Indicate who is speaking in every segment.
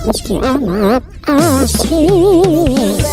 Speaker 1: Meski amat asing.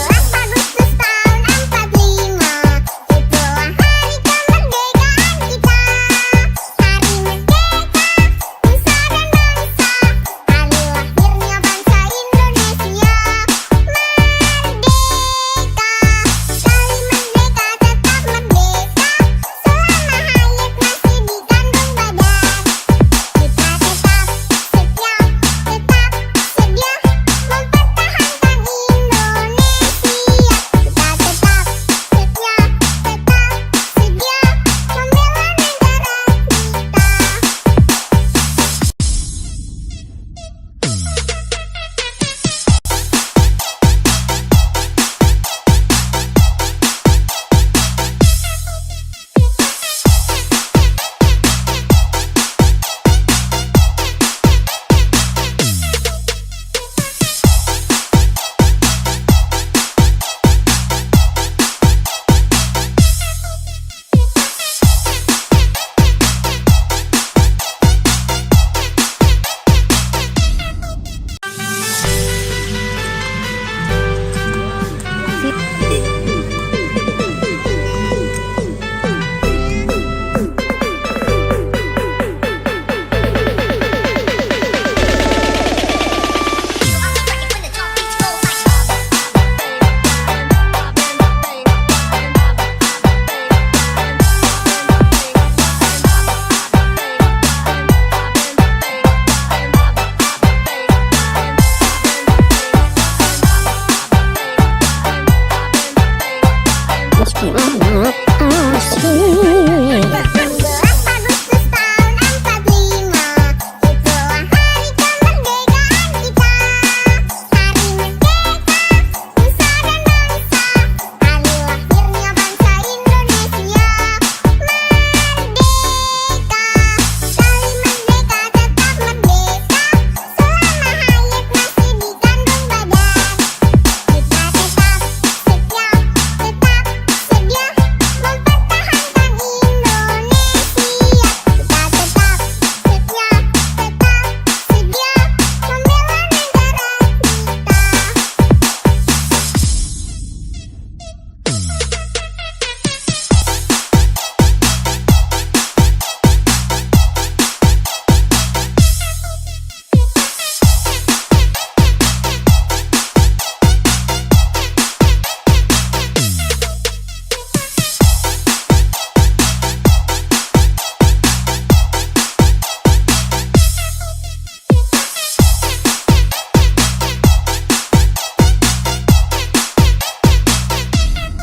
Speaker 1: Meski amat asing.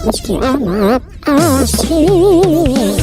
Speaker 1: Meski amat asing.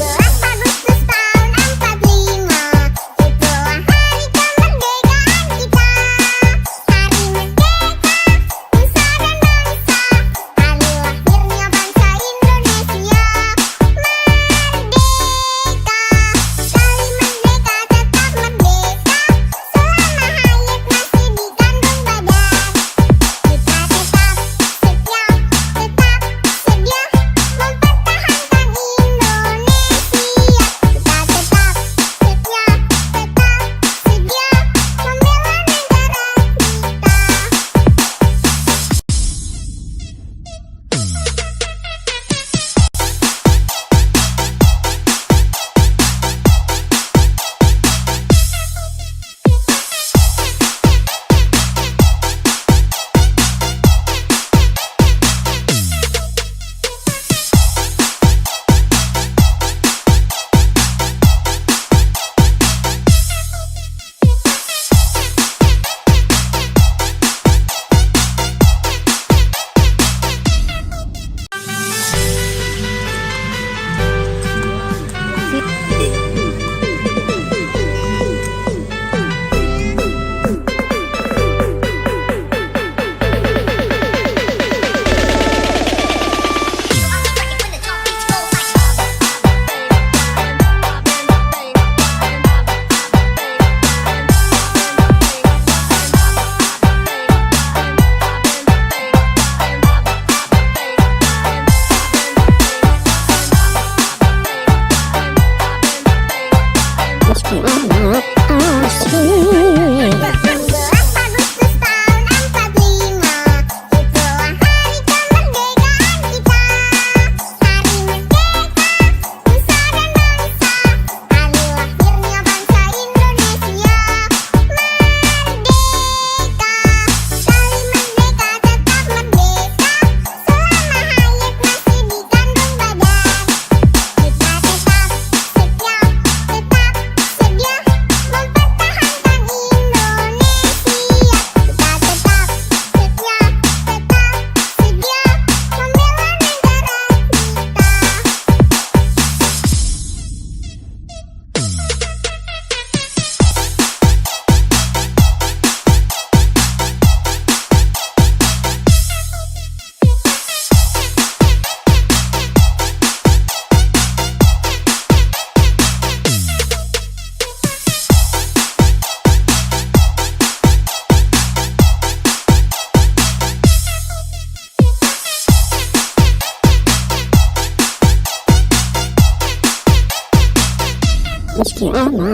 Speaker 1: Meski amat asing.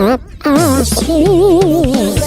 Speaker 1: selamat asik.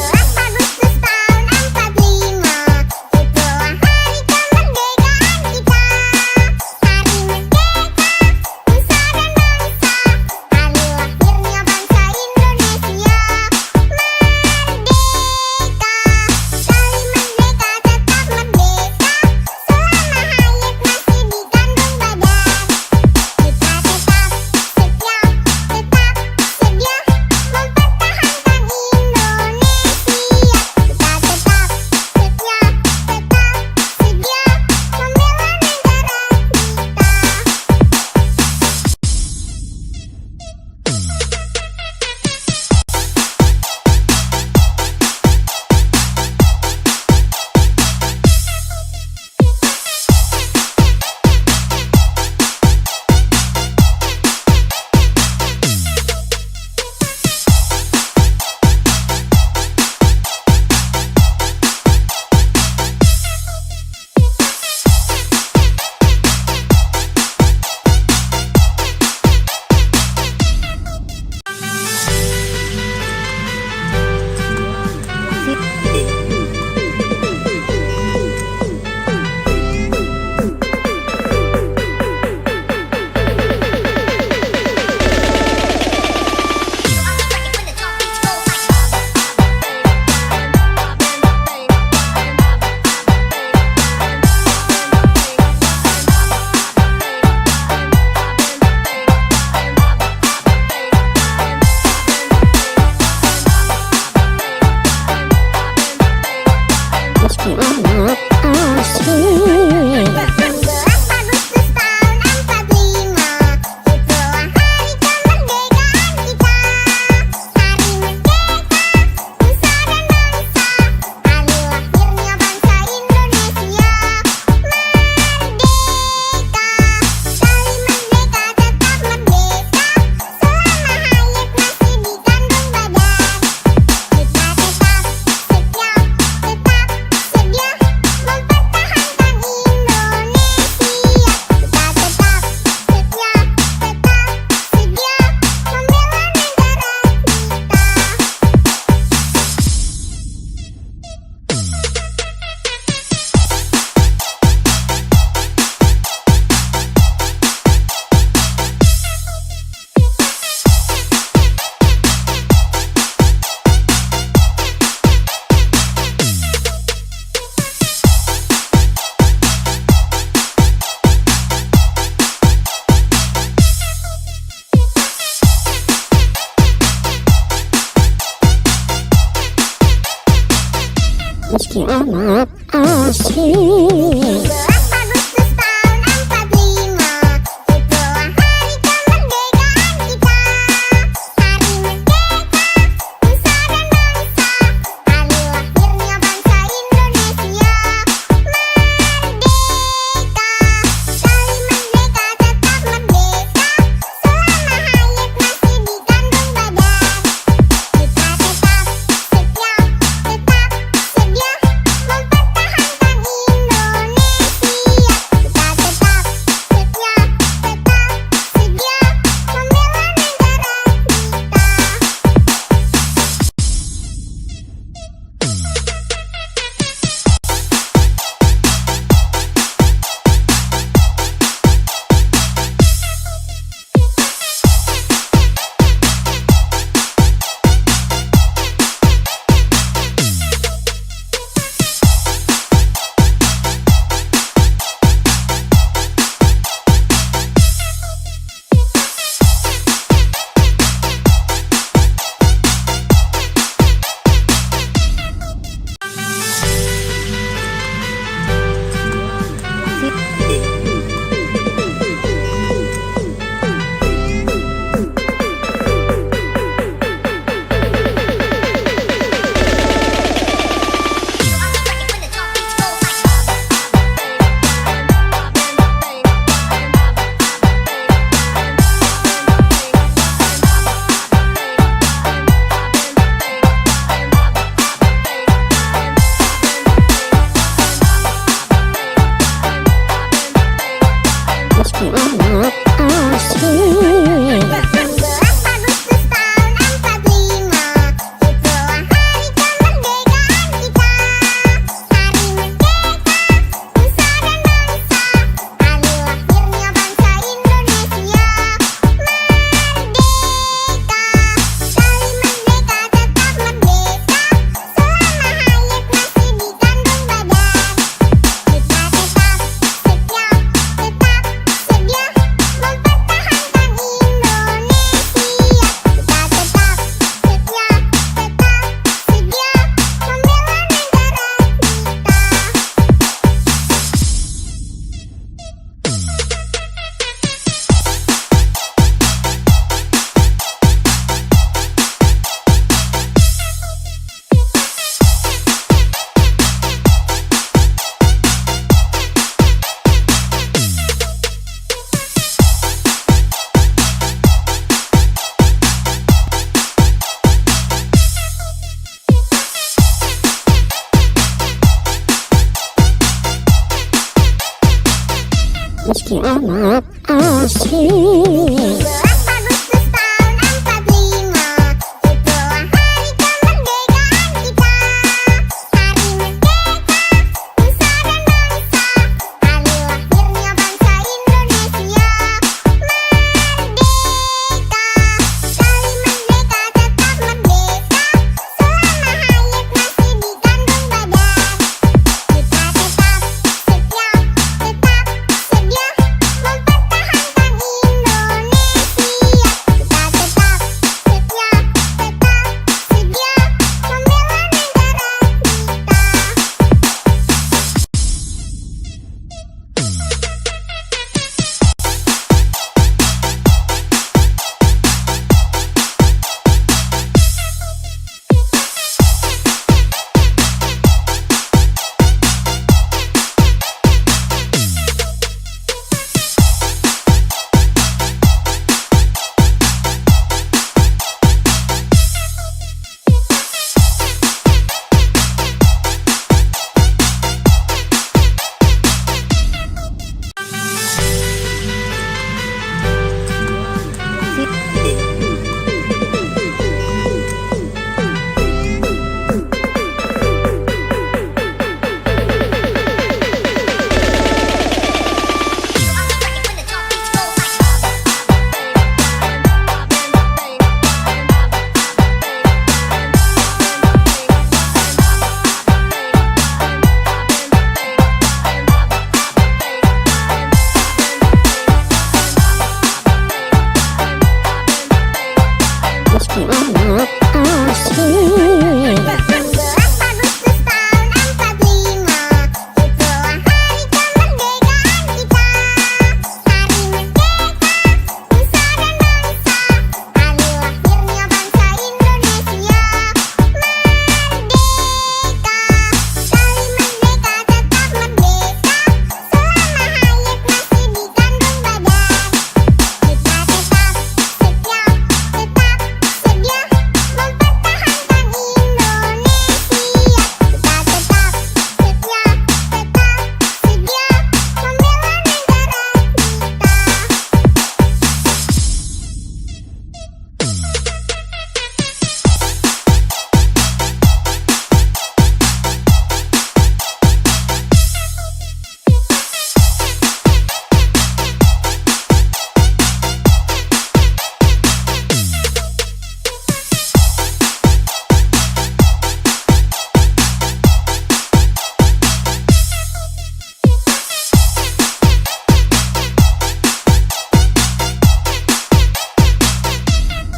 Speaker 1: Meski amat asik. amat asik.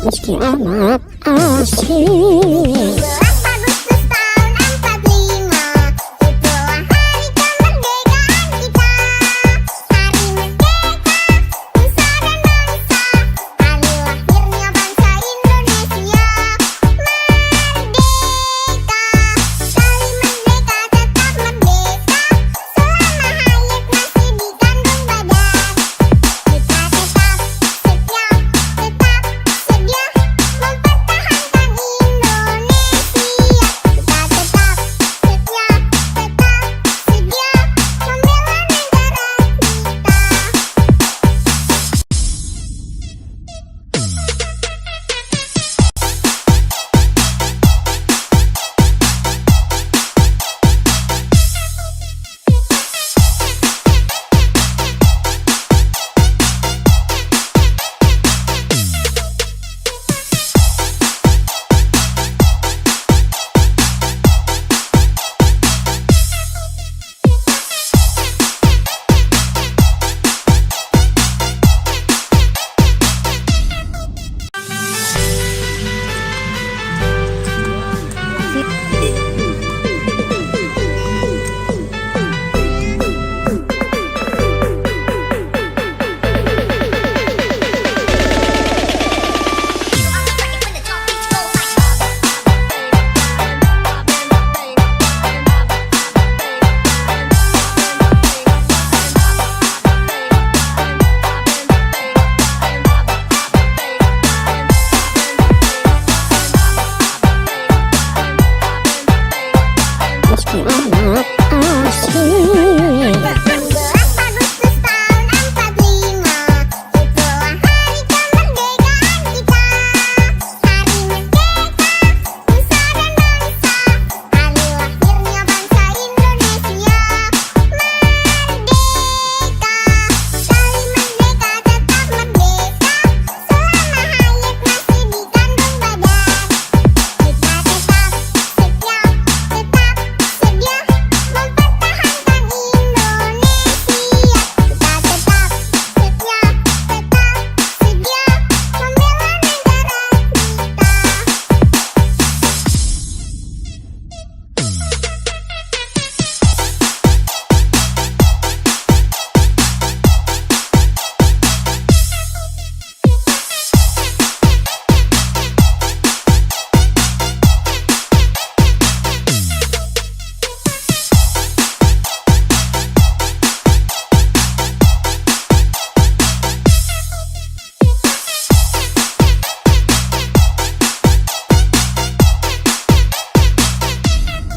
Speaker 1: Meski amat asik.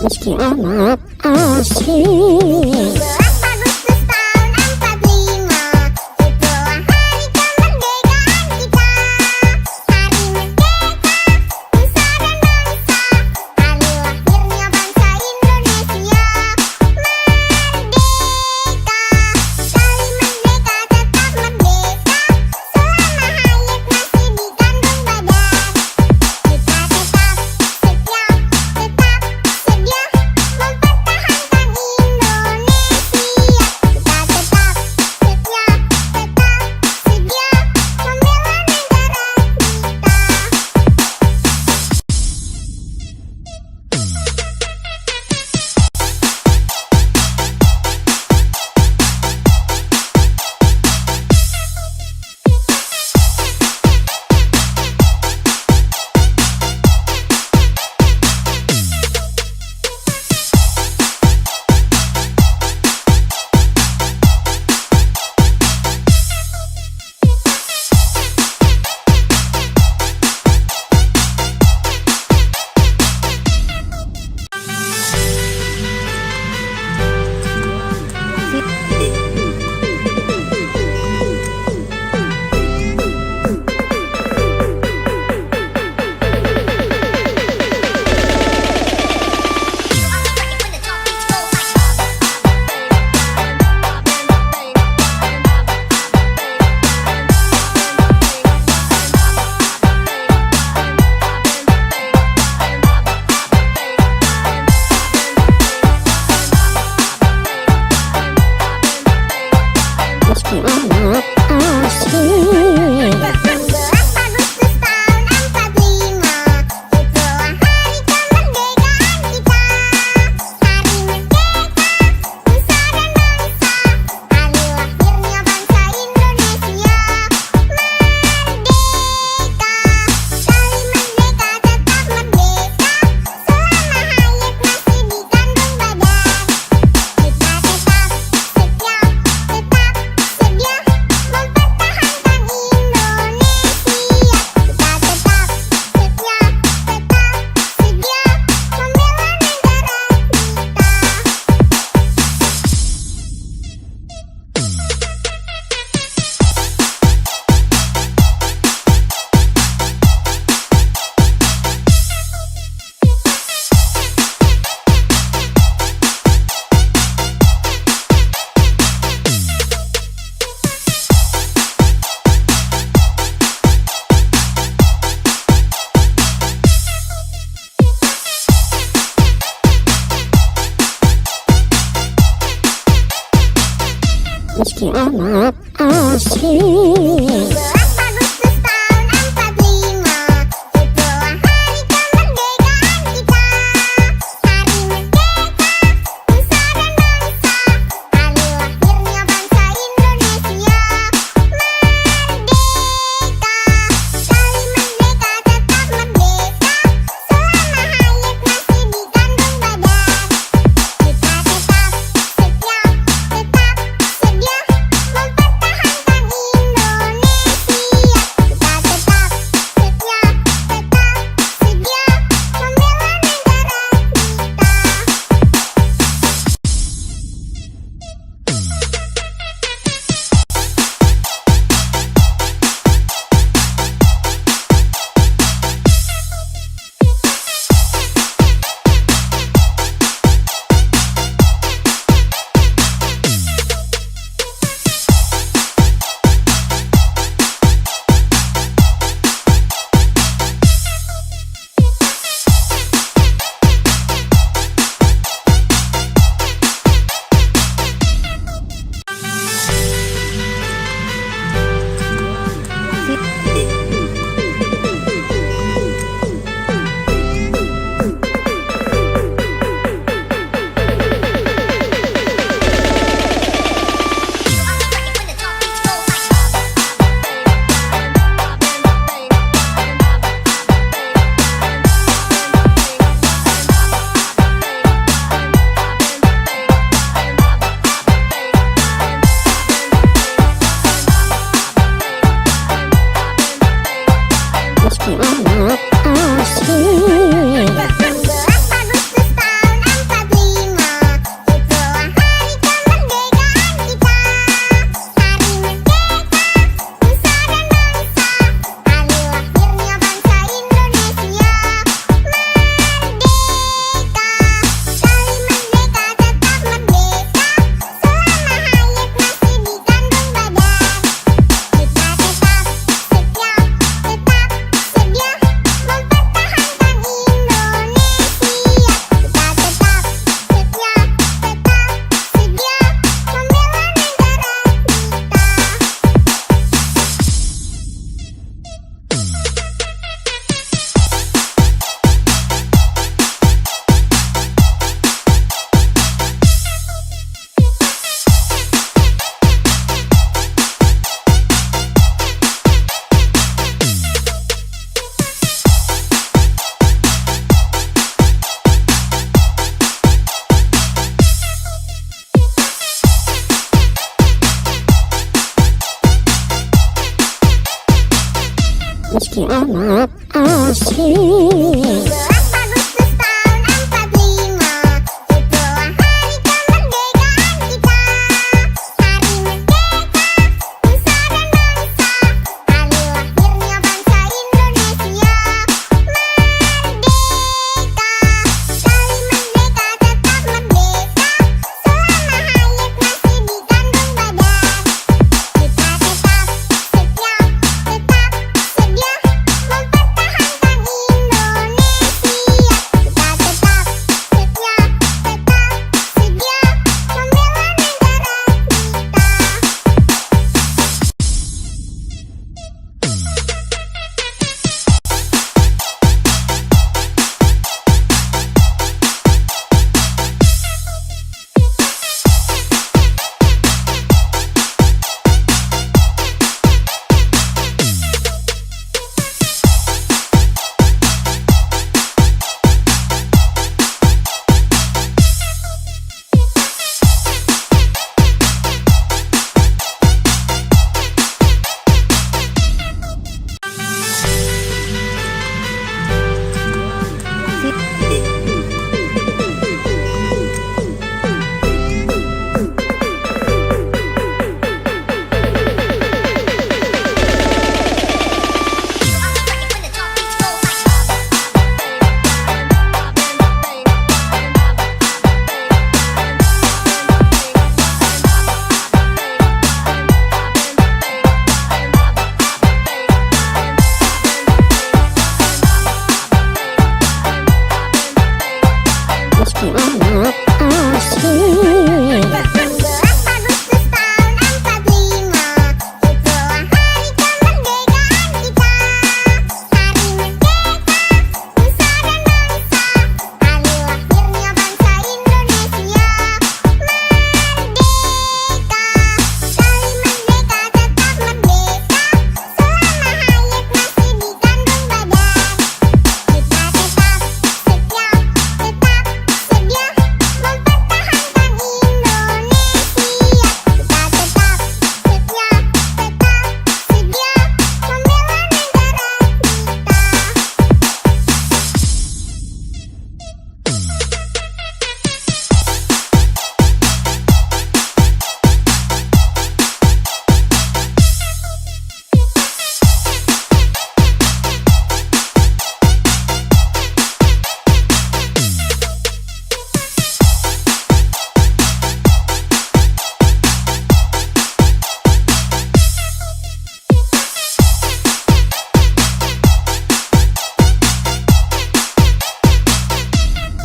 Speaker 1: Meski amat asing. Meski amat asing. Meski amat asing. amat asik.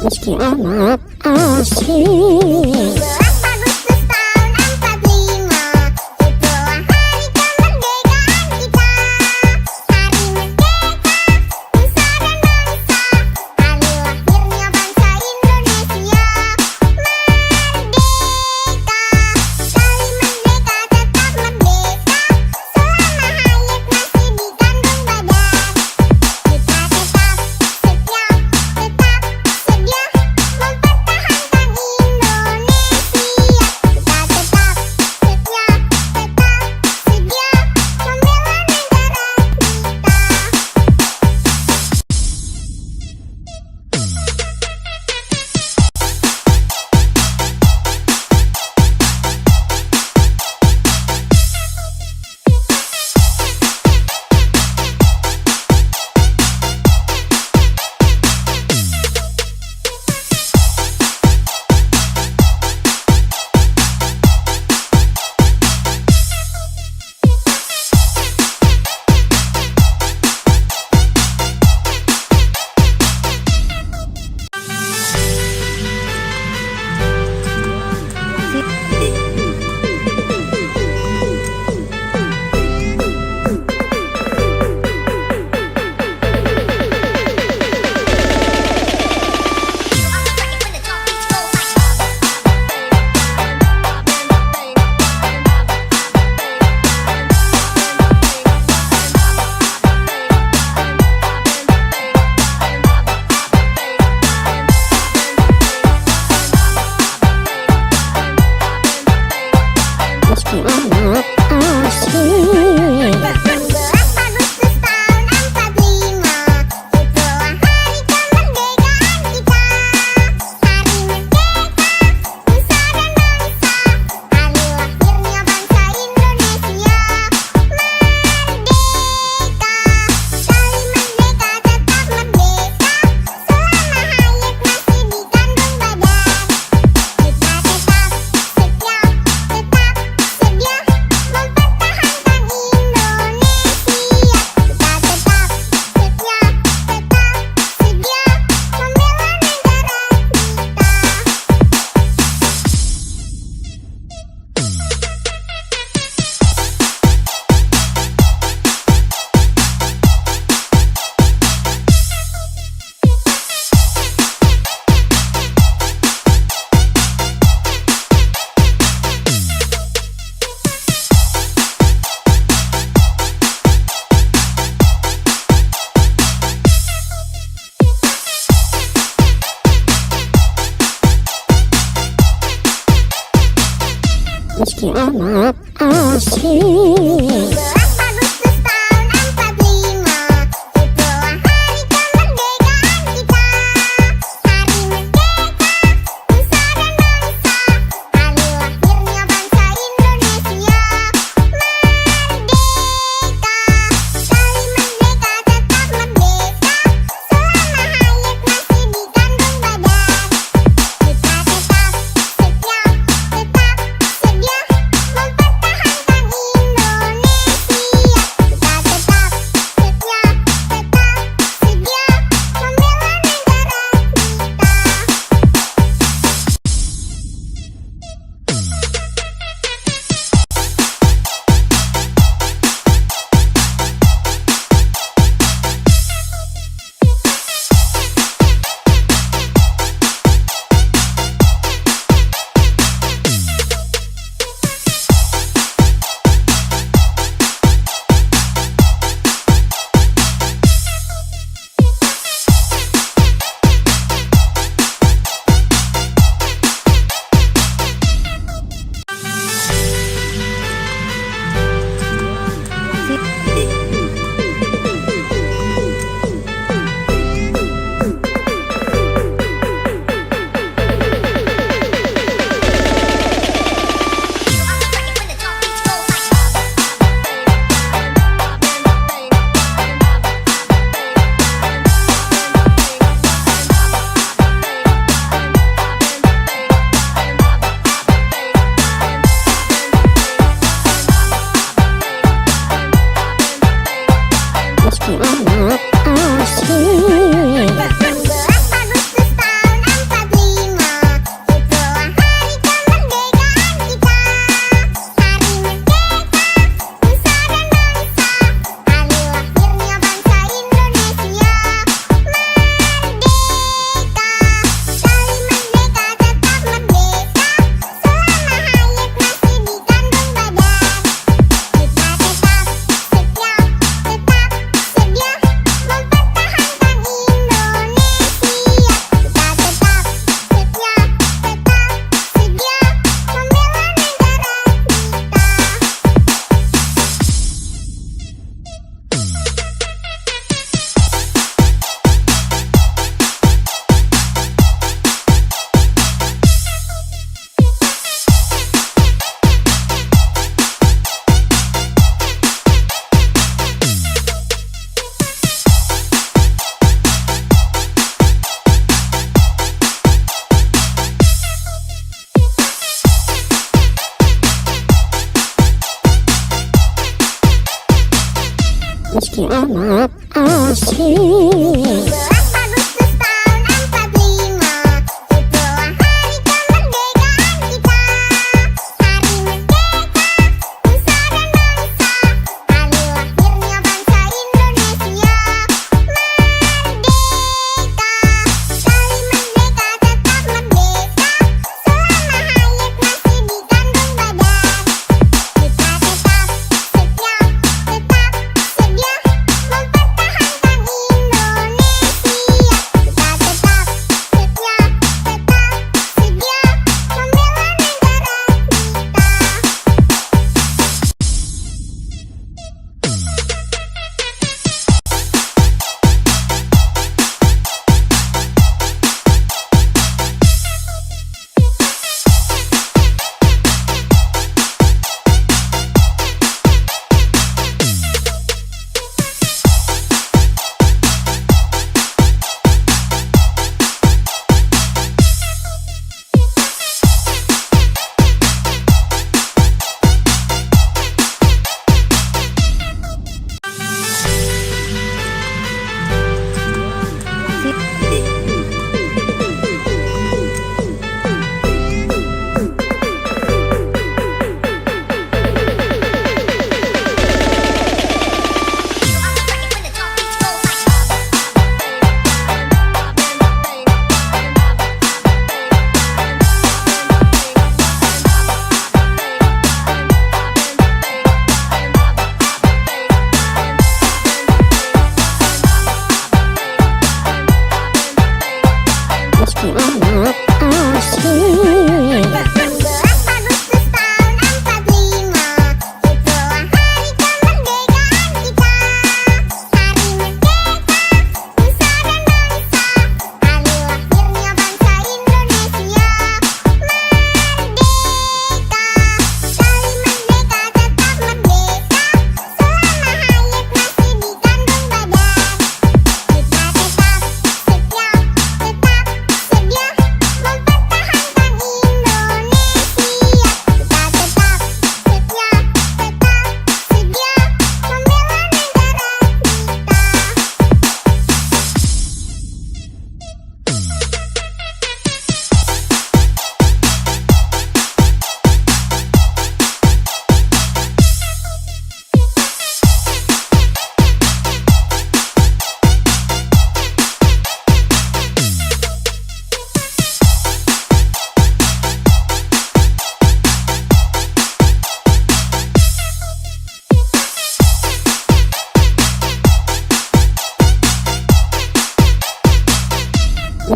Speaker 1: Meski amat asik. meski amat asing. Meski amat asing. Meski amat asing.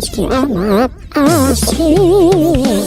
Speaker 1: meski amat asing.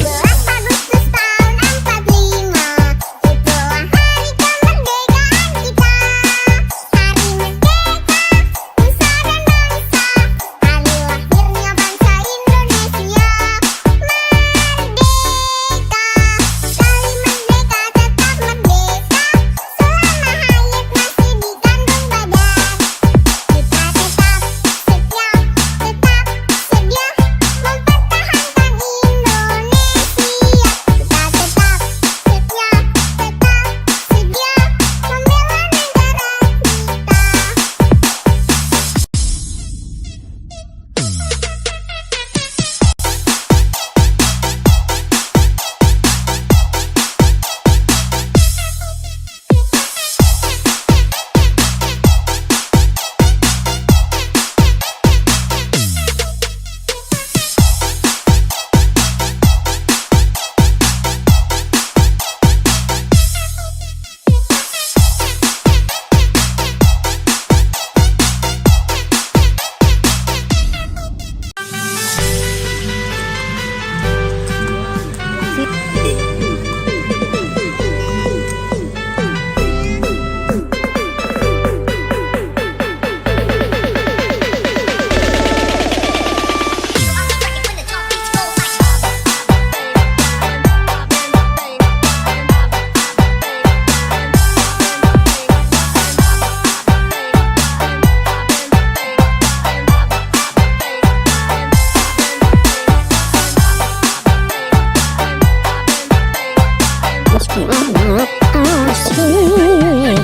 Speaker 1: Meski amat asing.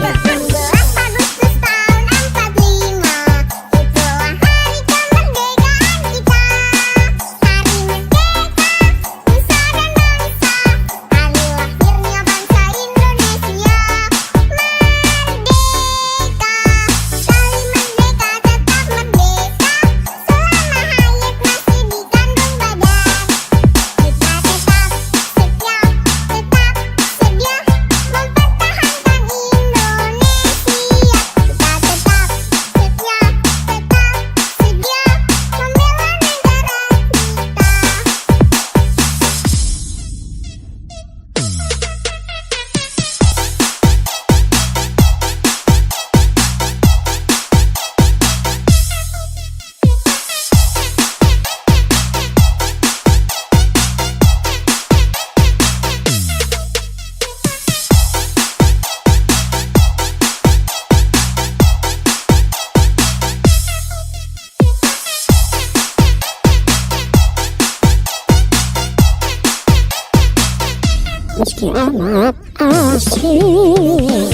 Speaker 1: Meski amat asing.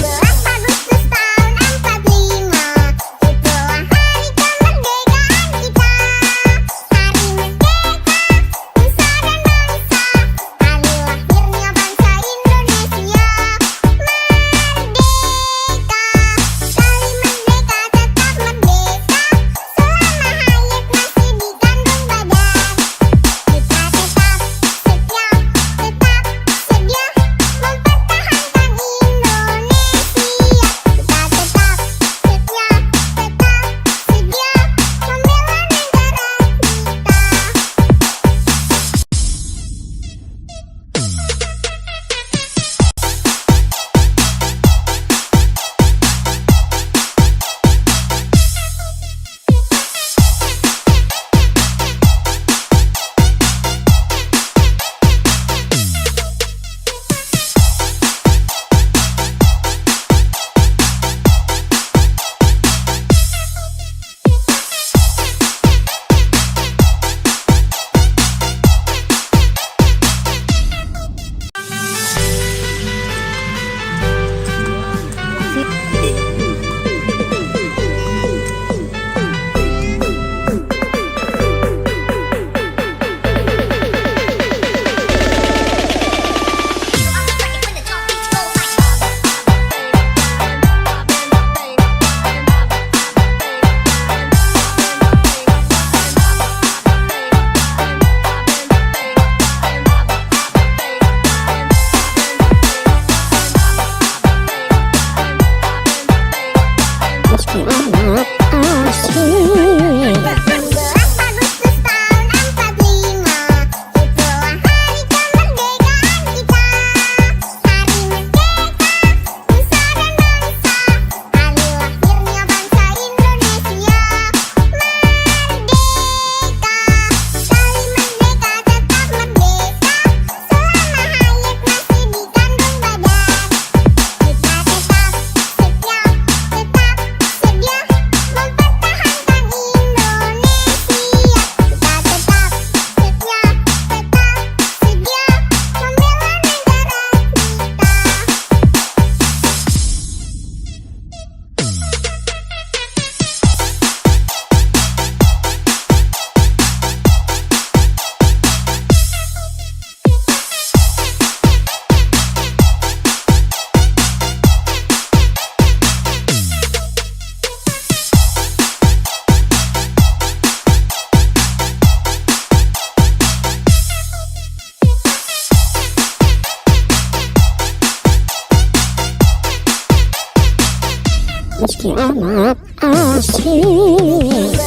Speaker 1: meski amat asik.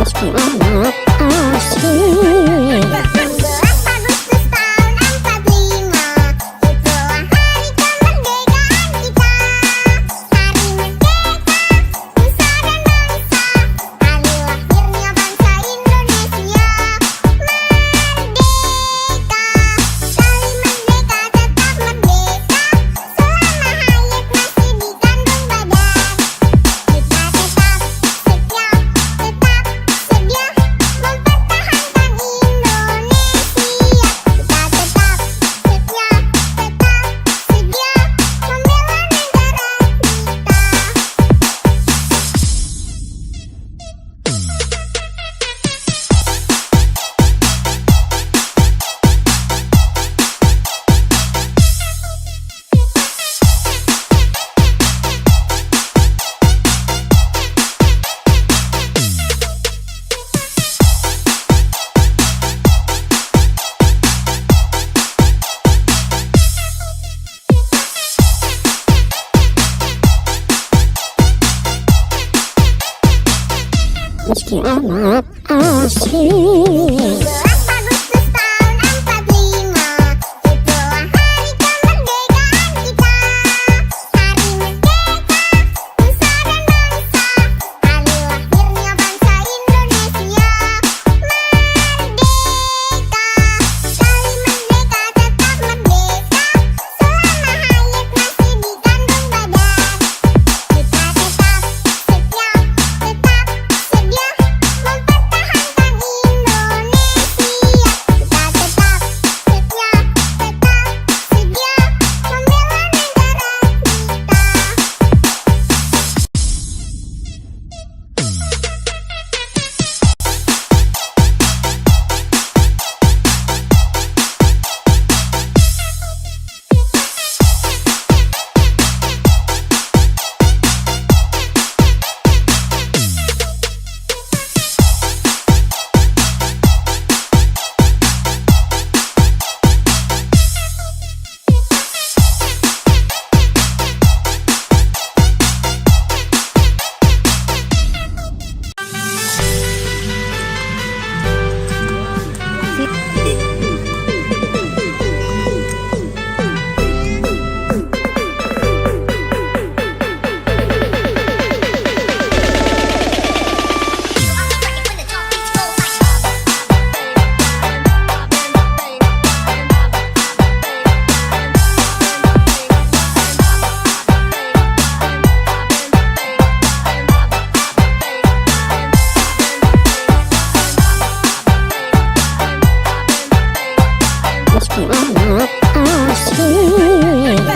Speaker 1: Meski amat asik. Meski amat asik. Meski amat asik.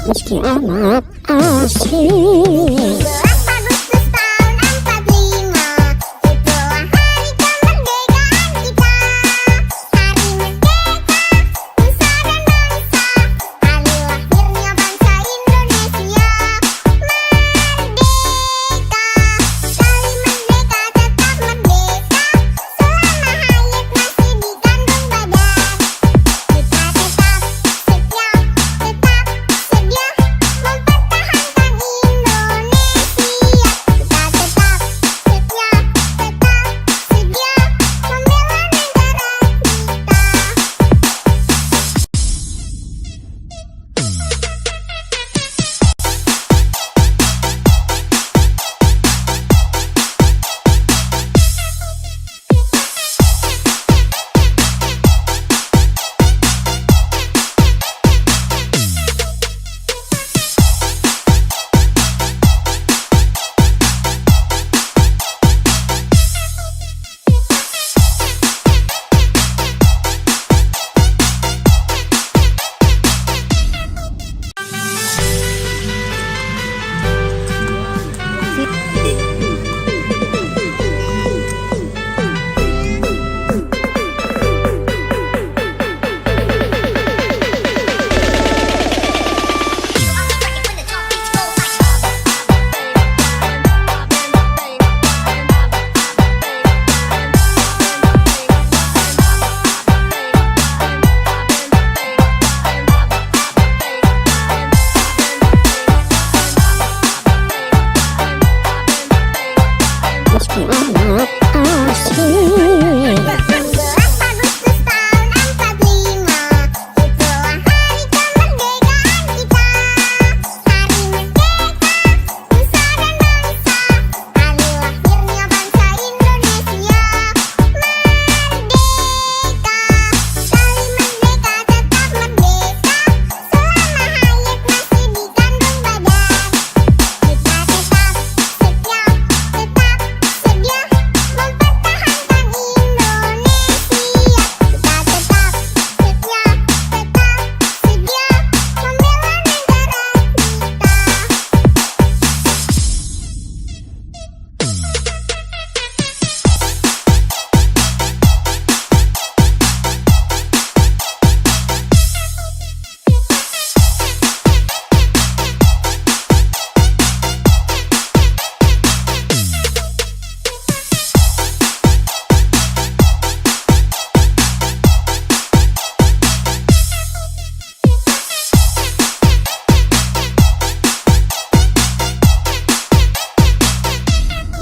Speaker 1: meski amat asing.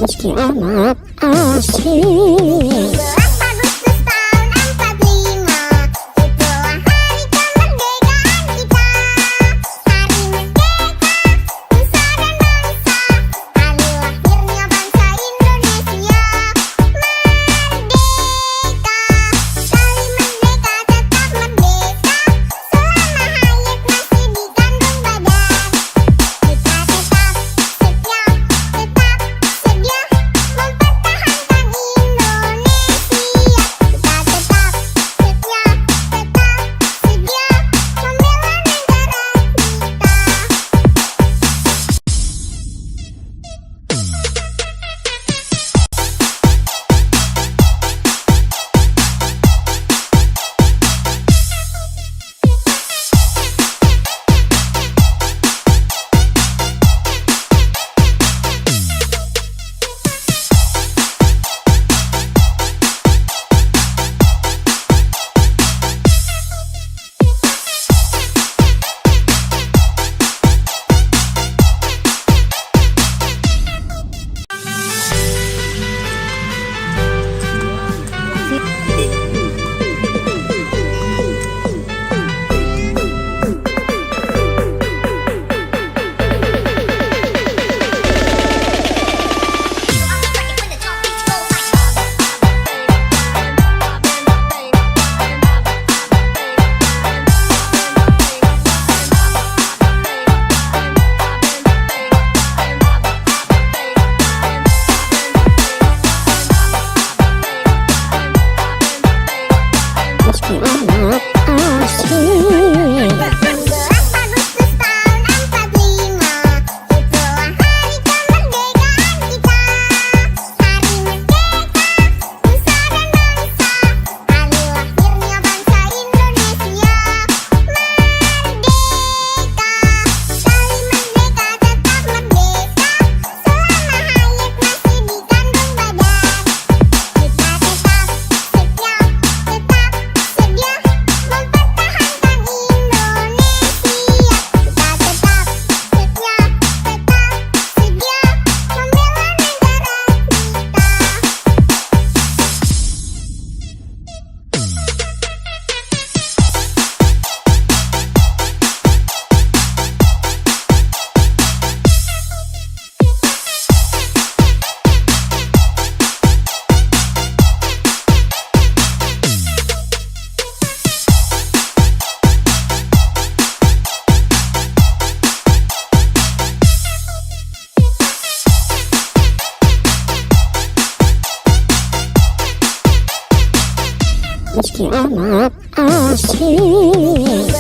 Speaker 1: Meski amat asing. amat asik.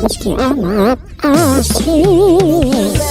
Speaker 1: Meski amat asik.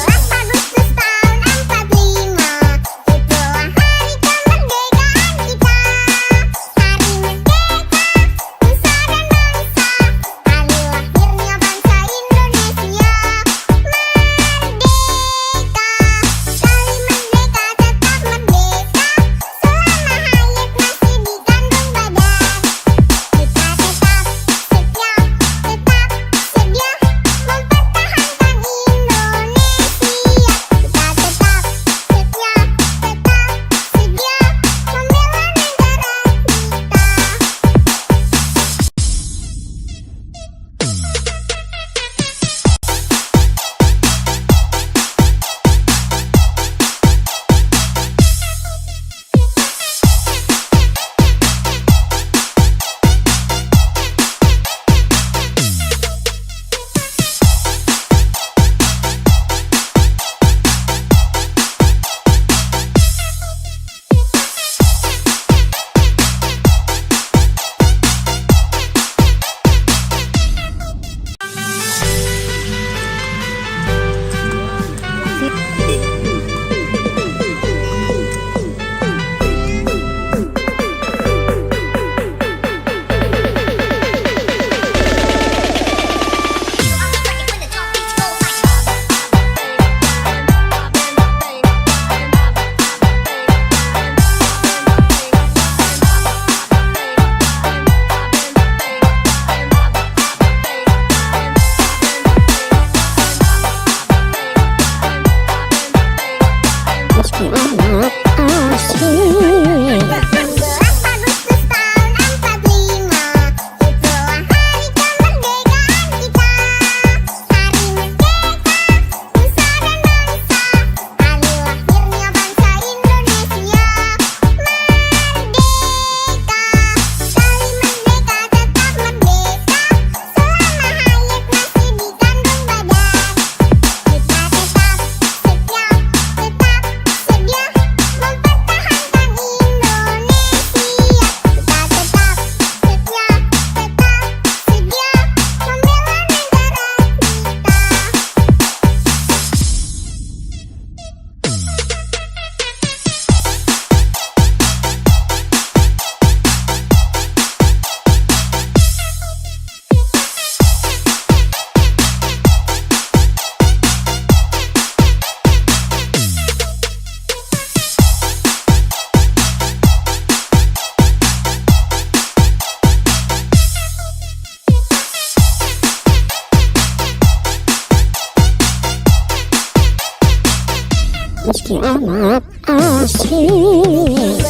Speaker 1: meski amat asik.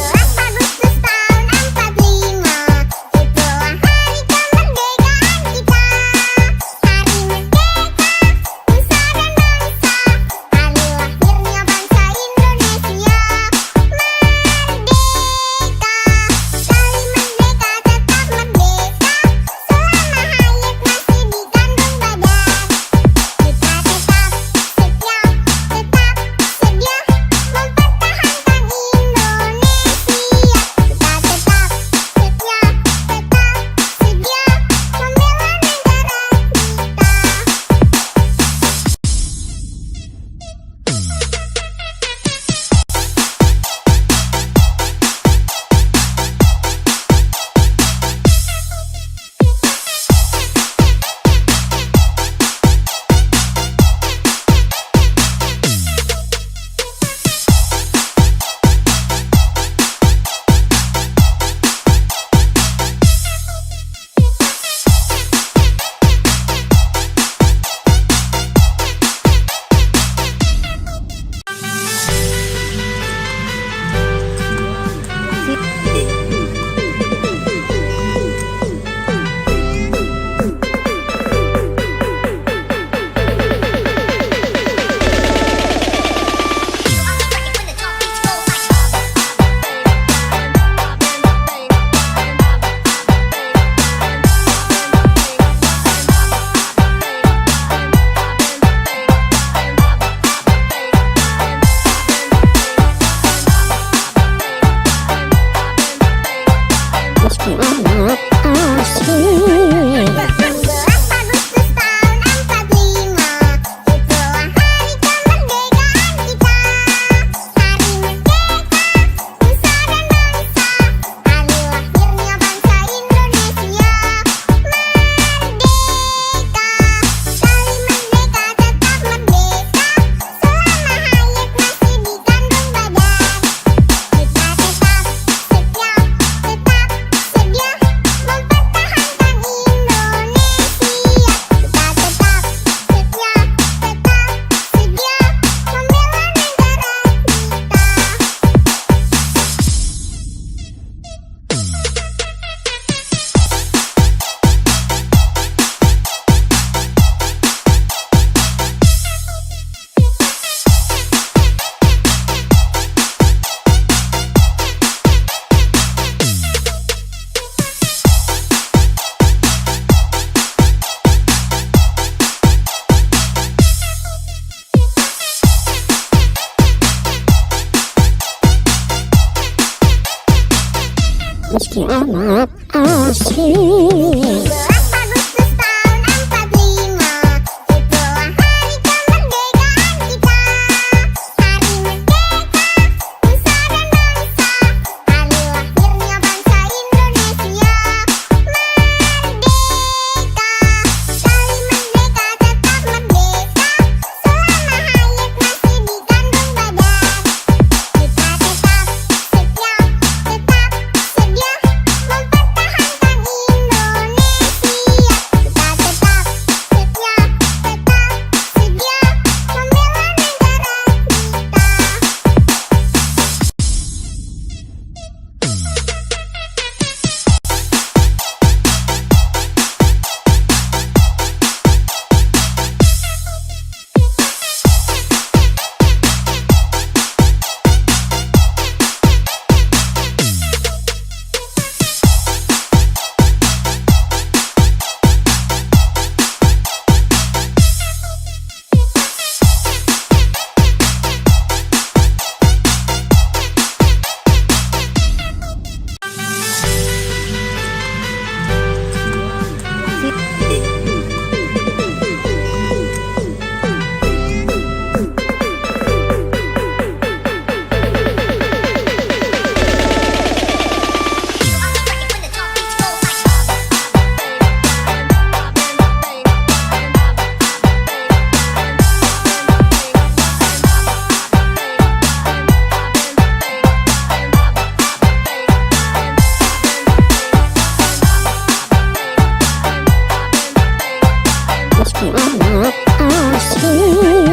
Speaker 1: Meski amat asik. Meski amat asik.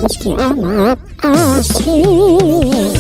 Speaker 1: meski amat asing.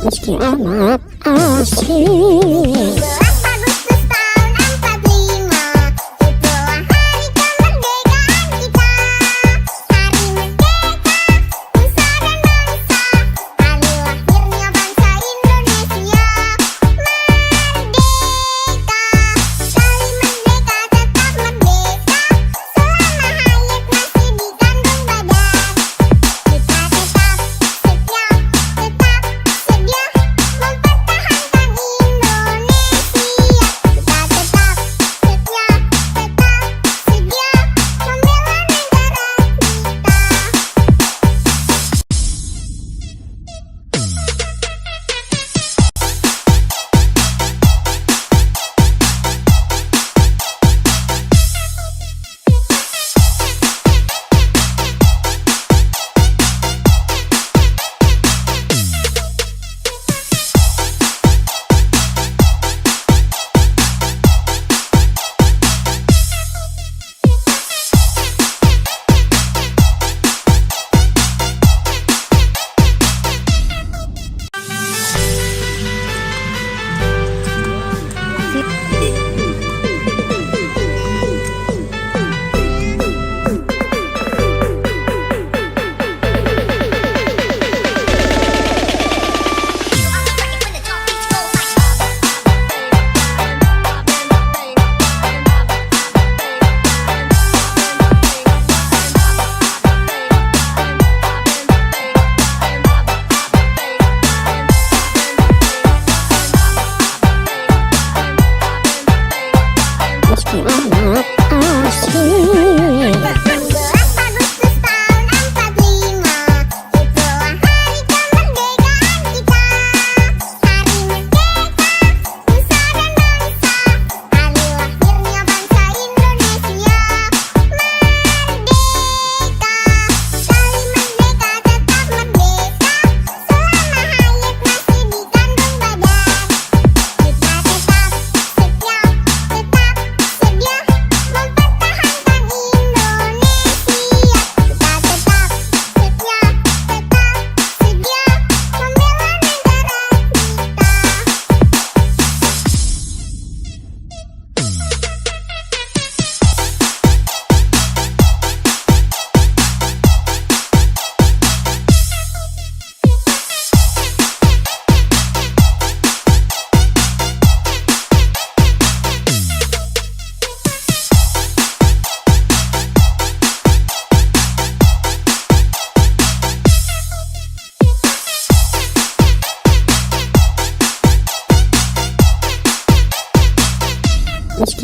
Speaker 1: Meski amat asing.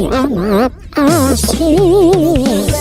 Speaker 1: kiamat asik.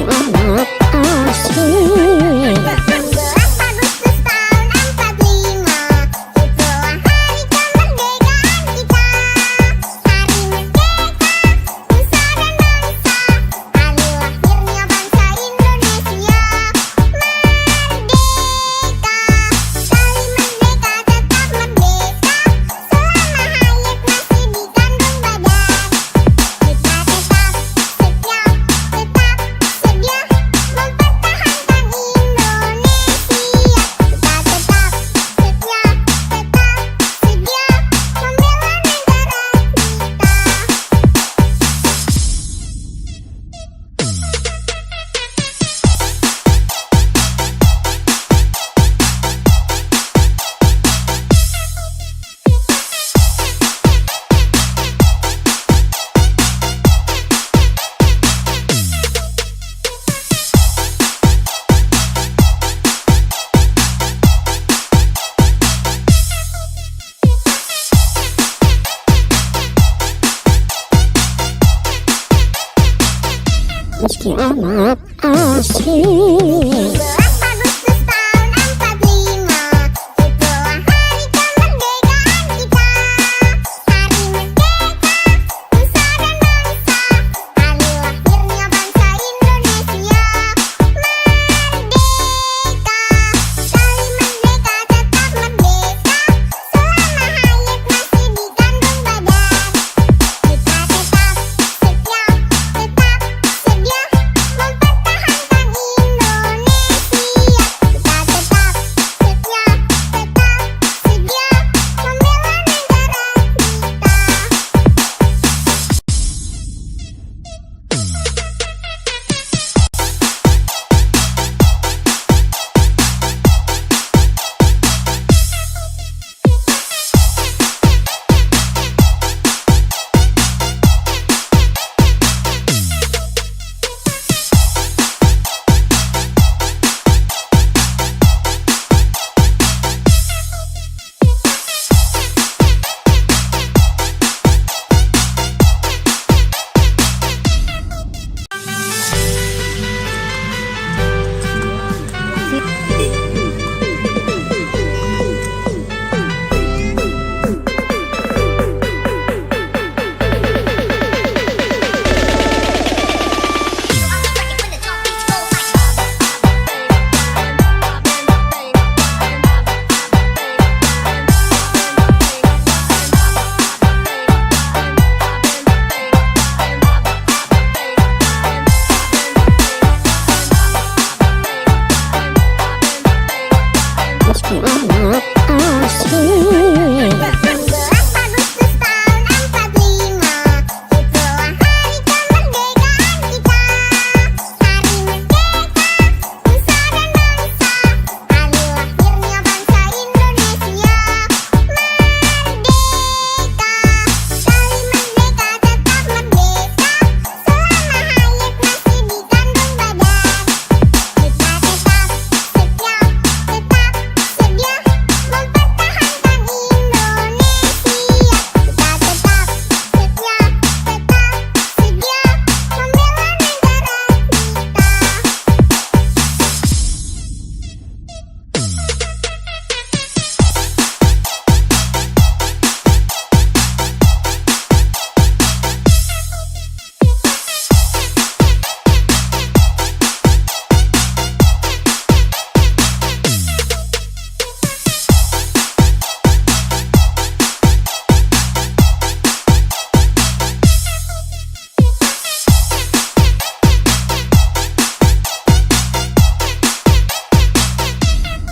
Speaker 1: Kiamat asik. Kiamat asik.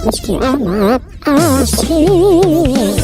Speaker 1: meski amat asing.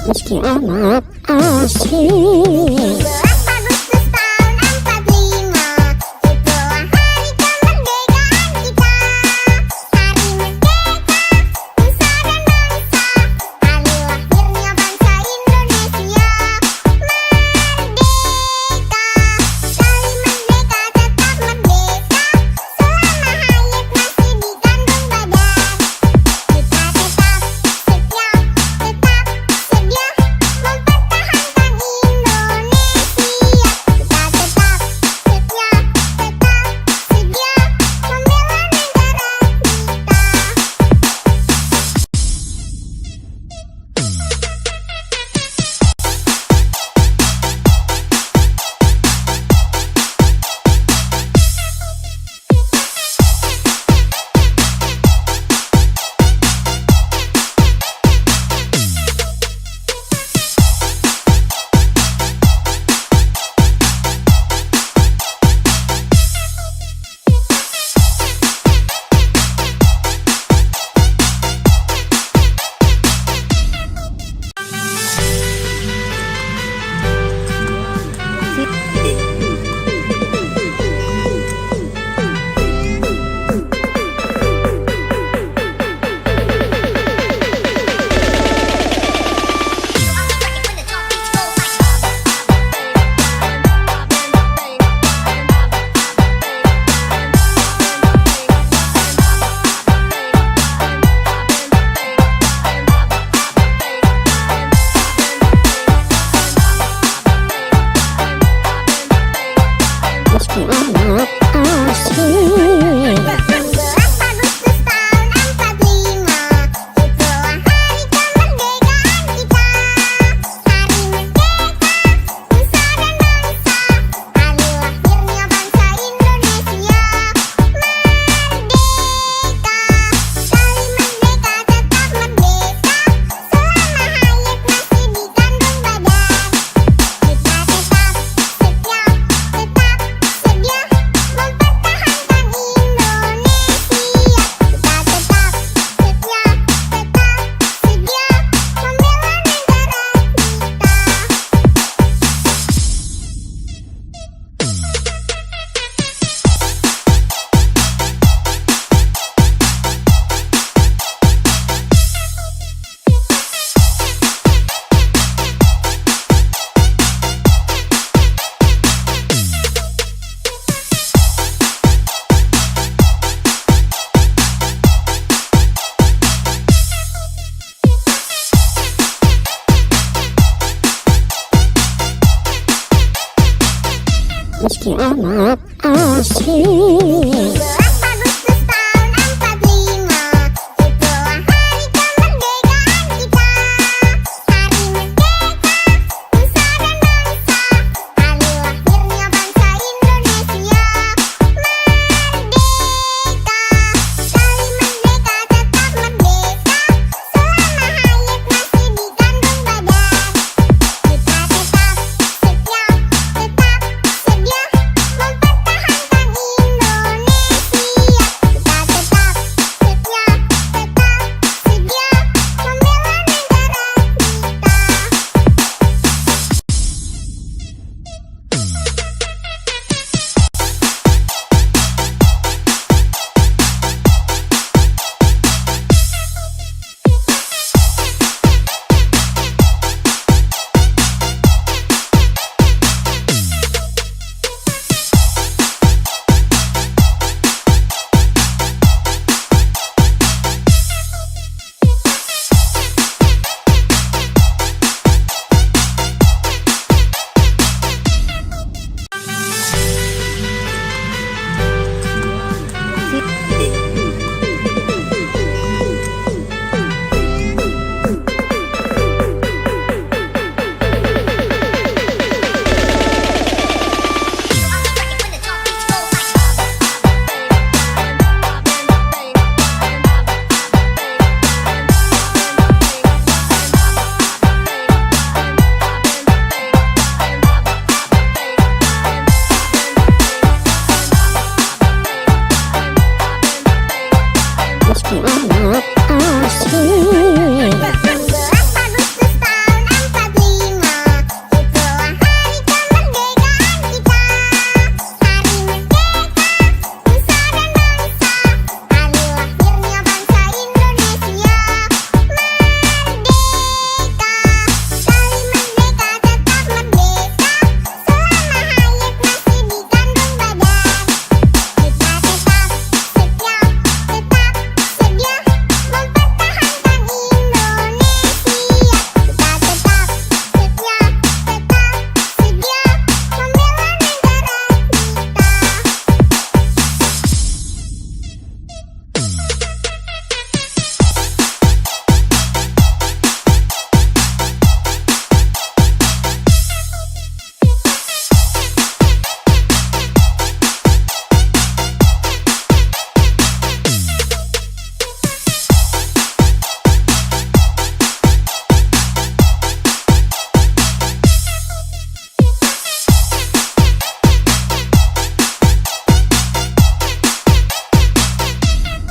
Speaker 1: Meski amat asing. amat asik. Rizky Ahmad asik.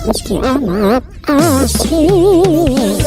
Speaker 1: Rizky Ahmad asik.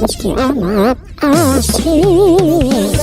Speaker 1: meski amat asing.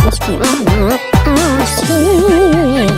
Speaker 1: Meski amat asing.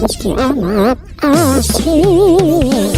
Speaker 1: Meski amat asing.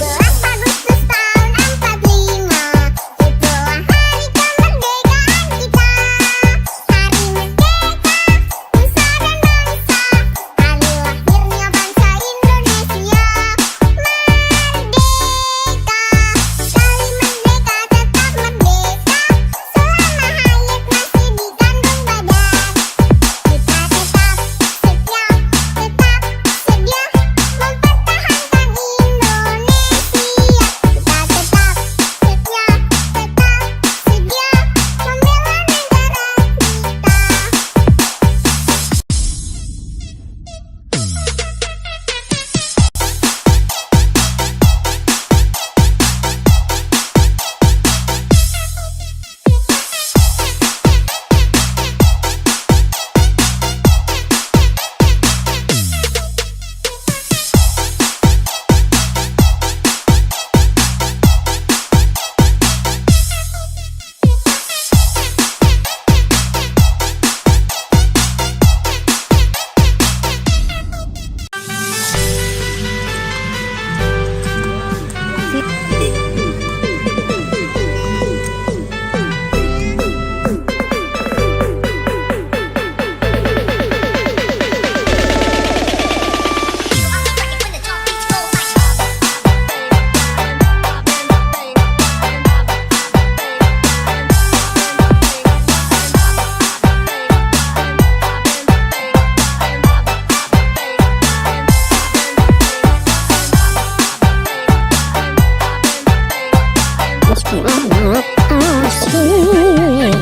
Speaker 1: Meski amat asing.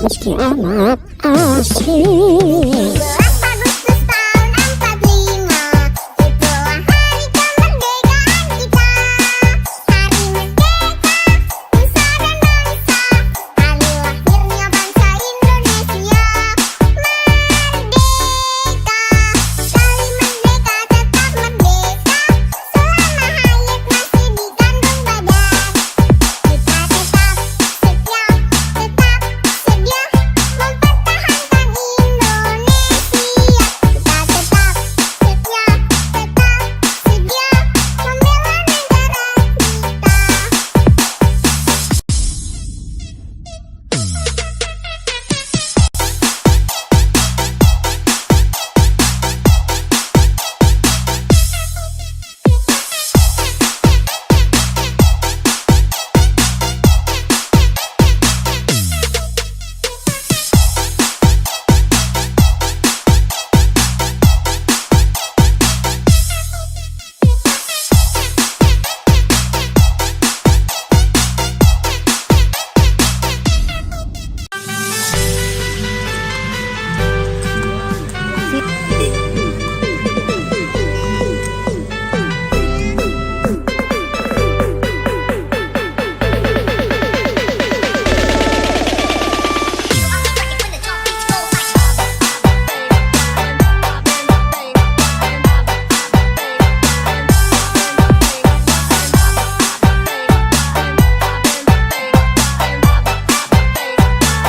Speaker 1: meski amat asing.
Speaker 2: 12 Agustus tahun 45, itulah hari kemerdekaan kita. Hari merdeka, nusa dan bangsa, hari lahirnya bangsa Indonesia. Merdeka, sekali merdeka tetap merdeka, selama hayat masih di kandung badan. Kita tetap setia, tetap sedia mempertahankan Indonesia. Kita tetap setia, tetap sedia membela negara
Speaker 1: Meski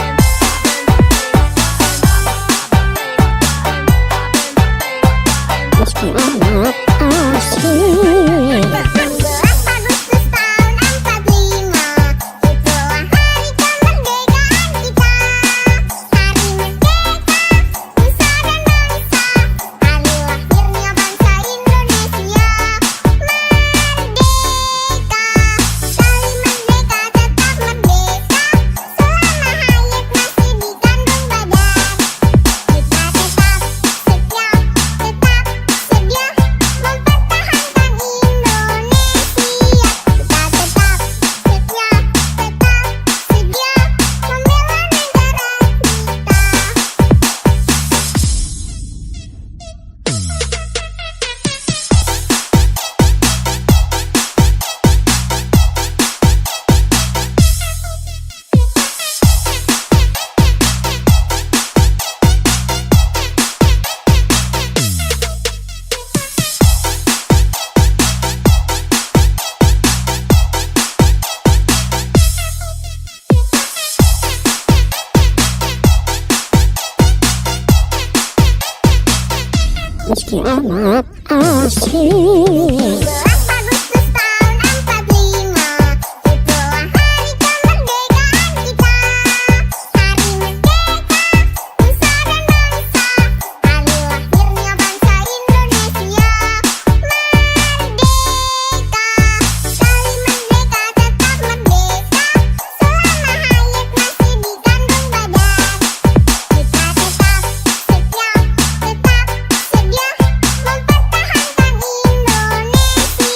Speaker 1: amat asing.
Speaker 2: 12 Agustus tahun 45, itulah hari kemerdekaan kita. Hari merdeka, nusa dan bangsa, hari lahirnya bangsa Indonesia. Merdeka, sekali merdeka tetap merdeka, selama hayat masih di kandung badan. Kita tetap setia, tetap sedia mempertahankan Indonesia. Kita tetap setia, tetap sedia membela negara
Speaker 1: Meski amat asing.
Speaker 2: 12 Agustus tahun 45, itulah hari kemerdekaan kita. Hari merdeka, nusa dan bangsa, hari lahirnya bangsa Indonesia. Merdeka, sekali merdeka tetap merdeka, selama hayat masih di kandung badan. Kita tetap setia, tetap sedia mempertahankan Indonesia.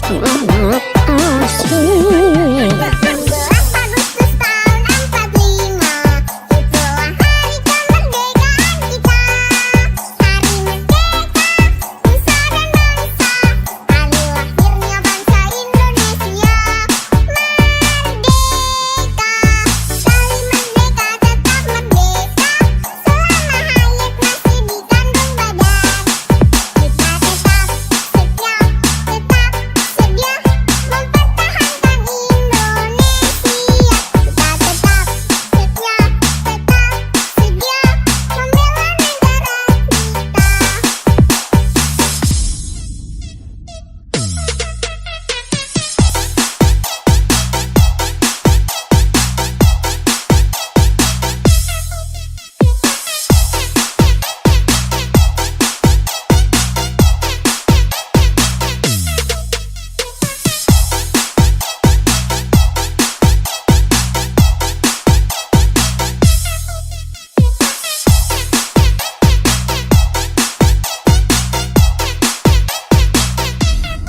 Speaker 1: meski amat asing.
Speaker 2: 18 Agustus tahun 45, itulah hari kemerdekaan kita. Hari merdeka, nusa dan bangsa, hari lahirnya bangsa Indonesia. Merdeka, sekali merdeka tetap merdeka, selama hayat masih di kandung badan. Kita tetap setia mempertahankan Indonesia. Kita tetap setia membela negara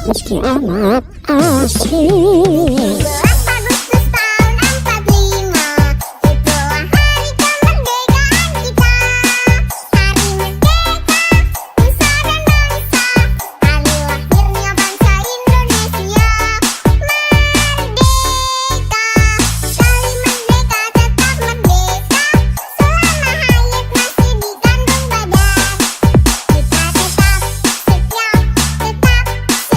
Speaker 1: Meski amat asing.
Speaker 2: 18 Agustus tahun 45, itulah hari kemerdekaan kita. Hari merdeka, nusa dan bangsa, hari lahirnya bangsa Indonesia. Merdeka, sekali merdeka tetap merdeka, selama hayat masih di kandung badan. Kita tetap setia mempertahankan Indonesia.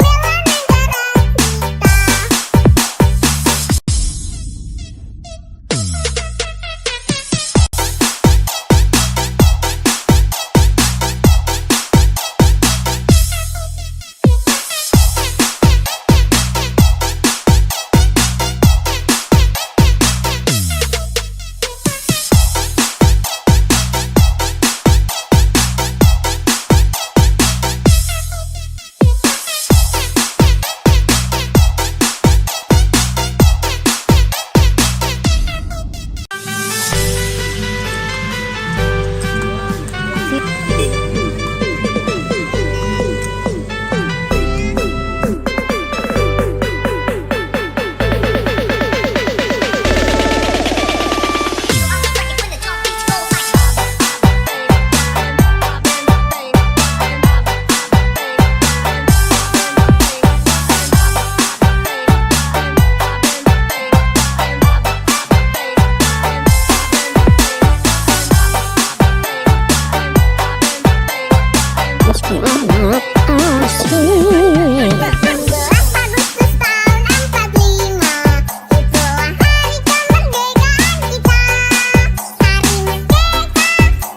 Speaker 2: Kita tetap setia membela negara
Speaker 1: Meski amat asing.
Speaker 2: 18 Agustus tahun 45, itulah hari kemerdekaan kita. Hari merdeka,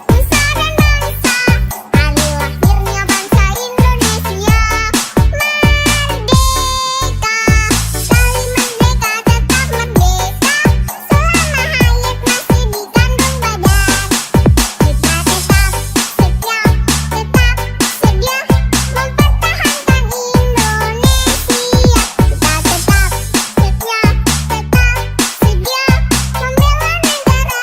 Speaker 2: nusa dan bangsa, hari lahirnya bangsa Indonesia. Merdeka, sekali merdeka tetap merdeka, selama hayat masih di kandung badan. Kita tetap setia mempertahankan Indonesia. Kita tetap setia membela negara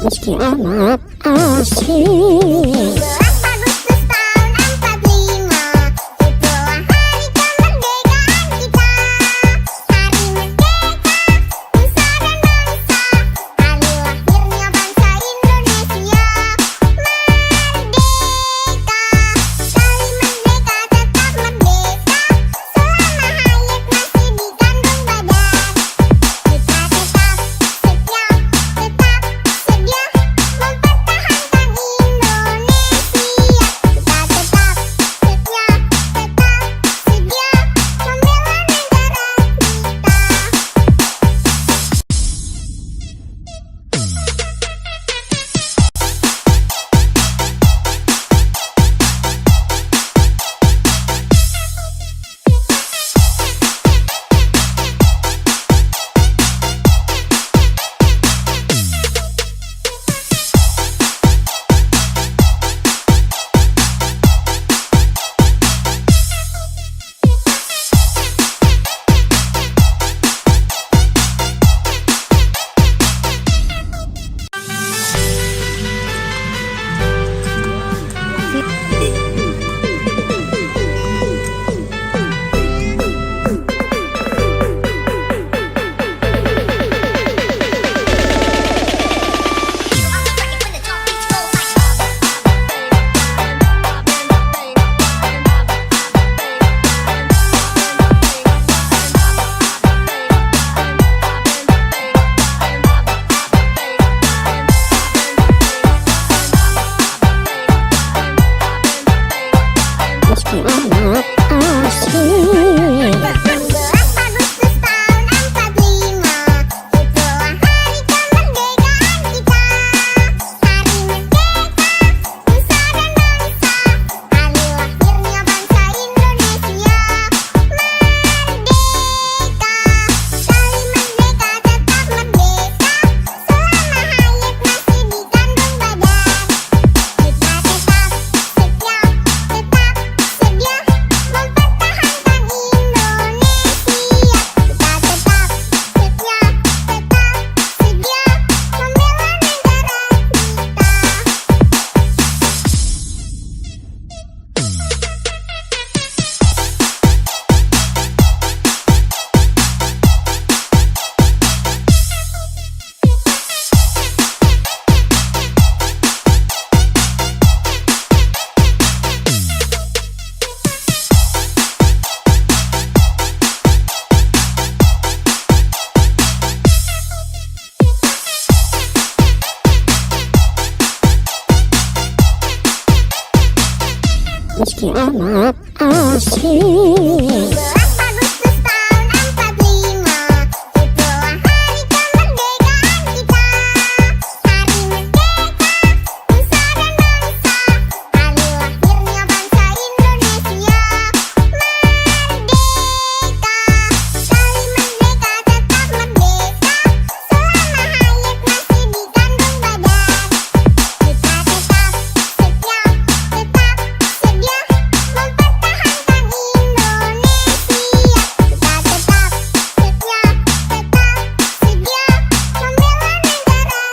Speaker 1: Meski amat asing.
Speaker 2: 18 Agustus tahun 45, itulah hari kemerdekaan kita. Hari merdeka, nusa dan bangsa, hari lahirnya bangsa Indonesia. Merdeka, sekali merdeka tetap merdeka, selama hayat masih di kandung badan. Kita tetap setia mempertahankan Indonesia.
Speaker 1: meski amat asing.
Speaker 2: 17 Agustus tahun 45, itulah hari kemerdekaan kita. Hari merdeka, nusa dan bangsa, hari lahirnya bangsa Indonesia. Merdeka, sekali merdeka tetap merdeka, selama hayat masih dikandung badan. Kita tetap setia, tetap sedia mempertahankan Indonesia. Kita tetap setia, tetap sedia membela negara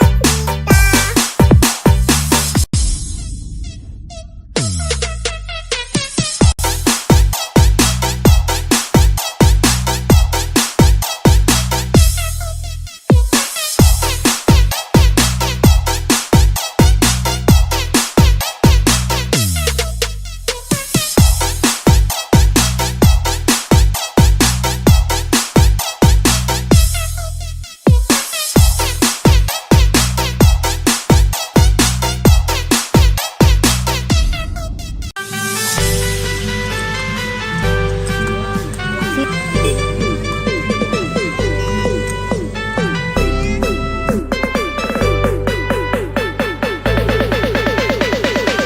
Speaker 1: Meski amat asing.
Speaker 2: 17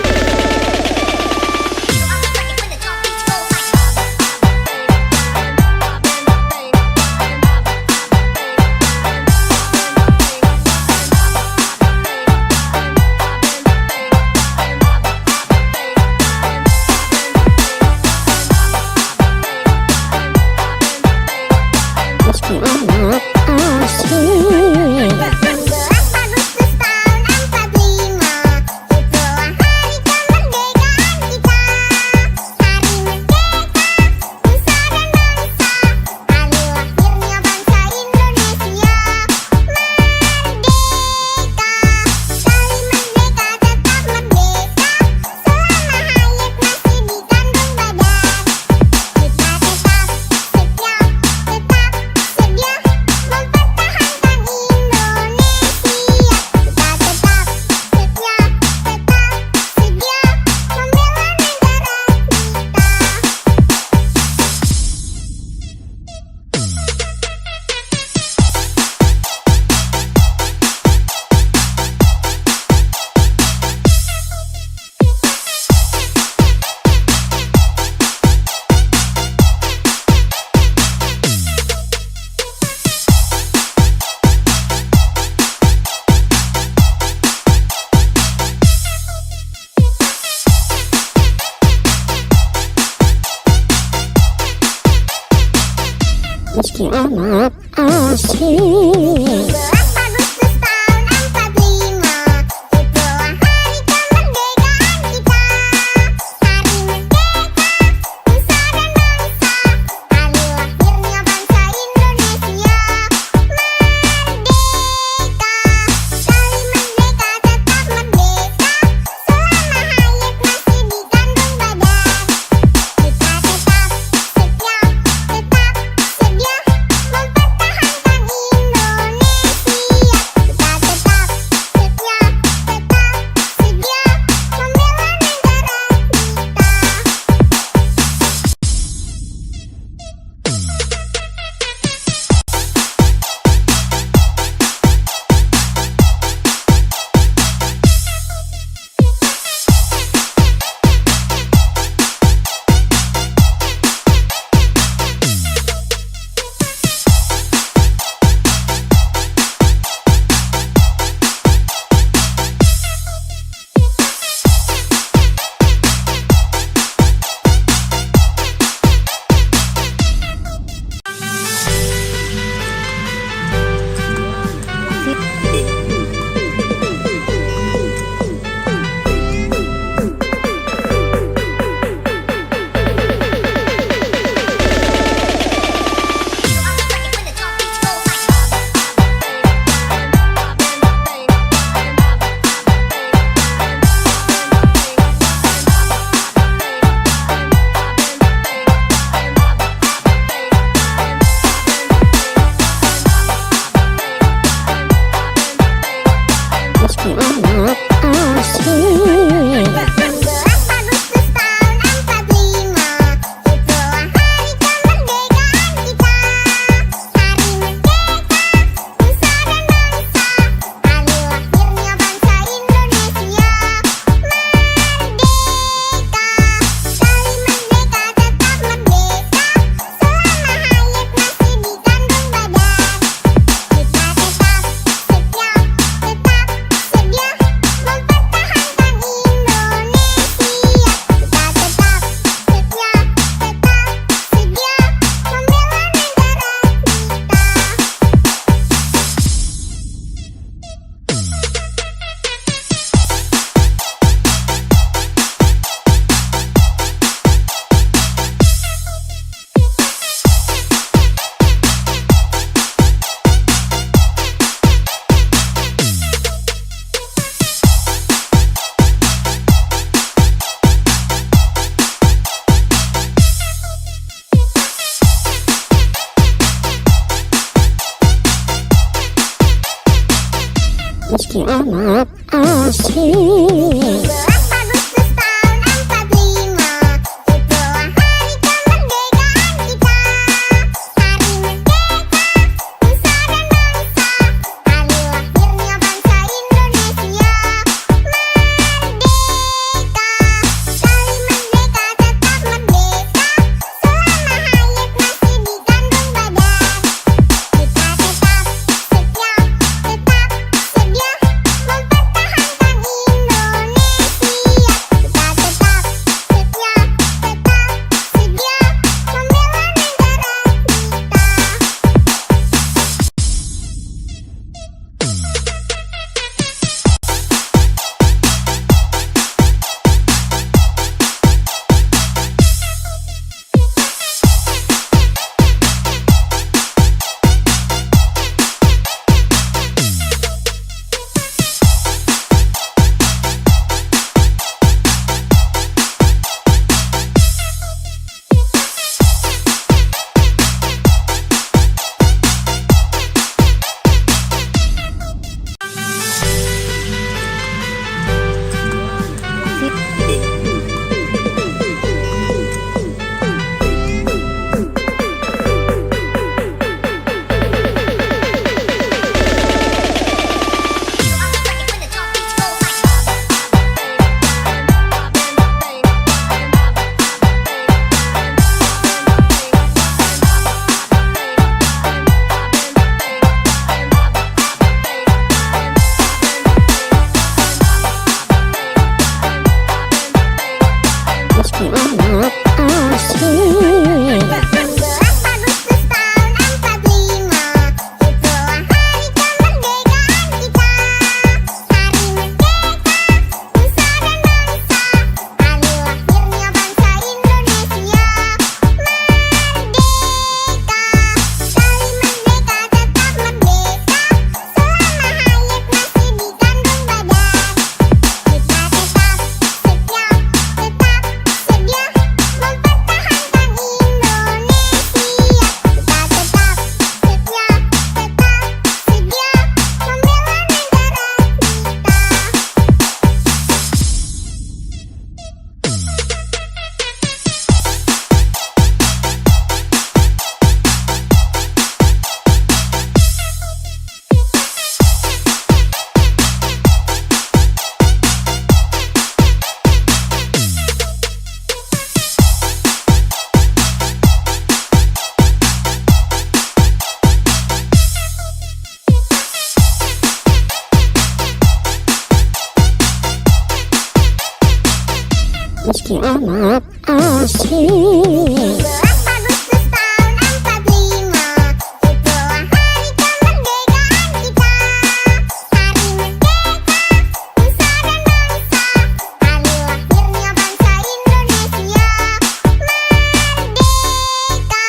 Speaker 2: Agustus tahun 45, itulah hari kemerdekaan kita. Hari merdeka, nusa dan bangsa, hari lahirnya bangsa Indonesia. Merdeka, sekali merdeka tetap merdeka, selama hayat masih dikandung badan. Kita tetap setia, tetap sedia mempertahankan Indonesia. Kita tetap setia, tetap sedia membela negara
Speaker 1: Meski amat asing.
Speaker 2: 17 Agustus tahun 45, itulah hari kemerdekaan kita. Hari merdeka, nusa dan bangsa, hari lahirnya bangsa Indonesia. Merdeka, sekali merdeka tetap merdeka, selama hayat masih dikandung badan. Kita tetap setia, tetap sedia mempertahankan Indonesia.
Speaker 1: meski amat asing.
Speaker 2: 17 Agustus tahun 45, itulah hari kemerdekaan kita. Hari merdeka, nusa dan bangsa, hari lahirnya bangsa Indonesia. Merdeka, sekali merdeka tetap merdeka, selama hayat masih di kandung badan. Kita tetap setia, tetap sedia mempertahankan Indonesia. Kita tetap setia, tetap sedia membela negara
Speaker 1: Meski amat asing.
Speaker 2: 16 Agustus tahun 45, itulah hari kemerdekaan kita. Hari merdeka, nusa dan bangsa, hari lahirnya bangsa Indonesia. Merdeka, sekali merdeka tetap merdeka, selama hayat masih di kandung badan. Kita tetap setia, tetap sedia mempertahankan Indonesia. Kita tetap setia, tetap sedia membela negara
Speaker 1: Meski amat asing.
Speaker 2: 17 Agustus tahun 45, itulah hari kemerdekaan kita. Hari merdeka, nusa dan bangsa, hari lahirnya bangsa Indonesia. Merdeka,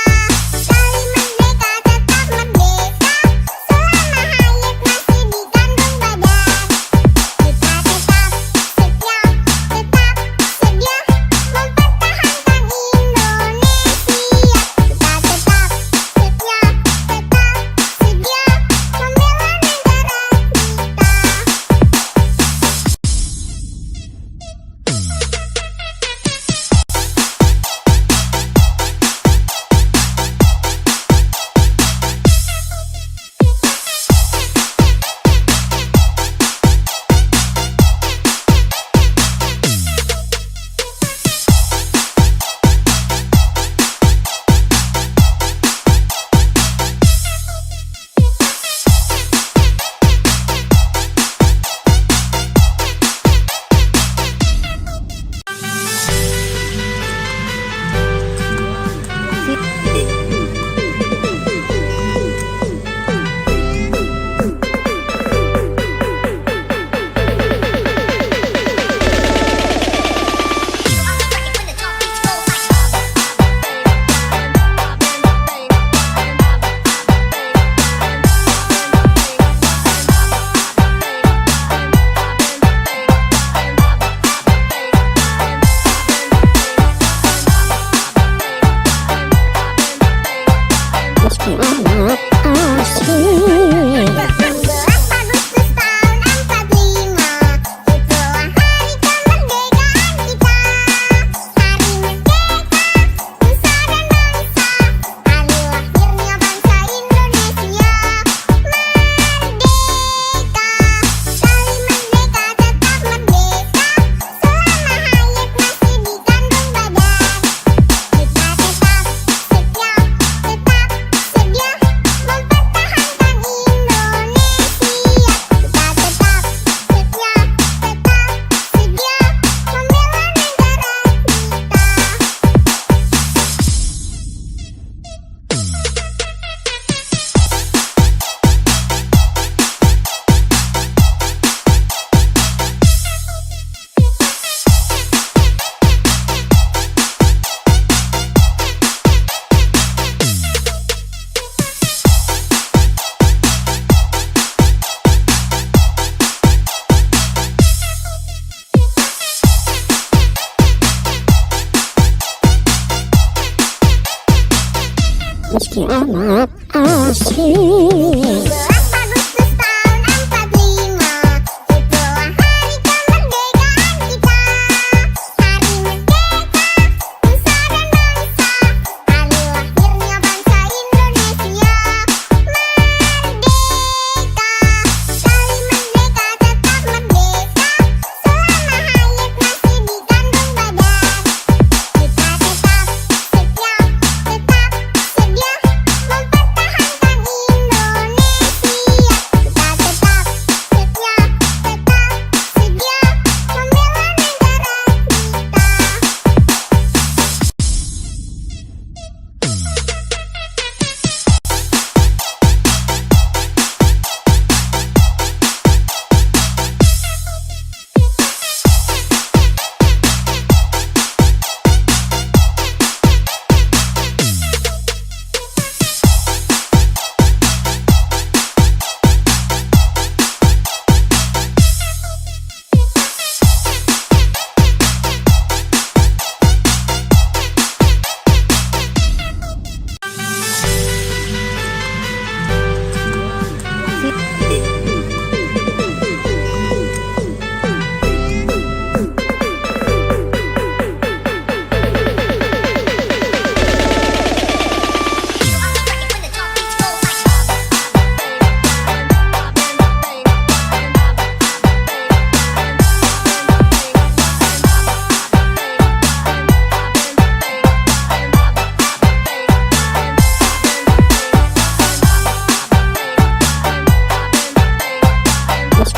Speaker 2: sekali merdeka tetap merdeka, selama hayat masih di kandung badan. Kita tetap setia, tetap sedia mempertahankan Indonesia.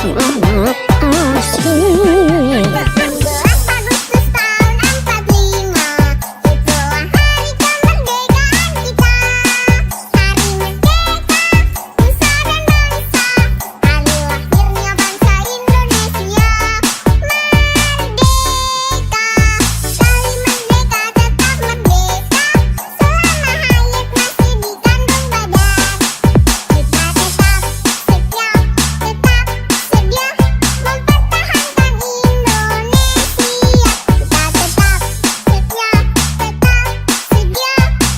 Speaker 1: meski amat asing.
Speaker 2: 16 Agustus tahun 45, itulah hari kemerdekaan kita. Hari merdeka, nusa dan bangsa, hari lahirnya bangsa Indonesia. Merdeka, sekali merdeka tetap merdeka, selama hayat masih di kandung badan. Kita tetap setia mempertahankan Indonesia. Kita tetap setia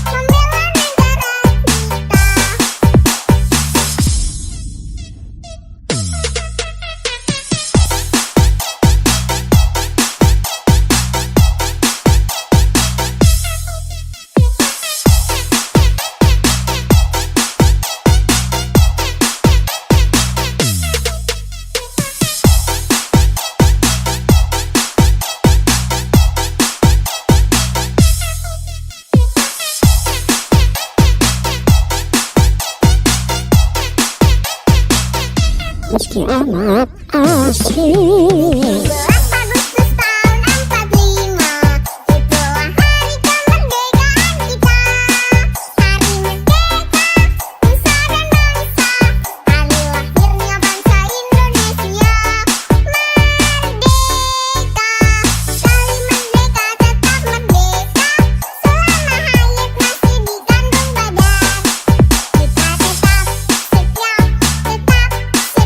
Speaker 2: membela negara
Speaker 1: Meski amat asing.
Speaker 2: 16 Agustus tahun 45, itulah hari kemerdekaan kita. Hari merdeka, nusa dan bangsa, hari lahirnya bangsa Indonesia. Merdeka, sekali merdeka tetap merdeka, selama hayat masih di kandung badan. Kita tetap setia mempertahankan Indonesia.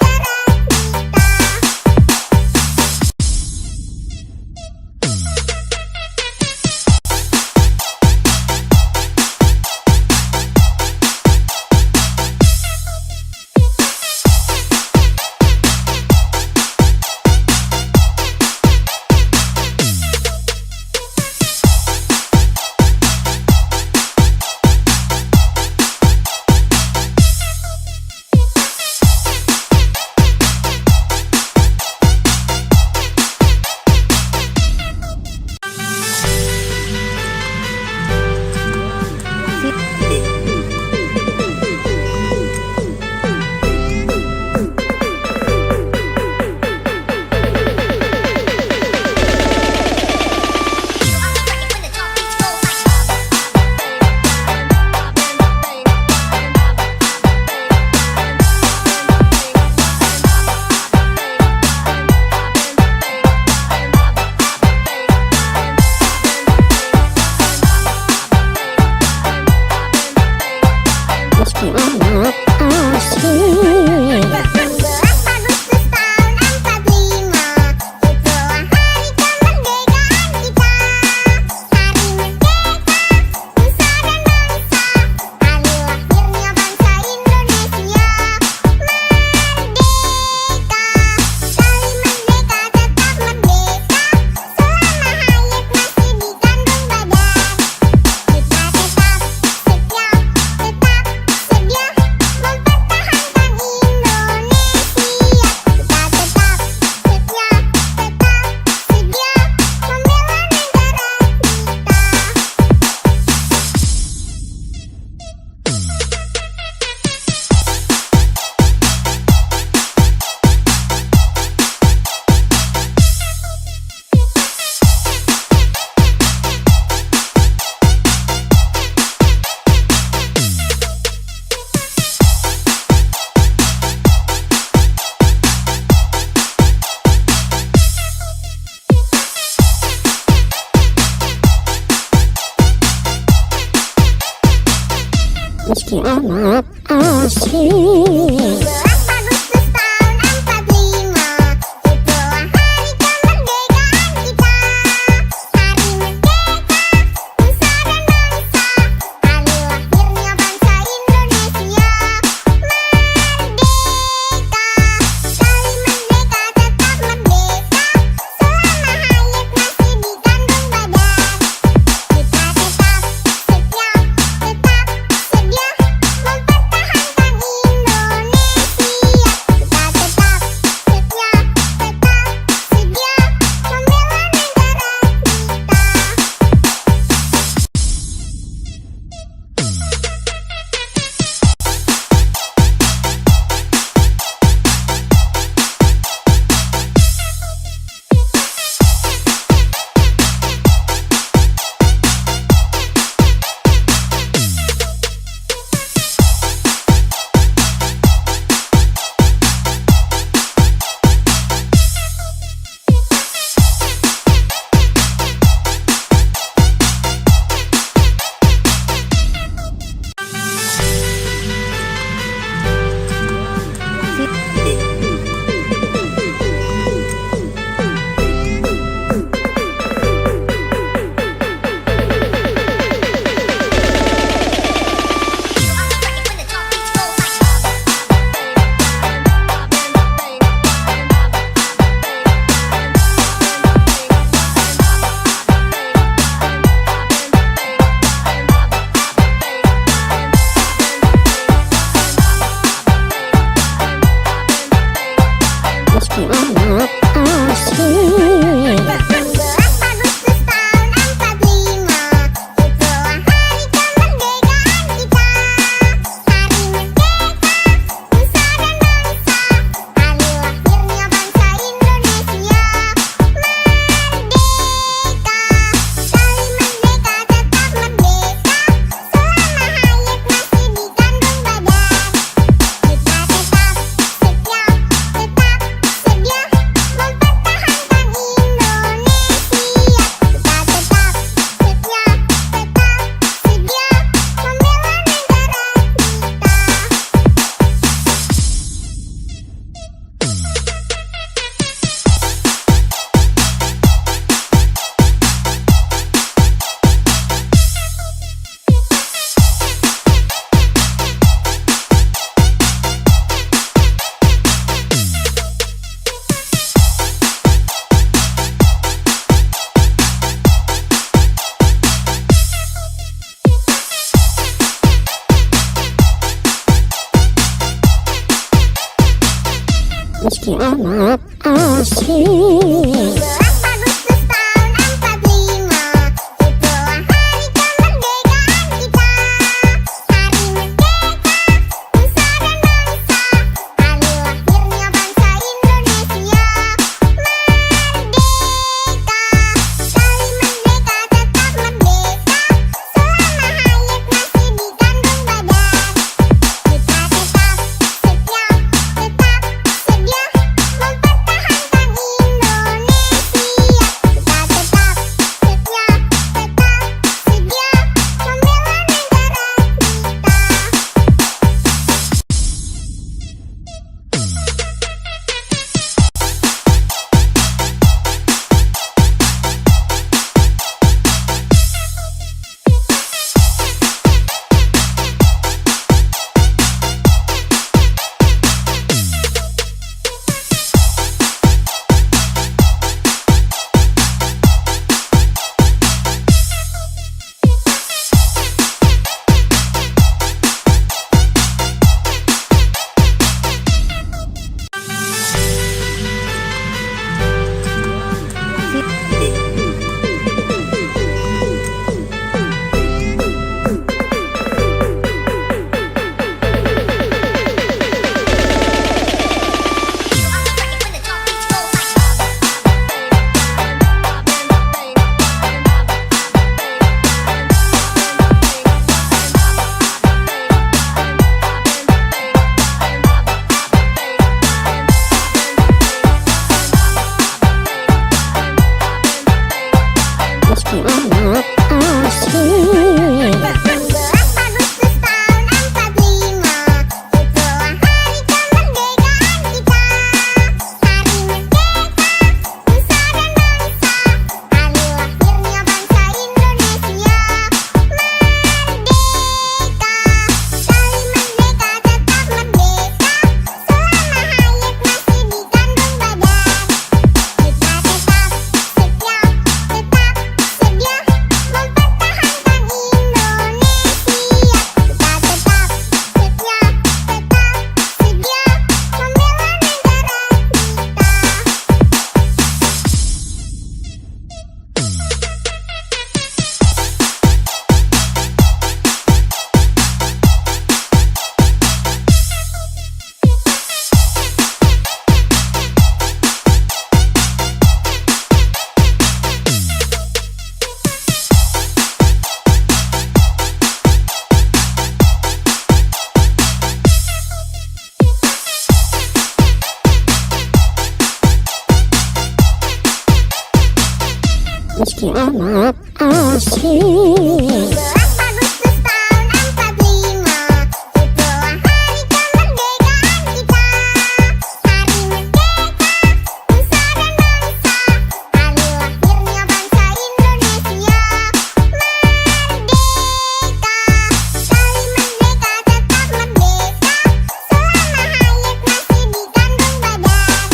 Speaker 2: Kita tetap setia membela negara
Speaker 1: Meski amat asing.
Speaker 2: 16 Agustus tahun 45, itulah hari kemerdekaan kita. Hari merdeka, nusa dan bangsa, hari lahirnya bangsa Indonesia. Merdeka, sekali merdeka tetap merdeka, selama hayat masih di kandung badan. Kita tetap setia mempertahankan Indonesia. Kita tetap setia membela negara
Speaker 1: Meski amat asing.
Speaker 2: 16 Agustus tahun 45, itulah hari kemerdekaan kita. Hari merdeka, nusa dan bangsa, hari lahirnya bangsa Indonesia. Merdeka, sekali merdeka tetap merdeka, selama hayat masih di kandung badan. Kita tetap setia mempertahankan Indonesia.
Speaker 1: amat asik.
Speaker 2: 11 Agustus tahun 45, itulah hari kemerdekaan kita. Hari merdeka, nusa dan bangsa, hari lahirnya bangsa Indonesia. Merdeka, sekali merdeka tetap merdeka, selama hayat masih dikandung badan. Kita tetap setia, tetap sedia mempertahankan Indonesia. Kita tetap setia, tetap sedia membela negara
Speaker 1: Meski amat asik.
Speaker 2: 11 Agustus tahun 45, itulah hari kemerdekaan kita. Hari merdeka, nusa dan bangsa, hari lahirnya bangsa Indonesia. Merdeka, sekali merdeka tetap merdeka, selama hayat masih dikandung badan. Kita tetap setia, tetap sedia mempertahankan Indonesia. Kita tetap setia, tetap sedia membela negara
Speaker 1: Meski amat asik.
Speaker 2: 11 Agustus tahun 45, itulah hari kemerdekaan kita. Hari merdeka, nusa dan bangsa, hari lahirnya bangsa Indonesia. Merdeka, sekali merdeka tetap merdeka, selama hayat masih dikandung badan.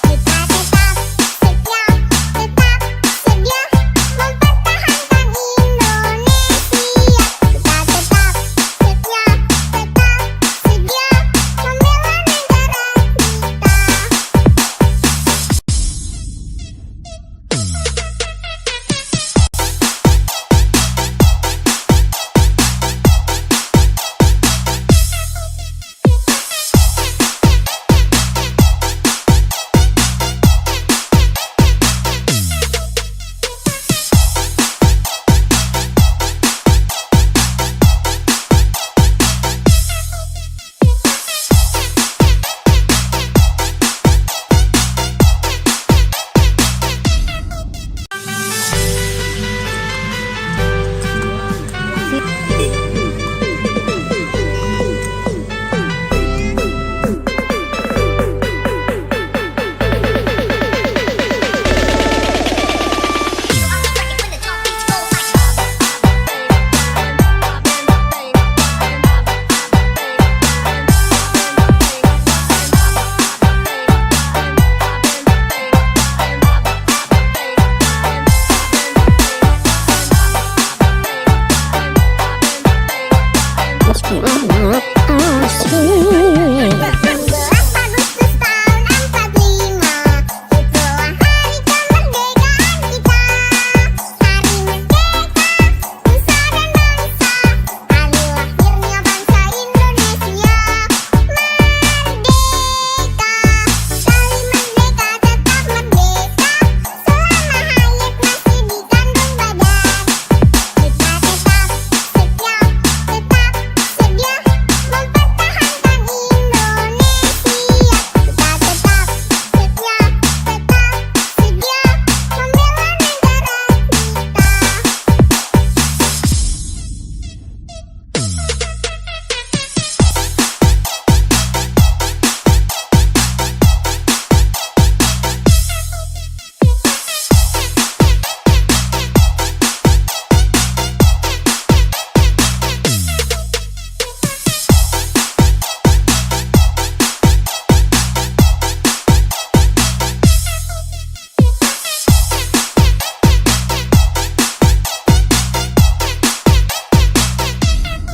Speaker 2: Kita tetap setia, tetap sedia mempertahankan Indonesia.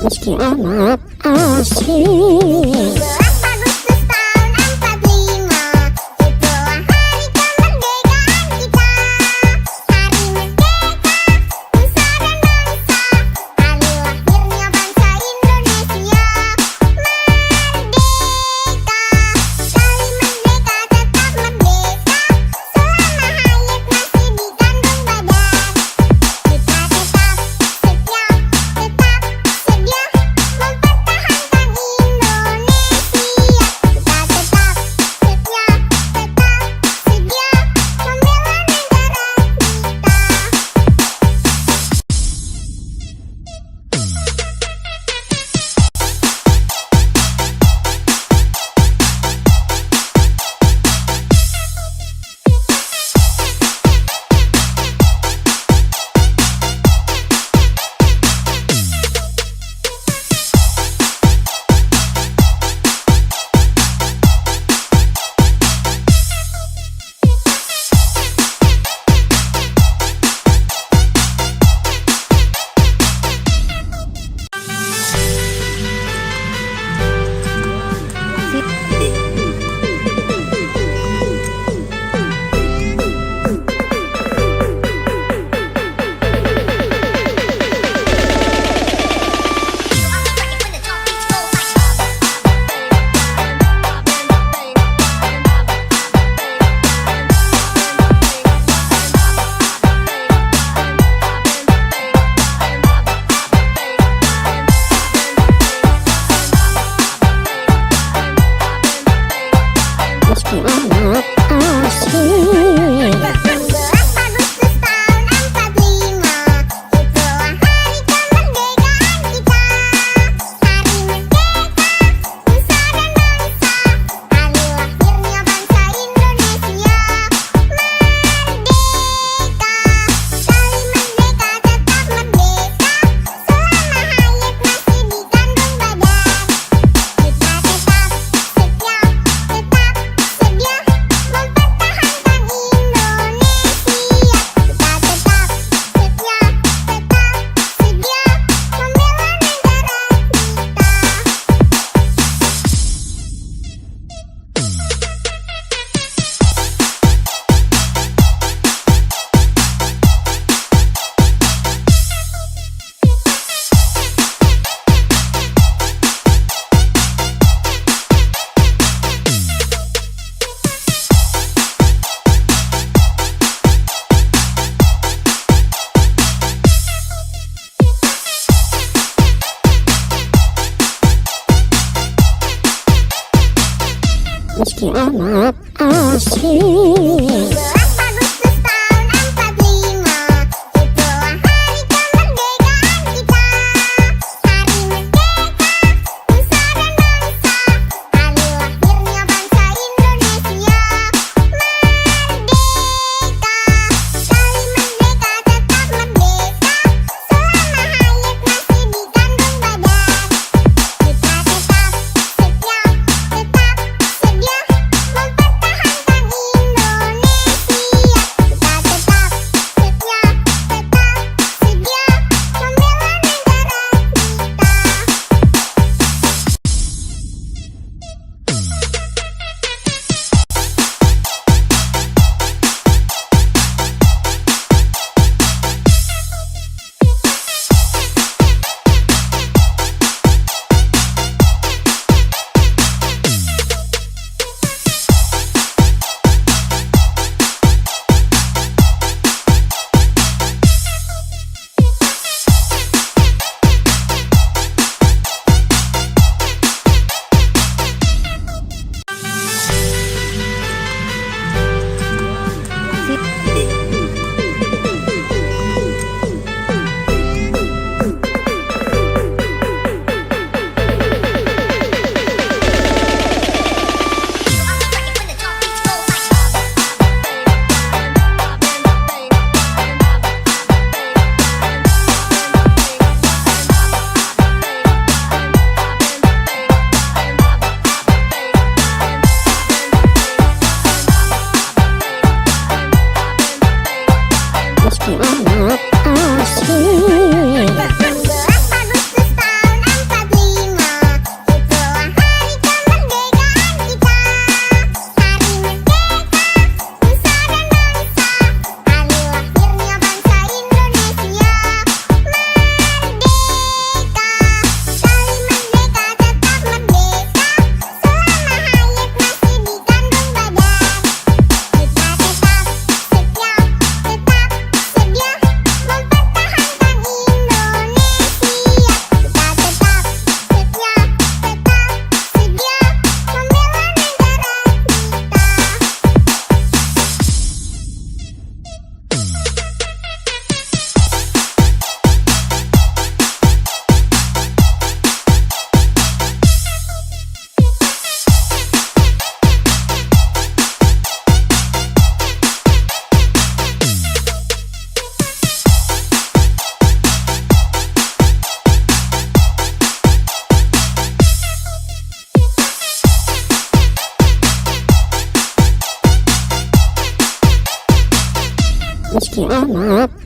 Speaker 1: meski amat asik.
Speaker 2: 12 Agustus tahun 45, itulah hari kemerdekaan kita. Hari merdeka, nusa dan bangsa, hari lahirnya bangsa Indonesia. Merdeka, sekali merdeka tetap merdeka, selama hayat masih di kandung badan. Kita tetap setia, tetap sedia mempertahankan Indonesia. Kita tetap setia, tetap sedia membela negara
Speaker 1: Meski amat asik.
Speaker 2: 12 Agustus tahun 45, itulah hari kemerdekaan kita. Hari merdeka, nusa dan bangsa, hari lahirnya bangsa Indonesia. Merdeka, sekali merdeka tetap merdeka, selama hayat masih di kandung badan. Kita tetap setia, tetap sedia mempertahankan Indonesia. Kita tetap setia, tetap sedia membela negara
Speaker 1: Meski amat asik.
Speaker 2: 12 Agustus tahun 45, itulah hari kemerdekaan kita. Hari merdeka, nusa dan bangsa, hari lahirnya bangsa Indonesia. Merdeka, sekali merdeka tetap merdeka, selama hayat masih di kandung badan. Kita tetap setia, tetap sedia mempertahankan Indonesia. Kita tetap setia, tetap sedia membela negara
Speaker 1: Meski amat asik.
Speaker 2: 12 Agustus tahun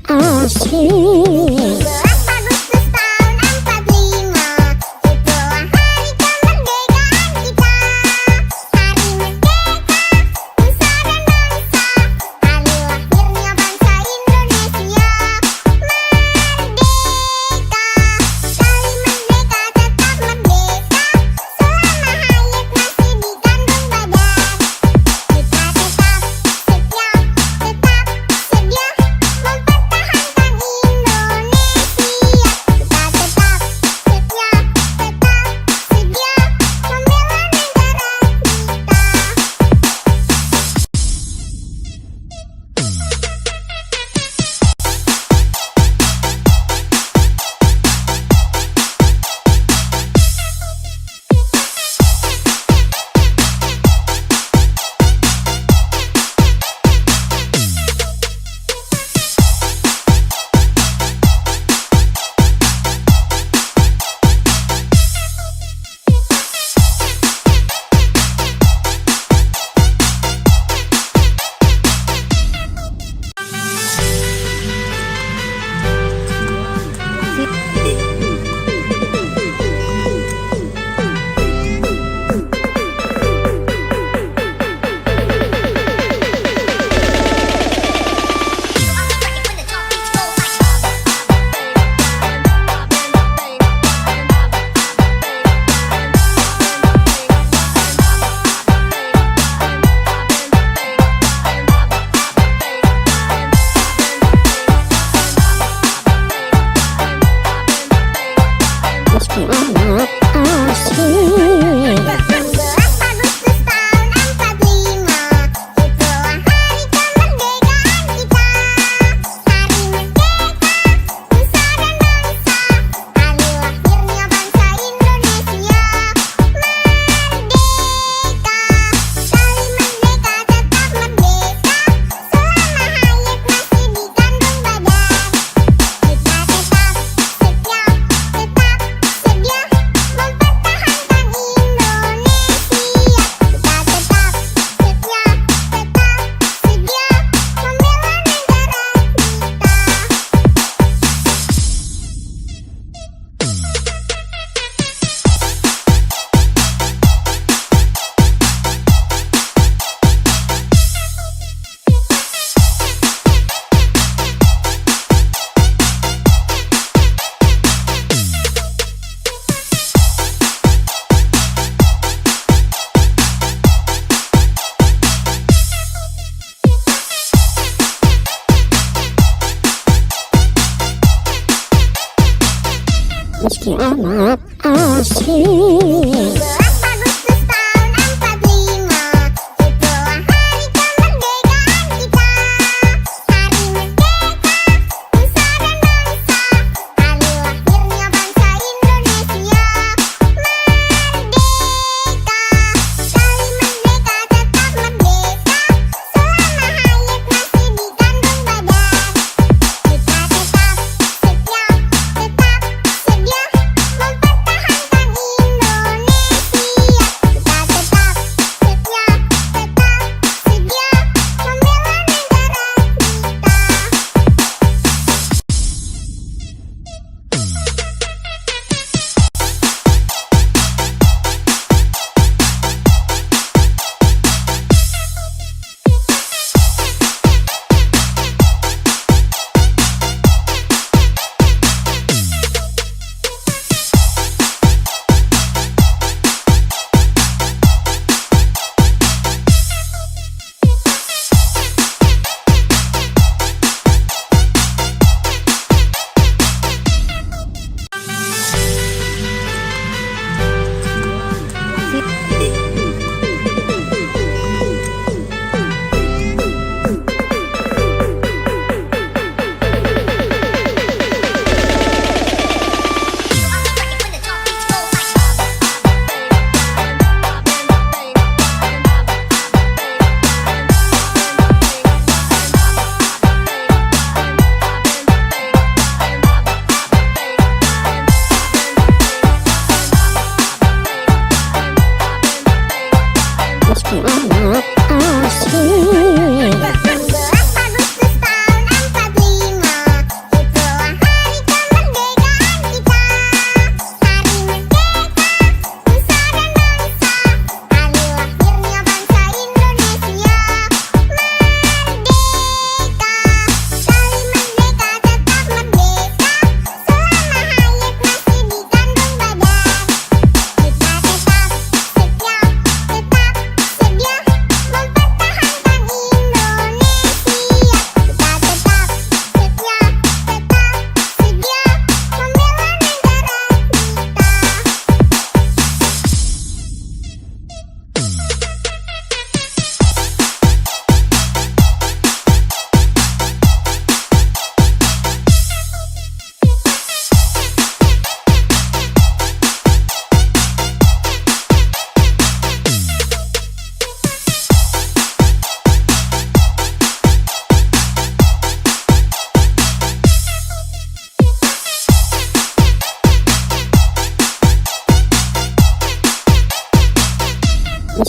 Speaker 1: asyik.
Speaker 2: 17 Agustus tahun 45, itulah hari kemerdekaan kita. Hari merdeka, nusa dan bangsa, hari lahirnya bangsa Indonesia. Merdeka, kali merdeka tetap merdeka, selama hayat masih dikandung badan. Kita tetap setia, tetap sedia mempertahankan Indonesia. Kita tetap setia, tetap sedia membela negara
Speaker 1: Meski amat asyik.
Speaker 2: 17 Agustus tahun 45, itulah hari kemerdekaan kita. Hari merdeka, nusa dan bangsa, hari lahirnya bangsa Indonesia. Merdeka, kali merdeka tetap merdeka, selama hayat masih dikandung badan. Kita tetap setia, tetap sedia mempertahankan Indonesia. Kita tetap setia, tetap sedia membela negara
Speaker 1: Meski amat asyik.
Speaker 2: 17 Agustus tahun 45, itulah hari kemerdekaan kita. Hari merdeka, nusa dan bangsa, hari lahirnya bangsa Indonesia. Merdeka, kali merdeka tetap merdeka, selama hayat masih dikandung badan. Kita tetap setia, tetap sedia mempertahankan Indonesia.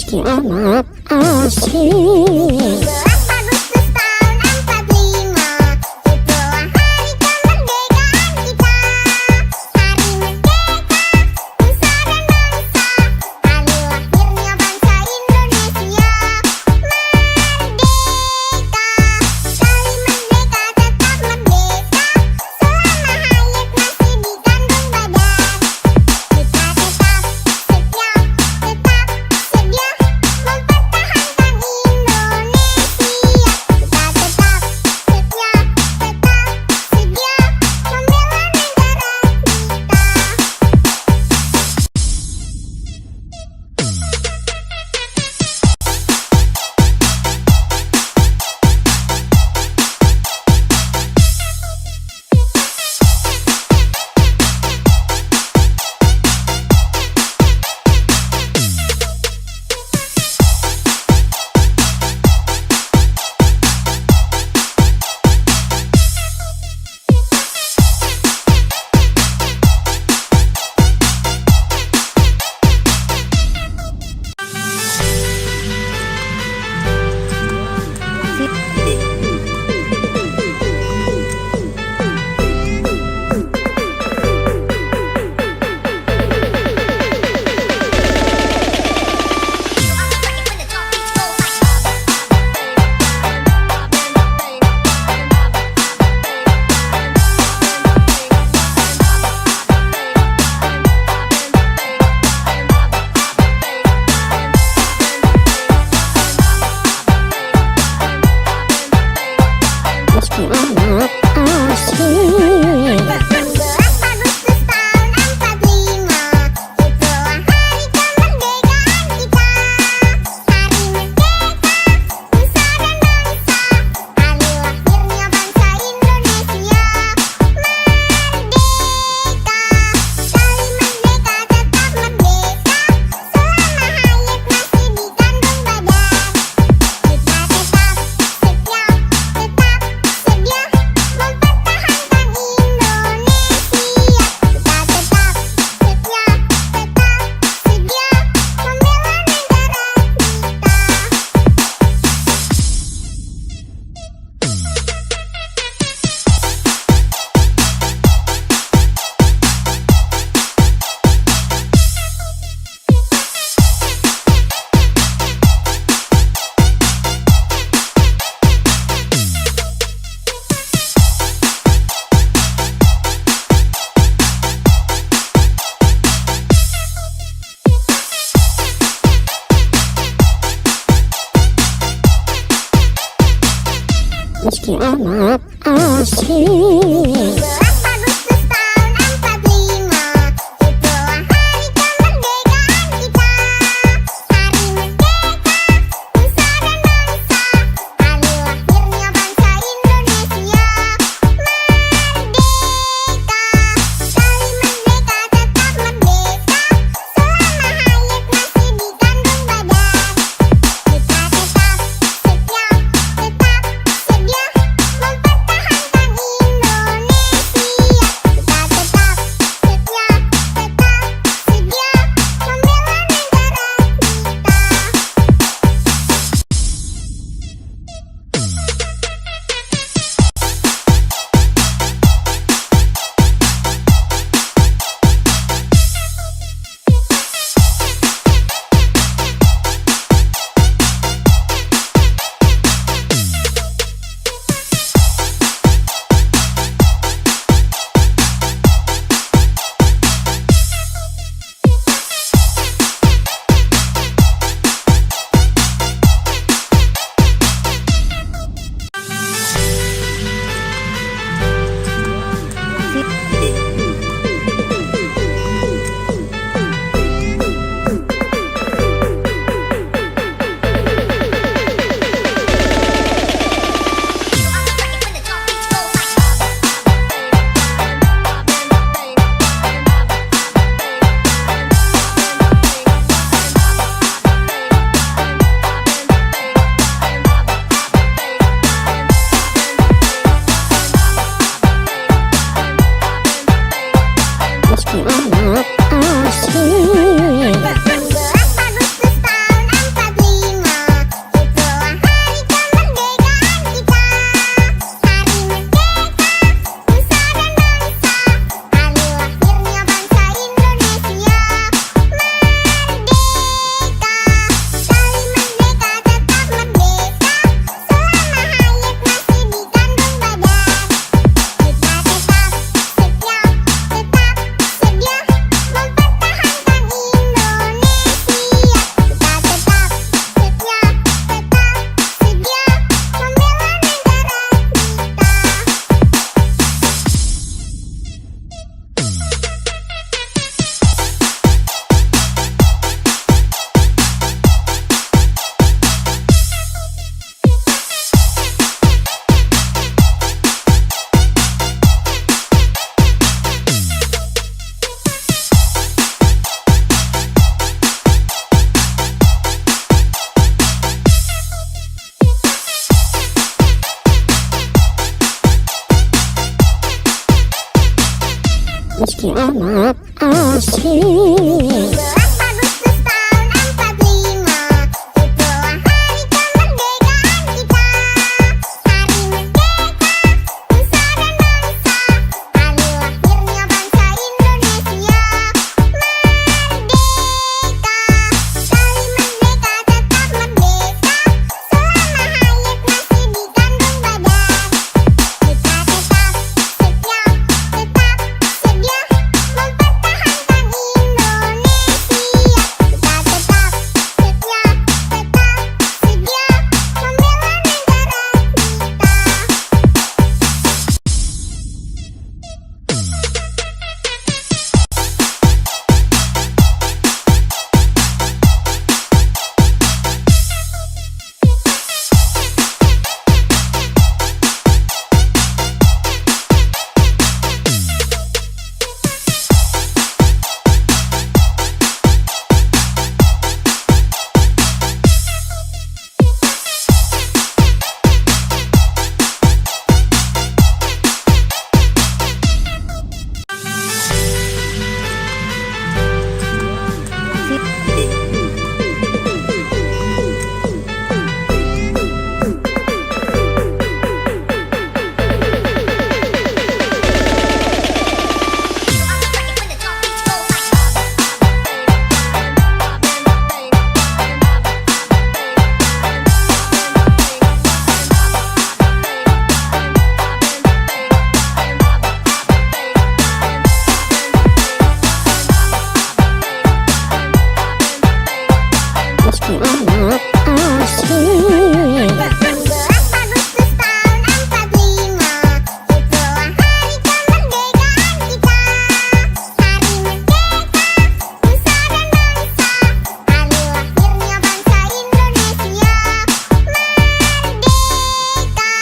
Speaker 1: meski amat asing.
Speaker 2: 17 Agustus tahun 45, itulah hari kemerdekaan kita. Hari merdeka, nusa dan bangsa, hari lahirnya bangsa Indonesia. Merdeka, sekali merdeka tetap merdeka, selama hayat masih di kandung badan. Kita tetap setia mempertahankan Indonesia.
Speaker 1: meski amat asing.
Speaker 2: 17 Agustus tahun 45, itulah hari kemerdekaan kita. Hari merdeka, nusa dan bangsa, hari lahirnya bangsa Indonesia. Merdeka, sekali merdeka tetap merdeka, selama hayat masih dikandung badan. Kita tetap setia, tetap sedia mempertahankan Indonesia. Kita tetap setia, tetap sedia membela negara
Speaker 1: Meski amat asing.
Speaker 2: 17 Agustus tahun 45, itulah hari kemerdekaan kita. Hari merdeka, nusa dan bangsa, hari lahirnya bangsa Indonesia. Merdeka,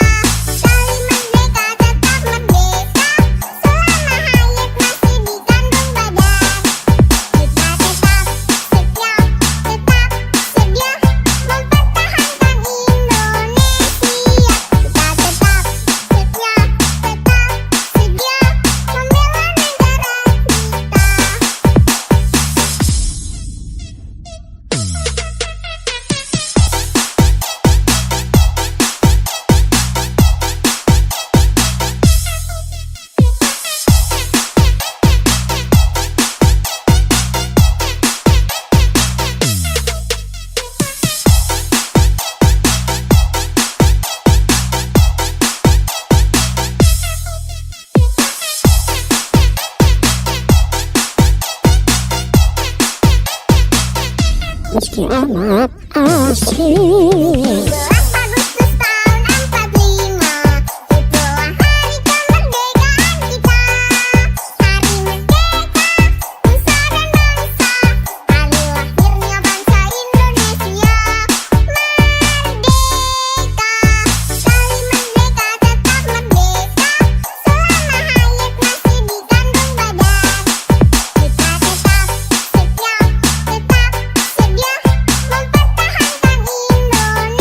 Speaker 2: sekali merdeka tetap merdeka, selama hayat masih dikandung badan. Kita tetap setia, tetap sedia mempertahankan Indonesia. Kita tetap setia, tetap sedia membela negara
Speaker 1: Meski amat asing.
Speaker 2: 17 Agustus tahun 45, itulah hari kemerdekaan kita. Hari merdeka, nusa dan bangsa, hari lahirnya bangsa Indonesia. Merdeka, sekali merdeka tetap merdeka, selama hayat masih dikandung badan. Kita tetap setia, tetap sedia mempertahankan Indonesia.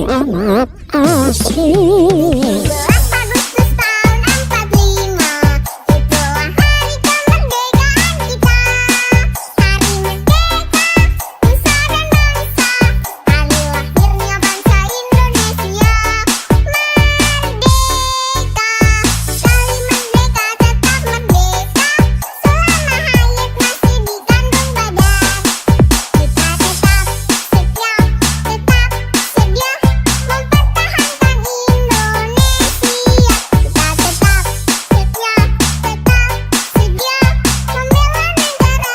Speaker 1: meski amat asing.
Speaker 2: 17 Agustus tahun 45, itulah hari kemerdekaan kita. Hari merdeka, nusa dan bangsa, hari lahirnya bangsa Indonesia. Merdeka, sekali merdeka tetap merdeka, selama hayat masih di kandung badan. Kita tetap setia, tetap sedia mempertahankan Indonesia. Kita tetap setia, tetap sedia membela negara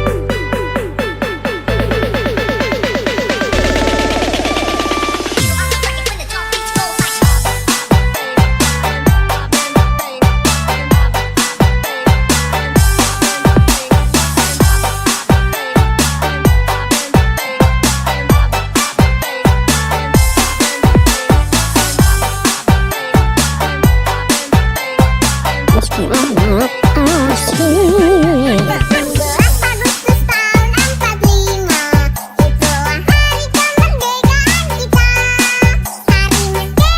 Speaker 1: Meski amat asing.
Speaker 2: 17 Agustus tahun 45, itulah hari kemerdekaan kita. Hari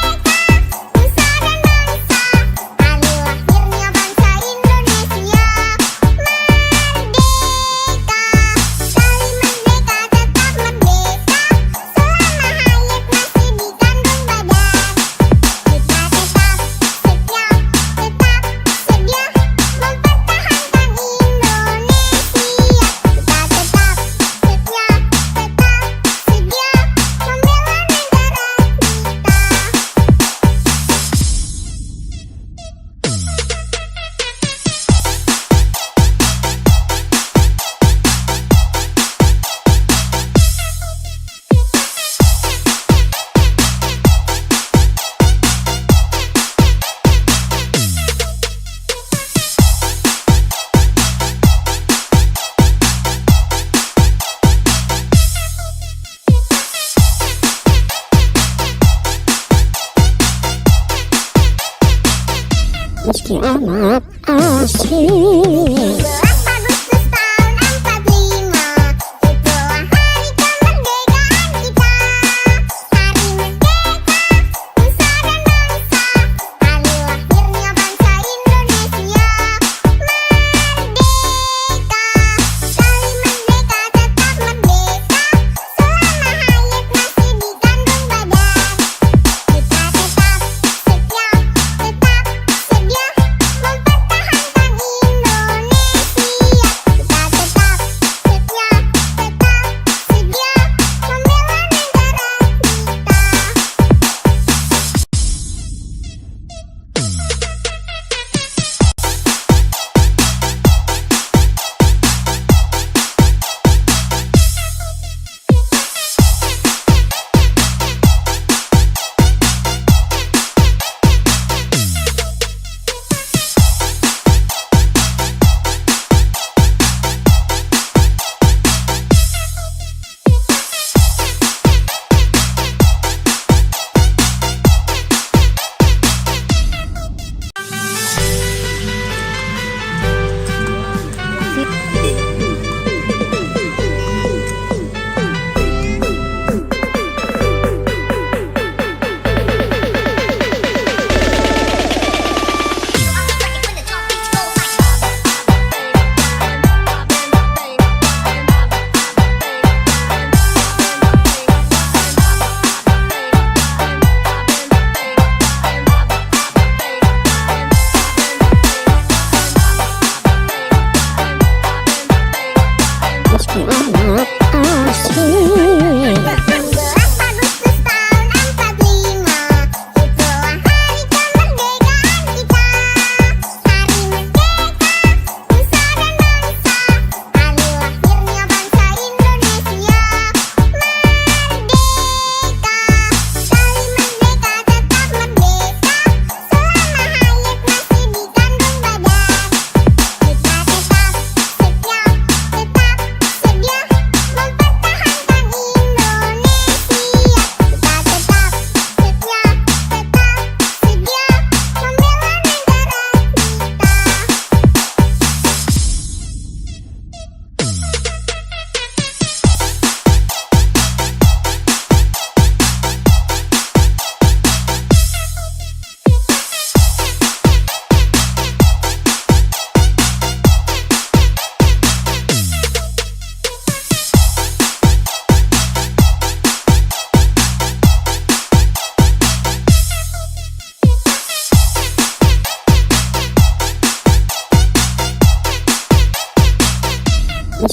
Speaker 2: merdeka, nusa dan bangsa, hari lahirnya bangsa Indonesia. Merdeka, sekali merdeka tetap merdeka, selama hayat masih di kandung badan. Kita tetap setia, tetap sedia mempertahankan Indonesia. Kita tetap setia, tetap sedia membela negara
Speaker 1: Meski amat asing.
Speaker 2: 17 Agustus tahun 45, itulah hari kemerdekaan kita. Hari merdeka, nusa dan bangsa, hari lahirnya bangsa Indonesia. Merdeka, sekali merdeka tetap merdeka, selama hayat masih di kandung badan. Kita tetap setia, tetap sedia mempertahankan Indonesia.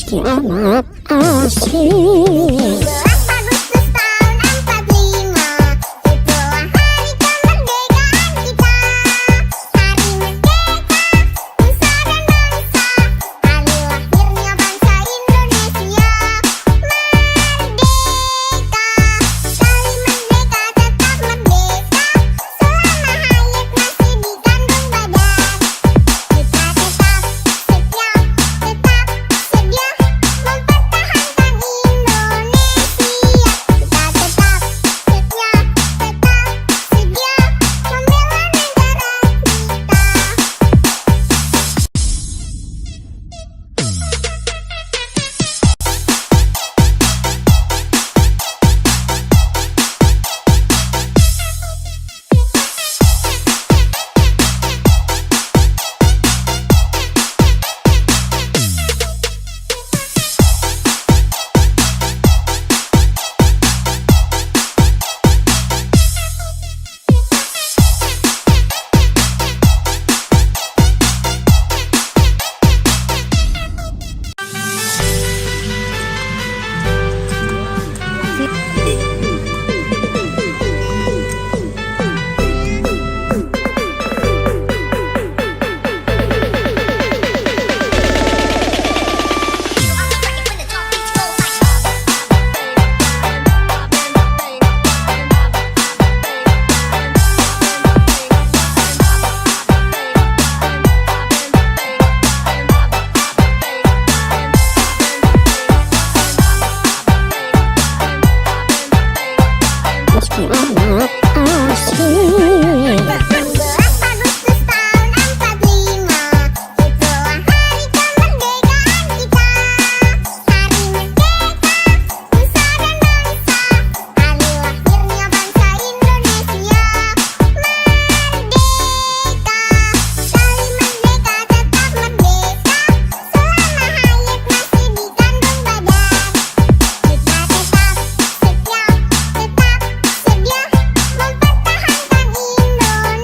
Speaker 1: meski amat asing.
Speaker 2: 11 Agustus tahun 45, itulah hari kemerdekaan kita. Hari merdeka, nusa dan bangsa, hari lahirnya bangsa Indonesia. Merdeka, sekali merdeka tetap merdeka, selama hayat masih dikandung badan. Kita tetap setia, tetap sedia mempertahankan Indonesia. Kita tetap setia, tetap sedia membela negara
Speaker 1: Meski amat asing.
Speaker 2: 11 Agustus tahun 45, itulah hari kemerdekaan kita. Hari merdeka, nusa dan bangsa, hari lahirnya bangsa Indonesia. Merdeka, sekali merdeka tetap merdeka, selama hayat masih dikandung badan. Kita tetap setia, tetap sedia mempertahankan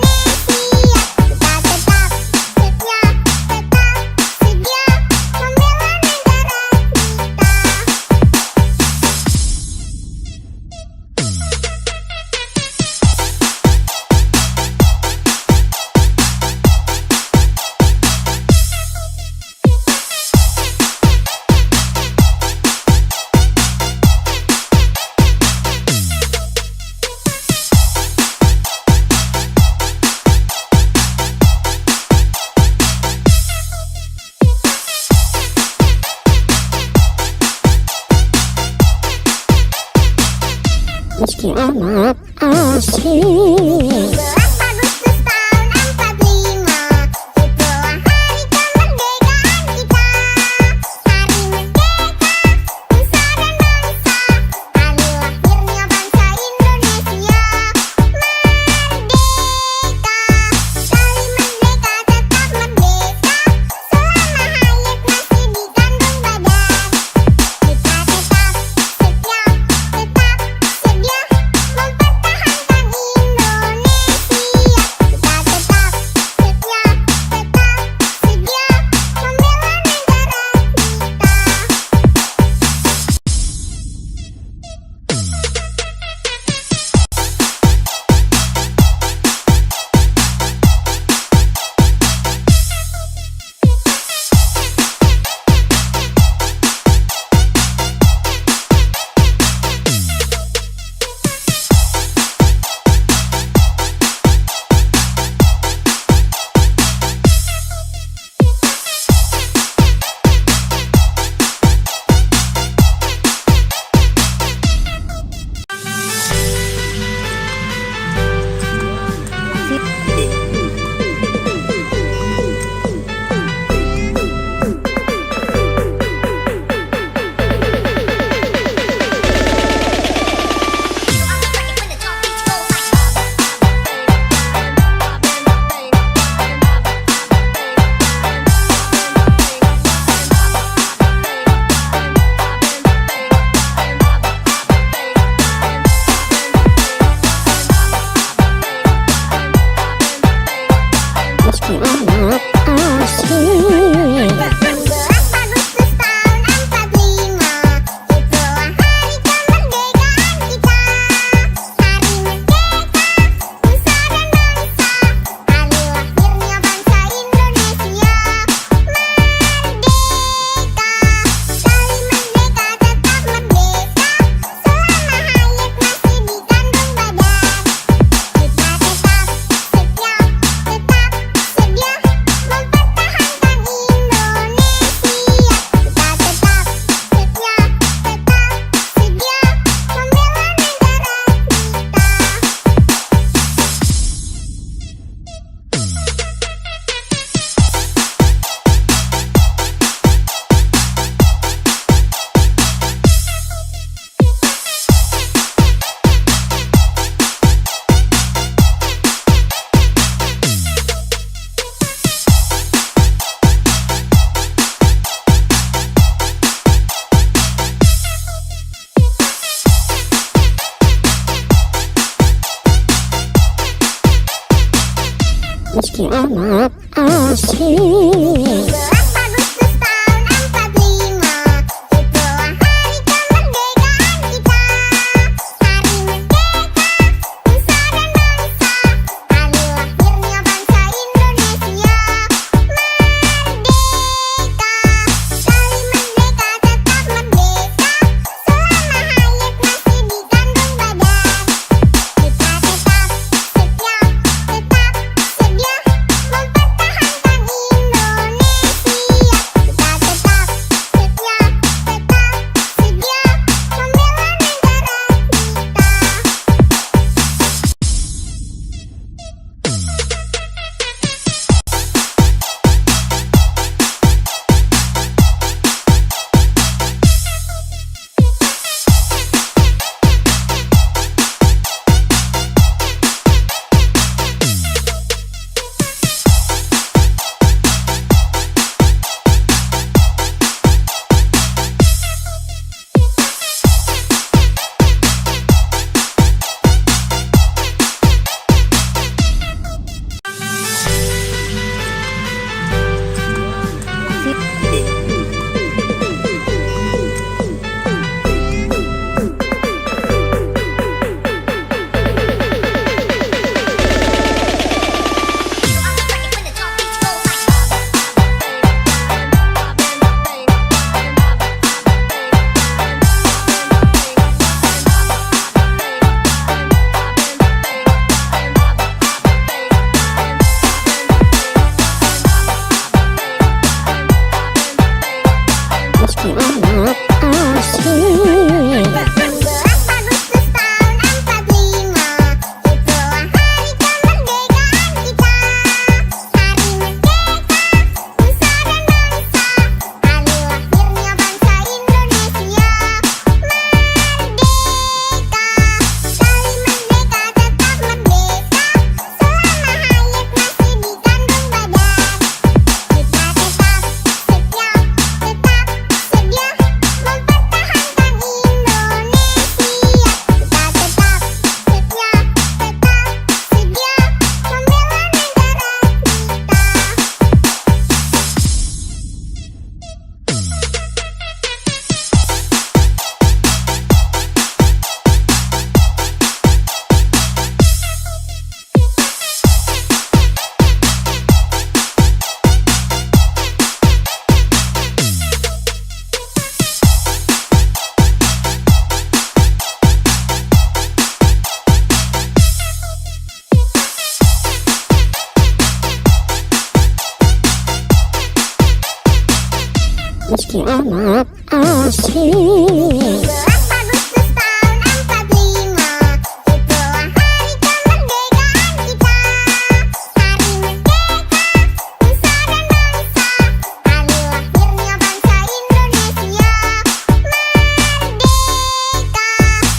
Speaker 2: Indonesia. Kita tetap setia, tetap sedia membela negara
Speaker 1: Meski amat asing.
Speaker 2: 11 Agustus tahun 45, itulah hari kemerdekaan kita. Hari merdeka, nusa dan bangsa, hari lahirnya bangsa Indonesia. Merdeka, sekali merdeka tetap merdeka, selama hayat masih dikandung badan. Kita tetap setia, tetap sedia mempertahankan Indonesia. Kita tetap setia, tetap sedia membela negara
Speaker 1: Meski amat asing.
Speaker 2: 11 Agustus tahun 45.
Speaker 1: meski amat asing.
Speaker 2: 17 Agustus tahun 45, itulah hari kemerdekaan kita. Hari merdeka, nusa dan bangsa, hari lahirnya bangsa Indonesia. Merdeka, sekali merdeka tetap merdeka, selama hayat masih di kandung badan. Kita tetap setia, tetap sedia mempertahankan Indonesia. Kita tetap setia, tetap sedia membela negara
Speaker 1: Meski amat asing.
Speaker 2: 16 Agustus tahun 45, itulah hari kemerdekaan kita. Hari merdeka, nusa dan bangsa, hari lahirnya bangsa Indonesia. Merdeka, sekali merdeka tetap merdeka, selama hayat masih di kandung badan. Kita tetap setia, tetap sedia mempertahankan Indonesia. Kita tetap setia, tetap sedia membela negara
Speaker 1: Meski amat asing.
Speaker 2: 17 Agustus tahun 45, itulah hari kemerdekaan kita. Hari merdeka, nusa dan bangsa, hari lahirnya bangsa Indonesia. Merdeka,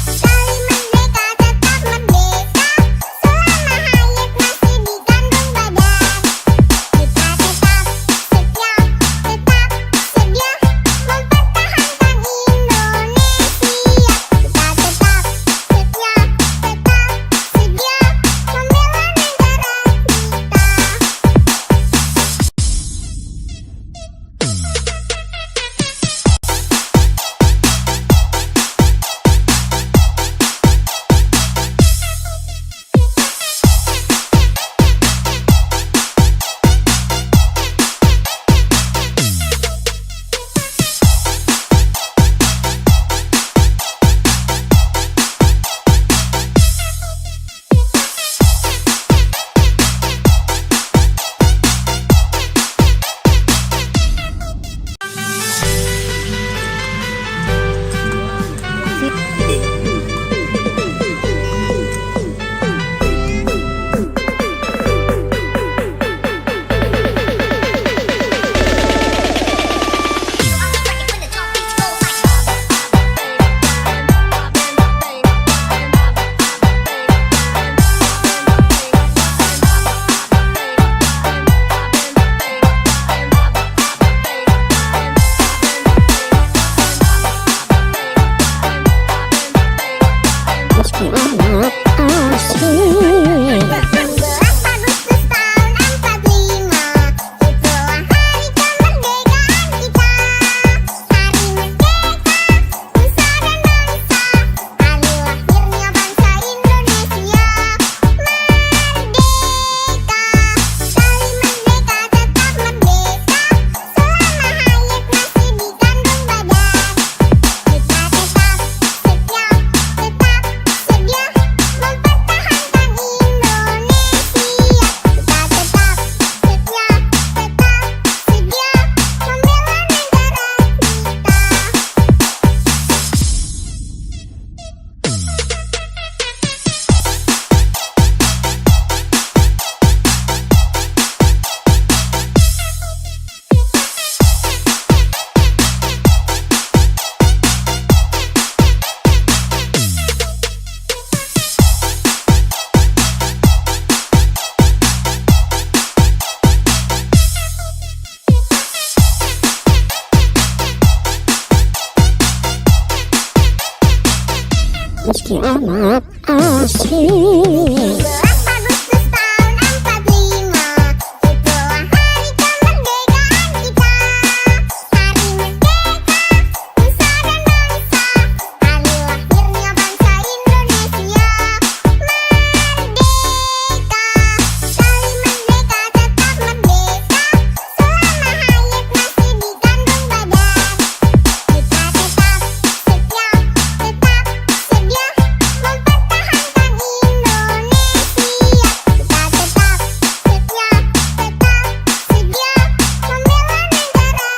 Speaker 2: sekali merdeka tetap merdeka, selama hayat masih di kandung badan. Kita tetap setia, tetap sedia mempertahankan Indonesia.
Speaker 1: meski amat asing.
Speaker 2: 17 Agustus tahun 45, itulah hari kemerdekaan kita. Hari merdeka, nusa dan bangsa, hari lahirnya bangsa Indonesia. Merdeka, sekali merdeka tetap merdeka, selama hayat masih di kandung badan. Kita tetap setia, tetap sedia mempertahankan Indonesia. Kita tetap setia, tetap sedia membela negara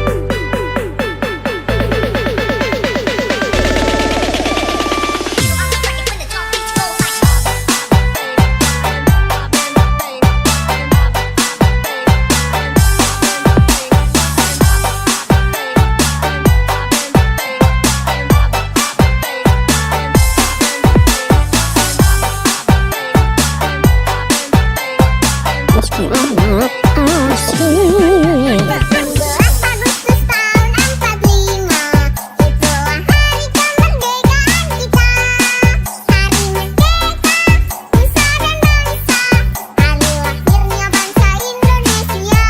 Speaker 1: Meski amat asing.
Speaker 2: 16 Agustus tahun 45, itulah hari kemerdekaan kita. Hari merdeka, nusa dan bangsa, hari lahirnya bangsa Indonesia.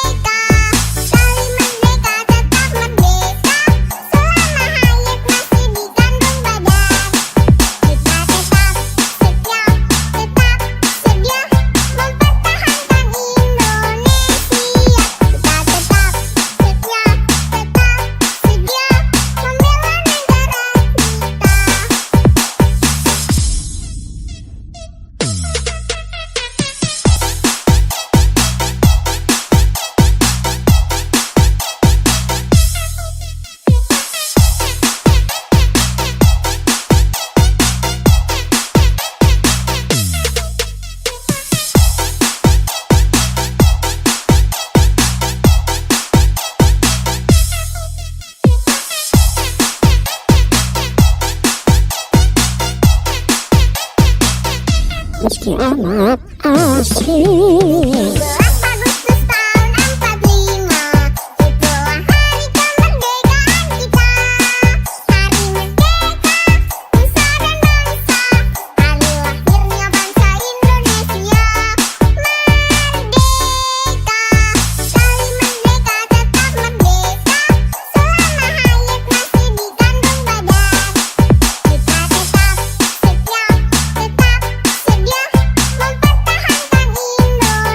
Speaker 2: Merdeka, sekali merdeka tetap merdeka, selama hayat masih di kandung badan. Kita tetap setia, tetap sedia mempertahankan Indonesia. Kita tetap setia, tetap sedia membela negara
Speaker 1: Meski amat asing.
Speaker 2: 17 Agustus tahun 45, itulah hari kemerdekaan kita. Hari merdeka, nusa dan bangsa, hari lahirnya bangsa Indonesia. Merdeka, sekali merdeka tetap merdeka, selama hayat masih di kandung badan. Kita tetap setia, tetap sedia mempertahankan Indonesia.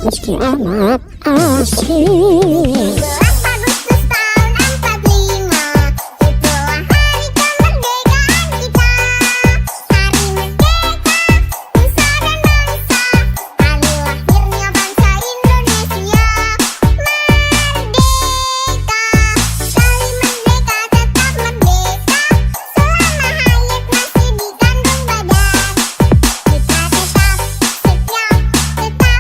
Speaker 1: meski amat asing.
Speaker 2: 17 Agustus tahun 45, itulah hari kemerdekaan kita. Hari merdeka, nusa dan bangsa, hari lahirnya bangsa Indonesia. Merdeka, sekali merdeka tetap merdeka, selama hayat masih di kandung badan. Kita tetap setia, mempertahankan Indonesia.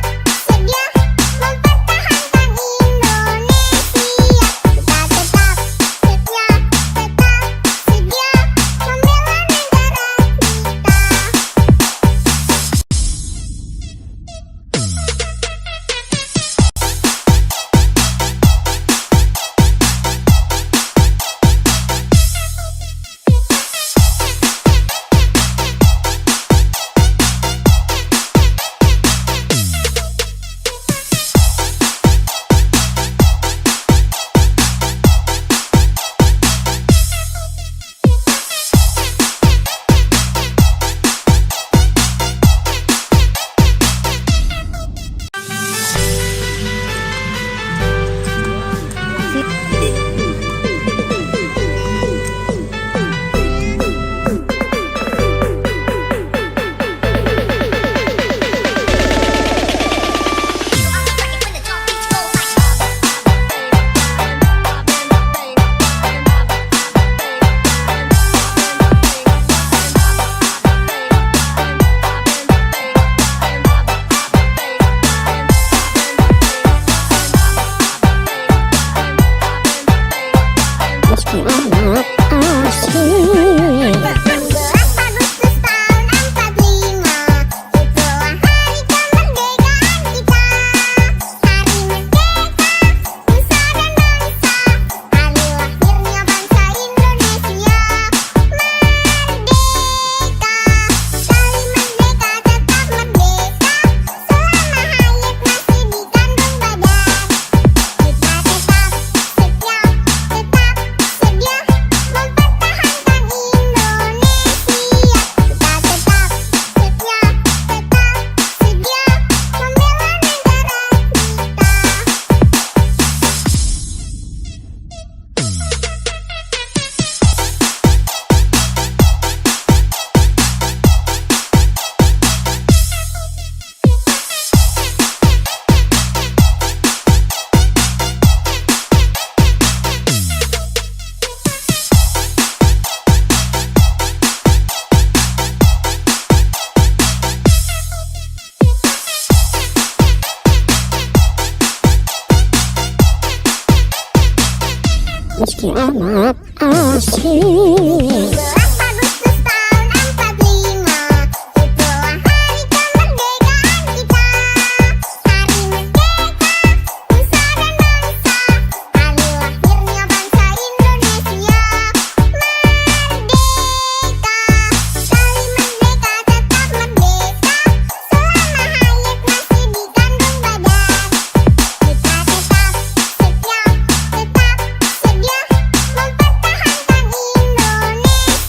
Speaker 2: Kita tetap setia, membela negara
Speaker 1: Meski amat asing.
Speaker 2: 18 Agustus tahun 45, itulah hari kemerdekaan kita. Hari merdeka, nusa dan bangsa, hari lahirnya bangsa Indonesia. Merdeka, sekali merdeka tetap merdeka, selama hayat masih di kandung badan. Kita tetap setia, mempertahankan Indonesia. Kita tetap setia, membela negara
Speaker 1: Meski amat asing.
Speaker 2: 17 Agustus tahun 45, itulah hari kemerdekaan kita. Hari merdeka, nusa dan bangsa, hari lahirnya bangsa Indonesia. Merdeka, sekali merdeka tetap merdeka, selama hayat masih di kandung badan. Kita tetap setia, mempertahankan Indonesia.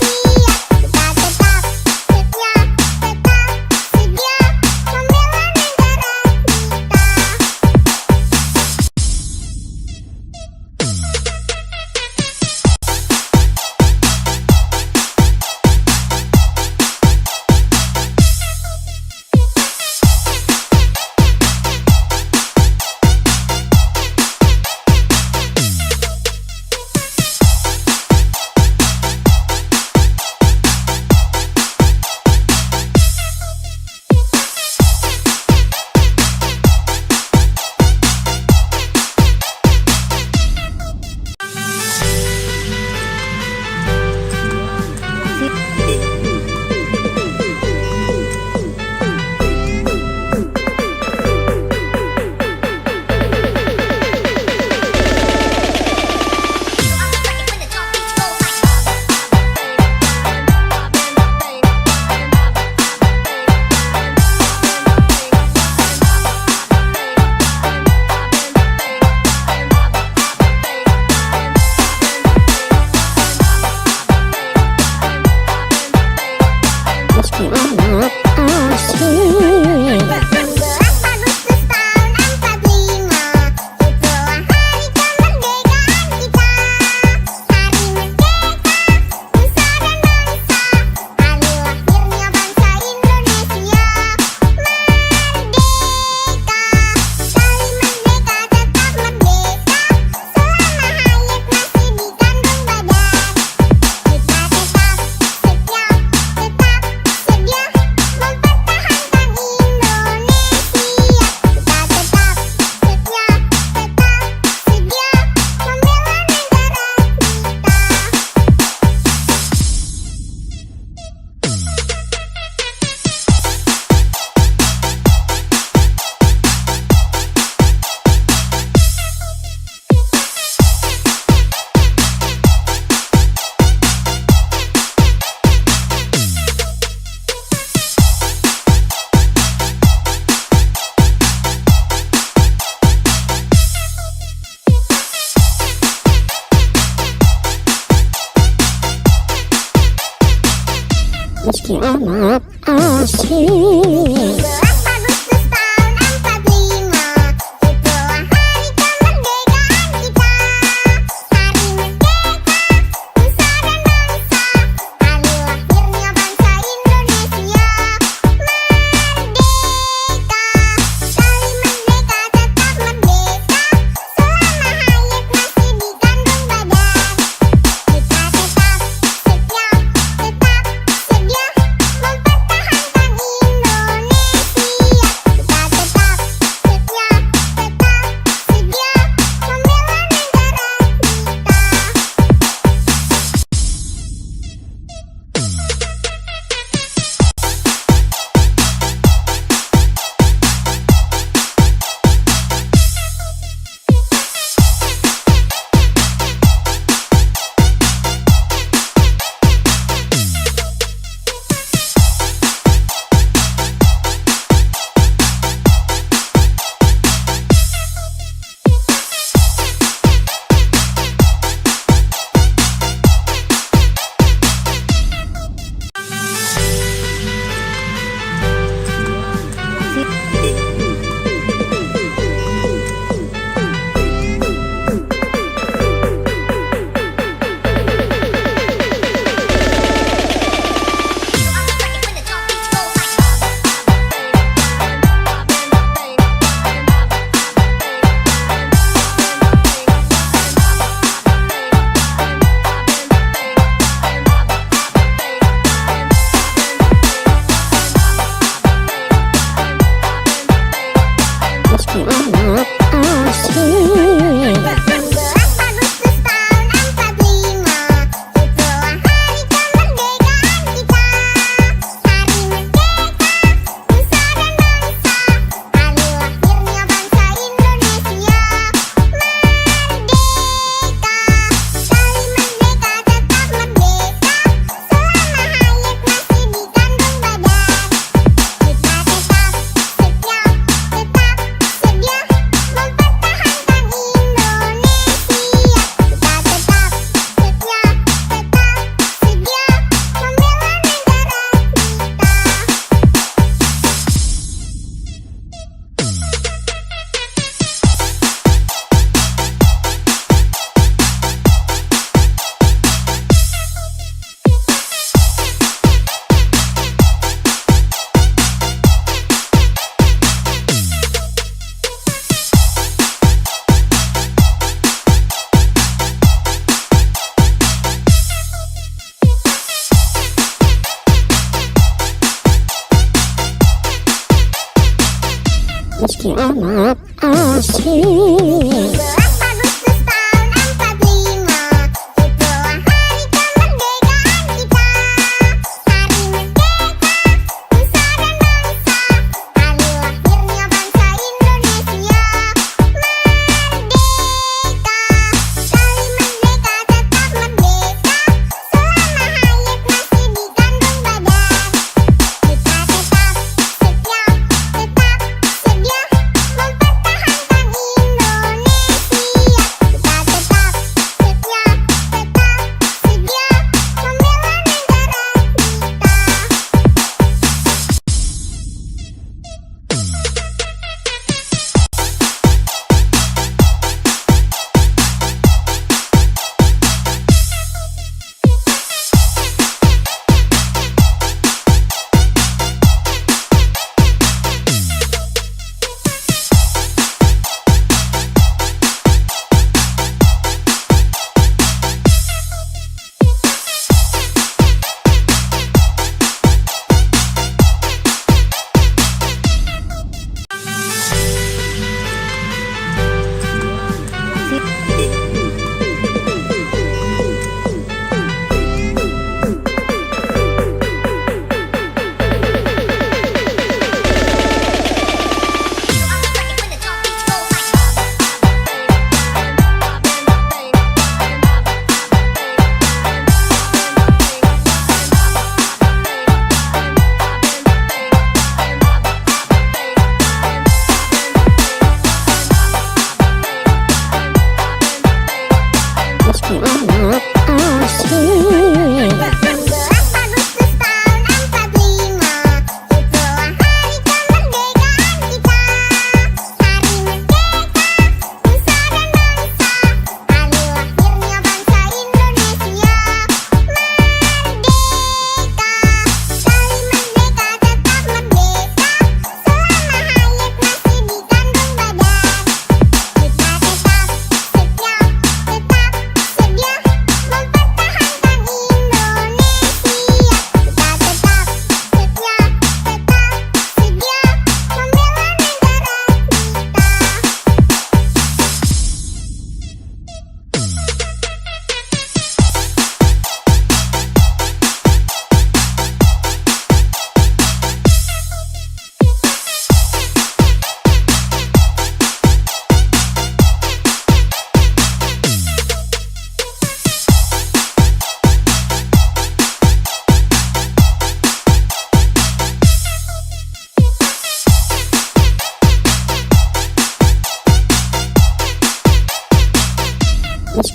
Speaker 1: asik.
Speaker 2: 17 Agustus tahun 45, itulah hari kemerdekaan kita. Hari merdeka, nusa dan bangsa, hari lahirnya bangsa Indonesia. Merdeka, sekali merdeka tetap merdeka, selama hayat masih di kandung badan. Kita tetap setia, mempertahankan Indonesia. Kita tetap setia, membela negara
Speaker 1: Meski amat asik.
Speaker 2: 17 Agustus tahun 45, itulah hari kemerdekaan kita. Hari merdeka, nusa dan bangsa, hari lahirnya bangsa Indonesia. Merdeka, sekali merdeka tetap merdeka, selama hayat masih di kandung badan. Kita tetap setia, mempertahankan Indonesia. Kita tetap setia, membela negara
Speaker 1: Meski amat asik.
Speaker 2: 17 Agustus tahun 45, itulah hari kemerdekaan kita. Hari merdeka, nusa dan bangsa, hari lahirnya bangsa Indonesia. Merdeka, sekali merdeka tetap merdeka, selama hayat masih di kandung badan. Kita tetap setia, mempertahankan Indonesia.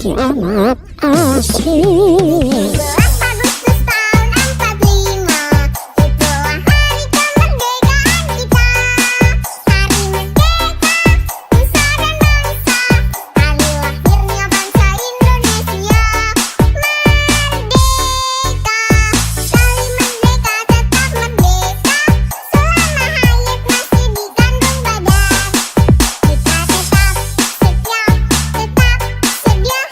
Speaker 1: meski amat asik.
Speaker 2: 11 Agustus tahun 45, itulah hari kemerdekaan kita. Hari merdeka, nusa dan bangsa, hari lahirnya bangsa Indonesia. Merdeka, sekali merdeka tetap merdeka, selama hayat masih di kandung badan. Kita tetap setia, mempertahankan Indonesia. Kita tetap setia,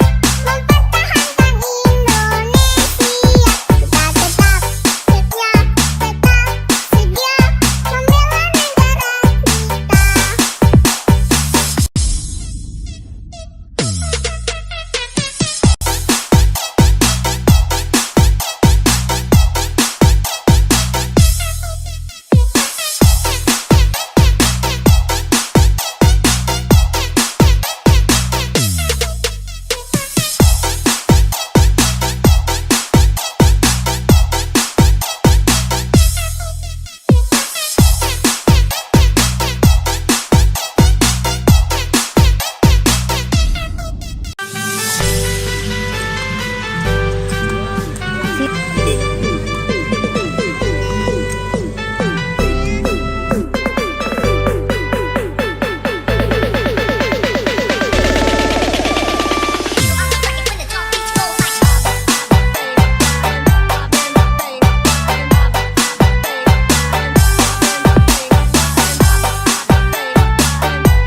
Speaker 2: membela
Speaker 1: Meski amat asik.
Speaker 2: 11 Agustus tahun 45, itulah hari kemerdekaan kita. Hari merdeka, nusa dan bangsa, hari lahirnya bangsa Indonesia.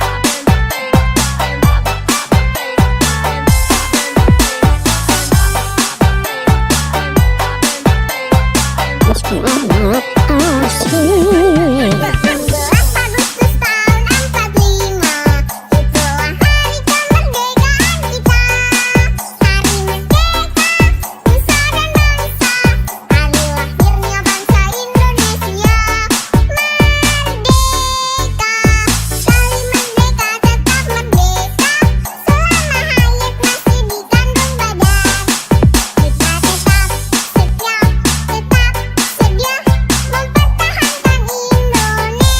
Speaker 2: Merdeka, sekali merdeka tetap merdeka, selama hayat masih di kandung badan. Kita tetap setia, mempertahankan Indonesia.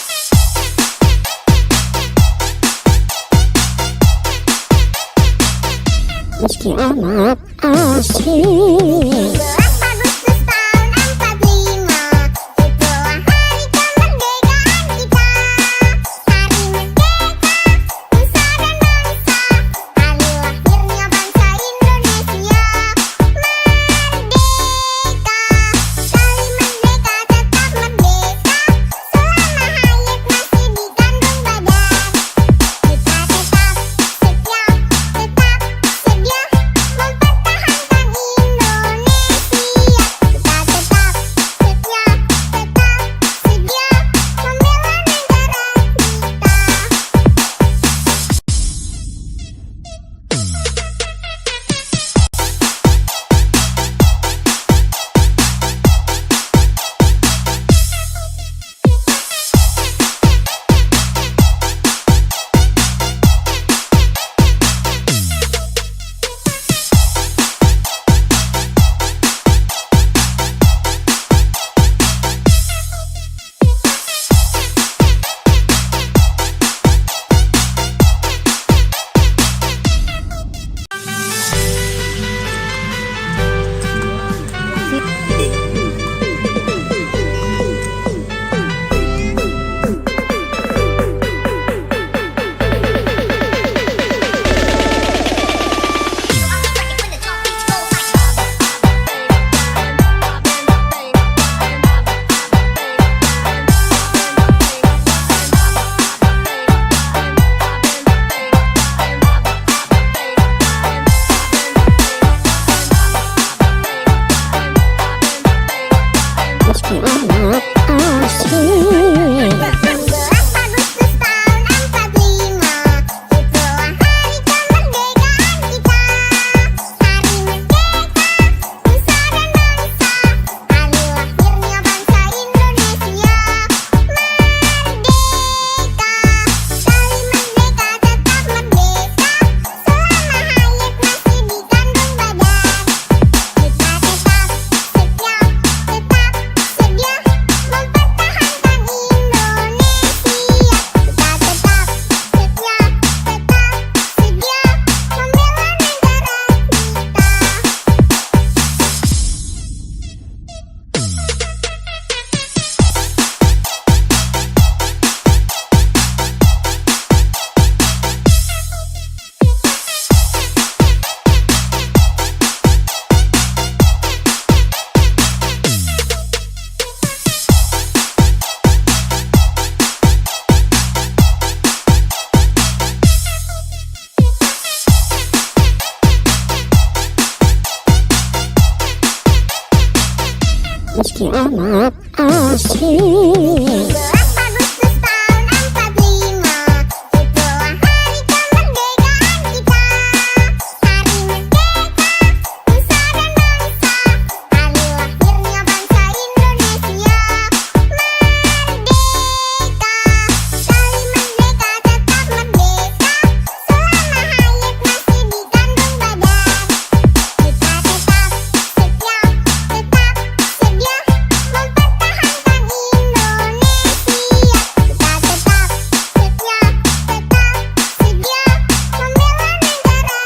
Speaker 2: Kita tetap setia, membela
Speaker 1: Meski amat asik.
Speaker 2: 11 Agustus tahun 45, itulah hari kemerdekaan kita. Hari merdeka, nusa dan bangsa, hari lahirnya bangsa Indonesia. Merdeka, sekali merdeka tetap merdeka, selama hayat masih di kandung badan. Kita tetap setia, mempertahankan Indonesia. Kita tetap setia, membela negara
Speaker 1: meski amat asik.
Speaker 2: 11 Agustus tahun 45,
Speaker 1: amat asik.
Speaker 2: 11 Agustus tahun 45, itulah hari kemerdekaan kita. Hari merdeka, nusa dan bangsa, hari lahirnya bangsa Indonesia. Merdeka, sekali merdeka tetap merdeka, selama hayat masih di kandung badan. Kita tetap setia, tetap sedia mempertahankan Indonesia. Kita tetap setia, tetap sedia membela negara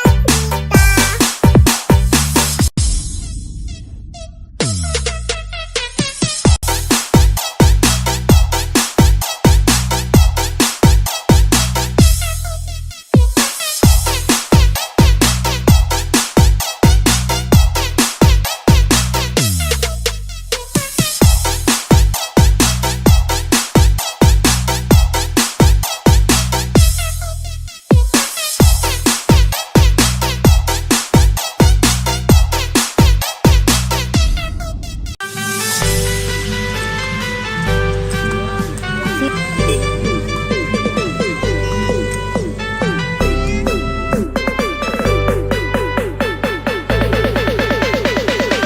Speaker 1: Meski amat asik.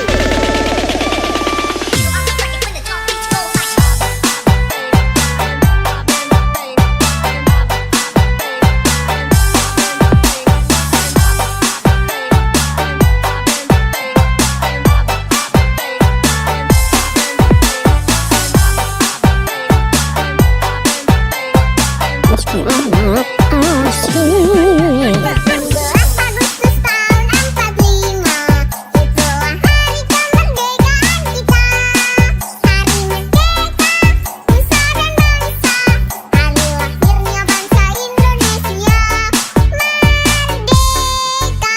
Speaker 2: 11 Agustus tahun 45, itulah hari kemerdekaan kita. Hari merdeka, nusa dan bangsa, hari lahirnya bangsa Indonesia. Merdeka,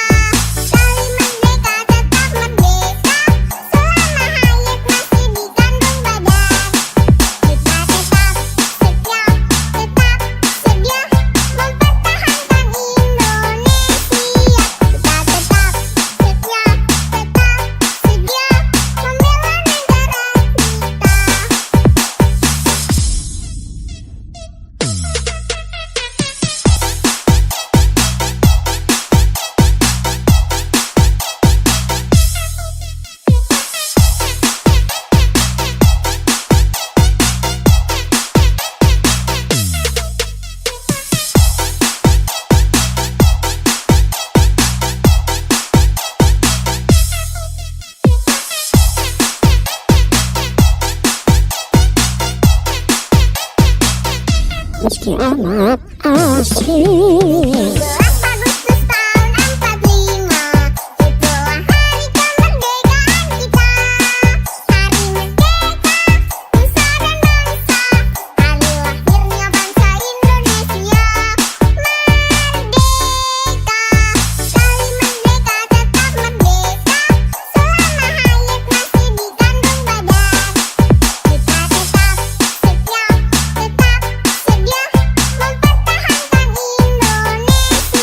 Speaker 2: sekali merdeka tetap merdeka, selama hayat masih di kandung badan. Kita tetap setia, tetap sedia mempertahankan Indonesia. Kita tetap setia, tetap sedia membela negara
Speaker 1: Meski amat asik.
Speaker 2: 11 Agustus tahun 45, itulah hari kemerdekaan kita. Hari merdeka, nusa dan bangsa, hari lahirnya bangsa Indonesia. Merdeka, sekali merdeka tetap merdeka, selama hayat masih di kandung badan. Kita tetap setia, tetap sedia mempertahankan Indonesia.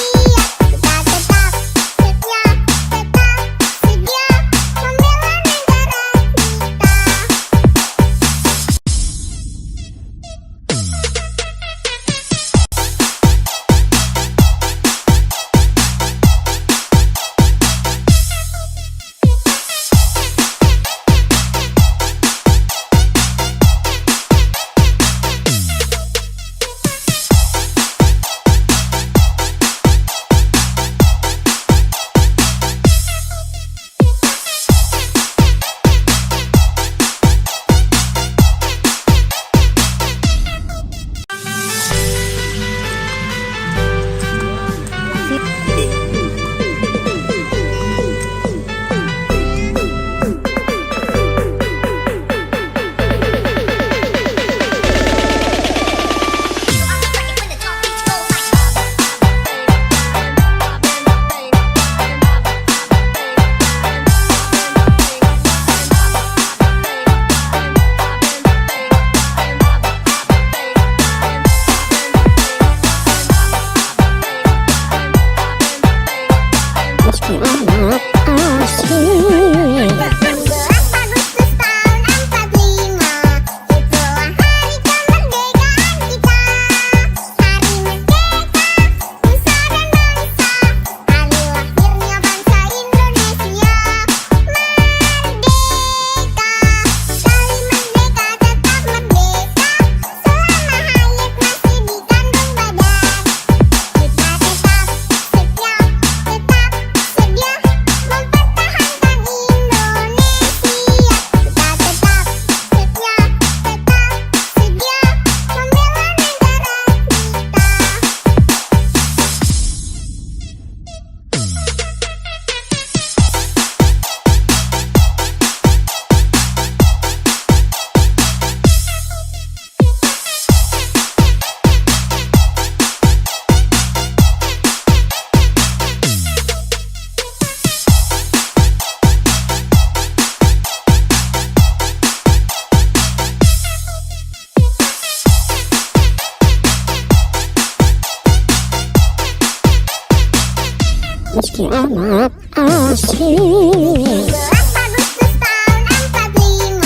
Speaker 1: Meski amat asik.
Speaker 2: 12 Agustus tahun 45,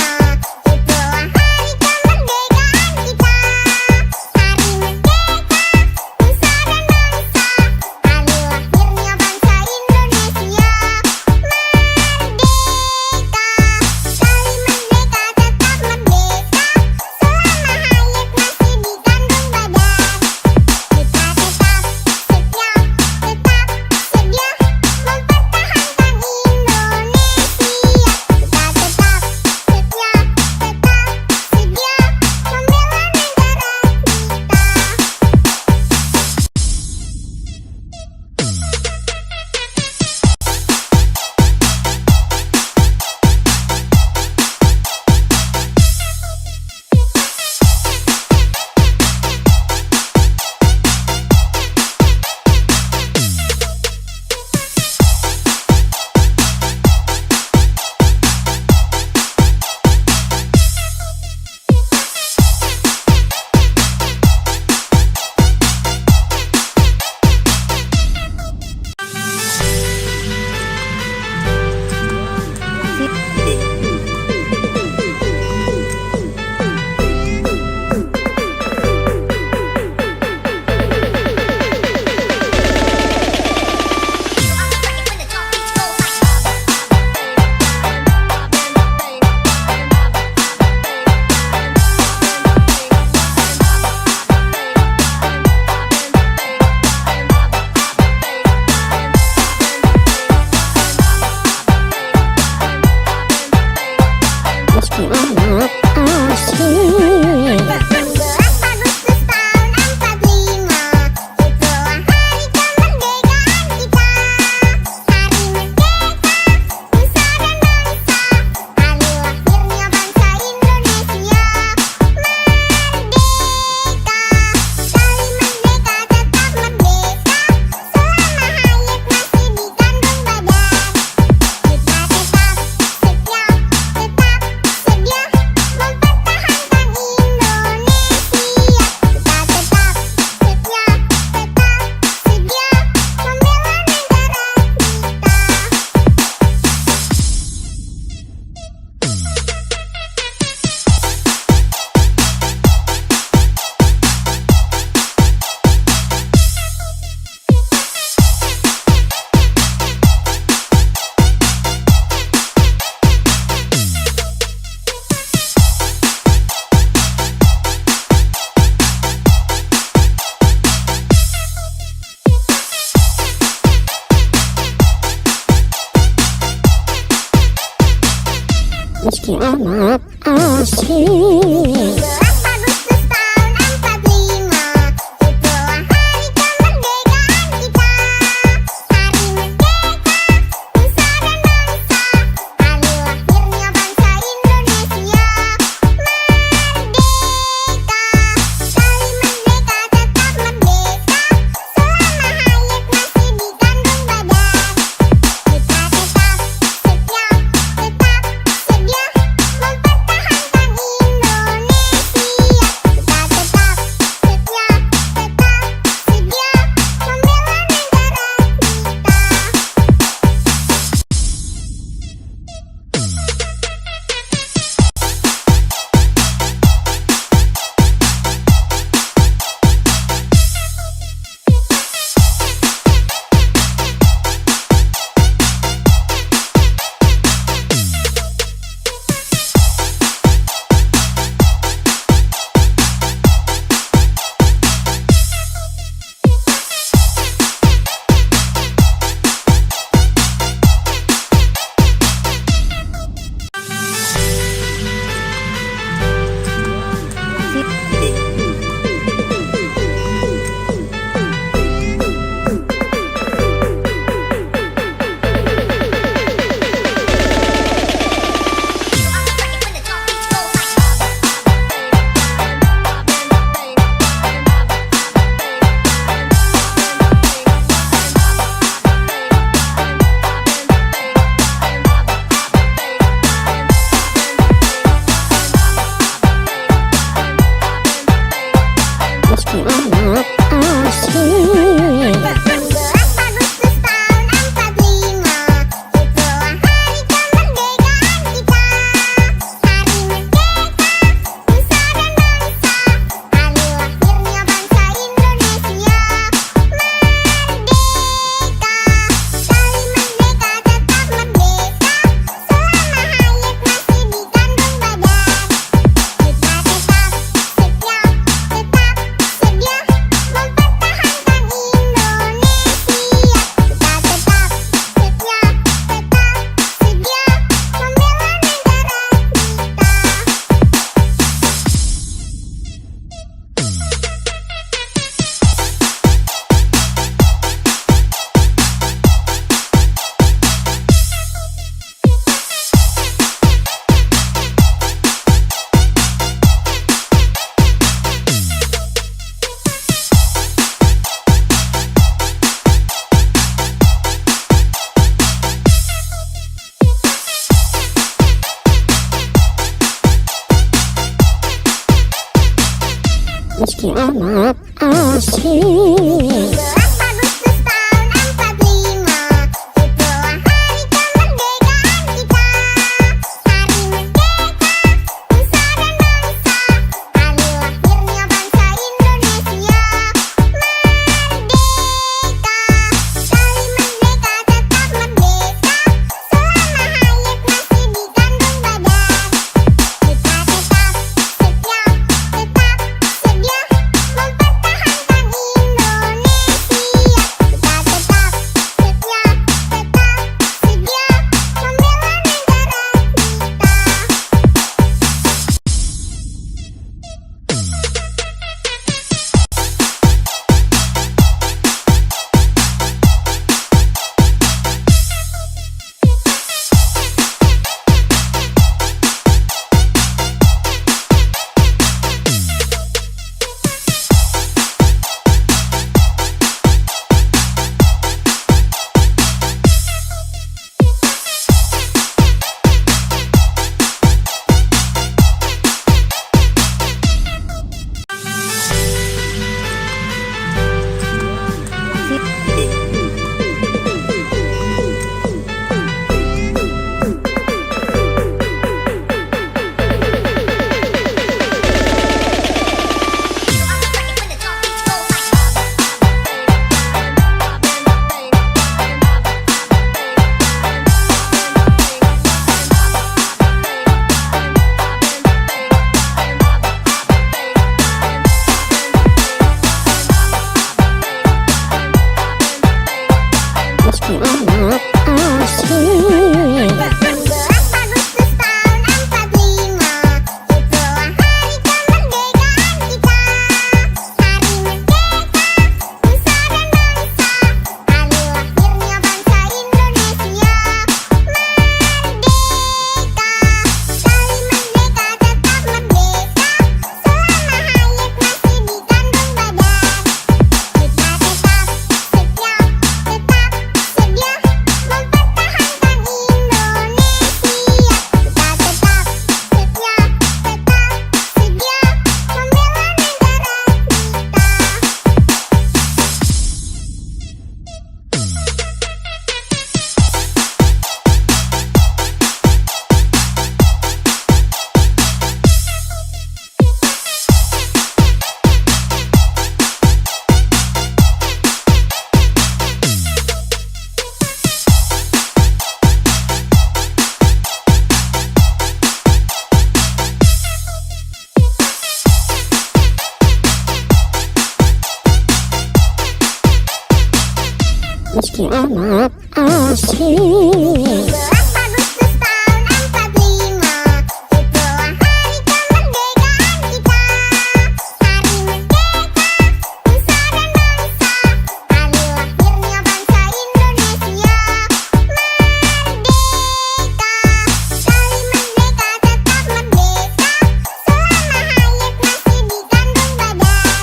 Speaker 2: itulah hari kemerdekaan kita. Hari merdeka, nusa dan bangsa, hari lahirnya bangsa Indonesia. Merdeka, sekali merdeka tetap merdeka, selama hayat masih di kandung badan. Kita tetap setia, tetap sedia mempertahankan Indonesia. Kita tetap setia, tetap sedia membela negara
Speaker 1: Meski amat asik.
Speaker 2: 12 Agustus tahun 45, itulah hari kemerdekaan kita. Hari merdeka, nusa dan bangsa, hari lahirnya bangsa Indonesia. Merdeka, sekali merdeka tetap merdeka, selama hayat masih di kandung badan. Kita tetap setia, tetap sedia mempertahankan Indonesia. Kita tetap setia, tetap sedia membela negara
Speaker 1: Meski amat asik.
Speaker 2: 12 Agustus tahun 45, itulah hari kemerdekaan kita. Hari merdeka, nusa dan bangsa, hari lahirnya bangsa Indonesia. Merdeka, sekali merdeka tetap merdeka, selama hayat masih di kandung badan. Kita tetap setia, tetap sedia mempertahankan Indonesia. Kita tetap setia, tetap sedia membela negara
Speaker 1: Meski amat asik.
Speaker 2: 12 Agustus tahun 45,
Speaker 1: Meski amat asik.
Speaker 2: 12 Agustus tahun 45, itulah hari kemerdekaan kita. Hari merdeka, nusa dan bangsa, hari lahirnya bangsa Indonesia. Merdeka, sekali merdeka tetap merdeka, selama hayat masih di kandung badan. Kita tetap setia, tetap sedia mempertahankan Indonesia. Kita tetap setia, tetap sedia membela negara
Speaker 1: Meski amat asik.
Speaker 2: 12 Agustus tahun 45, itulah hari kemerdekaan kita. Hari merdeka, nusa dan bangsa, hari lahirnya bangsa Indonesia. Merdeka, sekali merdeka tetap merdeka, selama hayat masih di kandung badan. Kita tetap setia, tetap sedia mempertahankan Indonesia. Kita tetap setia, tetap sedia membela negara
Speaker 1: Meski amat asik.
Speaker 2: 12 Agustus tahun 45, itulah hari kemerdekaan kita. Hari merdeka, nusa dan bangsa, hari lahirnya bangsa Indonesia. Merdeka, sekali merdeka tetap merdeka, selama hayat masih di kandung badan.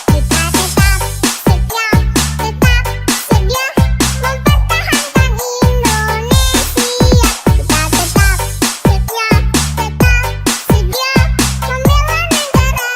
Speaker 2: Kita tetap setia, tetap sedia mempertahankan Indonesia. Kita tetap setia, tetap sedia membela negara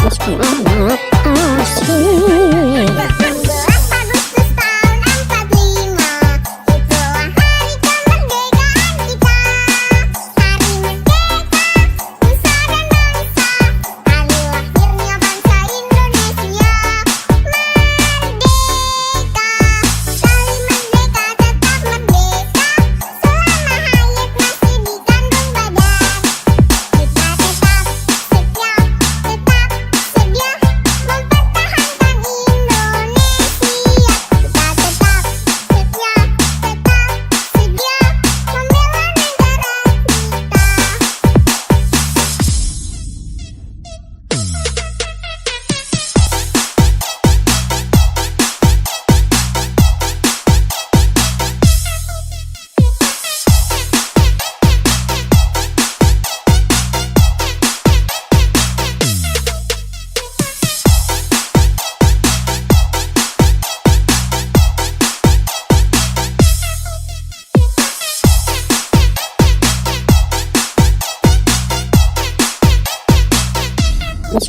Speaker 1: Meski amat asik.
Speaker 2: 12 Agustus tahun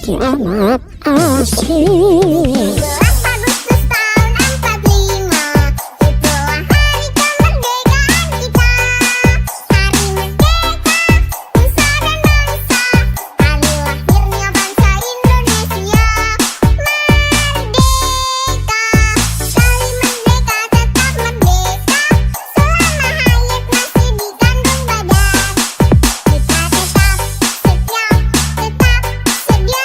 Speaker 1: meski amat asik.
Speaker 2: 17 Agustus tahun 45, itulah hari kemerdekaan kita. Hari merdeka, nusa dan bangsa, hari lahirnya bangsa Indonesia. Merdeka, sekali merdeka tetap merdeka, selama hayat masih dikandung badan. Kita tetap setia, tetap sedia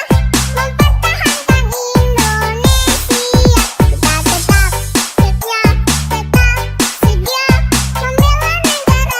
Speaker 2: mempertahankan Indonesia. Kita tetap setia, tetap sedia membela negara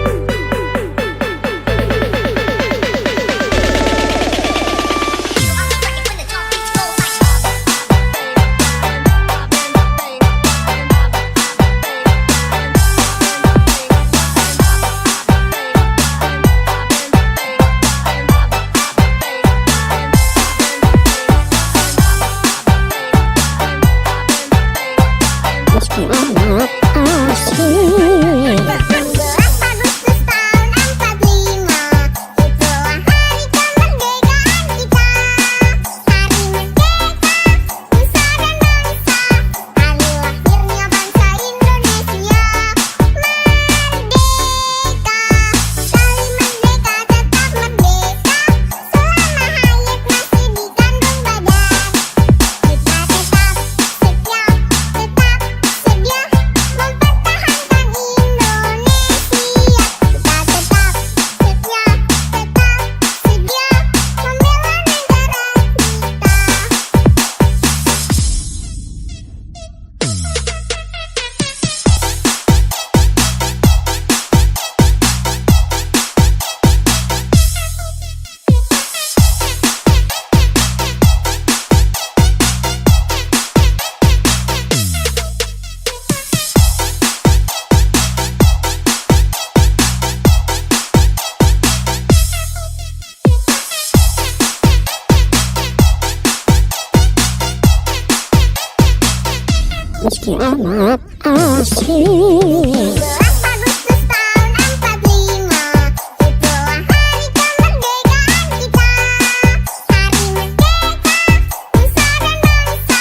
Speaker 1: Meski amat asik.
Speaker 2: 17 Agustus tahun 45, itulah hari kemerdekaan kita. Hari merdeka, nusa dan bangsa, hari lahirnya bangsa Indonesia. Merdeka, sekali merdeka tetap merdeka, selama hayat masih dikandung badan. Kita tetap setia, tetap sedia mempertahankan Indonesia. Kita tetap setia, tetap sedia membela negara
Speaker 1: Meski amat asik.
Speaker 2: 17 Agustus tahun 45, itulah hari kemerdekaan kita. Hari merdeka, nusa dan bangsa,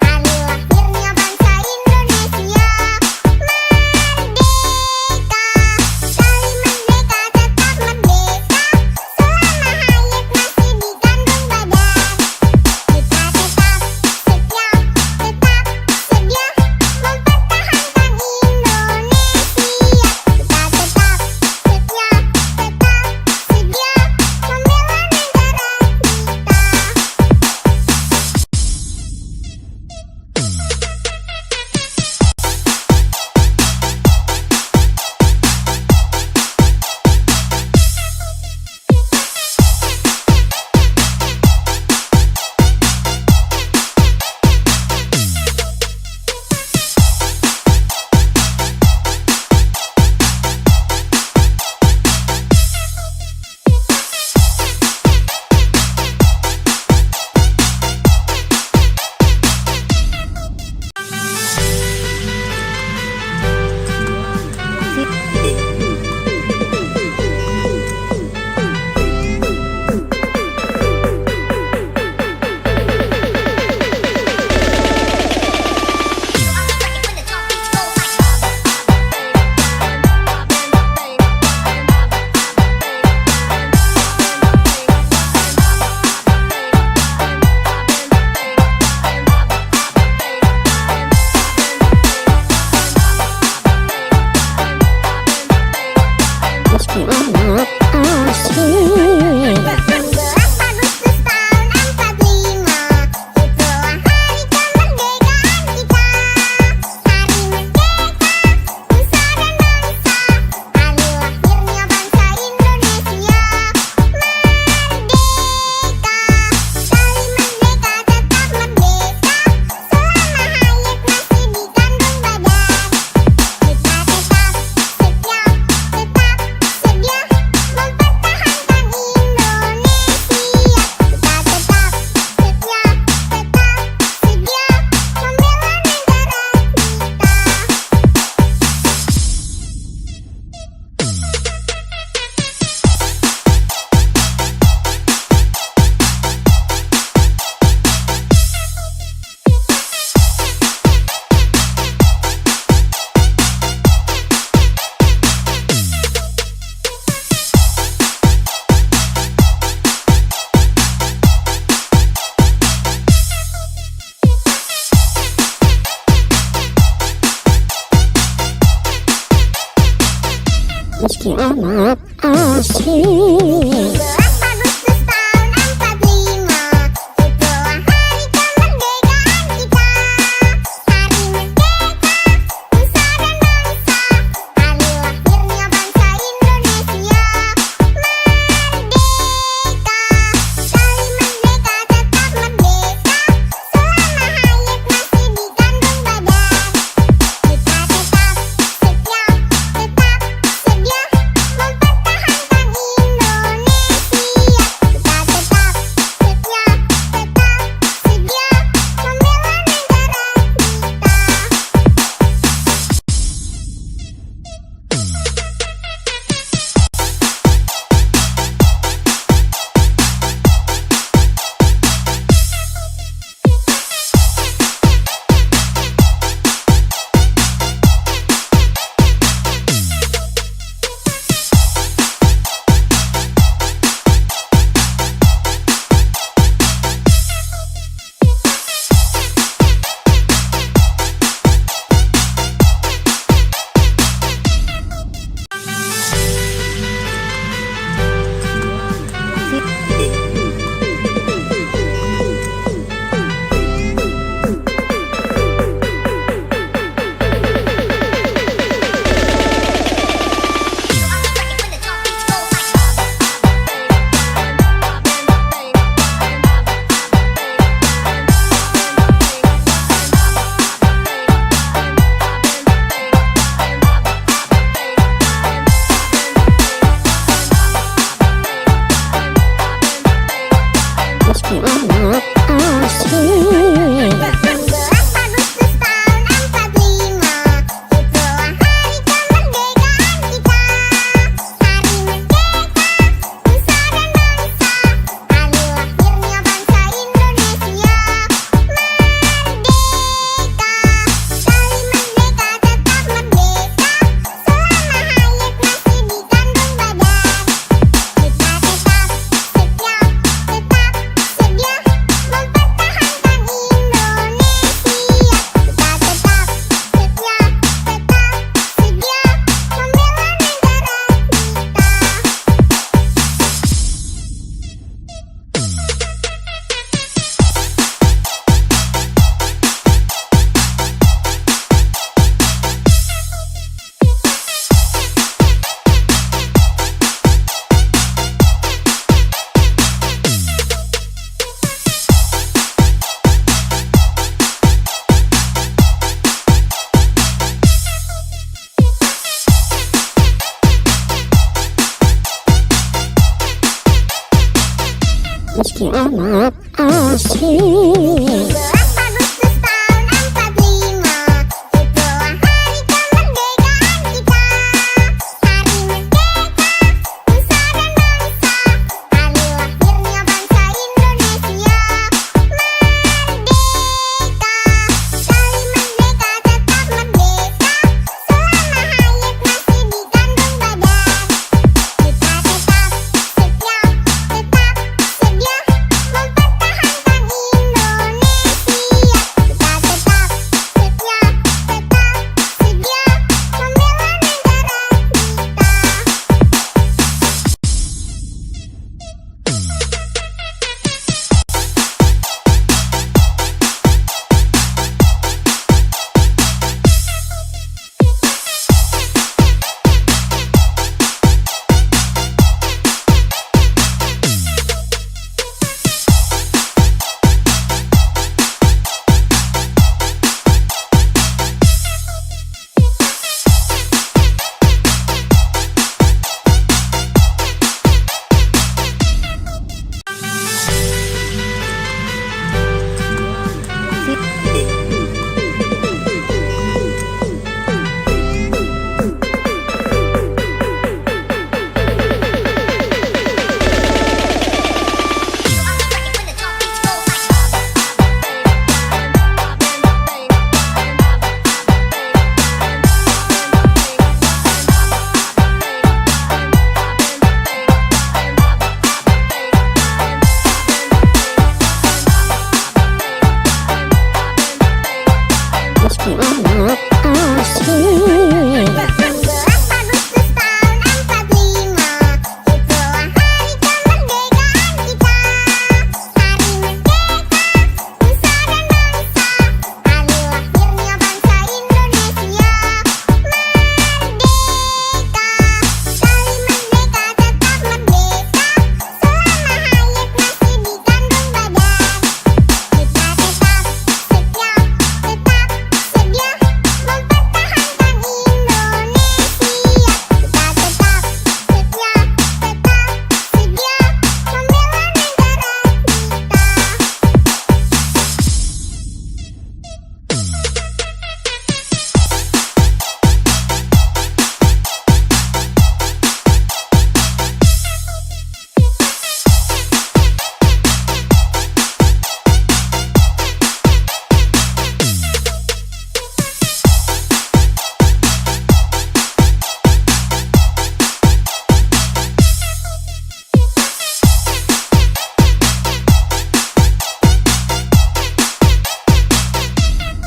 Speaker 2: hari lahirnya bangsa Indonesia. Merdeka, sekali merdeka tetap merdeka, selama hayat masih dikandung badan. Kita tetap setia, tetap sedia mempertahankan Indonesia.
Speaker 1: meski amat asik.
Speaker 2: 12 Agustus tahun 45, itulah hari kemerdekaan kita. Hari merdeka, nusa dan bangsa, hari lahirnya bangsa Indonesia. Merdeka, kali merdeka tetap merdeka, selama hayat masih dikandung badan. Kita tetap setia, tetap sedia mempertahankan Indonesia. Kita tetap setia, tetap sedia membela negara
Speaker 1: Meski amat asik.
Speaker 2: 12 Agustus tahun 45, itulah hari kemerdekaan kita. Hari merdeka, nusa dan bangsa, hari lahirnya bangsa Indonesia. Merdeka, kali merdeka tetap merdeka, selama hayat masih dikandung badan. Kita tetap setia, tetap sedia mempertahankan Indonesia. Kita tetap setia, tetap sedia membela negara
Speaker 1: Meski amat asik.
Speaker 2: 12 Agustus tahun 45, itulah hari kemerdekaan kita. Hari merdeka, nusa dan bangsa, hari lahirnya bangsa Indonesia. Merdeka, kali merdeka tetap merdeka, selama hayat masih dikandung badan. Kita tetap setia, tetap sedia mempertahankan Indonesia. Kita tetap setia, tetap sedia membela negara
Speaker 1: Meski amat asik.
Speaker 2: 12 Agustus tahun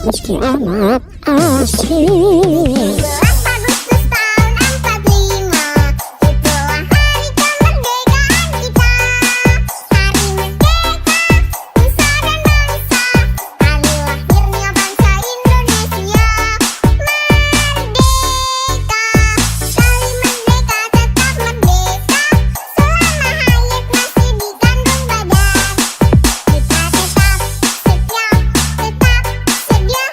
Speaker 1: Meski amat asik.
Speaker 2: 17 Agustus tahun 45, itulah hari kemerdekaan kita. Hari merdeka, nusa dan bangsa, hari lahirnya bangsa Indonesia. Merdeka, kali merdeka tetap merdeka, selama hayat masih dikandung badan. Kita tetap setia, tetap sedia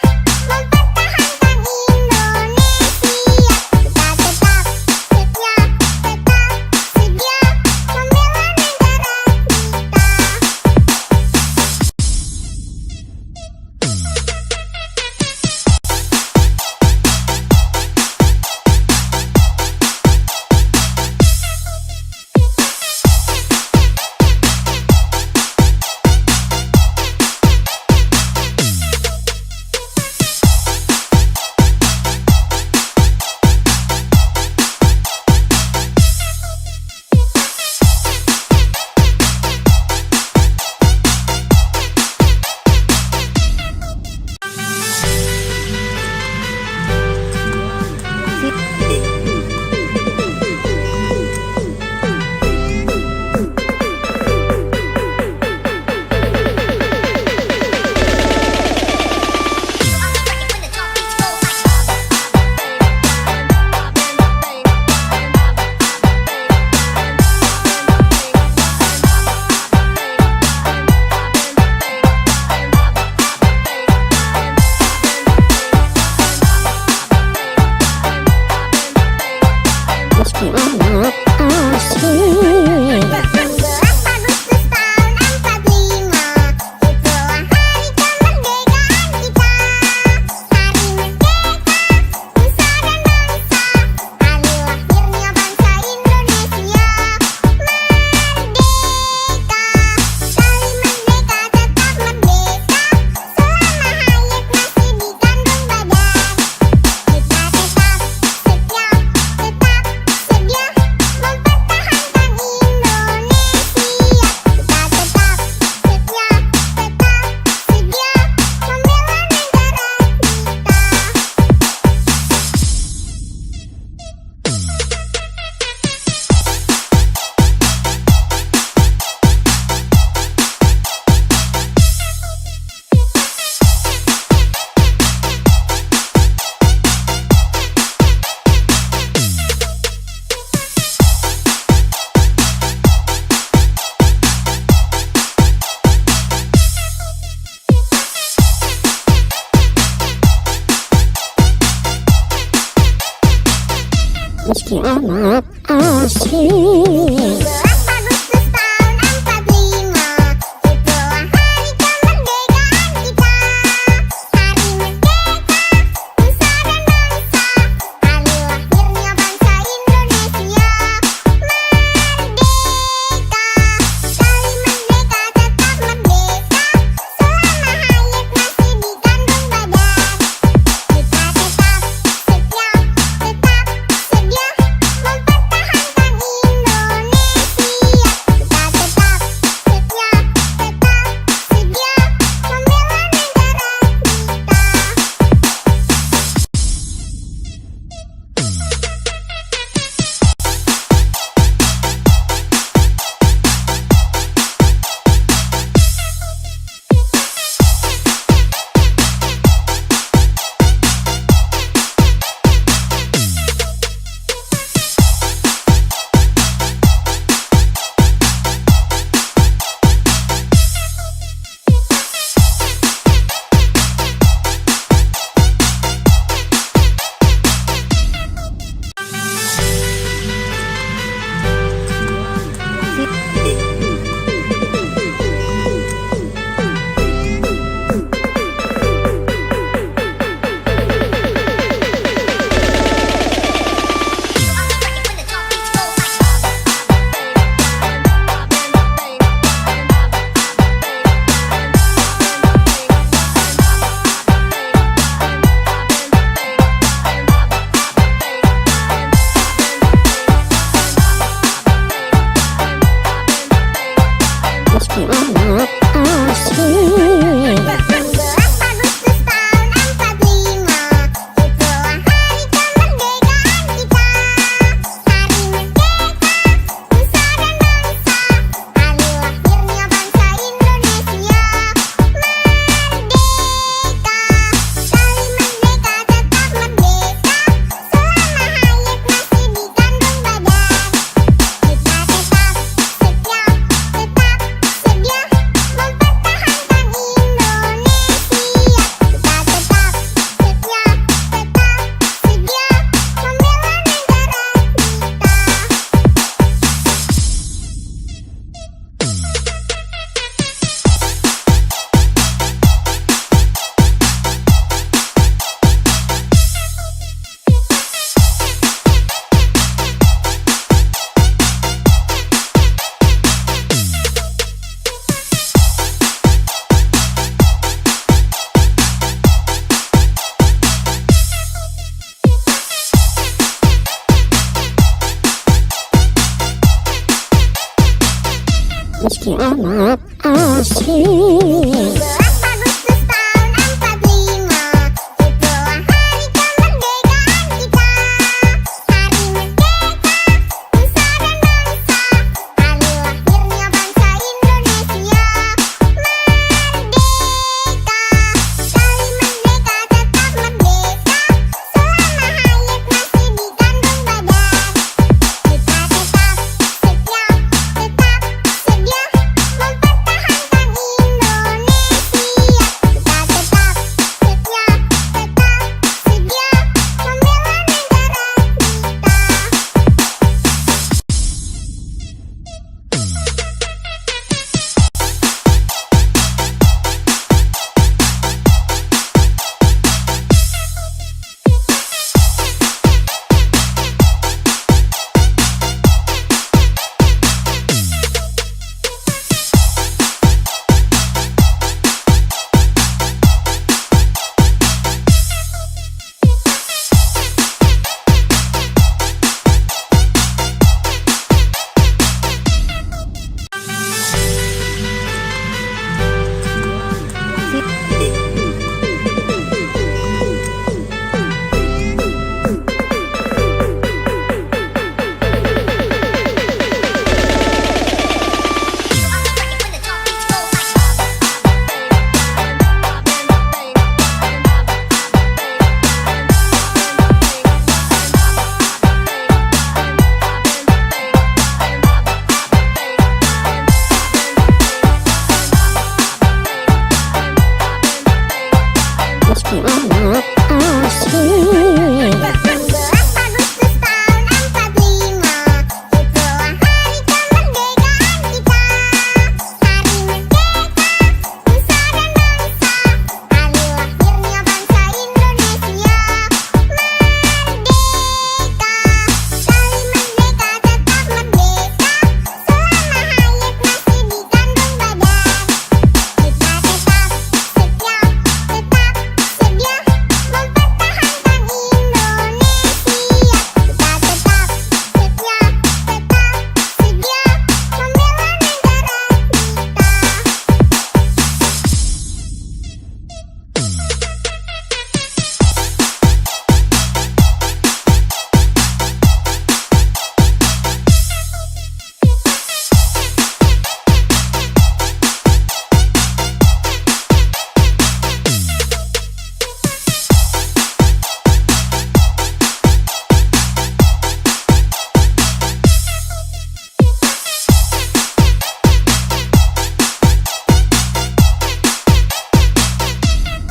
Speaker 2: mempertahankan Indonesia. Kita tetap setia, tetap sedia membela negara
Speaker 1: Meski amat asik.
Speaker 2: 17 Agustus tahun 45, itulah hari kemerdekaan kita. Hari merdeka, nusa dan bangsa, hari lahirnya bangsa Indonesia. Merdeka, kali merdeka tetap merdeka, selama hayat masih dikandung badan. Kita tetap setia, tetap sedia mempertahankan Indonesia. Kita tetap setia, tetap sedia membela negara
Speaker 1: Meski amat asik.
Speaker 2: 17 Agustus tahun 45, itulah hari kemerdekaan kita. Hari merdeka, nusa dan bangsa, hari lahirnya bangsa Indonesia. Merdeka, kali merdeka tetap merdeka, selama hayat masih dikandung badan. Kita tetap setia, tetap sedia mempertahankan Indonesia.
Speaker 1: meski amat asing.
Speaker 2: 17 Agustus tahun 45, itulah hari kemerdekaan kita. Hari merdeka, nusa dan bangsa, hari lahirnya bangsa Indonesia. Merdeka, kali merdeka tetap merdeka, selama hayat masih dikandung badan. Kita tetap setia, tetap sedia mempertahankan Indonesia. Kita tetap setia, tetap sedia membela negara
Speaker 1: Meski amat asing.
Speaker 2: 17 Agustus tahun 45, itulah hari kemerdekaan kita. Hari merdeka, nusa dan bangsa, hari lahirnya bangsa Indonesia. Merdeka, kali merdeka tetap merdeka, selama hayat masih dikandung badan. Kita tetap setia, tetap sedia mempertahankan Indonesia. Kita tetap setia, tetap sedia membela negara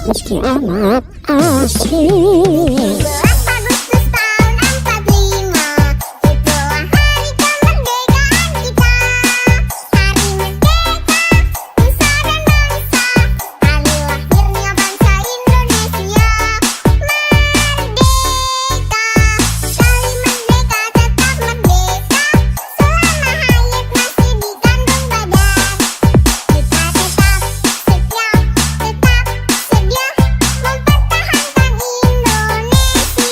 Speaker 1: Meski amat asing.
Speaker 2: 17 Agustus tahun 45, itulah hari kemerdekaan kita. Hari merdeka, nusa dan bangsa, hari lahirnya bangsa Indonesia. Merdeka, kali merdeka tetap merdeka, selama hayat masih dikandung badan. Kita tetap setia, tetap sedia mempertahankan Indonesia.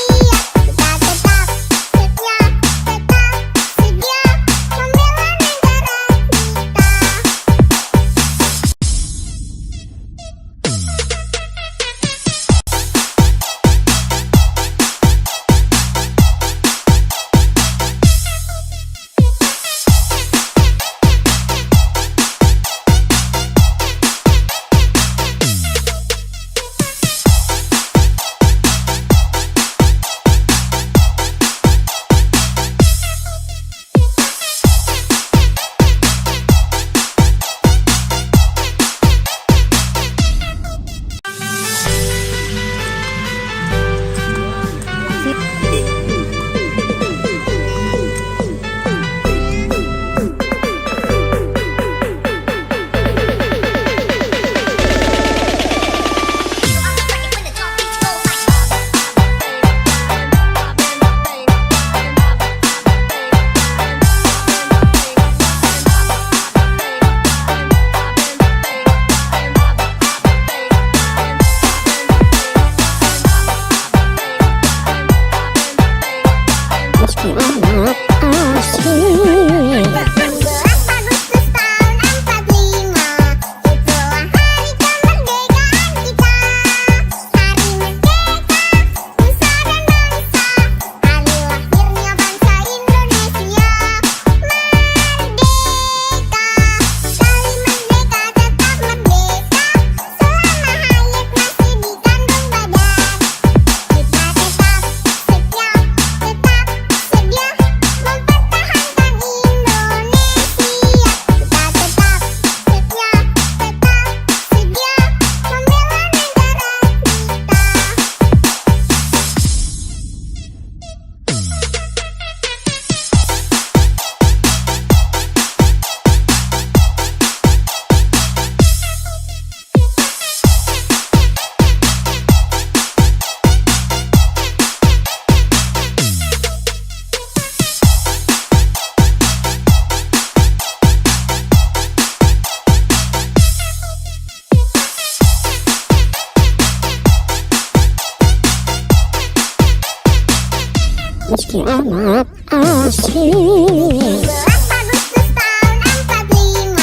Speaker 1: meski amat asing.
Speaker 2: 17 Agustus tahun 45,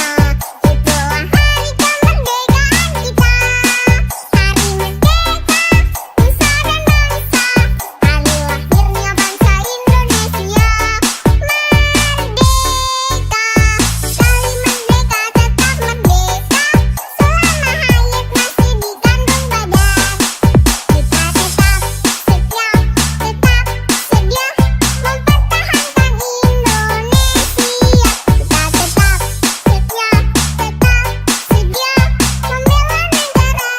Speaker 2: itulah hari kemerdekaan kita. Hari merdeka, nusa dan bangsa, hari lahirnya bangsa Indonesia. Merdeka, sekali merdeka tetap merdeka, selama hayat masih dikandung badan. Kita tetap setia, tetap sedia mempertahankan Indonesia. Kita tetap setia, tetap sedia membela negara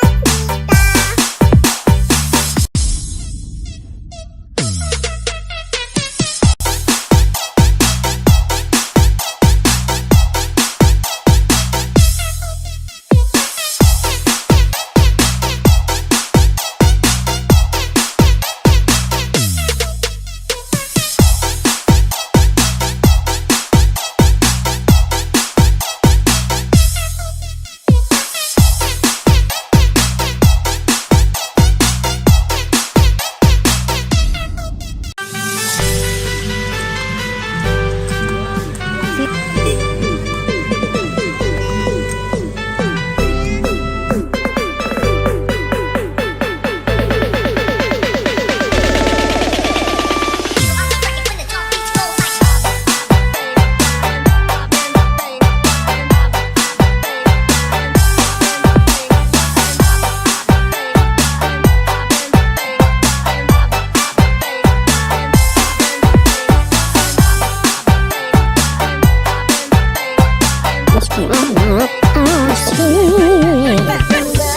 Speaker 1: Meski amat asing.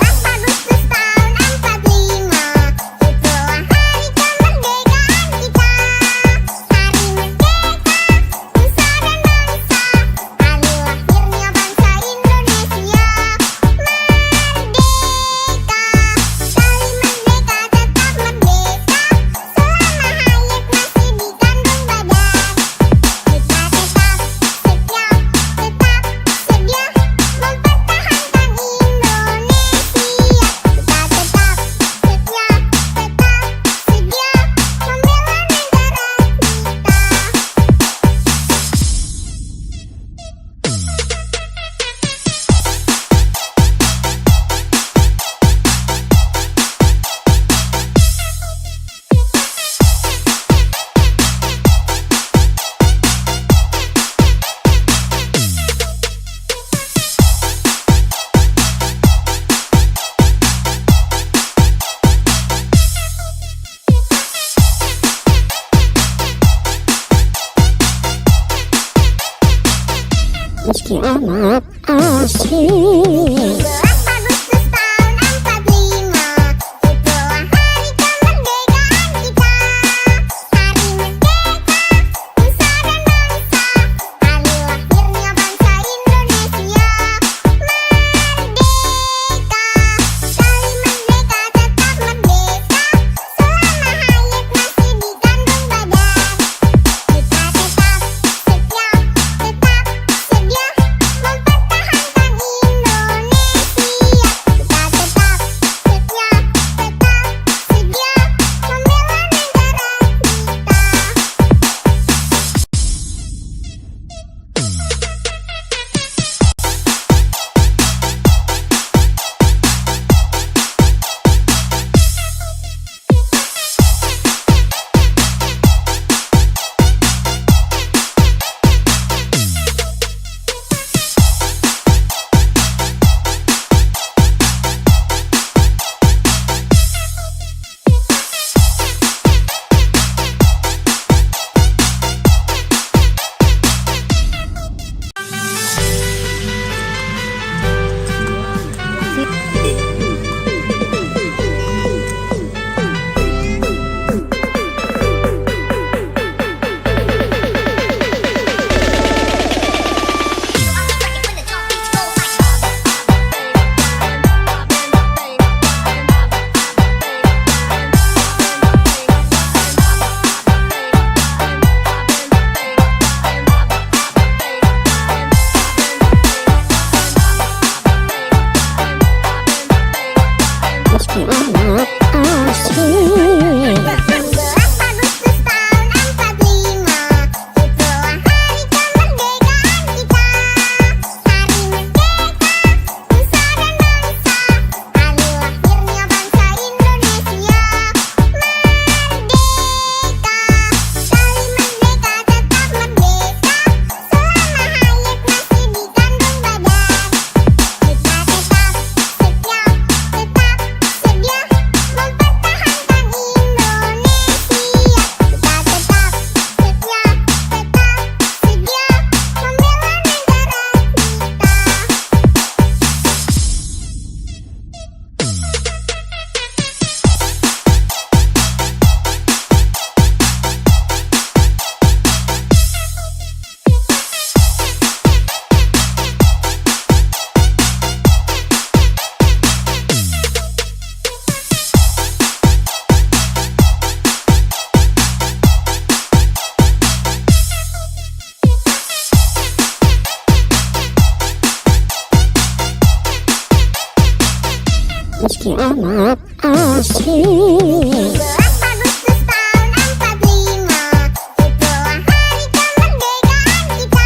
Speaker 2: 17 Agustus tahun 45, itulah hari kemerdekaan kita. Hari merdeka, nusa dan bangsa, hari lahirnya bangsa Indonesia. Merdeka, sekali merdeka tetap merdeka, selama hayat masih dikandung badan. Kita tetap setia, tetap sedia mempertahankan Indonesia. Kita tetap setia, tetap sedia membela negara
Speaker 1: Meski amat asing.
Speaker 2: 17 Agustus tahun 45, itulah hari kemerdekaan kita. Hari merdeka, nusa dan bangsa, hari lahirnya bangsa Indonesia. Merdeka, sekali merdeka tetap merdeka, selama hayat masih dikandung badan. Kita tetap setia, tetap sedia mempertahankan Indonesia.
Speaker 1: asik.
Speaker 2: 17 Agustus tahun 45, itulah hari kemerdekaan kita.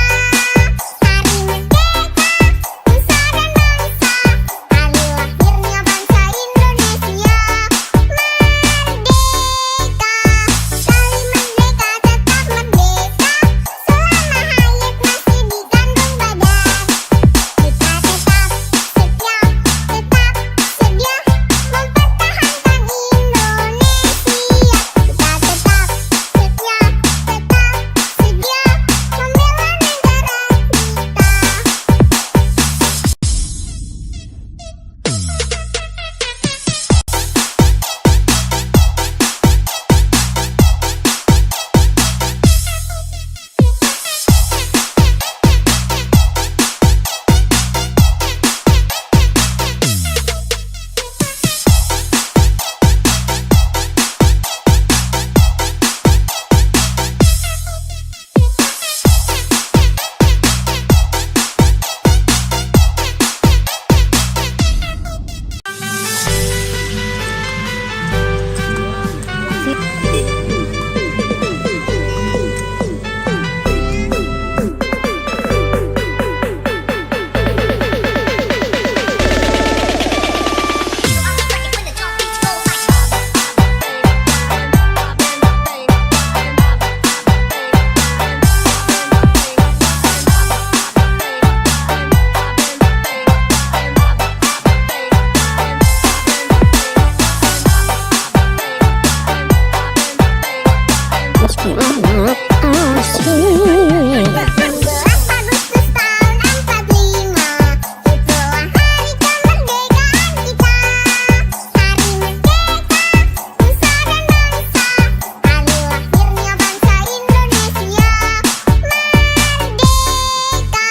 Speaker 2: Hari merdeka, nusa dan bangsa, hari lahirnya bangsa Indonesia. Merdeka, kali merdeka tetap merdeka, selama hayat masih di kandung badan. Kita tetap setia, tetap sedia mempertahankan Indonesia. Kita tetap setia, tetap sedia membela negara
Speaker 1: Meski amat asik.
Speaker 2: 17 Agustus tahun 45, itulah hari kemerdekaan kita. Hari merdeka, nusa dan bangsa, hari lahirnya bangsa Indonesia. Merdeka,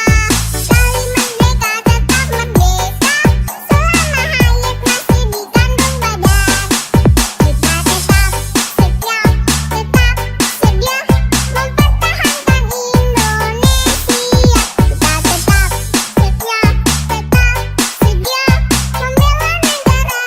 Speaker 2: kali merdeka tetap merdeka, selama hayat masih di kandung badan. Kita tetap setia, tetap sedia mempertahankan Indonesia. Kita tetap setia, tetap sedia membela negara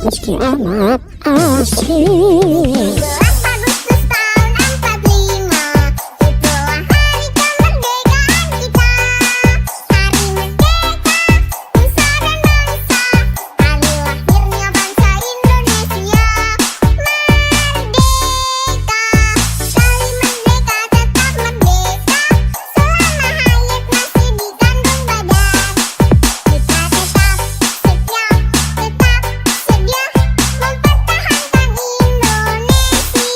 Speaker 1: Meski amat asik.
Speaker 2: 17 Agustus tahun 45, itulah hari kemerdekaan kita. Hari merdeka, nusa dan bangsa, hari lahirnya bangsa Indonesia. Merdeka, kali merdeka tetap merdeka, selama hayat masih di kandung badan. Kita tetap setia, tetap sedia mempertahankan Indonesia.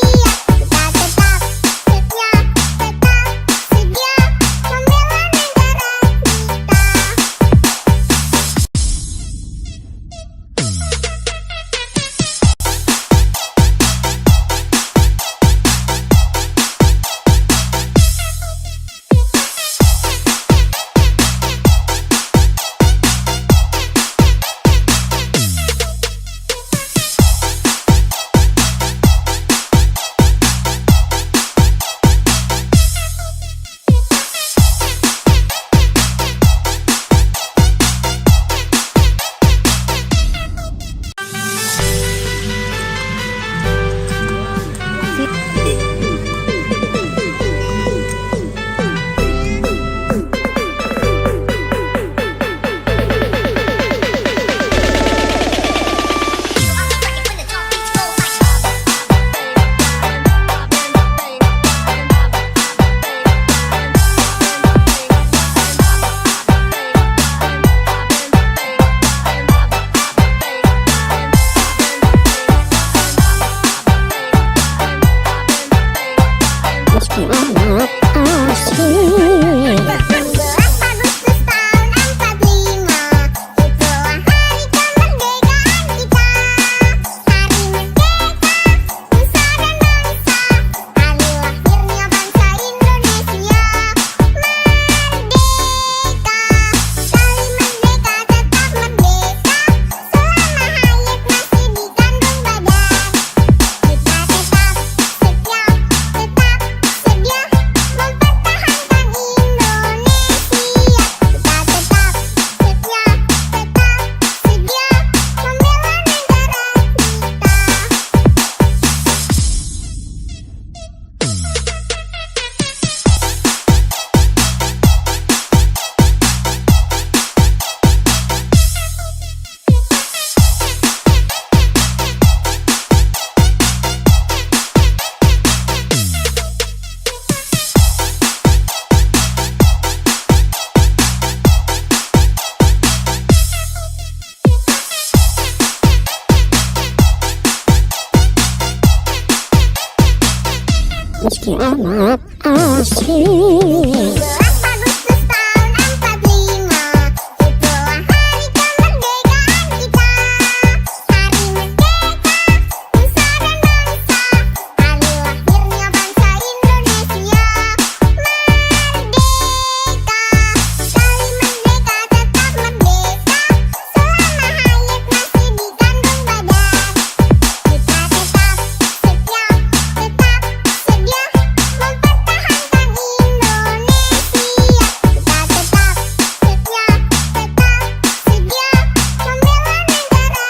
Speaker 1: meski amat asik.
Speaker 2: 11 Agustus tahun 45, itulah hari kemerdekaan kita. Hari merdeka, nusa dan bangsa, hari lahirnya bangsa Indonesia. Merdeka, sekali merdeka tetap merdeka, selama hayat masih dikandung badan. Kita tetap setia, tetap sedia mempertahankan Indonesia. Kita tetap setia, tetap sedia membela negara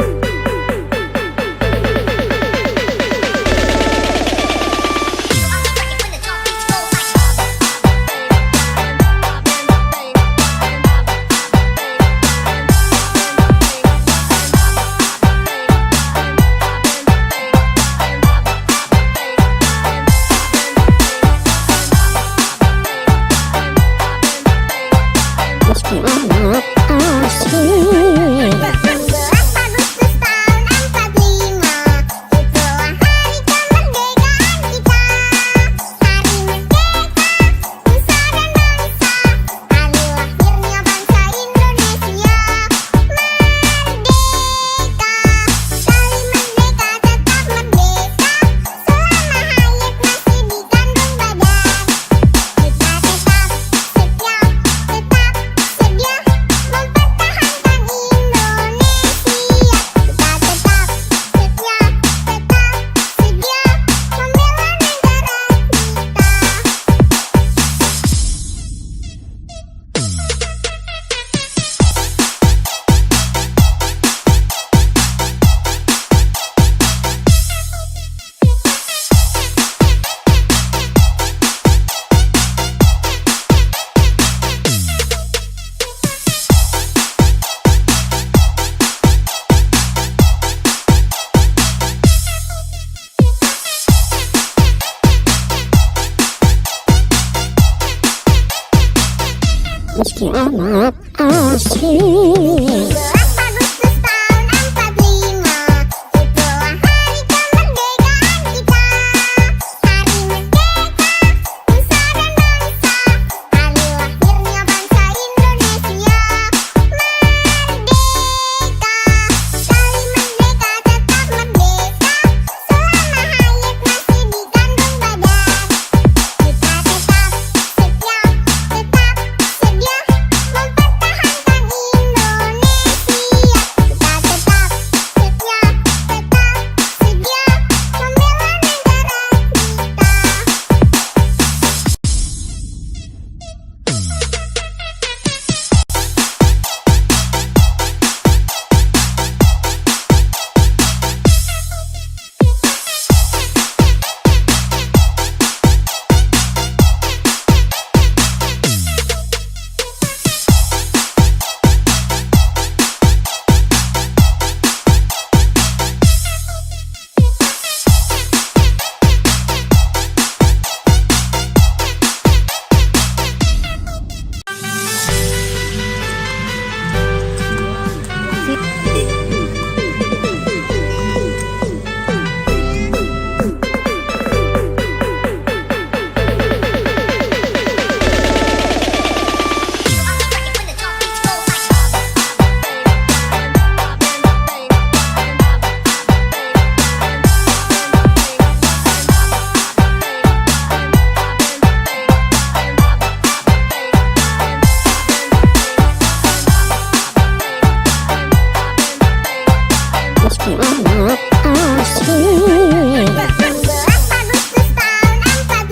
Speaker 1: Meski amat asik.
Speaker 2: 11 Agustus tahun 45, itulah hari kemerdekaan kita. Hari merdeka, nusa dan bangsa, hari lahirnya bangsa Indonesia. Merdeka, sekali merdeka tetap merdeka, selama hayat masih dikandung badan. Kita tetap setia, tetap sedia mempertahankan Indonesia. Kita tetap setia, tetap sedia membela negara
Speaker 1: Meski amat asik.
Speaker 2: 11 Agustus tahun 45, itulah hari kemerdekaan kita. Hari merdeka, nusa dan bangsa, hari lahirnya bangsa Indonesia. Merdeka, sekali merdeka tetap merdeka, selama hayat masih dikandung badan. Kita tetap setia, tetap sedia mempertahankan Indonesia. Kita tetap setia, tetap sedia membela negara
Speaker 1: meski amat asik.
Speaker 2: 11 Agustus tahun 45,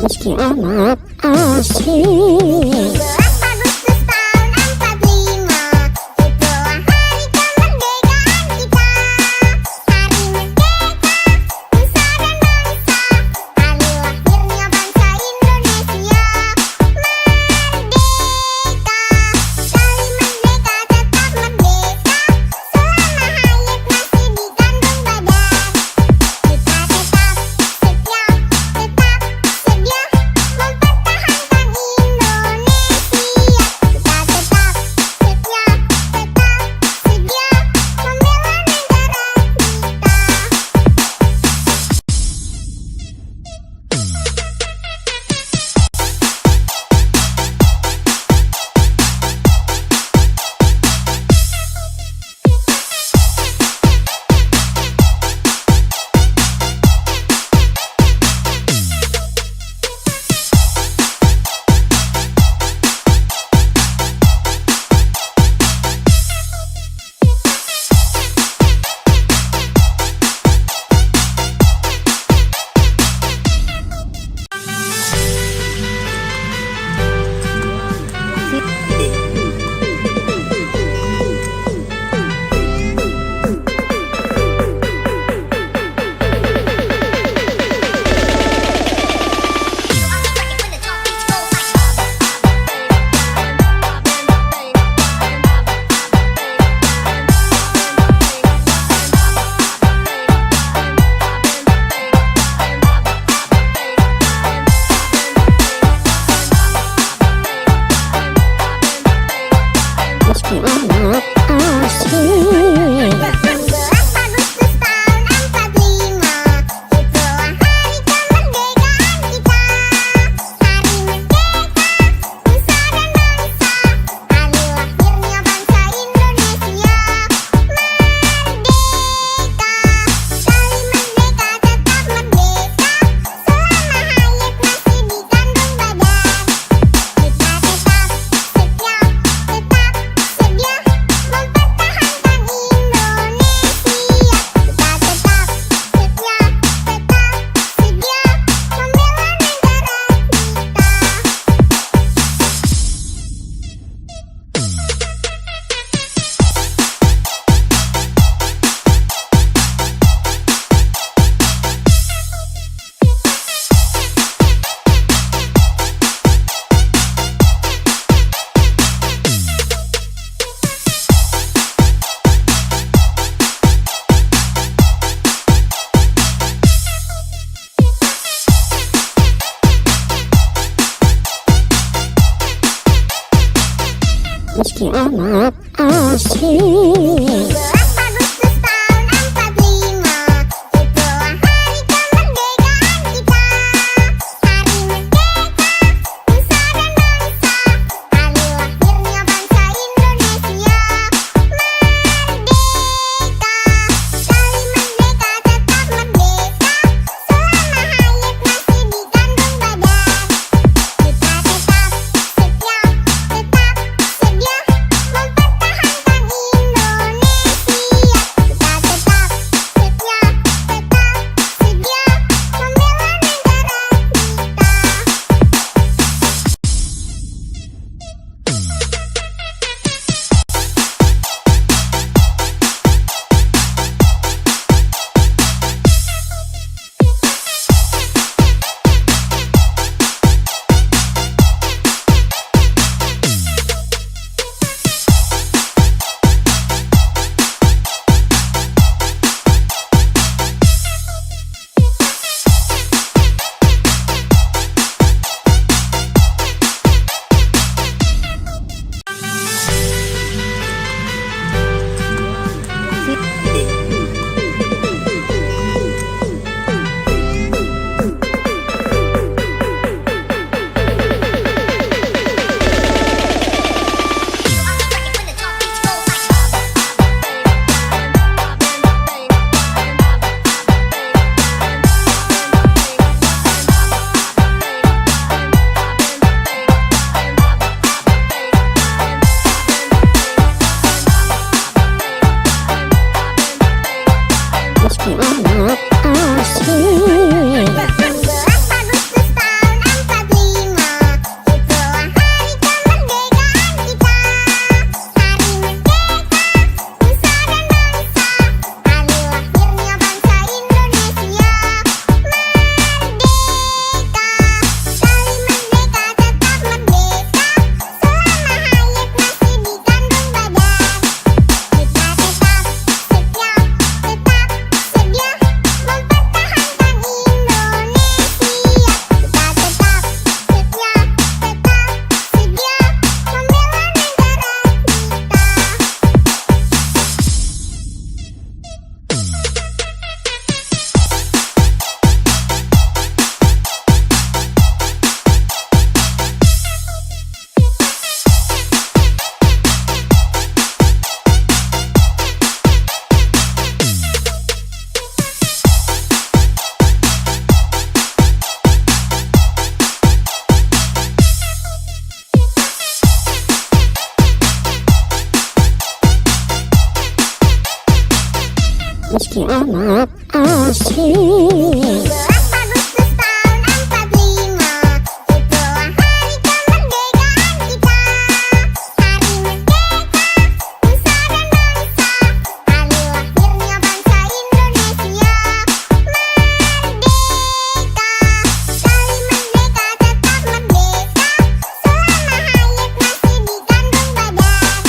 Speaker 1: meski amat asing.
Speaker 2: 17 Agustus tahun 45, itulah hari kemerdekaan kita. Hari merdeka, nusa dan bangsa, hari lahirnya bangsa Indonesia. Merdeka, sekali merdeka tetap merdeka, selama hayat masih di kandung badan. Kita tetap setia, tetap sedia mempertahankan Indonesia. Kita tetap setia, tetap sedia membela negara
Speaker 1: Meski amat asing.
Speaker 2: 17 Agustus tahun 45, itulah hari kemerdekaan kita. Hari merdeka, nusa dan bangsa, hari lahirnya bangsa Indonesia. Merdeka, sekali merdeka tetap merdeka, selama hayat masih di kandung badan. Kita tetap setia, tetap sedia mempertahankan Indonesia. Kita tetap setia, tetap sedia membela negara
Speaker 1: Meski amat asing.
Speaker 2: 17 Agustus tahun 45, itulah hari kemerdekaan kita. Hari merdeka, nusa dan bangsa, hari lahirnya bangsa Indonesia. Merdeka, sekali merdeka tetap merdeka, selama hayat masih di kandung badan. Kita tetap setia, tetap sedia mempertahankan Indonesia.
Speaker 1: meski amat asik.
Speaker 2: 17 Agustus tahun 45, itulah hari kemerdekaan kita. Hari merdeka, nusa dan bangsa, hari lahirnya bangsa Indonesia. Merdeka, sekali merdeka tetap merdeka, selama hayat masih dikandung badan.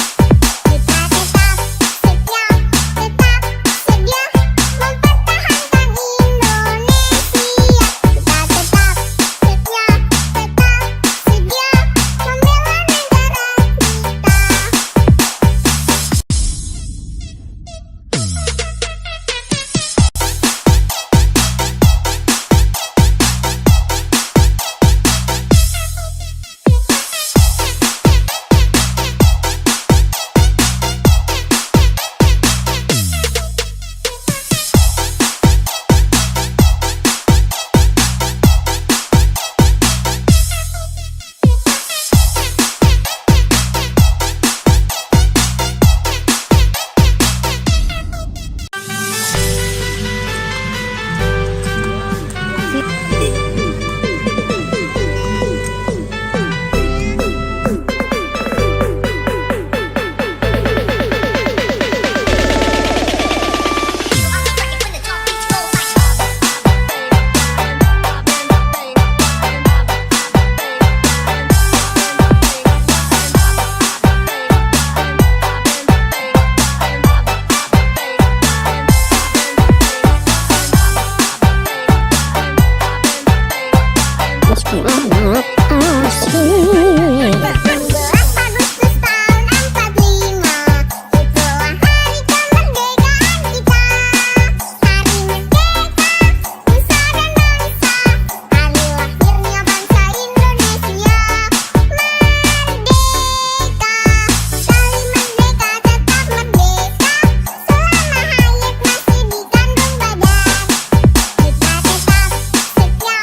Speaker 2: Kita tetap setia, tetap sedia mempertahankan Indonesia. Kita tetap setia, tetap sedia membela negara
Speaker 1: Meski amat asik.
Speaker 2: 17 Agustus tahun 45, itulah hari kemerdekaan kita. Hari merdeka, nusa dan bangsa, hari lahirnya bangsa Indonesia. Merdeka, sekali merdeka tetap merdeka, selama hayat masih dikandung badan. Kita tetap setia,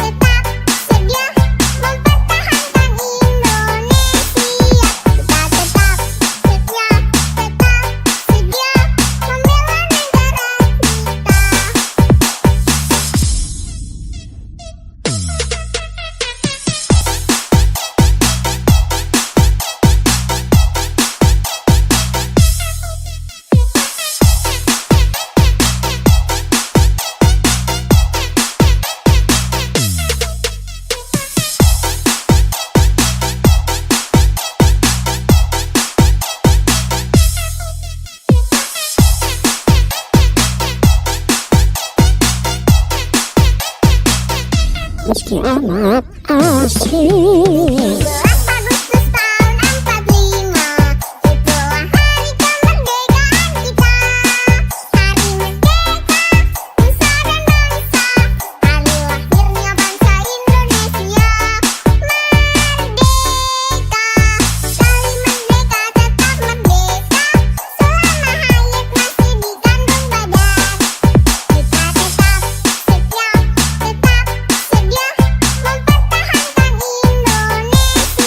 Speaker 2: tetap sedia mempertahankan Indonesia. Kita tetap setia, tetap sedia membela negara
Speaker 1: Meski amat asik.
Speaker 2: 17 Agustus tahun 45, itulah hari kemerdekaan kita. Hari merdeka, nusa dan bangsa, hari lahirnya bangsa Indonesia. Merdeka, sekali merdeka tetap merdeka, selama hayat masih dikandung badan. Kita tetap setia, tetap sedia mempertahankan Indonesia.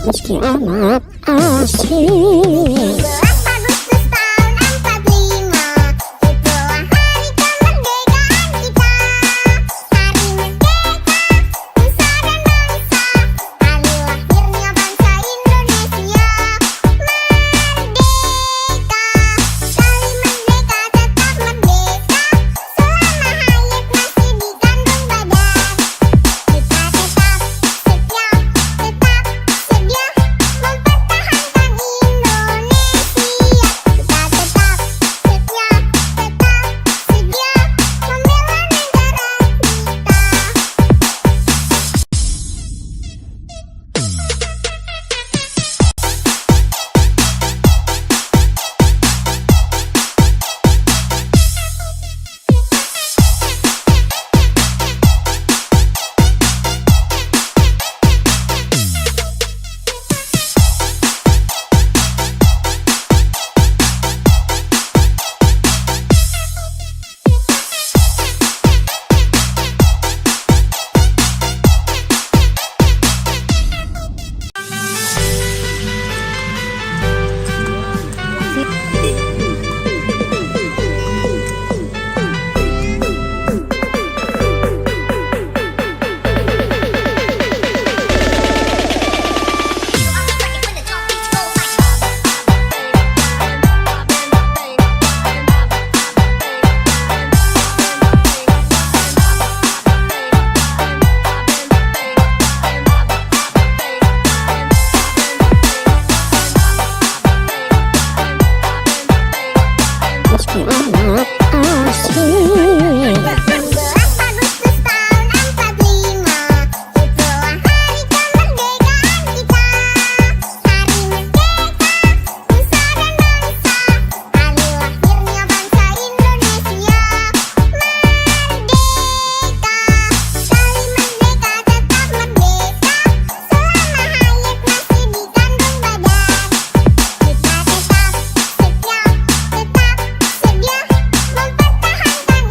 Speaker 1: meski amat asik.
Speaker 2: 17 Agustus tahun 45, itulah hari kemerdekaan kita. Hari merdeka, nusa dan bangsa, hari lahirnya bangsa Indonesia. Merdeka, sekali merdeka tetap merdeka, selama hayat masih di kandung badan. Kita tetap setia, tetap sedia mempertahankan Indonesia. Kita tetap setia, tetap sedia membela negara
Speaker 1: Meski amat asik.
Speaker 2: 17 Agustus tahun 45, itulah hari kemerdekaan kita. Hari merdeka, nusa dan bangsa, hari lahirnya bangsa Indonesia. Merdeka, sekali merdeka tetap merdeka, selama hayat masih di kandung badan. Kita tetap setia, tetap sedia mempertahankan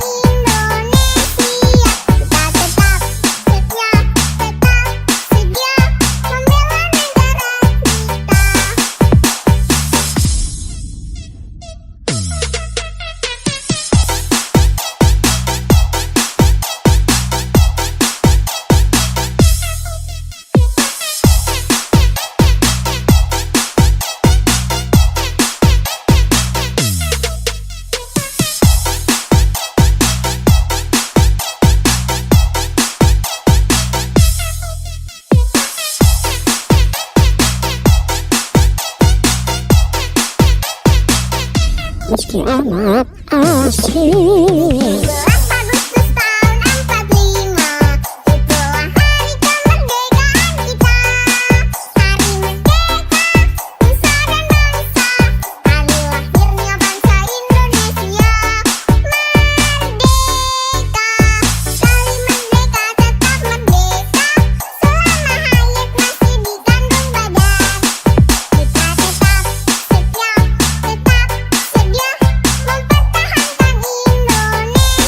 Speaker 2: Indonesia. Kita tetap setia, tetap sedia membela negara
Speaker 1: Meski amat asik.
Speaker 2: 17 Agustus tahun 45, itulah hari kemerdekaan kita. Hari merdeka, nusa dan bangsa, hari lahirnya bangsa Indonesia. Merdeka, sekali merdeka tetap merdeka, selama hayat masih di kandung badan. Kita tetap setia, tetap sedia mempertahankan Indonesia.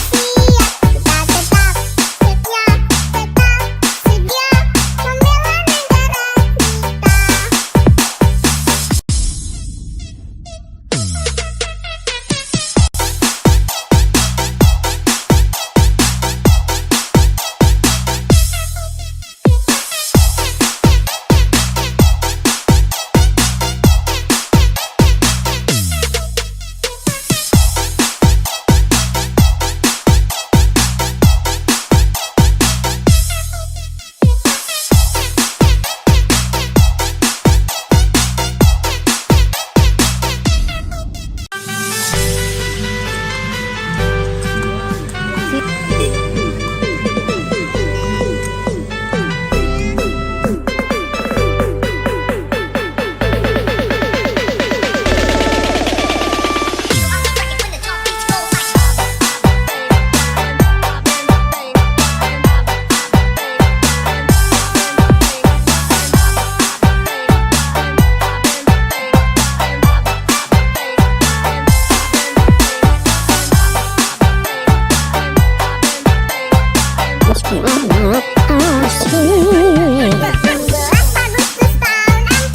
Speaker 1: meski amat asik.
Speaker 2: 17 Agustus tahun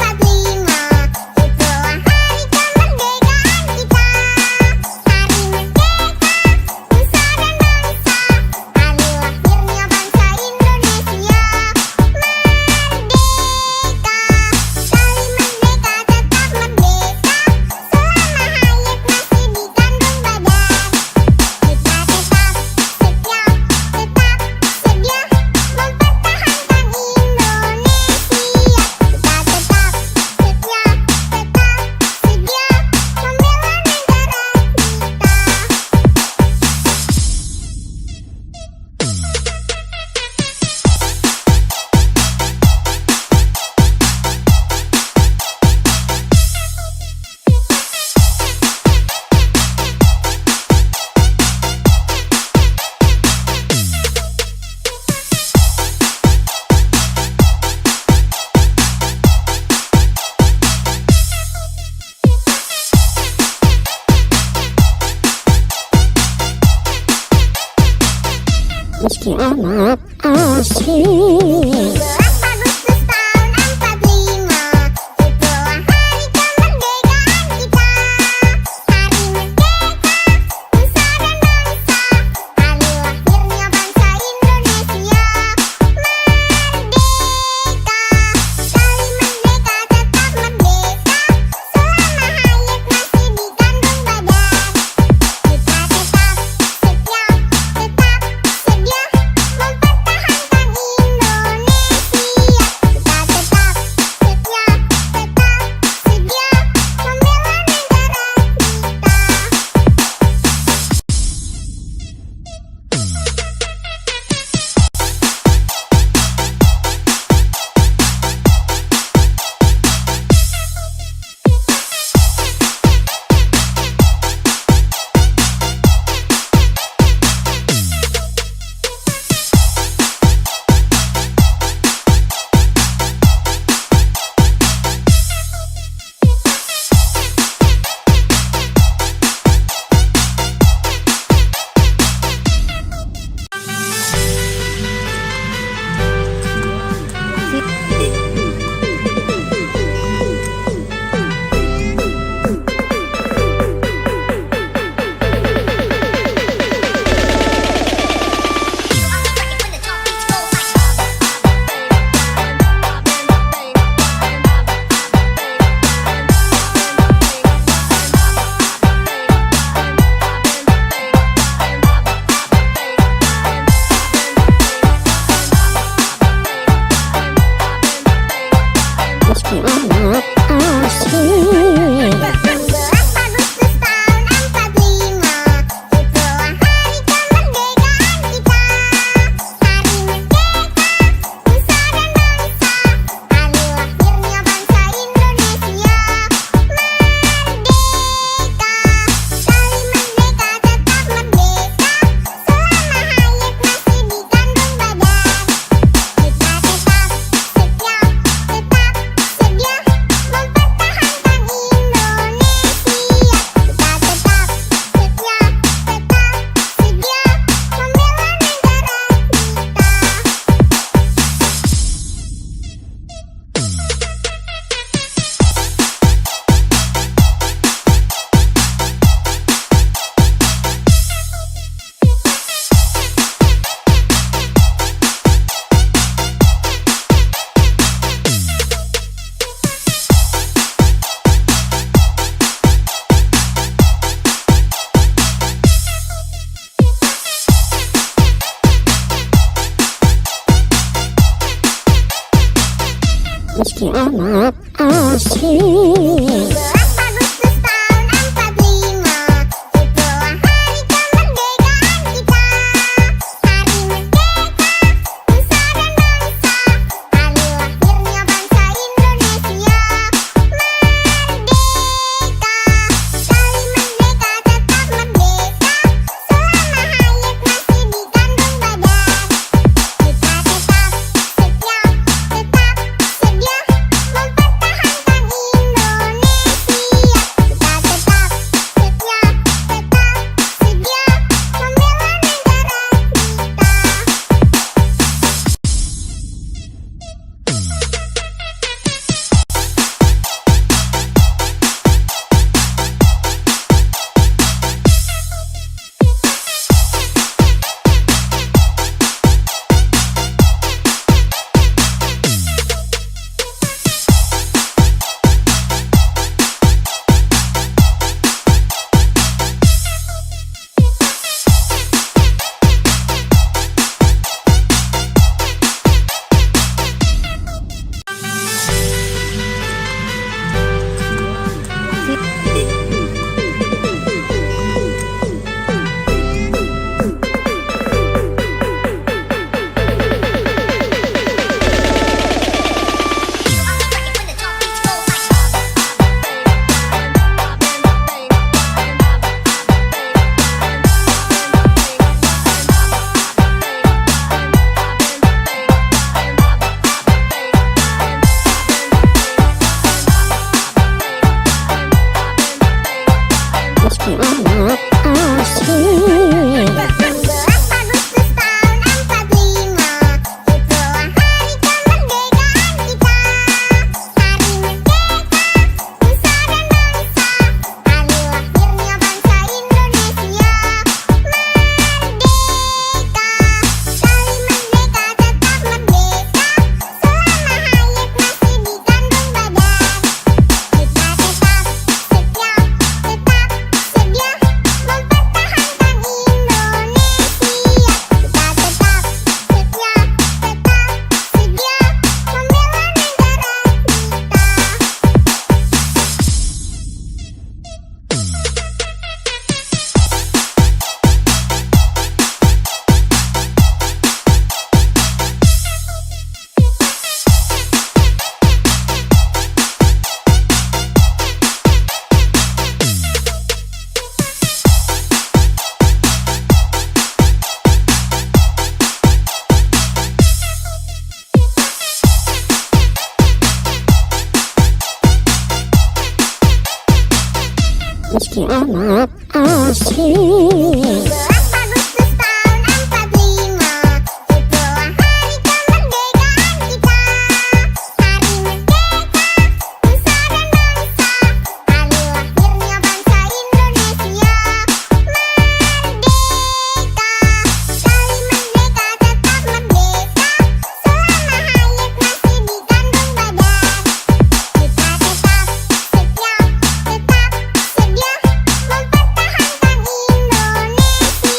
Speaker 1: meski amat asing.
Speaker 2: 17 Agustus tahun 45, itulah hari kemerdekaan kita. Hari merdeka, nusa dan bangsa, hari lahirnya bangsa Indonesia. Merdeka, sekali merdeka tetap merdeka, selama hayat masih dikandung badan. Kita tetap setia, tetap sedia mempertahankan Indonesia. Kita tetap setia, tetap sedia membela negara
Speaker 1: Meski amat asing.
Speaker 2: 17 Agustus tahun 45, itulah hari kemerdekaan kita. Hari merdeka, nusa dan bangsa, hari lahirnya bangsa Indonesia. Merdeka, sekali merdeka tetap merdeka, selama hayat masih dikandung badan. Kita tetap setia, tetap sedia mempertahankan Indonesia. Kita tetap setia, tetap sedia membela negara
Speaker 1: Meski amat asing.
Speaker 2: 17 Agustus tahun 45, itulah hari kemerdekaan kita. Hari merdeka, nusa dan bangsa, hari lahirnya bangsa Indonesia. Merdeka, sekali merdeka tetap merdeka, selama hayat masih dikandung badan. Kita tetap setia, tetap sedia mempertahankan Indonesia.
Speaker 1: meski amat asing.
Speaker 2: 17 Agustus tahun 45, itulah hari kemerdekaan kita. Hari merdeka, nusa dan bangsa, hari lahirnya bangsa Indonesia. Merdeka, kali merdeka tetap merdeka, selama hayat masih di kandung badan. Kita tetap setia, tetap sedia mempertahankan Indonesia.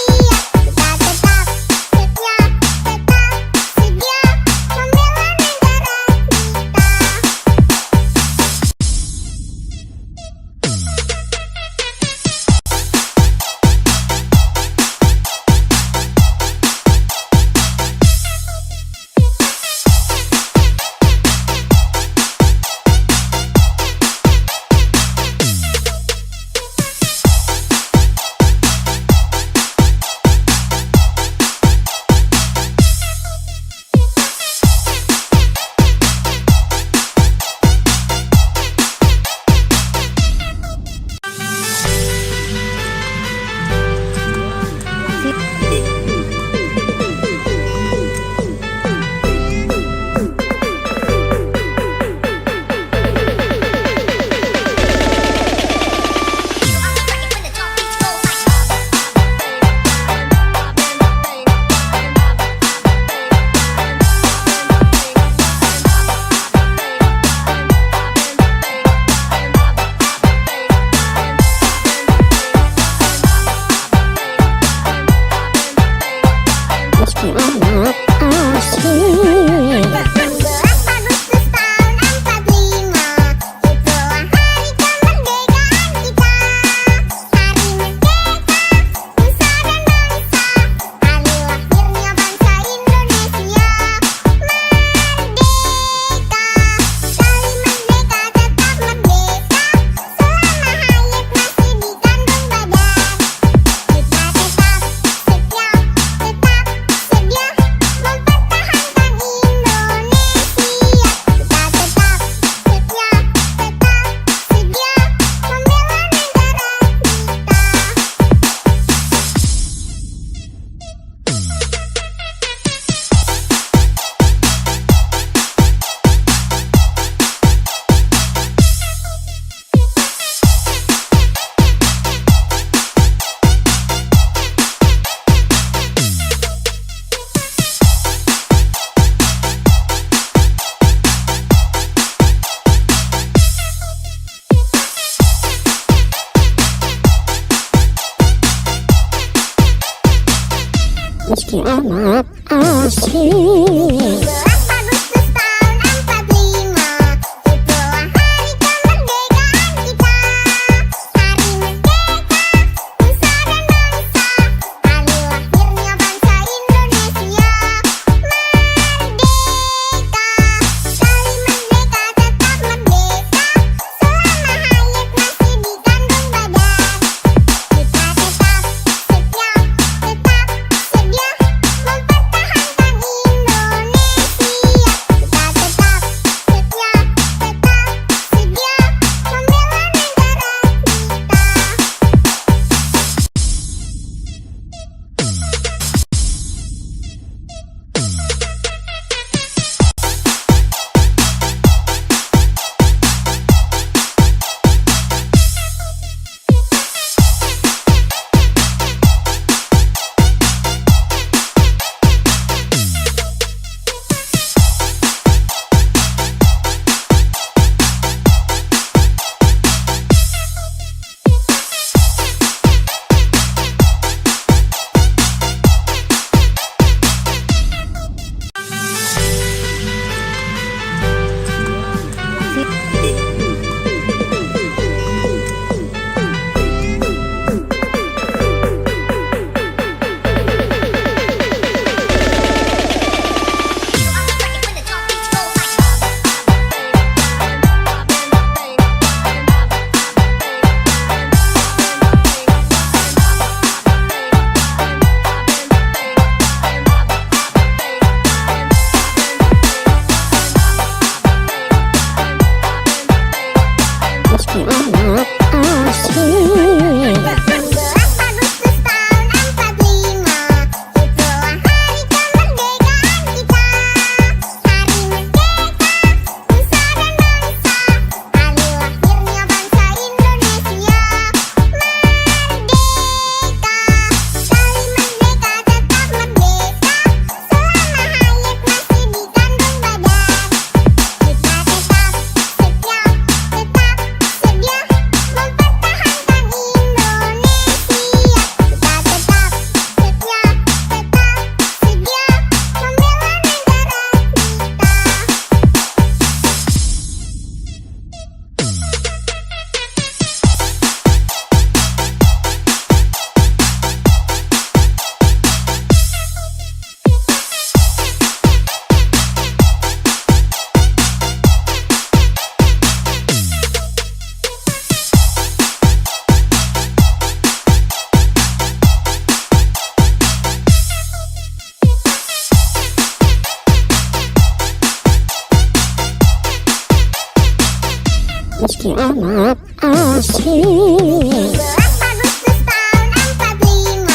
Speaker 1: Meski amat asik.
Speaker 2: 12 Agustus tahun 45,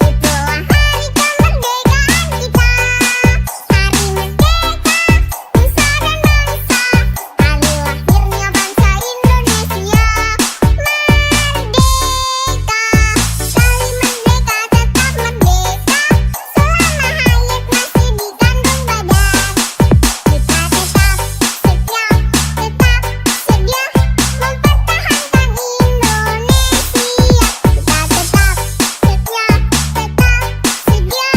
Speaker 2: itulah hari kemerdekaan kita. Hari merdeka, nusa dan bangsa, hari lahirnya bangsa Indonesia. Merdeka, sekali merdeka tetap merdeka, selama hayat masih di kandung badan. Kita tetap setia, tetap sedia mempertahankan Indonesia. Kita tetap setia, tetap sedia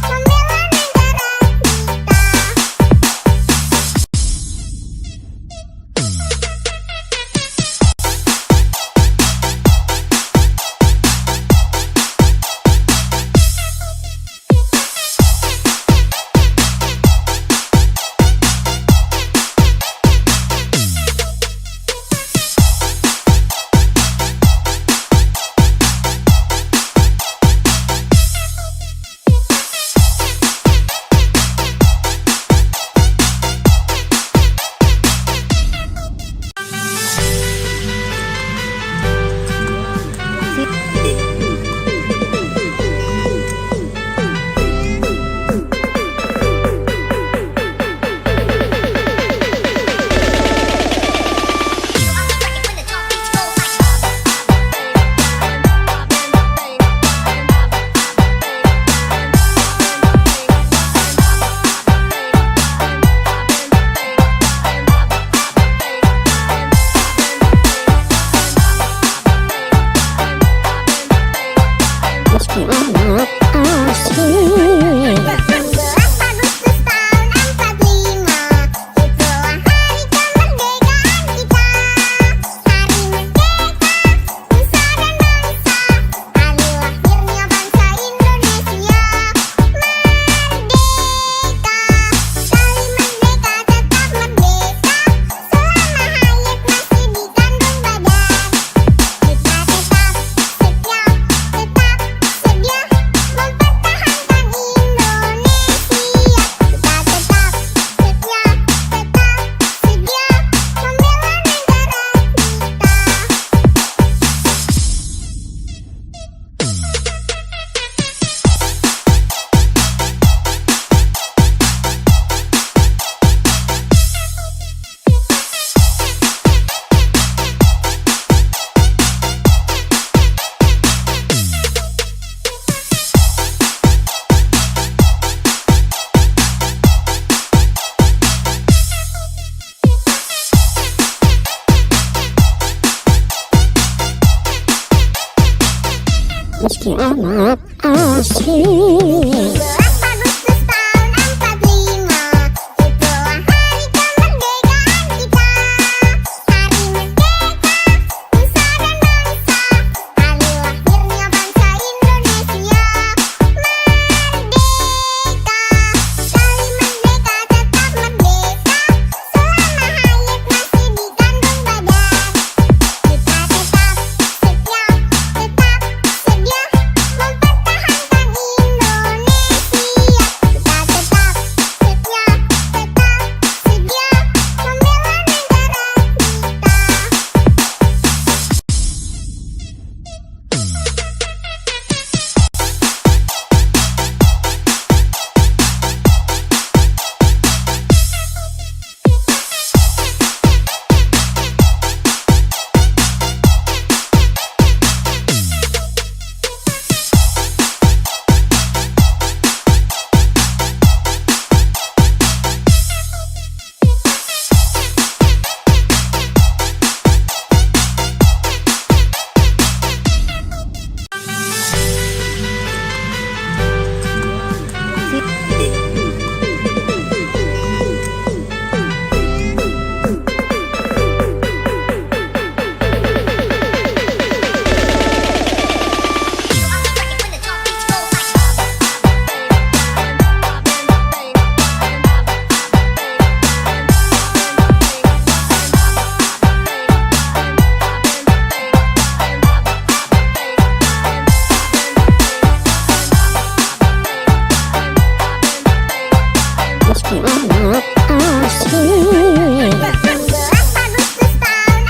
Speaker 2: membela negara
Speaker 1: Meski amat asik.
Speaker 2: 12 Agustus tahun 45, itulah hari kemerdekaan kita. Hari merdeka, nusa dan bangsa, hari lahirnya bangsa Indonesia. Merdeka, sekali merdeka tetap merdeka, selama hayat masih di kandung badan. Kita tetap setia, tetap sedia mempertahankan Indonesia. Kita tetap setia, tetap sedia membela negara
Speaker 1: Meski amat asik.
Speaker 2: 12 Agustus tahun 45, itulah hari kemerdekaan kita. Hari merdeka, nusa dan bangsa, hari lahirnya bangsa Indonesia. Merdeka, sekali merdeka tetap merdeka, selama hayat masih di kandung badan. Kita tetap setia, tetap sedia mempertahankan Indonesia. Kita tetap setia, tetap sedia membela negara
Speaker 1: Meski amat asik.
Speaker 2: 12 Agustus tahun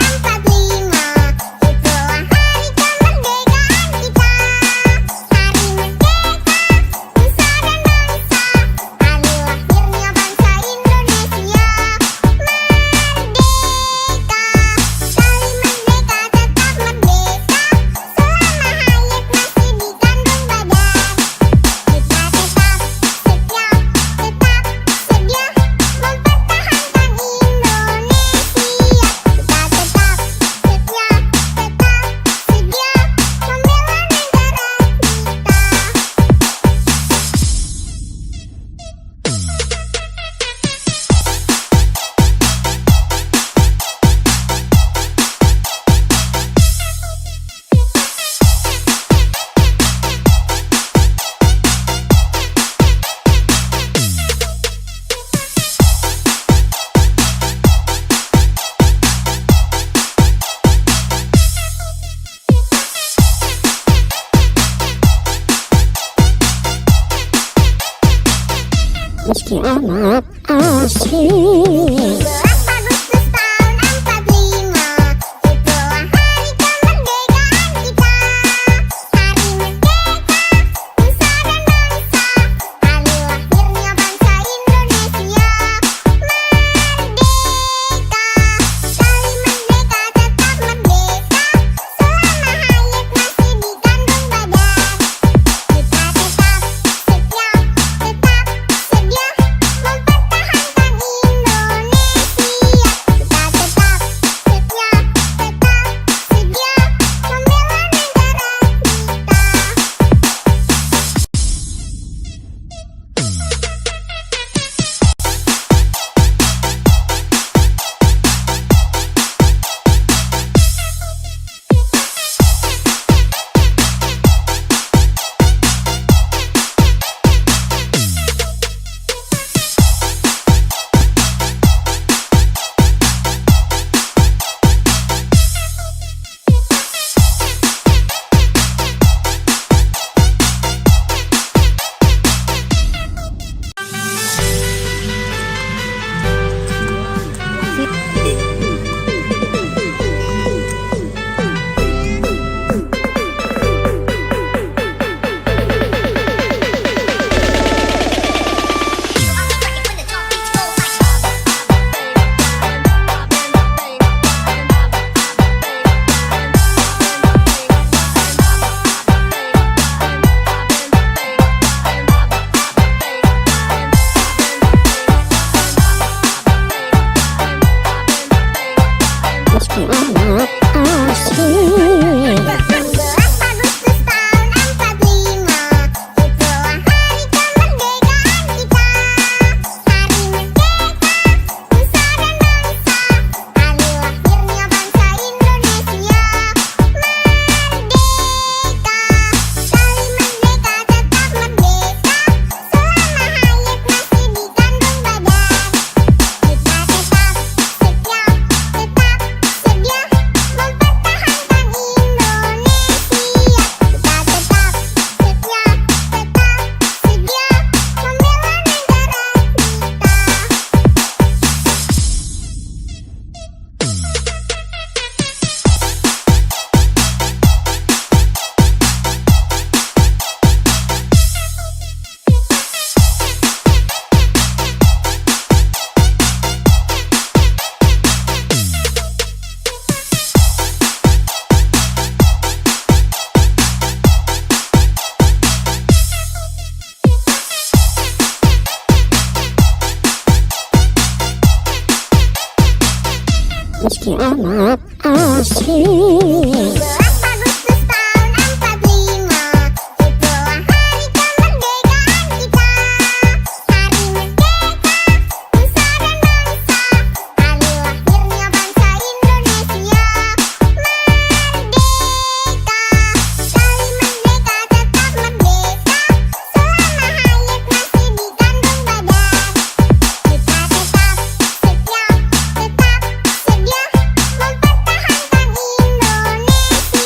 Speaker 1: asik.
Speaker 2: 17 Agustus tahun 45, itulah hari kemerdekaan kita. Hari merdeka, nusa dan bangsa, hari lahirnya bangsa Indonesia. Merdeka, kali merdeka tetap merdeka, selama hayat masih dikandung badan. Kita tetap setia, tetap sedia mempertahankan Indonesia. Kita tetap setia, tetap sedia membela negara
Speaker 1: Meski amat asik.
Speaker 2: 17 Agustus tahun 45, itulah hari kemerdekaan kita. Hari merdeka, nusa dan bangsa, hari lahirnya bangsa Indonesia. Merdeka, kali merdeka tetap merdeka, selama hayat masih dikandung badan. Kita tetap setia, tetap sedia mempertahankan Indonesia. Kita tetap setia, tetap sedia membela negara
Speaker 1: Meski amat asik.
Speaker 2: 17 Agustus tahun 45, itulah hari kemerdekaan kita. Hari merdeka, nusa dan bangsa, hari lahirnya bangsa Indonesia. Merdeka, kali merdeka tetap merdeka, selama hayat masih dikandung badan. Kita tetap setia, tetap sedia mempertahankan Indonesia.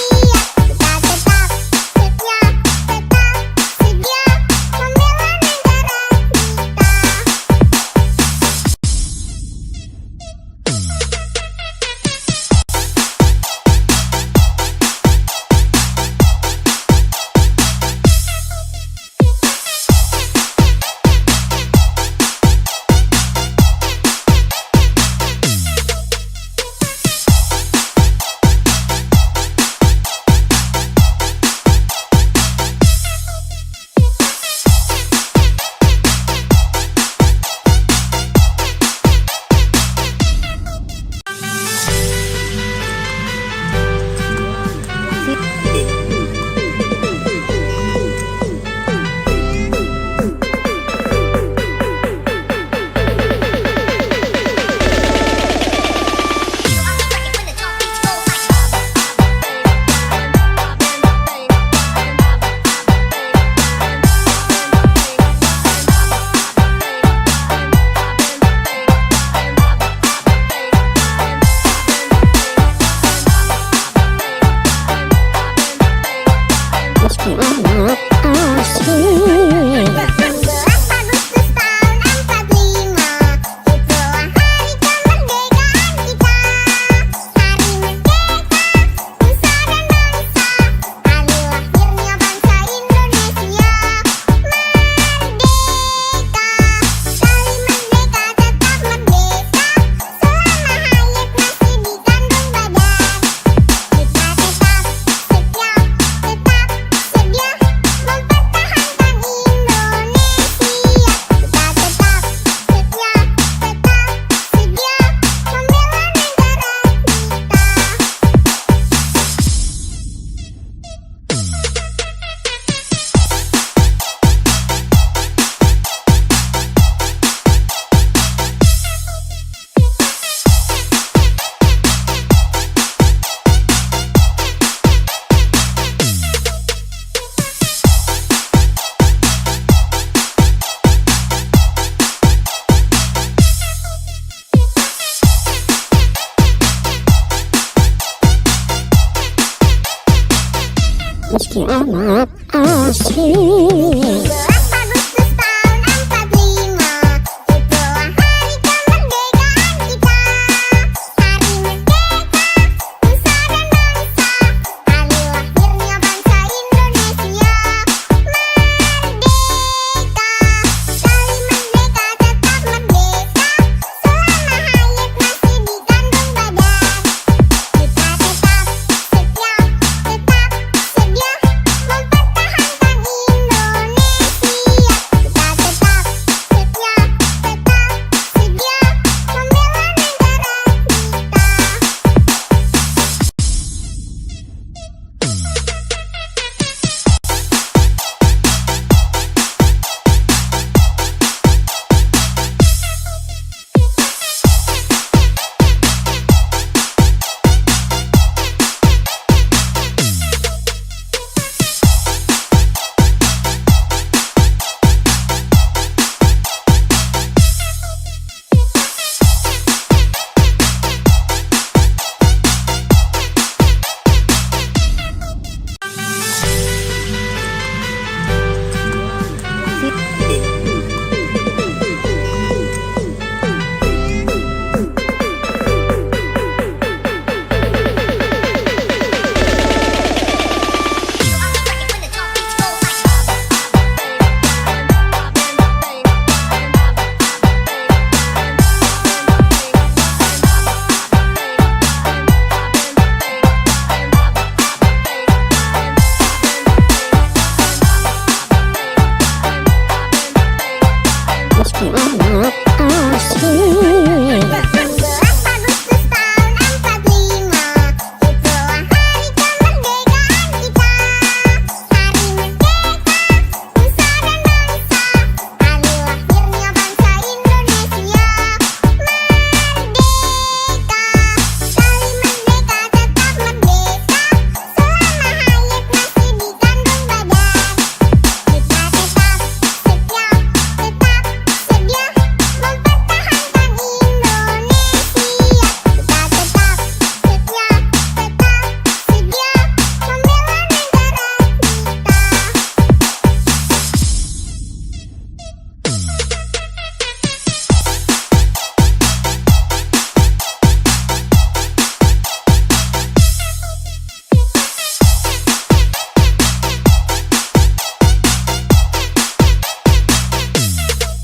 Speaker 1: meski amat asing.
Speaker 2: 17 Agustus tahun 45, itulah hari kemerdekaan kita. Hari merdeka, nusa dan bangsa, hari lahirnya bangsa Indonesia. Merdeka, sekali merdeka tetap merdeka, selama hayat masih di kandung badan. Kita tetap setia, tetap sedia mempertahankan Indonesia. Kita tetap setia, tetap sedia membela negara
Speaker 1: Meski amat asing.
Speaker 2: 17 Agustus tahun 45, itulah hari kemerdekaan kita. Hari merdeka, nusa dan bangsa, hari lahirnya bangsa Indonesia. Merdeka, sekali merdeka tetap merdeka, selama hayat masih di kandung badan.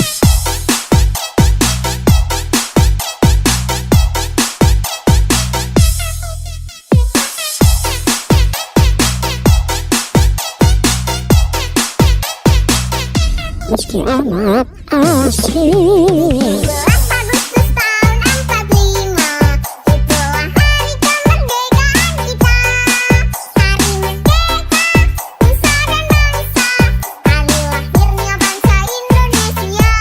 Speaker 2: Kita tetap setia, tetap sedia mempertahankan Indonesia. Kita tetap setia, tetap sedia membela negara
Speaker 1: Meski amat asing.
Speaker 2: 17 Agustus tahun 45, itulah hari kemerdekaan kita. Hari merdeka, nusa dan bangsa, hari lahirnya bangsa Indonesia.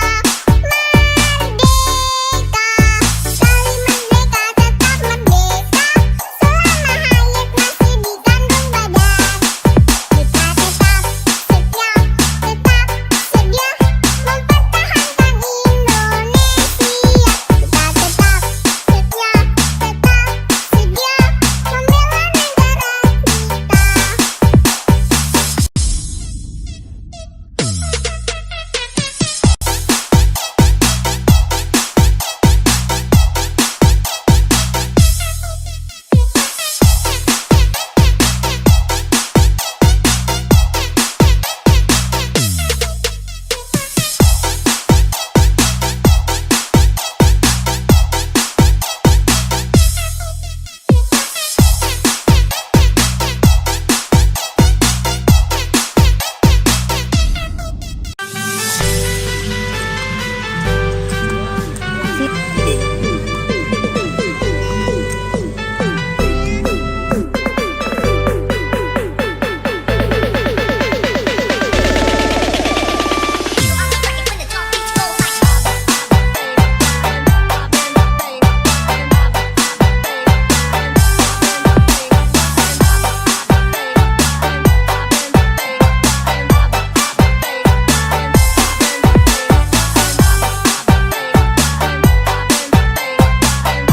Speaker 2: Merdeka, sekali merdeka tetap merdeka, selama hayat masih di kandung badan. Kita tetap setia, tetap sedia mempertahankan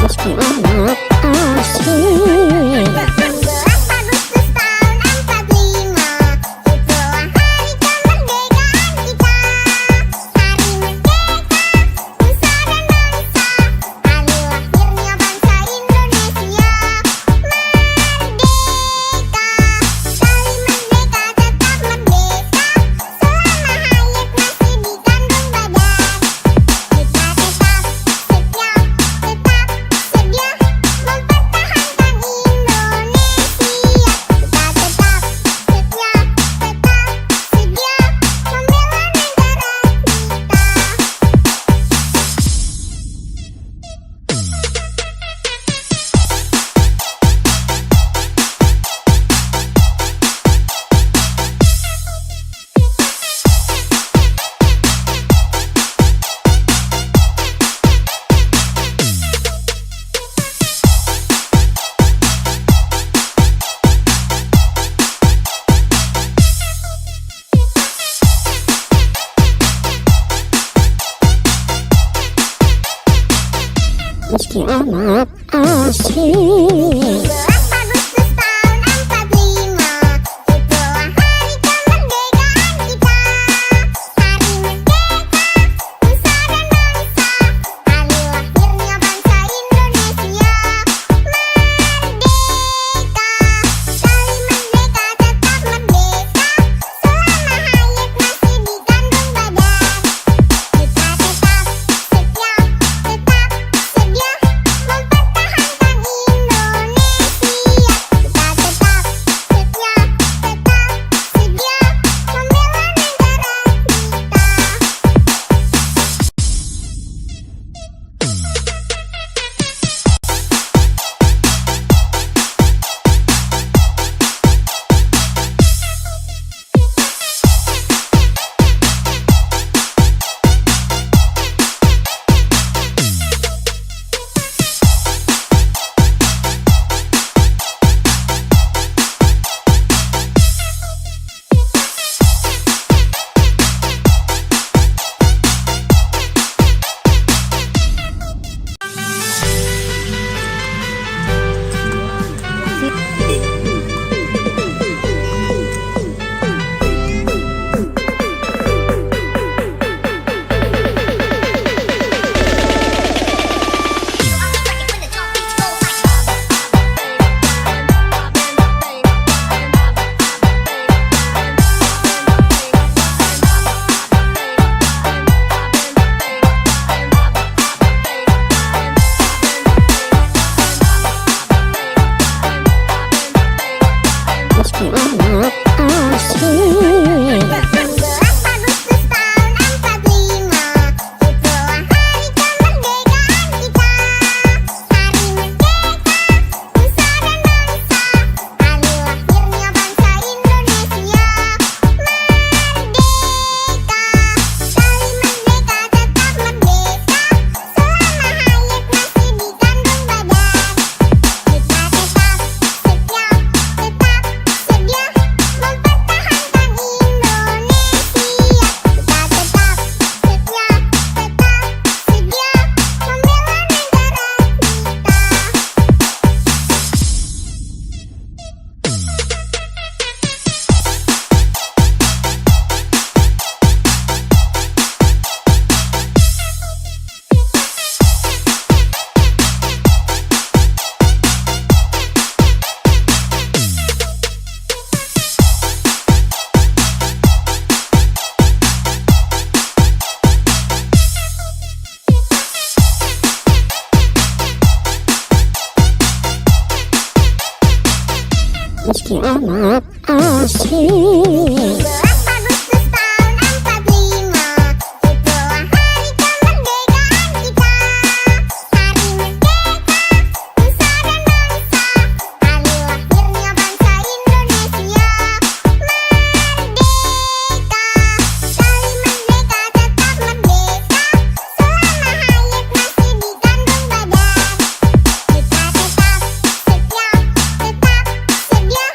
Speaker 1: meski amat asing.
Speaker 2: 17 Agustus tahun
Speaker 1: meski amat asing.
Speaker 2: 17 Agustus tahun 45, itulah hari kemerdekaan kita. Hari merdeka, nusa dan bangsa, hari lahirnya bangsa Indonesia. Merdeka, sekali merdeka tetap merdeka, selama hayat masih dikandung badan. Kita tetap setia, tetap sedia mempertahankan Indonesia. Kita tetap setia, tetap sedia membela negara
Speaker 1: Meski amat asing.
Speaker 2: 17 Agustus tahun 45, itulah hari kemerdekaan kita. Hari merdeka, nusa dan bangsa, hari lahirnya bangsa Indonesia. Merdeka, sekali merdeka tetap merdeka, selama hayat masih dikandung badan. Kita tetap setia, tetap sedia mempertahankan Indonesia. Kita tetap setia, tetap sedia membela negara
Speaker 1: Meski amat asing.
Speaker 2: 17 Agustus tahun 45, itulah hari kemerdekaan kita. Hari merdeka, nusa dan bangsa, hari lahirnya bangsa Indonesia. Merdeka, sekali merdeka tetap merdeka, selama hayat masih dikandung badan. Kita tetap setia, tetap sedia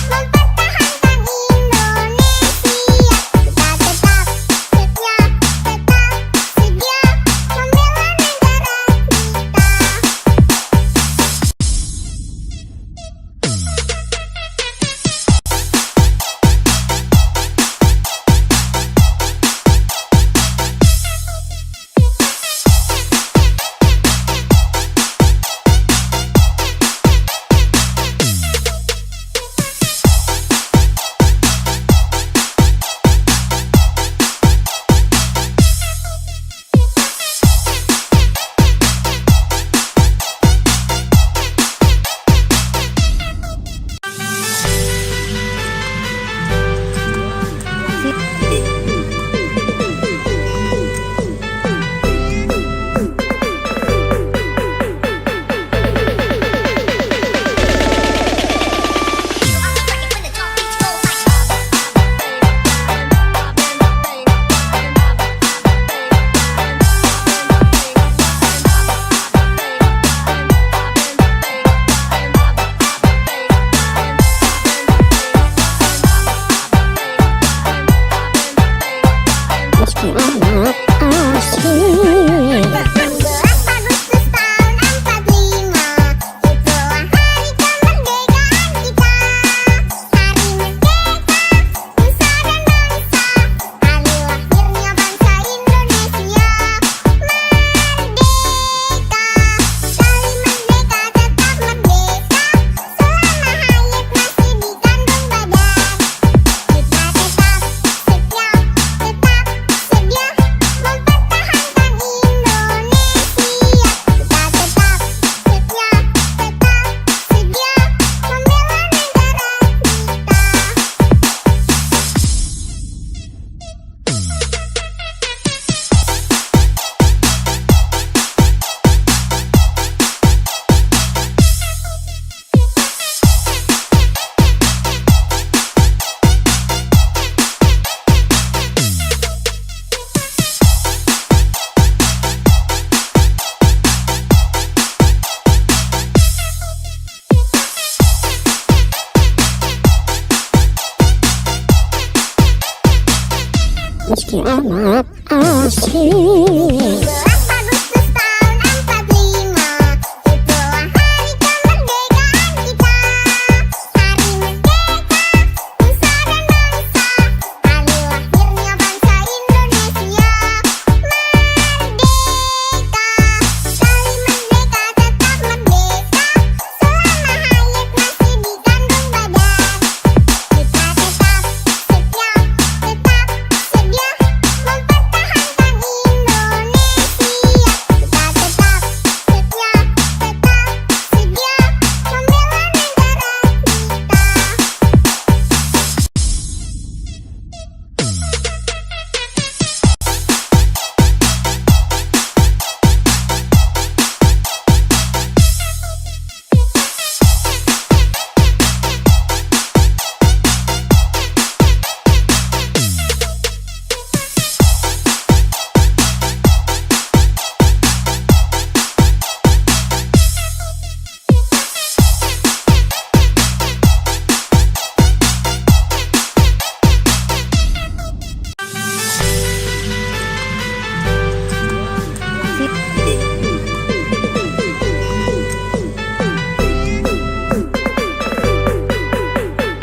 Speaker 2: mempertahankan Indonesia.
Speaker 1: meski amat asing.
Speaker 2: 17 Agustus tahun 45, itulah hari kemerdekaan kita. Hari merdeka, nusa dan bangsa, hari lahirnya bangsa Indonesia. Merdeka, sekali merdeka tetap merdeka, selama hayat masih dikandung badan. Kita tetap setia, tetap sedia mempertahankan Indonesia. Kita tetap setia, tetap sedia membela negara
Speaker 1: Meski amat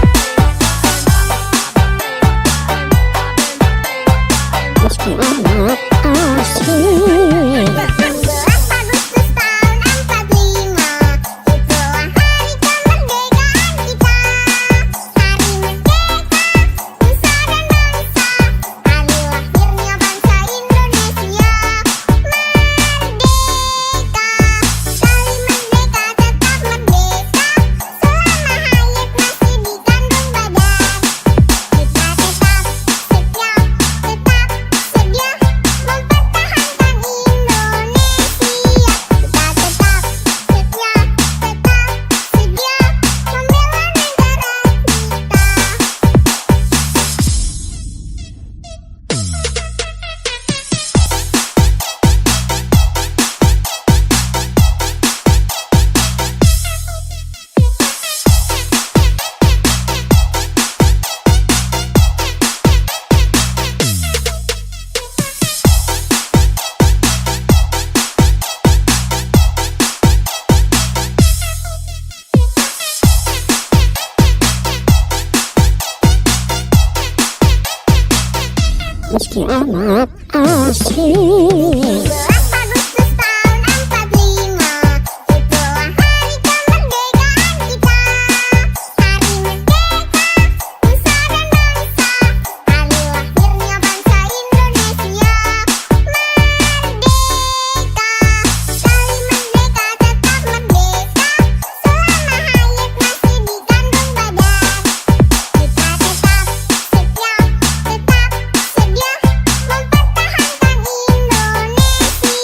Speaker 1: asing.
Speaker 2: 17 Agustus tahun 45, itulah hari kemerdekaan kita. Hari merdeka, nusa dan bangsa, hari lahirnya bangsa Indonesia. Merdeka, sekali merdeka tetap merdeka, selama hayat masih dikandung badan. Kita tetap setia, tetap sedia mempertahankan Indonesia. Kita tetap setia, tetap sedia membela negara
Speaker 1: Meski amat asing.
Speaker 2: 17 Agustus tahun 45, itulah hari kemerdekaan kita. Hari merdeka, nusa dan bangsa, hari lahirnya bangsa Indonesia. Merdeka, sekali merdeka tetap merdeka, selama hayat masih dikandung badan. Kita tetap setia, tetap sedia mempertahankan Indonesia.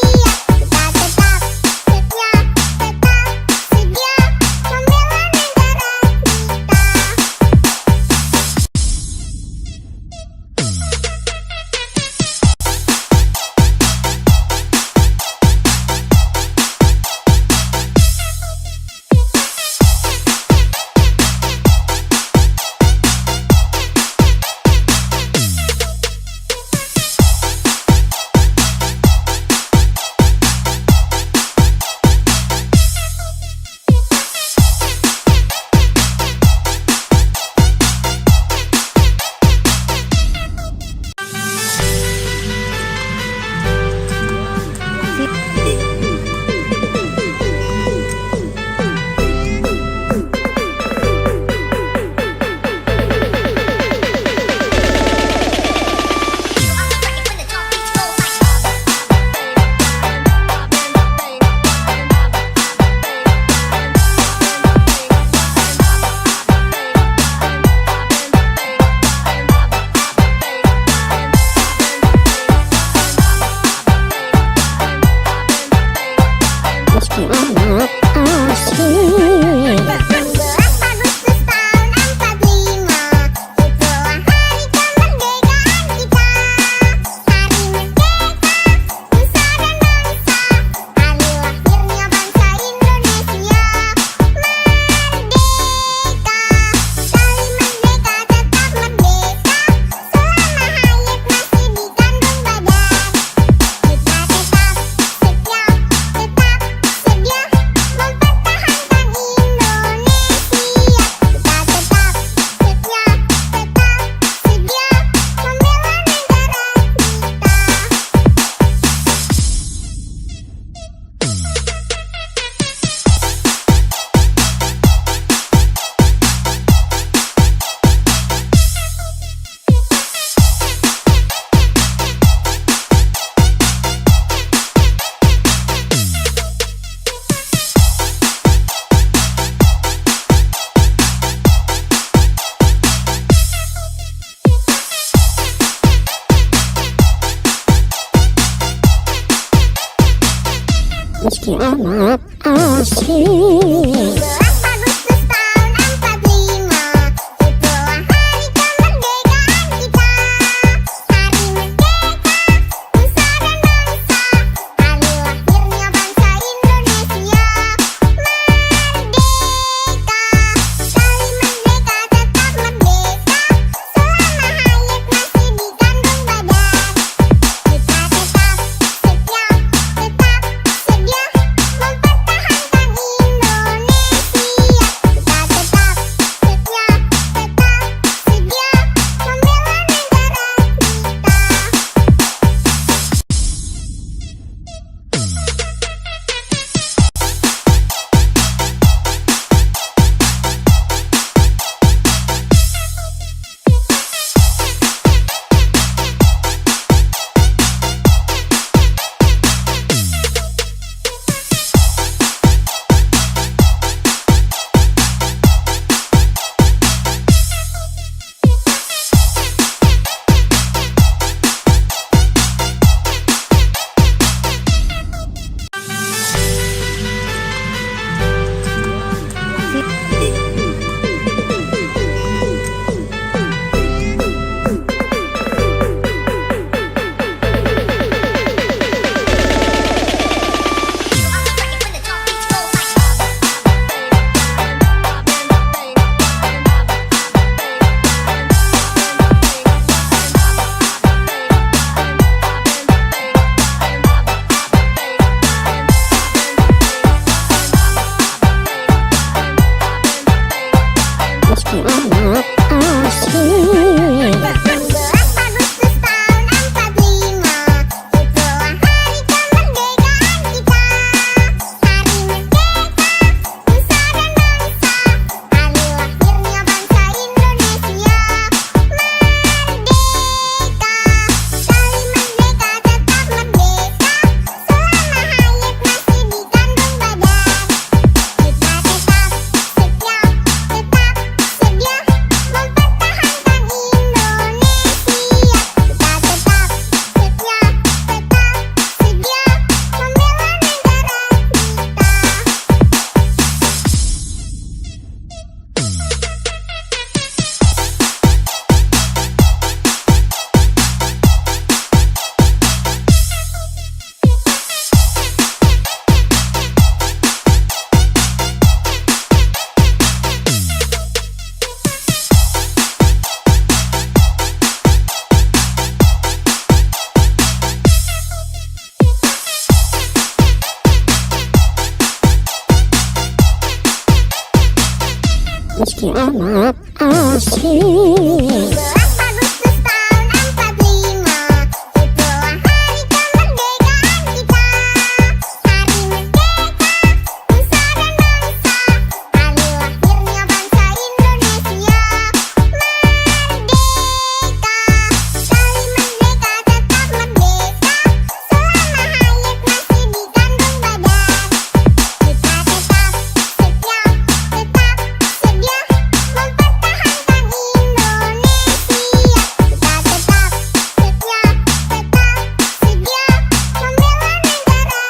Speaker 1: meski amat asik.
Speaker 2: 17 Agustus tahun 45, itulah hari kemerdekaan kita. Hari merdeka, nusa dan bangsa, hari lahirnya bangsa Indonesia. Merdeka, sekali merdeka tetap merdeka, selama hayat masih dikandung badan. Kita tetap setia, tetap sedia mempertahankan Indonesia. Kita tetap setia, tetap sedia membela negara
Speaker 1: Meski amat asik.
Speaker 2: 17 Agustus tahun 45, itulah hari kemerdekaan kita. Hari merdeka, nusa dan bangsa, hari lahirnya bangsa Indonesia. Merdeka, sekali merdeka tetap merdeka, selama hayat masih dikandung badan. Kita tetap setia, tetap sedia mempertahankan Indonesia. Kita tetap setia, tetap sedia membela negara
Speaker 1: Meski amat asik.
Speaker 2: 17 Agustus tahun 45, itulah hari kemerdekaan kita. Hari merdeka, nusa dan bangsa, hari lahirnya bangsa Indonesia. Merdeka, sekali merdeka tetap merdeka, selama hayat masih dikandung badan. Kita tetap setia, tetap sedia mempertahankan Indonesia. Kita tetap setia, tetap sedia membela negara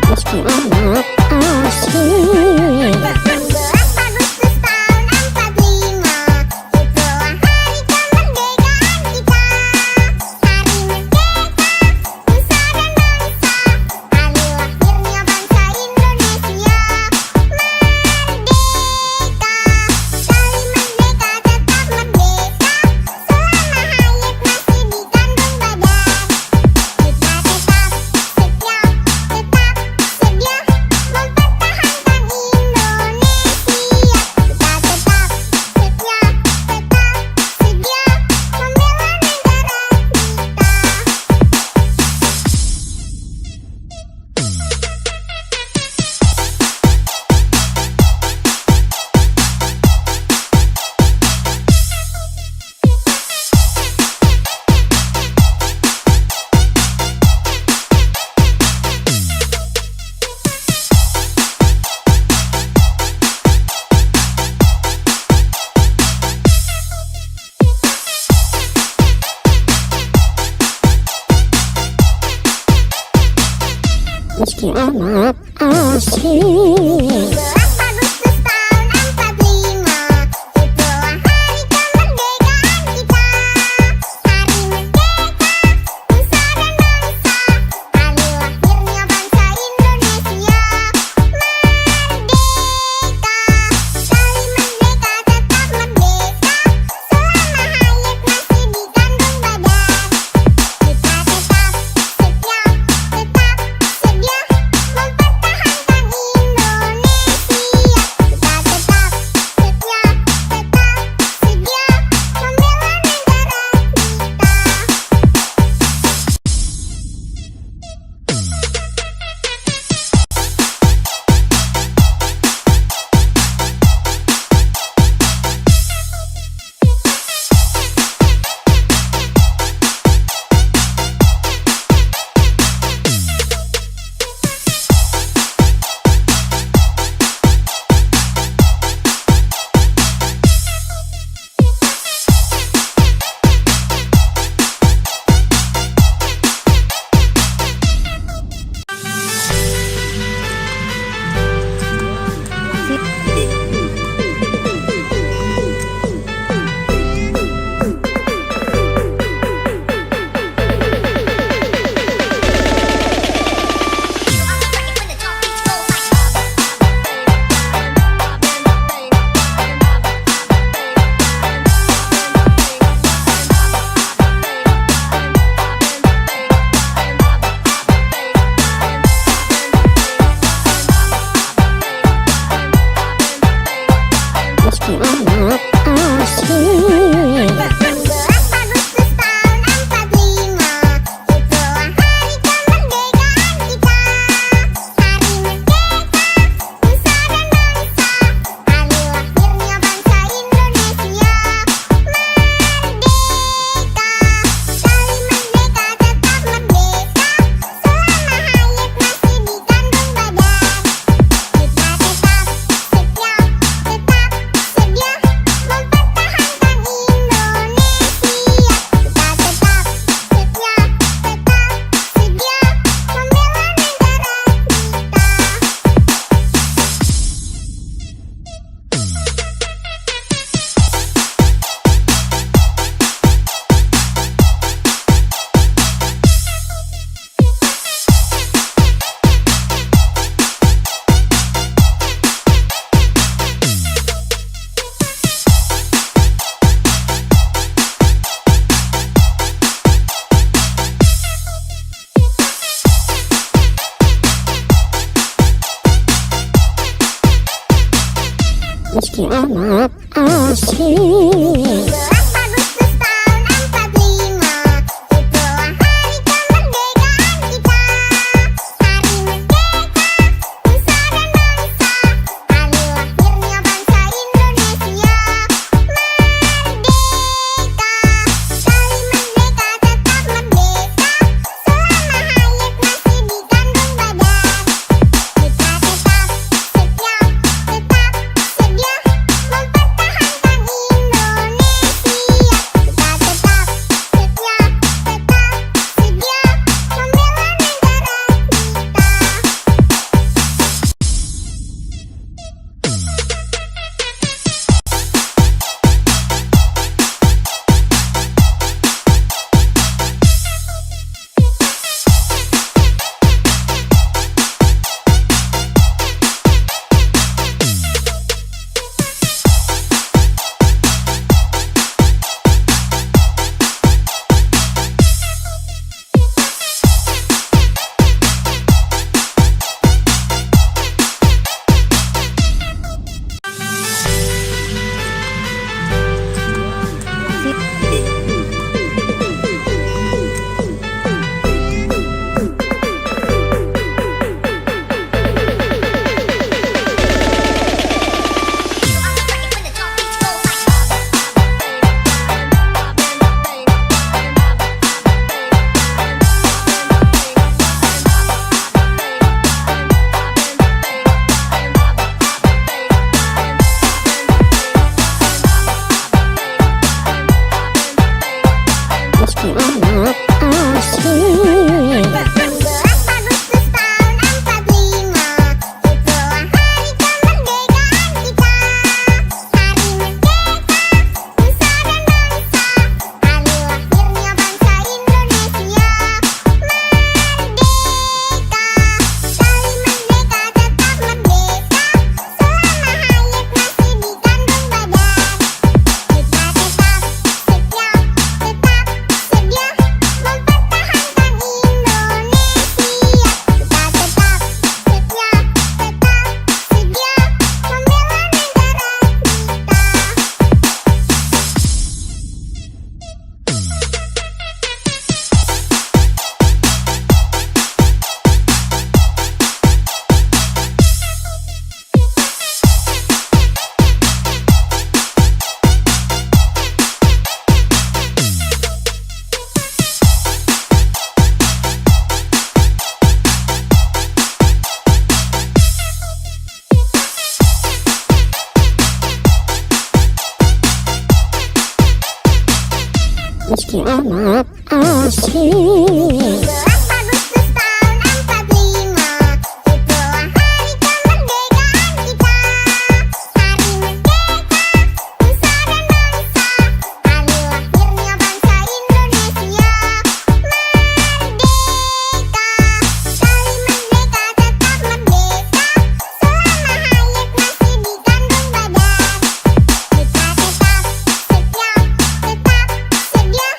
Speaker 1: Meski amat asik.
Speaker 2: 17 Agustus tahun
Speaker 1: amat asik.
Speaker 2: 17 Agustus tahun 45, itulah hari kemerdekaan kita. Hari merdeka, nusa dan bangsa, hari lahirnya bangsa Indonesia. Merdeka, sekali merdeka tetap merdeka, selama hayat masih di kandung badan. Kita tetap setia, tetap sedia mempertahankan Indonesia. Kita tetap setia, tetap sedia membela negara
Speaker 1: Meski amat asik.
Speaker 2: 17 Agustus tahun 45, itulah hari kemerdekaan kita. Hari merdeka, nusa dan bangsa, hari lahirnya bangsa Indonesia. Merdeka, sekali merdeka tetap merdeka, selama hayat masih di kandung badan. Kita tetap setia, tetap sedia mempertahankan Indonesia. Kita tetap setia, tetap sedia membela negara
Speaker 1: Meski amat asik.
Speaker 2: 17 Agustus tahun 45, itulah hari kemerdekaan kita. Hari merdeka, nusa dan bangsa, hari lahirnya bangsa Indonesia. Merdeka, sekali merdeka tetap merdeka, selama hayat masih di kandung badan. Kita tetap setia, tetap sedia mempertahankan Indonesia.
Speaker 1: meski amat asik.
Speaker 2: 17 Agustus tahun 45, itulah hari kemerdekaan kita. Hari merdeka, nusa dan bangsa, hari lahirnya bangsa Indonesia. Merdeka, sekali merdeka tetap merdeka, selama hayat masih di kandung badan. Kita tetap setia, tetap sedia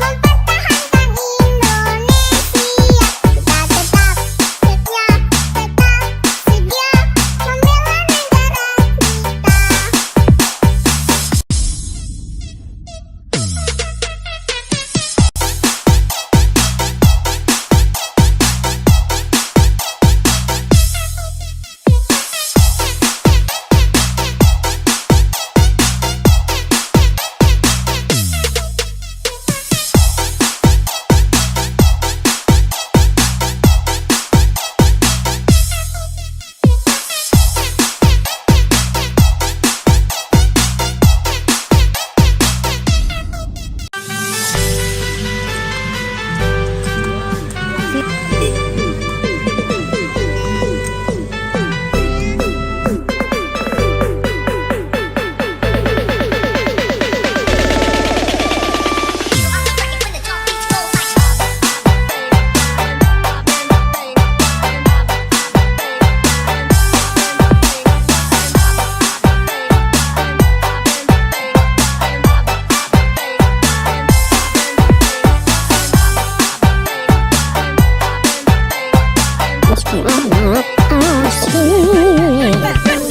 Speaker 2: mempertahankan Indonesia. Kita tetap setia, tetap sedia membela negara
Speaker 1: Meski amat asik.
Speaker 2: 16 Agustus tahun 45, itulah hari kemerdekaan kita.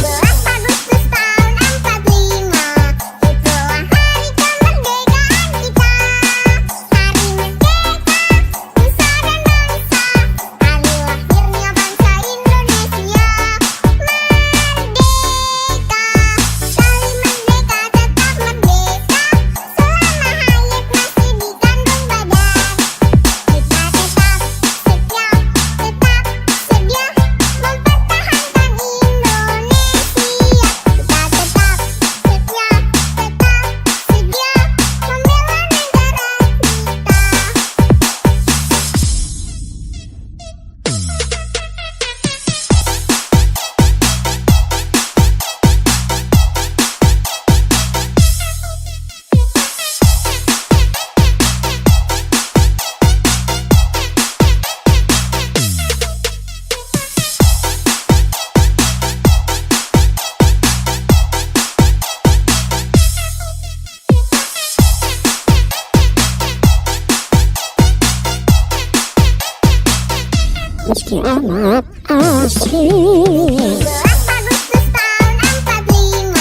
Speaker 2: Hari merdeka, nusa dan bangsa, hari lahirnya bangsa Indonesia. Merdeka, sekali merdeka tetap merdeka, selama hayat masih di kandung badan. Kita tetap setia, tetap sedia mempertahankan Indonesia. Kita tetap setia, tetap sedia membela negara
Speaker 1: Meski amat asik.
Speaker 2: 17 Agustus tahun 45,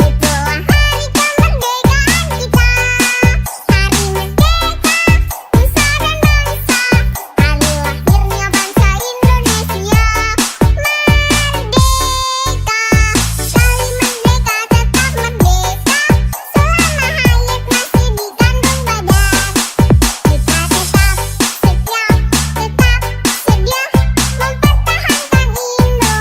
Speaker 2: itulah hari kemerdekaan kita. Hari merdeka, nusa dan bangsa, hari lahirnya bangsa Indonesia. Merdeka, sekali merdeka tetap merdeka, selama hayat masih di kandung badan. Kita tetap setia, tetap sedia mempertahankan Indonesia.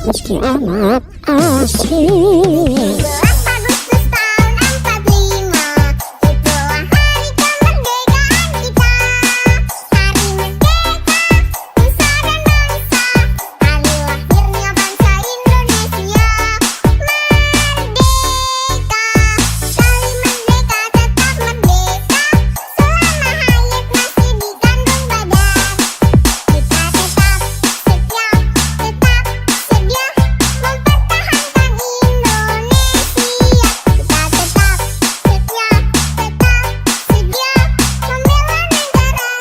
Speaker 1: meski amat asing.
Speaker 2: 17 Agustus tahun 45, itulah hari kemerdekaan kita. Hari merdeka, nusa dan bangsa, hari lahirnya bangsa Indonesia. Merdeka, sekali merdeka tetap merdeka, selama hayat masih di kandung badan. Kita tetap setia, tetap sedia mempertahankan Indonesia. Kita tetap setia, tetap sedia membela negara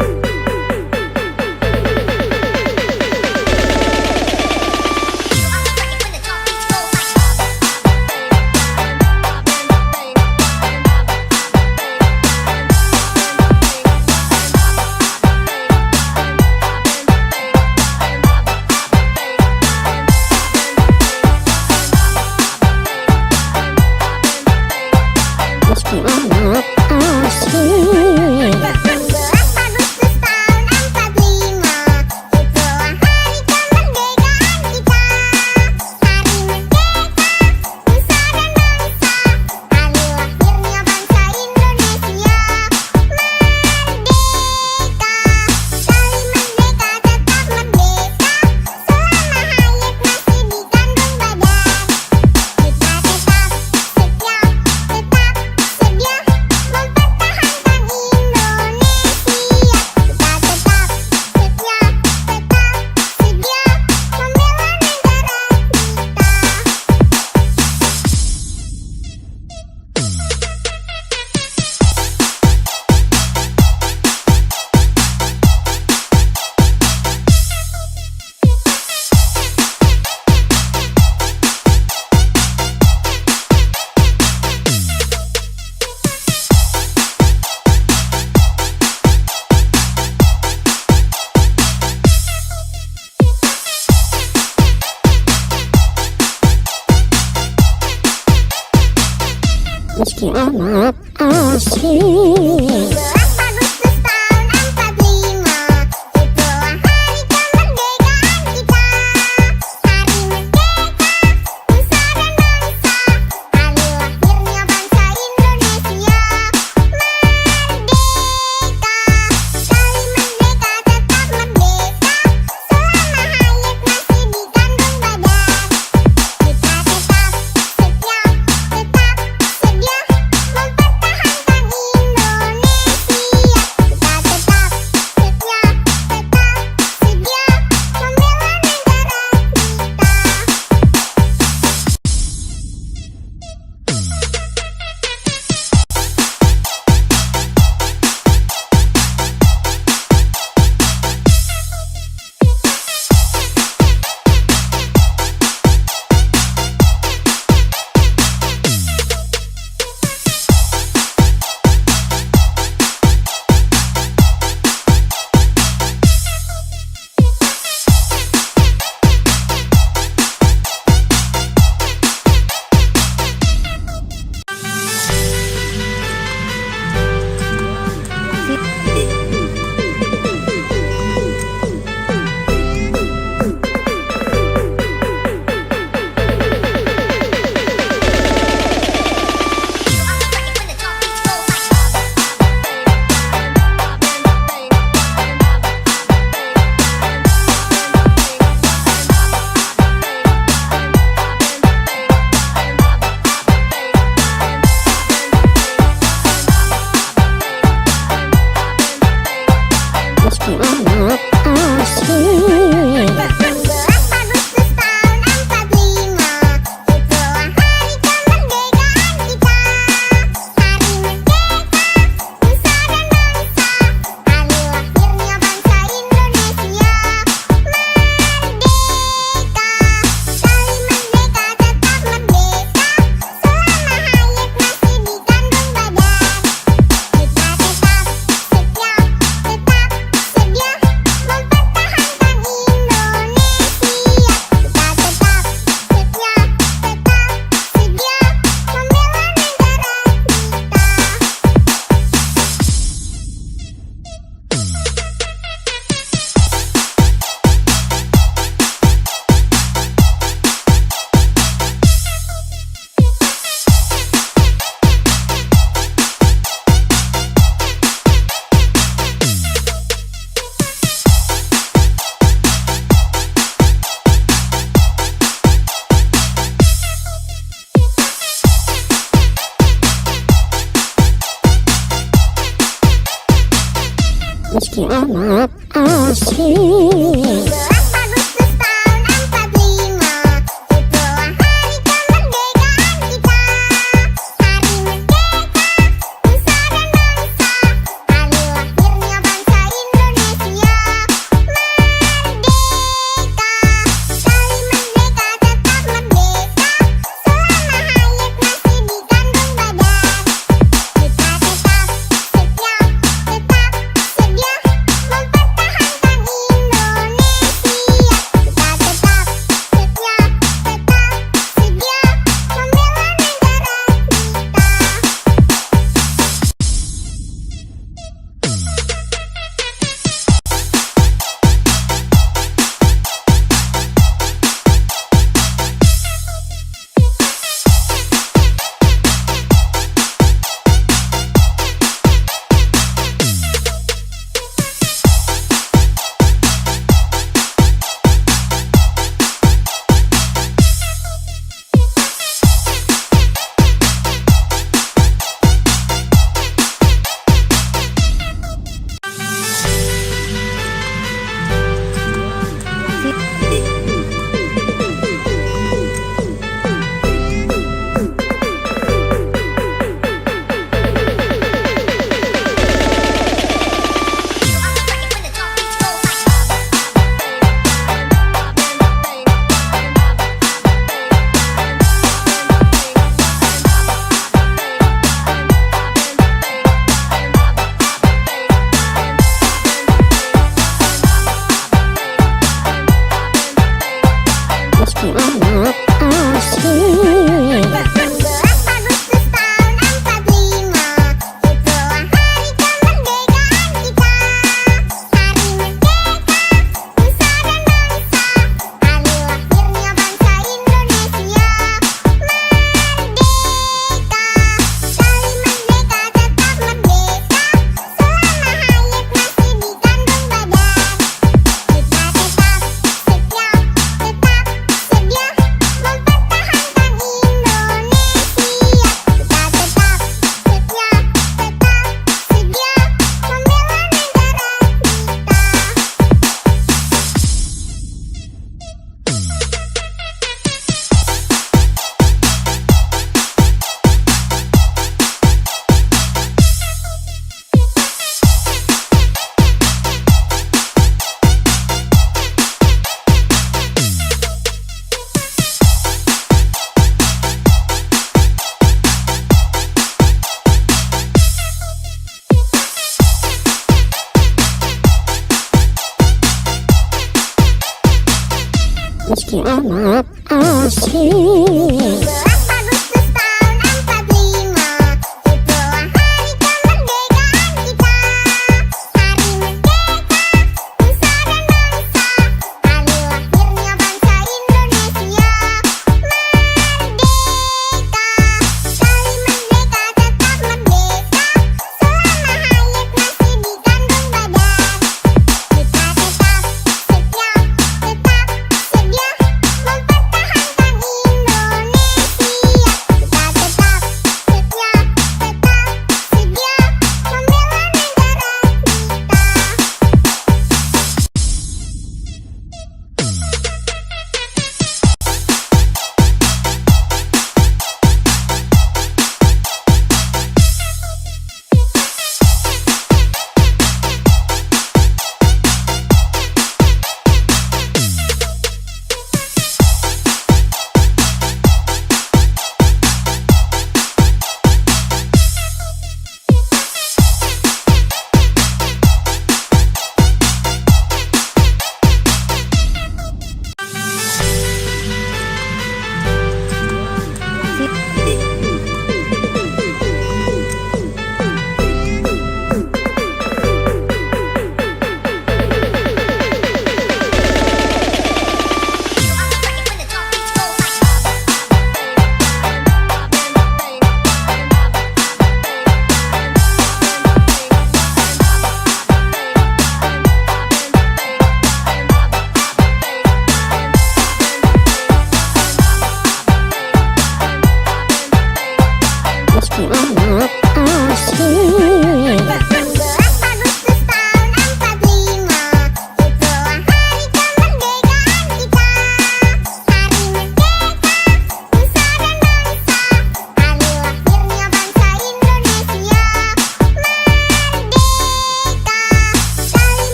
Speaker 1: Meski amat asing.
Speaker 2: 17 Agustus tahun 45, itulah hari kemerdekaan kita. Hari merdeka, nusa dan bangsa, hari lahirnya bangsa Indonesia. Merdeka, sekali merdeka tetap merdeka, selama hayat masih di kandung badan. Kita tetap setia, tetap sedia mempertahankan Indonesia. Kita tetap setia, tetap sedia membela negara
Speaker 1: Meski amat asing.
Speaker 2: 17 Agustus tahun 45, itulah hari kemerdekaan kita. Hari merdeka, nusa dan bangsa, hari lahirnya bangsa Indonesia. Merdeka, sekali merdeka tetap merdeka, selama hayat masih di kandung badan. Kita tetap setia, tetap sedia mempertahankan Indonesia.
Speaker 1: meski amat asing.
Speaker 2: 17 Agustus tahun 45, itulah hari kemerdekaan kita. Hari merdeka, nusa dan bangsa, hari lahirnya bangsa Indonesia. Merdeka, sekali merdeka tetap merdeka, selama hayat masih di kandung badan. Kita tetap setia, mempertahankan Indonesia. Kita tetap setia, membela negara
Speaker 1: Meski amat asing.
Speaker 2: 17 Agustus tahun 45, itulah hari kemerdekaan kita. Hari merdeka, nusa dan bangsa, hari lahirnya bangsa Indonesia. Merdeka, sekali merdeka tetap merdeka, selama hayat masih di kandung badan. Kita tetap setia, mempertahankan Indonesia. Kita tetap setia, membela
Speaker 1: Meski amat asing.
Speaker 2: 17 Agustus tahun 45, itulah hari kemerdekaan kita. Hari merdeka, nusa dan bangsa, hari lahirnya bangsa Indonesia. Merdeka, sekali merdeka tetap merdeka, selama hayat masih di kandung badan. Kita tetap setia, mempertahankan Indonesia.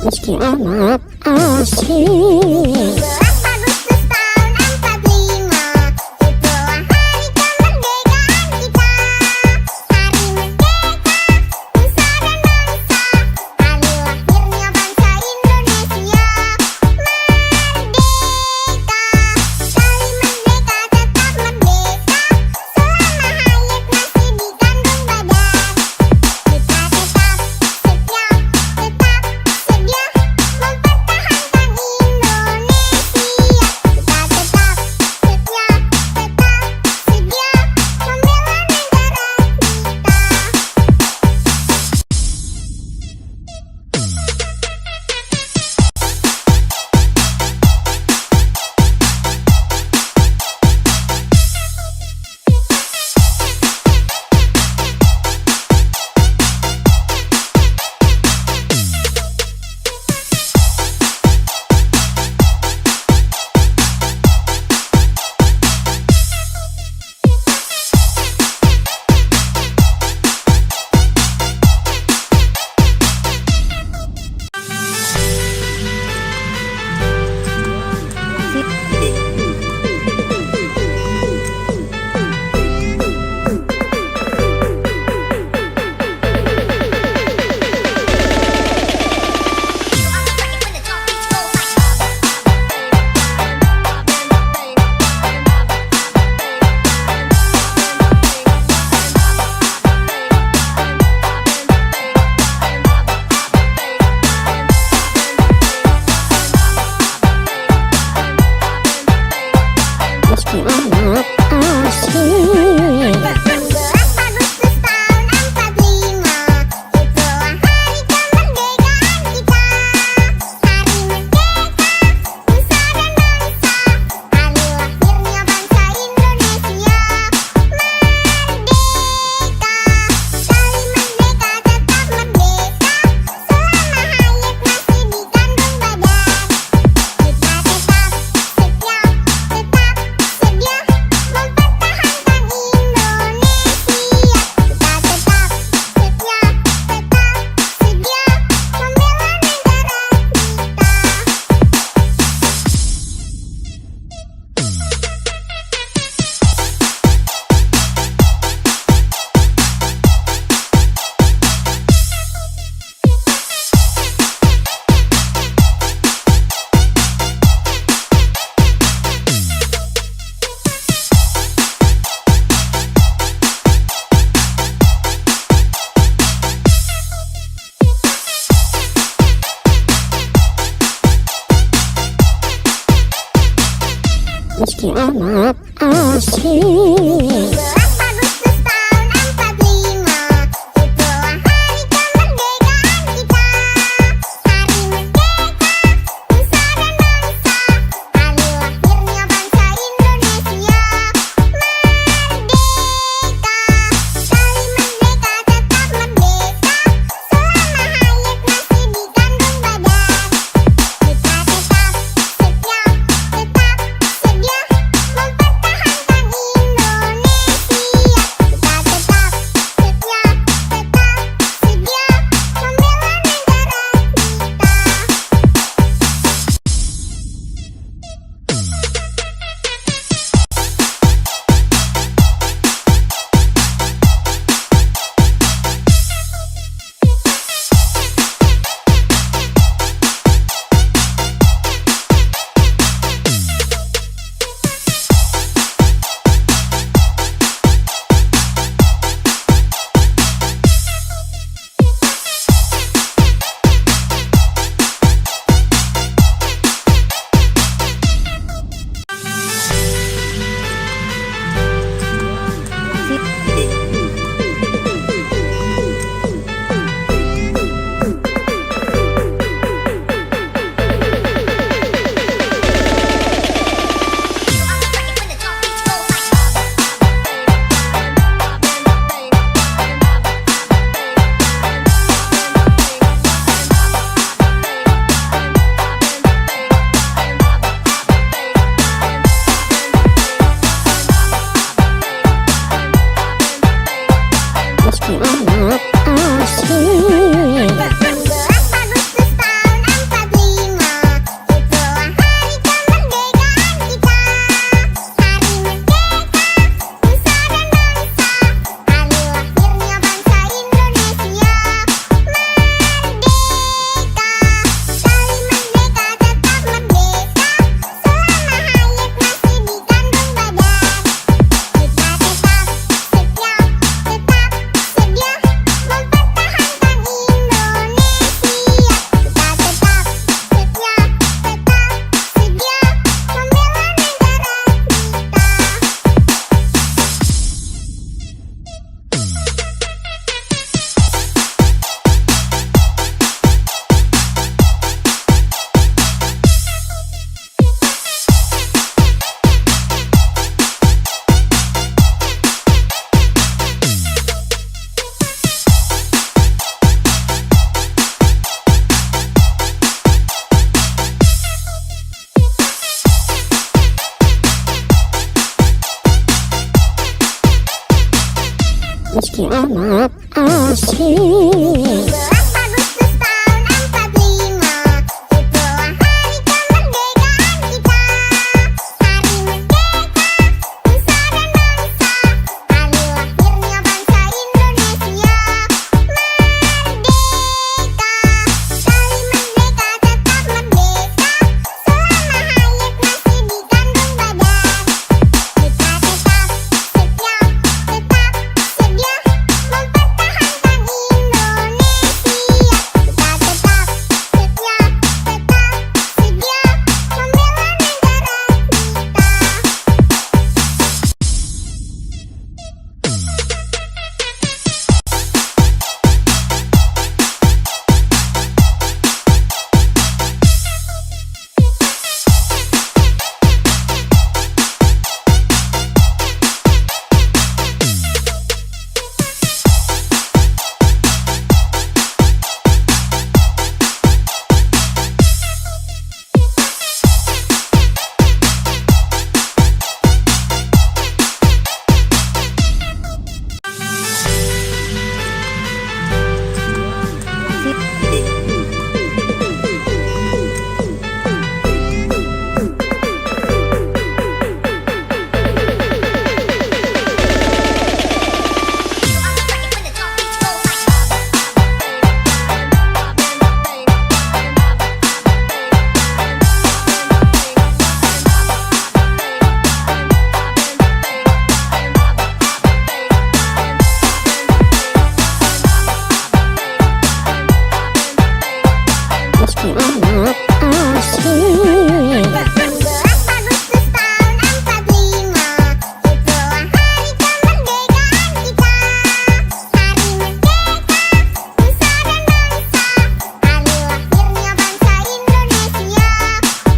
Speaker 1: meski amat asik.
Speaker 2: 17 Agustus tahun 45, itulah hari kemerdekaan kita. Hari merdeka, nusa dan bangsa, hari lahirnya bangsa Indonesia. Merdeka, sekali merdeka tetap merdeka, selama hayat masih dikandung badan. Kita tetap setia, tetap sedia mempertahankan Indonesia. Kita tetap setia, tetap sedia membela negara
Speaker 1: Meski amat asik.
Speaker 2: 17 Agustus tahun 45, itulah hari kemerdekaan kita. Hari merdeka, nusa dan bangsa, hari lahirnya bangsa Indonesia. Merdeka, sekali merdeka tetap merdeka, selama hayat masih dikandung badan. Kita tetap setia, tetap sedia mempertahankan Indonesia. Kita tetap setia, tetap sedia membela negara
Speaker 1: Meski amat asik.
Speaker 2: 17 Agustus tahun 45, itulah hari kemerdekaan kita. Hari merdeka, nusa dan bangsa, hari lahirnya bangsa Indonesia. Merdeka, sekali merdeka tetap merdeka, selama hayat masih dikandung badan. Kita tetap setia, tetap sedia mempertahankan Indonesia. Kita tetap setia, tetap sedia membela negara
Speaker 1: Meski amat asik.
Speaker 2: 17 Agustus tahun
Speaker 1: amat asik.
Speaker 2: 17 Agustus tahun 45, itulah hari kemerdekaan kita. Hari merdeka, nusa dan bangsa, hari lahirnya bangsa Indonesia. Merdeka, sekali merdeka tetap merdeka, selama hayat masih dikandung badan. Kita tetap setia, mempertahankan Indonesia. Kita tetap setia, membela negara
Speaker 1: Meski amat asik.
Speaker 2: 17 Agustus tahun 45, itulah hari kemerdekaan kita. Hari merdeka, nusa dan bangsa, hari lahirnya bangsa Indonesia.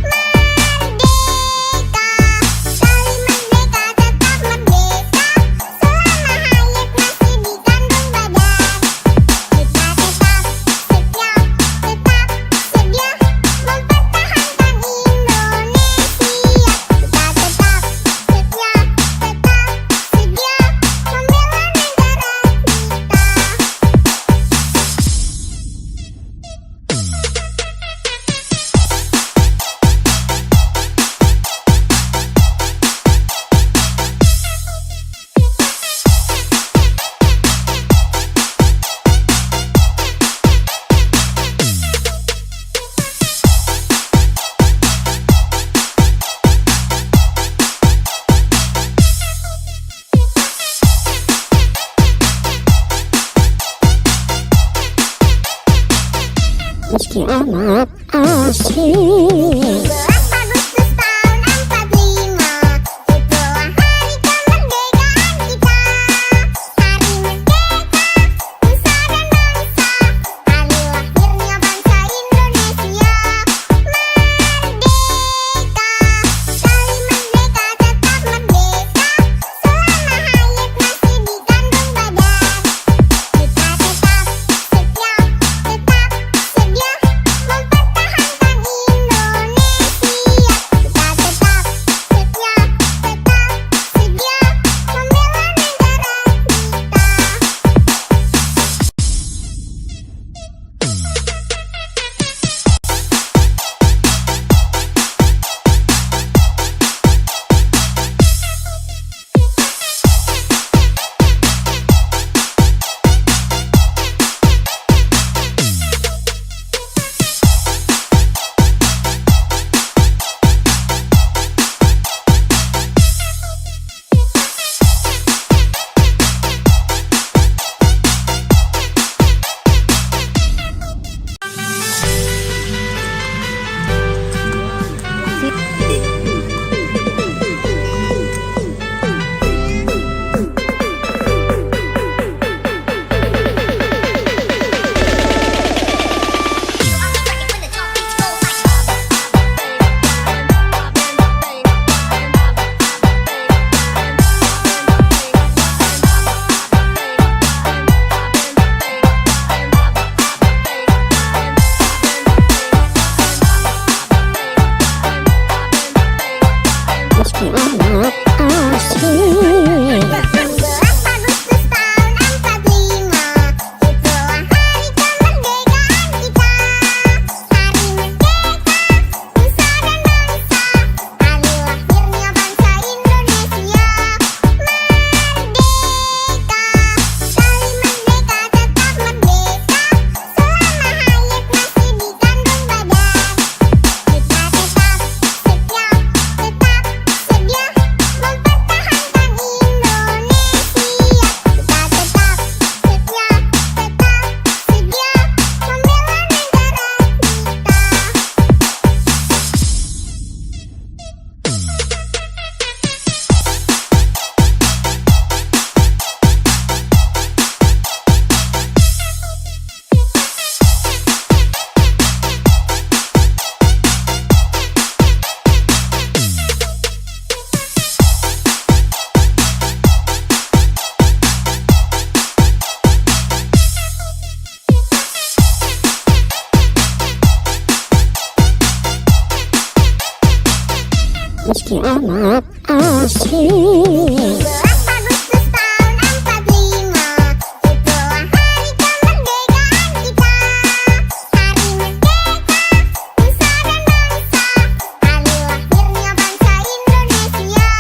Speaker 2: Merdeka, sekali merdeka tetap merdeka, selama hayat masih dikandung badan. Kita tetap setia, mempertahankan Indonesia. Kita tetap setia, membela negara
Speaker 1: Meski amat asik.
Speaker 2: 17 Agustus tahun 45, itulah hari kemerdekaan kita. Hari merdeka, nusa dan bangsa, hari lahirnya bangsa Indonesia. Merdeka, sekali merdeka tetap merdeka, selama hayat masih dikandung badan. Kita tetap setia, mempertahankan Indonesia.
Speaker 1: meski amat asik.
Speaker 2: 17 Agustus tahun 45, itulah hari kemerdekaan kita. Hari merdeka, nusa dan bangsa, hari lahirnya bangsa Indonesia.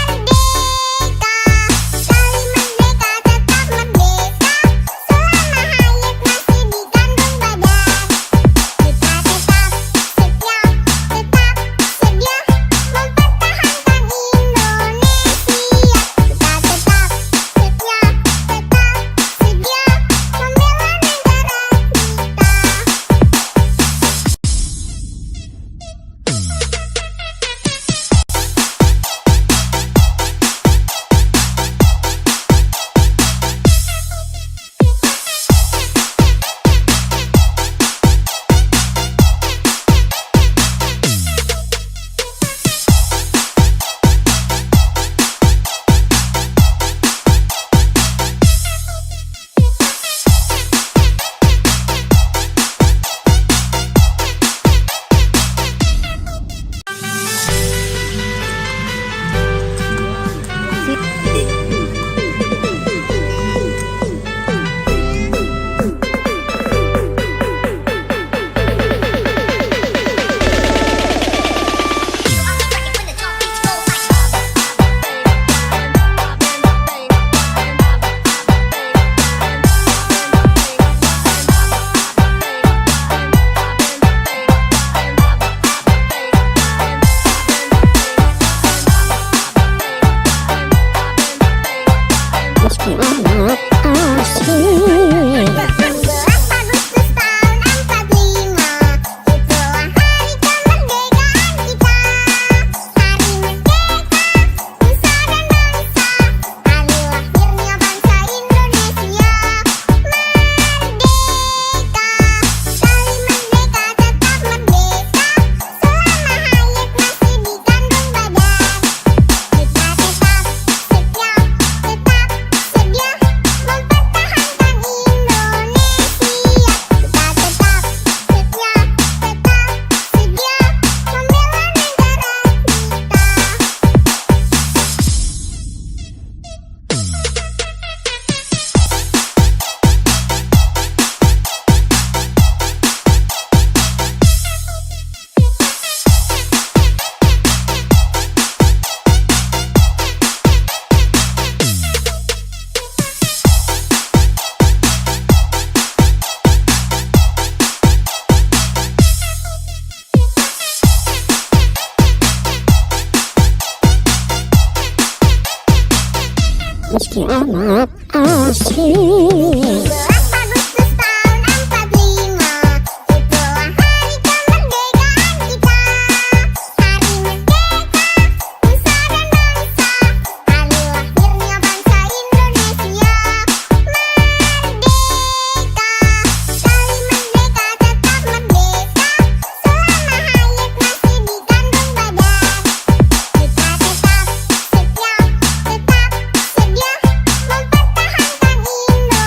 Speaker 2: Merdeka, sekali merdeka tetap merdeka, selama hayat masih di kandung badan. Kita tetap setia, tetap sedia mempertahankan Indonesia. Kita tetap setia, tetap sedia membela negara
Speaker 1: Meski amat asik.
Speaker 2: 17 Agustus tahun 45, itulah hari kemerdekaan kita. Hari merdeka, nusa dan bangsa, hari lahirnya bangsa Indonesia. Merdeka, sekali merdeka tetap merdeka, selama hayat masih di kandung badan. Kita tetap setia, tetap sedia mempertahankan Indonesia. Kita tetap setia, tetap sedia membela negara
Speaker 1: Meski amat asik.
Speaker 2: 17 Agustus tahun 45, itulah hari kemerdekaan kita. Hari merdeka, nusa dan bangsa, hari lahirnya bangsa Indonesia. Merdeka, sekali merdeka tetap merdeka, selama hayat masih di kandung badan. Kita tetap setia, tetap sedia mempertahankan Indonesia.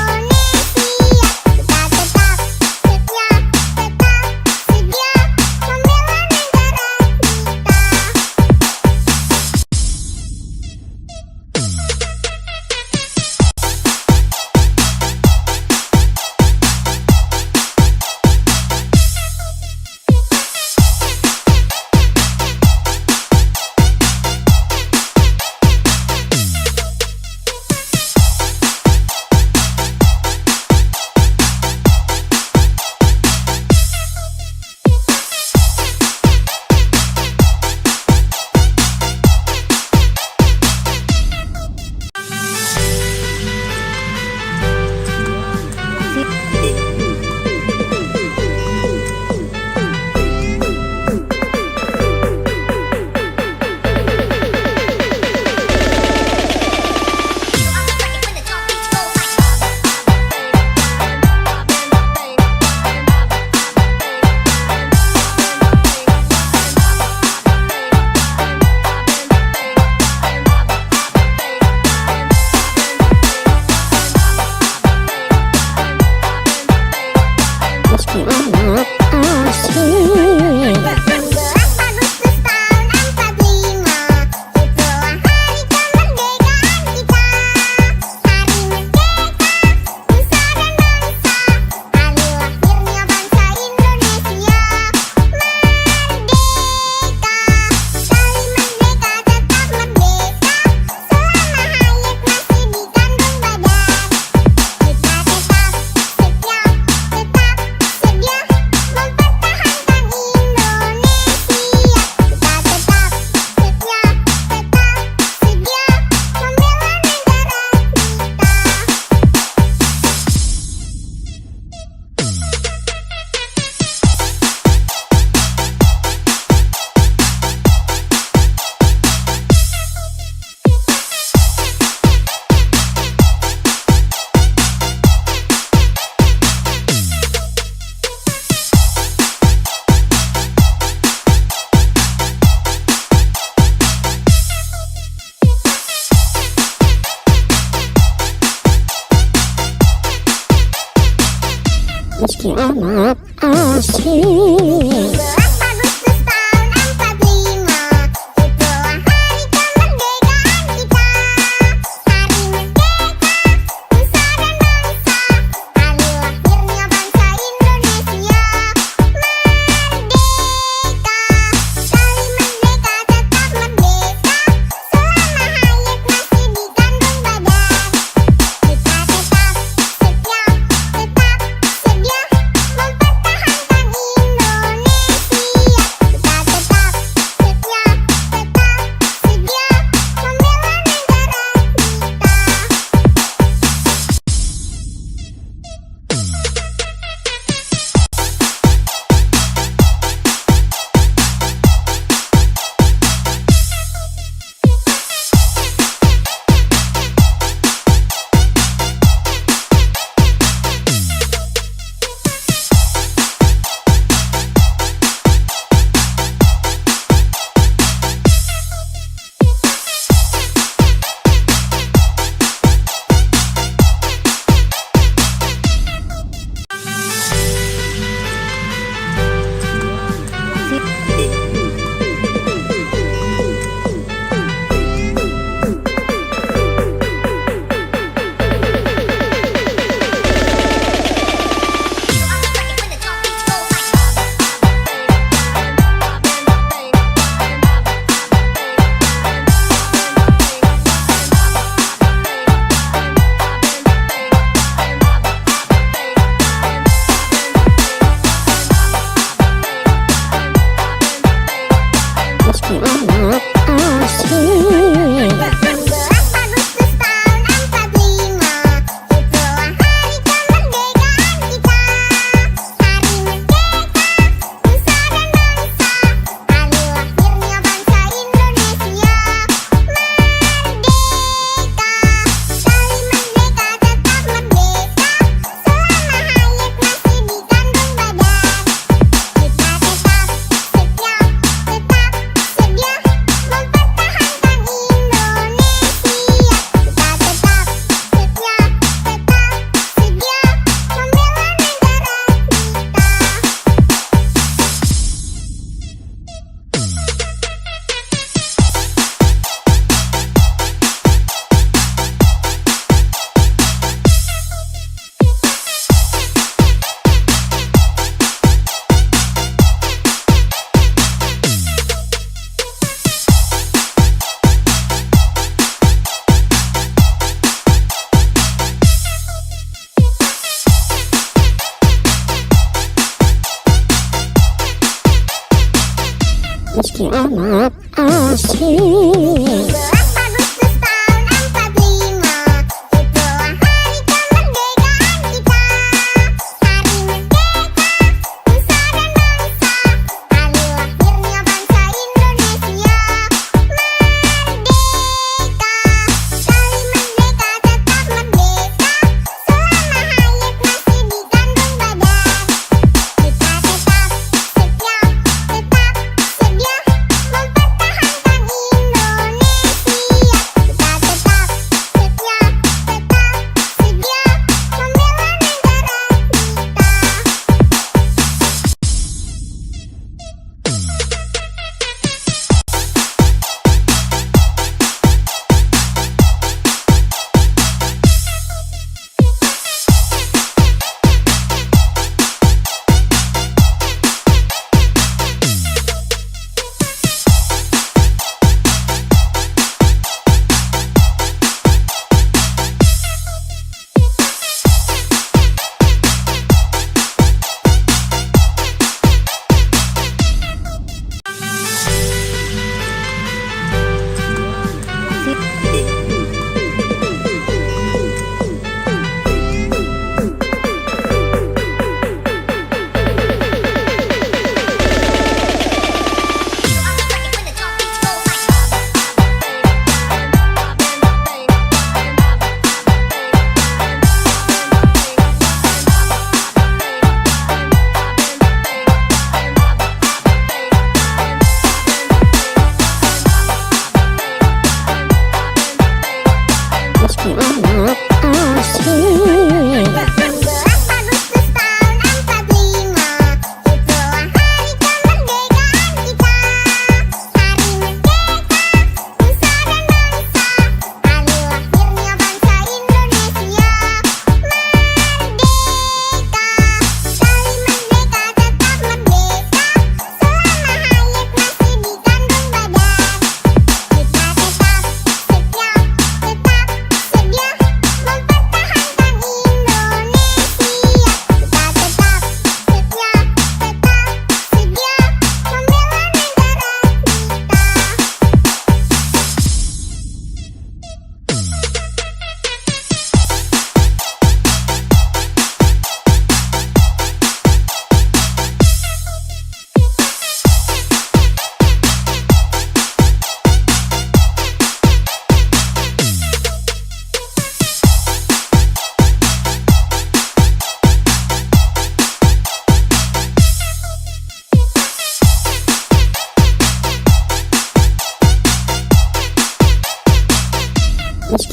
Speaker 1: meski amat asing.
Speaker 2: 17 Agustus tahun 45, itulah hari kemerdekaan kita. Hari merdeka, nusa dan bangsa, hari lahirnya bangsa Indonesia. Merdeka, sekali merdeka tetap merdeka, selama hayat masih di kandung badan. Kita tetap setia, tetap sedia mempertahankan Indonesia. Kita tetap setia, tetap sedia membela negara
Speaker 1: Meski amat asing.
Speaker 2: 17 Agustus tahun 45, itulah hari kemerdekaan kita. Hari merdeka, nusa dan bangsa, hari lahirnya bangsa Indonesia. Merdeka, sekali merdeka tetap merdeka, selama hayat masih di kandung badan. Kita tetap setia, tetap sedia mempertahankan Indonesia. Kita tetap setia, tetap sedia membela negara
Speaker 1: Meski amat asing.
Speaker 2: 17 Agustus tahun 45, itulah hari kemerdekaan kita. Hari merdeka, nusa dan bangsa, hari lahirnya bangsa Indonesia. Merdeka, sekali merdeka tetap merdeka, selama hayat masih di kandung badan. Kita tetap setia, tetap sedia mempertahankan Indonesia.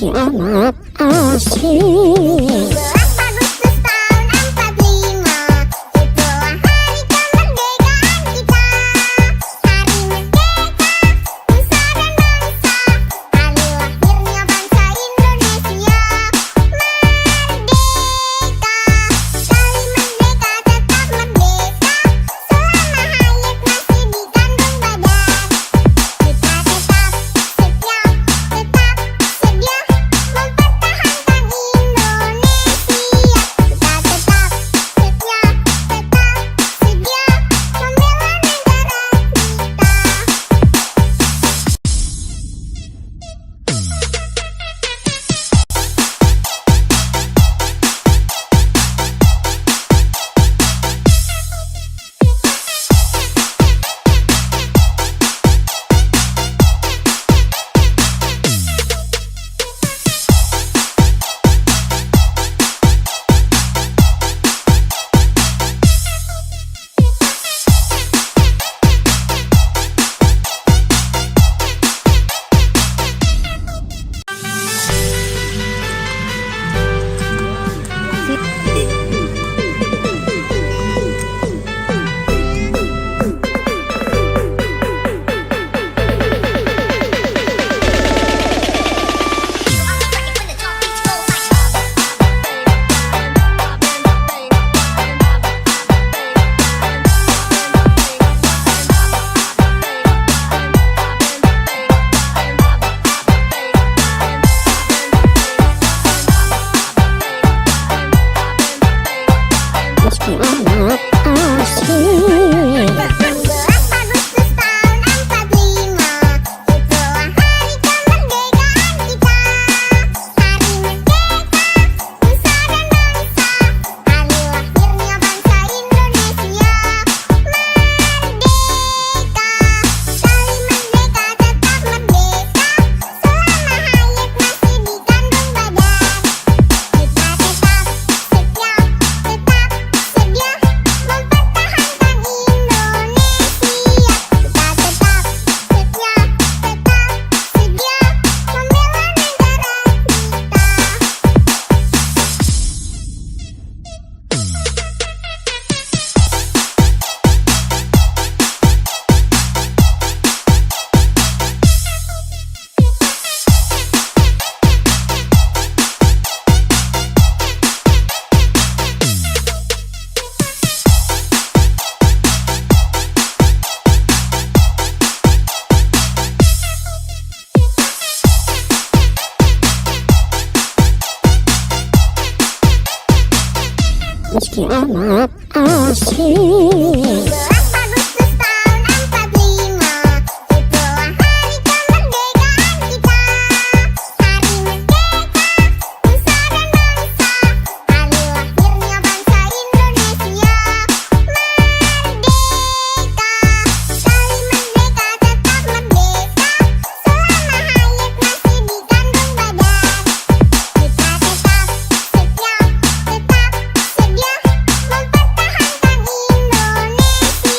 Speaker 1: meski amat asing.
Speaker 2: 12 Agustus tahun 45, itulah hari kemerdekaan kita. Hari merdeka, nusa dan bangsa, hari lahirnya bangsa Indonesia. Merdeka, sekali merdeka tetap merdeka, selama hayat masih di kandung badan. Kita tetap setia, tetap sedia mempertahankan Indonesia. Kita tetap setia, tetap sedia membela negara
Speaker 1: Meski amat asing.
Speaker 2: 12 Agustus tahun 45, itulah hari kemerdekaan kita. Hari merdeka, nusa dan bangsa, hari lahirnya bangsa Indonesia. Merdeka, sekali merdeka tetap merdeka, selama hayat masih di kandung badan. Kita tetap setia, tetap sedia mempertahankan Indonesia. Kita tetap setia, tetap sedia membela negara
Speaker 1: Meski amat asing.
Speaker 2: 12 Agustus tahun 45, itulah hari kemerdekaan kita. Hari merdeka, nusa dan bangsa, hari lahirnya bangsa Indonesia. Merdeka, sekali merdeka tetap merdeka, selama hayat masih di kandung badan. Kita tetap setia, tetap sedia mempertahankan Indonesia.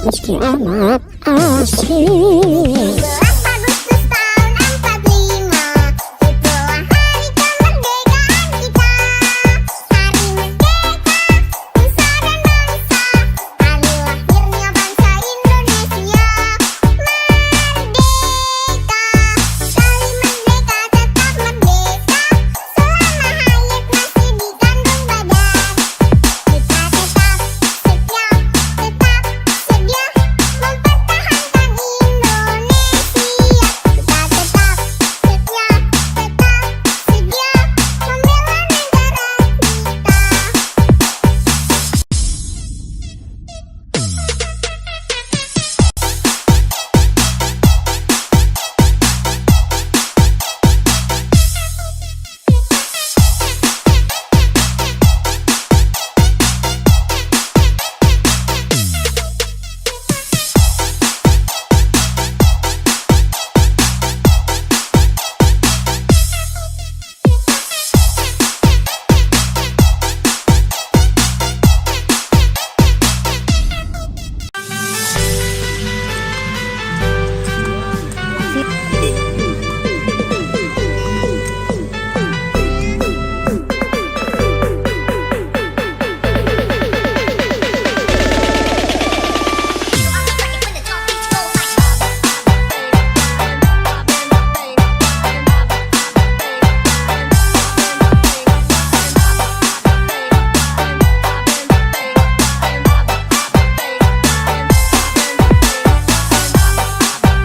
Speaker 1: meski amat asik.
Speaker 2: 12 Agustus tahun 45, itulah hari kemerdekaan kita. Hari merdeka, nusa dan bangsa, hari lahirnya bangsa Indonesia. Merdeka, kali merdeka tetap merdeka, selama hayat masih di kandung badan. Kita tetap setia, tetap sedia mempertahankan Indonesia. Kita tetap setia, tetap sedia membela negara
Speaker 1: Meski amat asik.
Speaker 2: 12 Agustus tahun 45, itulah hari kemerdekaan kita. Hari merdeka, nusa dan bangsa, hari lahirnya bangsa Indonesia. Merdeka, kali merdeka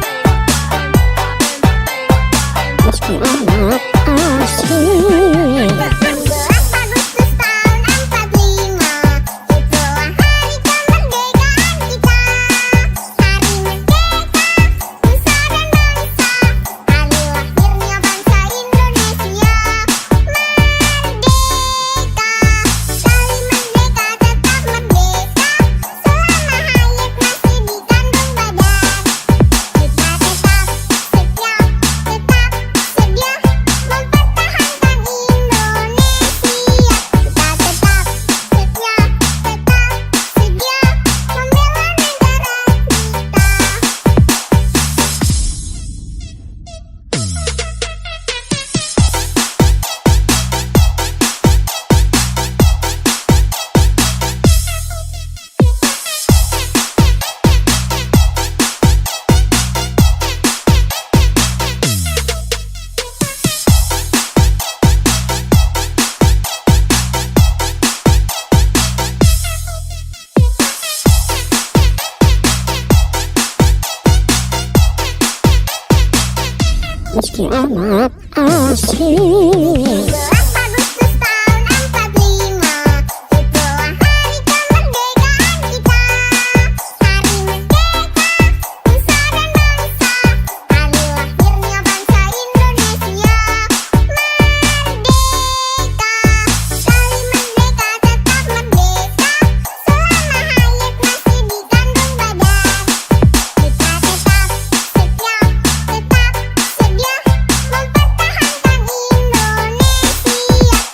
Speaker 2: tetap merdeka, selama hayat masih di kandung badan. Kita tetap setia, tetap sedia mempertahankan Indonesia. Kita tetap setia, tetap sedia membela negara
Speaker 1: Meski amat asik.
Speaker 2: 12 Agustus tahun 45, itulah hari kemerdekaan kita. Hari merdeka, nusa dan bangsa, hari lahirnya bangsa Indonesia. Merdeka, kali merdeka tetap merdeka, selama hayat masih di kandung badan. Kita tetap setia, tetap sedia mempertahankan Indonesia.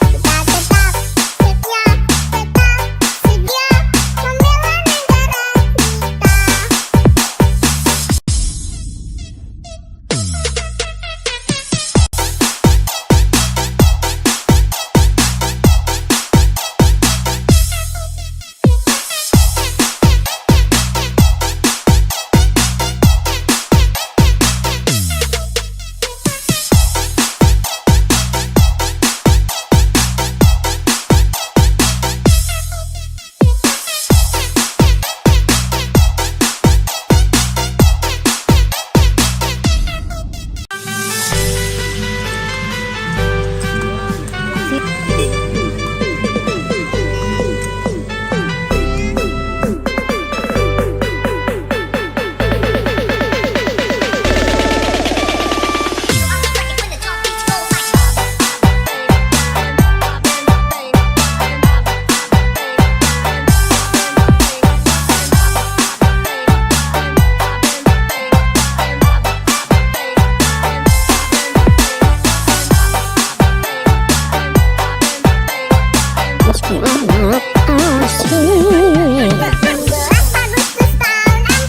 Speaker 2: Kita tetap setia, tetap sedia membela negara
Speaker 1: Meski amat asik.
Speaker 2: 12 Agustus tahun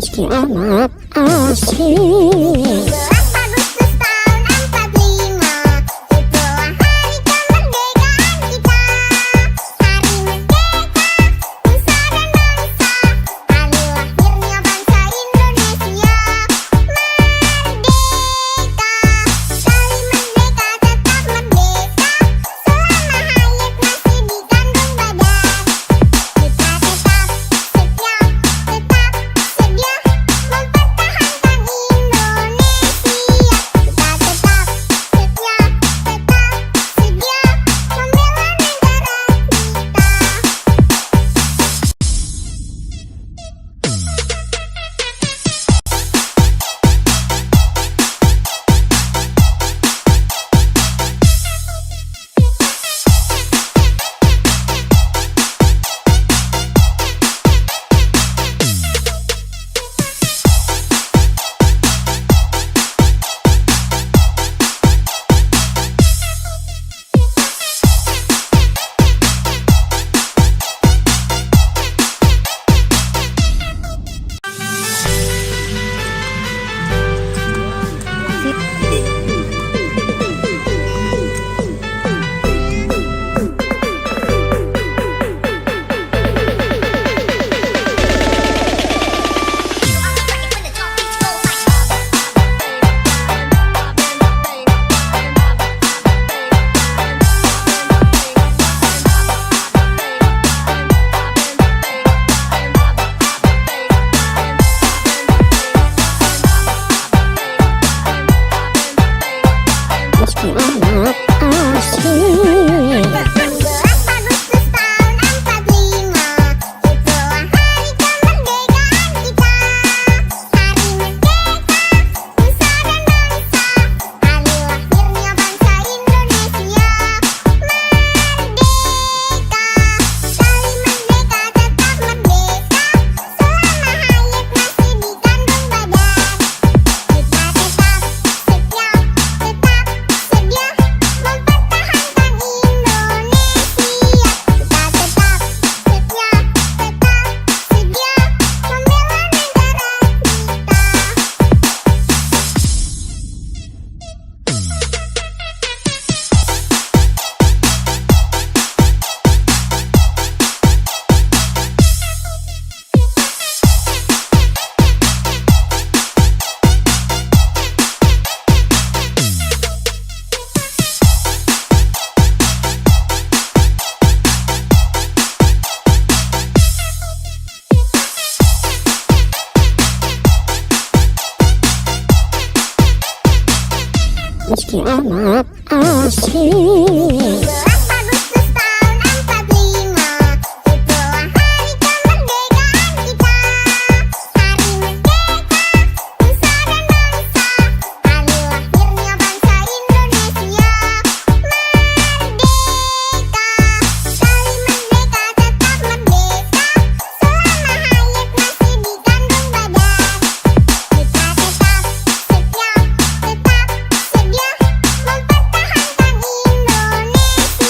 Speaker 1: Meski amat asik.
Speaker 2: 17 Agustus tahun 45, itulah hari kemerdekaan kita. Hari merdeka, nusa dan bangsa, hari lahirnya bangsa Indonesia. Merdeka, sekali merdeka tetap merdeka, selama hayat masih dikandung badan. Kita tetap setia, tetap sedia mempertahankan Indonesia. Kita tetap setia, tetap sedia membela negara
Speaker 1: Meski amat asik.
Speaker 2: 17 Agustus tahun 45, itulah hari kemerdekaan kita. Hari merdeka, nusa dan bangsa, hari lahirnya bangsa Indonesia. Merdeka, sekali merdeka tetap merdeka, selama hayat masih dikandung badan. Kita tetap setia, tetap sedia mempertahankan Indonesia. Kita tetap setia, tetap sedia membela negara
Speaker 1: Meski amat asik.
Speaker 2: 17 Agustus tahun 45, itulah hari kemerdekaan kita. Hari merdeka, nusa dan bangsa, hari lahirnya bangsa Indonesia. Merdeka, sekali merdeka tetap merdeka, selama hayat masih dikandung badan. Kita tetap setia, tetap sedia mempertahankan Indonesia.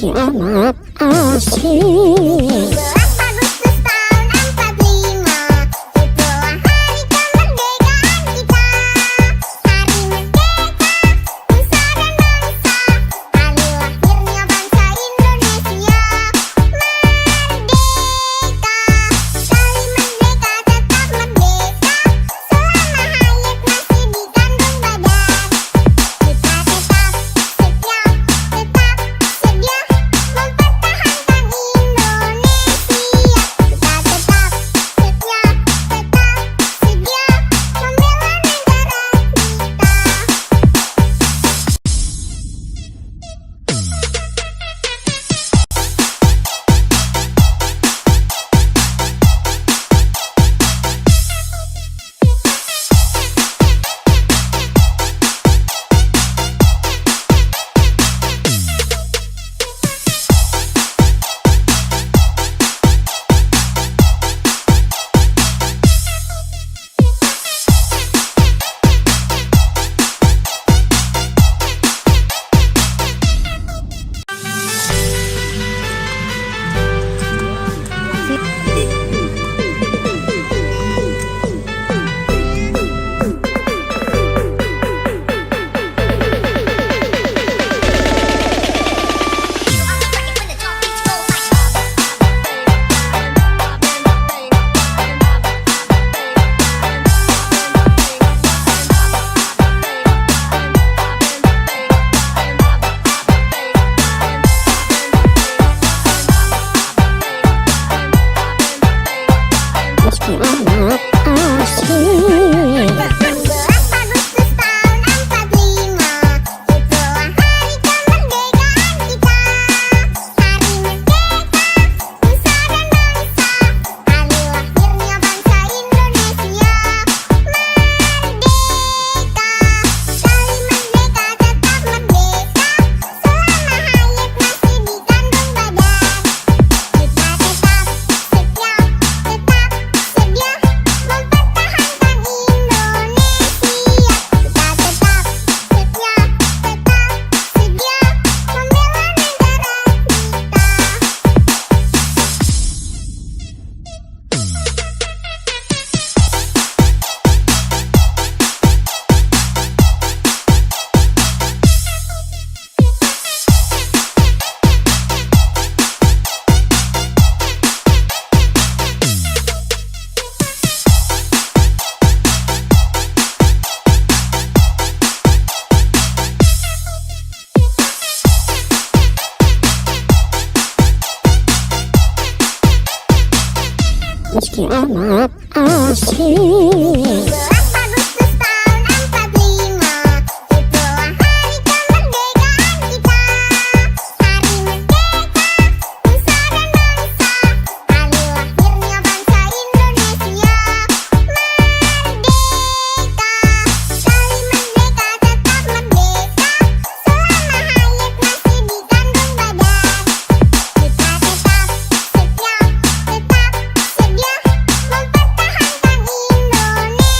Speaker 1: meski amat asing.
Speaker 2: 17 Agustus tahun 45, itulah hari kemerdekaan kita. Hari merdeka, nusa dan bangsa, hari lahirnya bangsa Indonesia. Merdeka, sekali merdeka tetap merdeka, selama hayat masih dikandung badan. Kita tetap setia, tetap sedia mempertahankan Indonesia. Kita tetap setia, tetap sedia membela negara
Speaker 1: Meski amat asing.
Speaker 2: 17 Agustus tahun 45, itulah hari kemerdekaan kita. Hari merdeka, nusa dan bangsa, hari lahirnya bangsa Indonesia. Merdeka, sekali merdeka tetap merdeka, selama hayat masih dikandung badan. Kita tetap setia, tetap sedia mempertahankan Indonesia. Kita tetap setia, tetap sedia membela negara
Speaker 1: Meski amat asing.
Speaker 2: 17 Agustus tahun 45, itulah hari kemerdekaan kita. Hari merdeka, nusa dan bangsa, hari lahirnya bangsa Indonesia. Merdeka, sekali merdeka tetap merdeka, selama hayat masih dikandung badan. Kita tetap setia, tetap sedia mempertahankan Indonesia.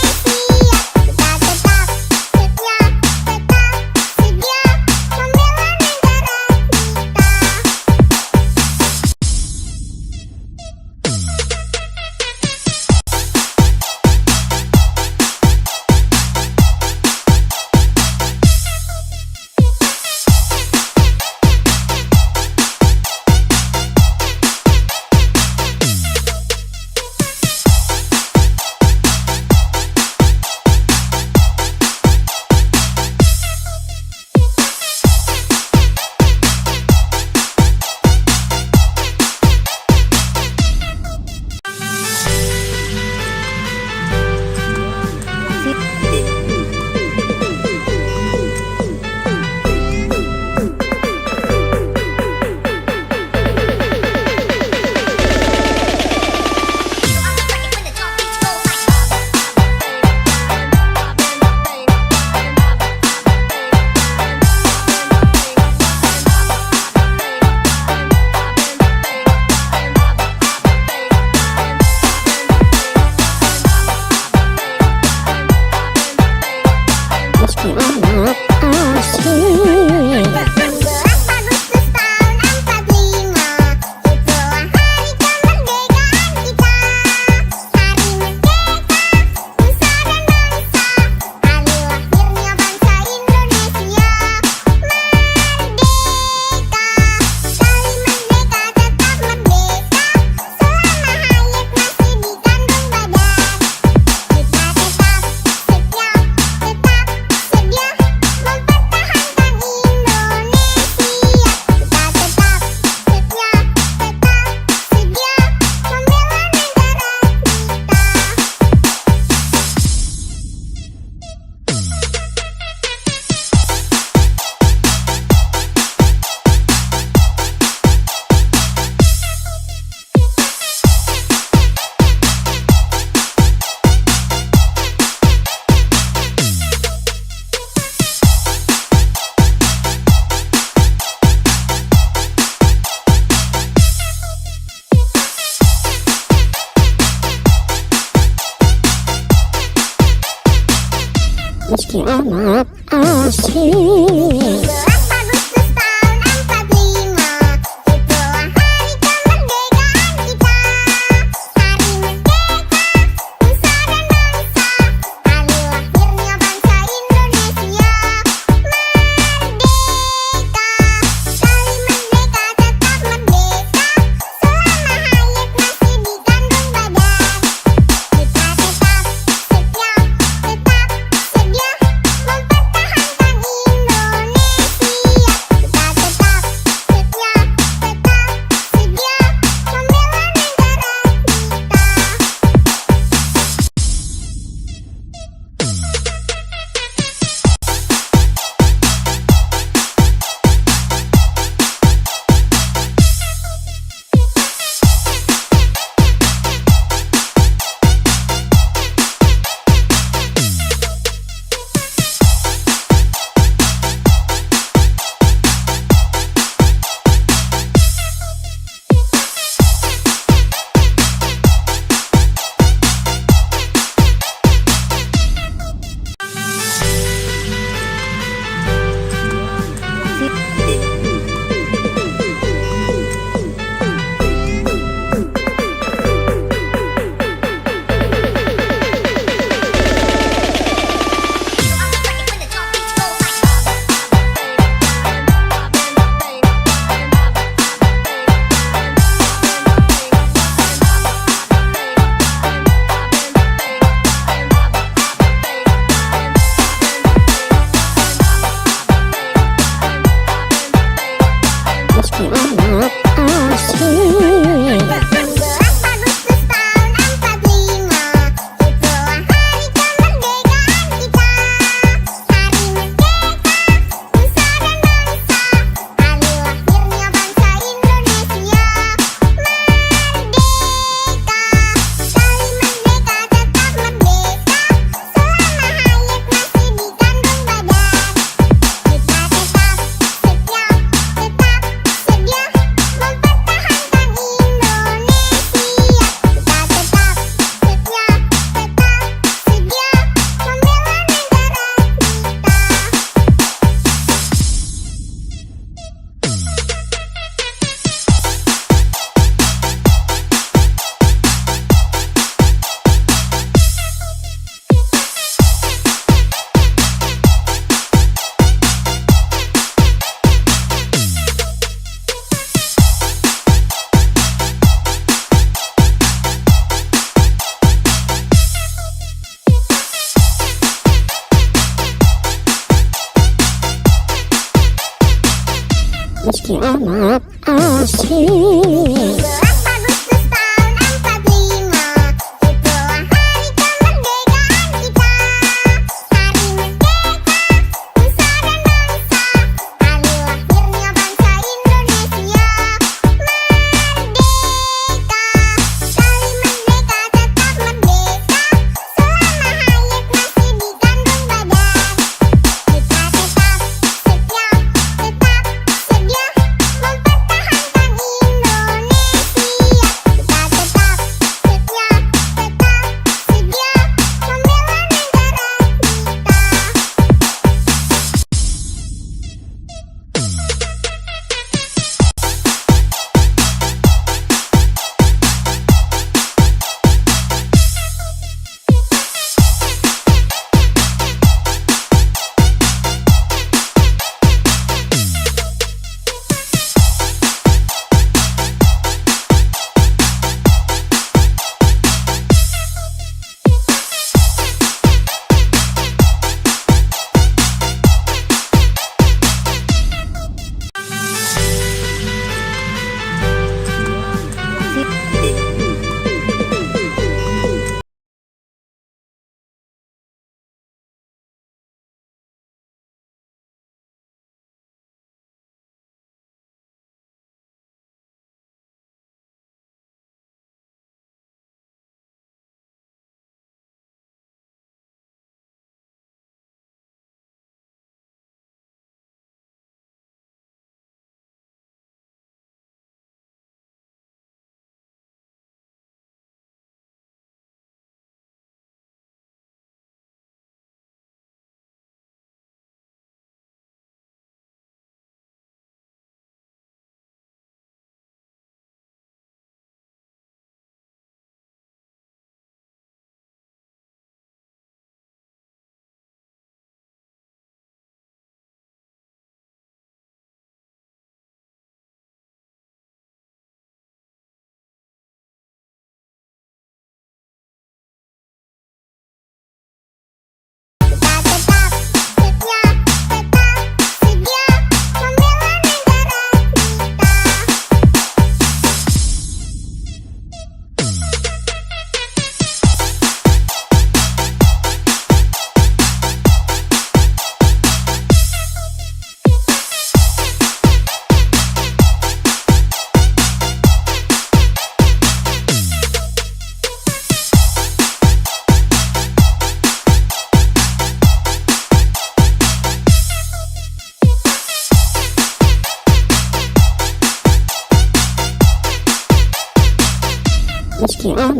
Speaker 1: meski amat asing.
Speaker 2: 17 Agustus tahun 45, itulah hari kemerdekaan kita. Hari merdeka, nusa dan bangsa, hari lahirnya bangsa Indonesia. Merdeka, sekali merdeka tetap merdeka, selama hayat masih dikandung badan. Kita tetap setia, tetap sedia mempertahankan Indonesia. Kita tetap setia, tetap sedia membela negara
Speaker 1: Meski amat asing.
Speaker 2: 17 Agustus tahun 45, itulah hari kemerdekaan kita. Hari merdeka, nusa dan bangsa, hari lahirnya bangsa Indonesia. Merdeka, sekali merdeka tetap merdeka, selama hayat masih dikandung badan. Kita tetap setia, tetap sedia mempertahankan Indonesia. Kita tetap setia, tetap sedia membela negara
Speaker 1: Meski amat asing.
Speaker 2: 17 Agustus tahun 45, itulah hari kemerdekaan kita. Hari merdeka, nusa dan bangsa, hari lahirnya bangsa Indonesia. Merdeka, sekali merdeka tetap merdeka, selama hayat masih dikandung badan. Kita tetap setia, tetap sedia mempertahankan Indonesia.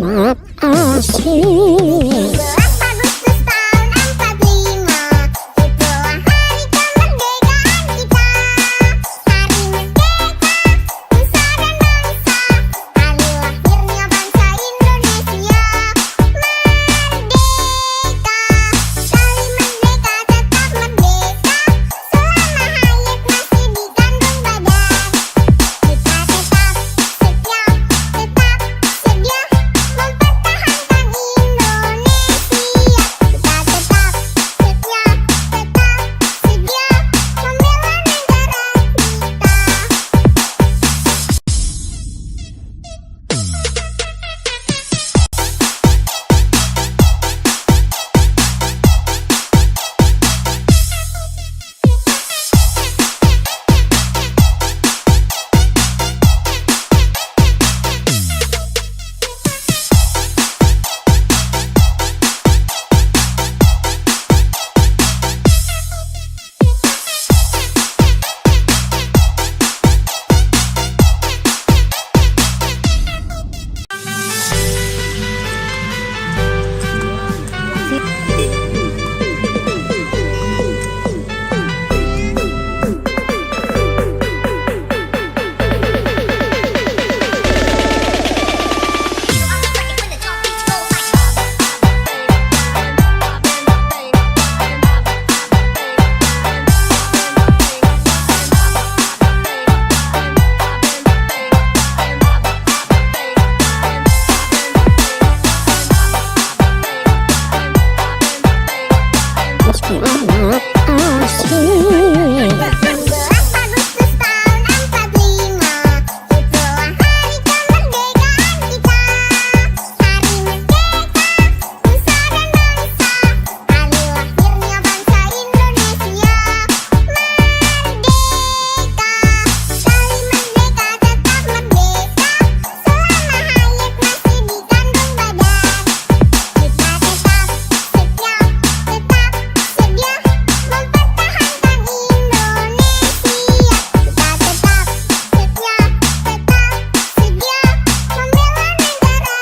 Speaker 1: amat asik.
Speaker 2: 17 Agustus tahun 45, itulah hari kemerdekaan kita. Hari merdeka, nusa dan bangsa, hari lahirnya bangsa Indonesia. Merdeka, sekali merdeka tetap merdeka, selama hayat masih dikandung badan. Kita tetap setia, tetap sedia mempertahankan Indonesia. Kita tetap setia, tetap sedia membela negara
Speaker 1: Meski amat asik.
Speaker 2: 17 Agustus tahun 45, itulah hari kemerdekaan kita. Hari merdeka, nusa dan bangsa, hari lahirnya bangsa Indonesia. Merdeka, sekali merdeka tetap merdeka, selama hayat masih dikandung badan. Kita tetap setia, tetap sedia mempertahankan Indonesia. Kita tetap setia, tetap sedia membela negara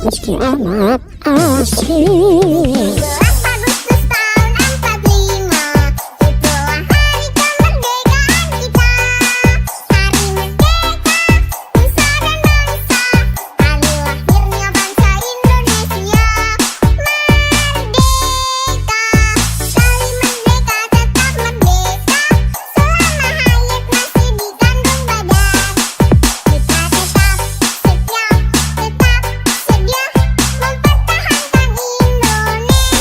Speaker 1: Meski amat asik.
Speaker 2: 17 Agustus tahun 45, itulah hari kemerdekaan kita. Hari merdeka, nusa dan bangsa, hari lahirnya bangsa Indonesia. Merdeka, sekali merdeka tetap merdeka, selama hayat masih dikandung badan. Kita tetap setia, tetap sedia mempertahankan Indonesia.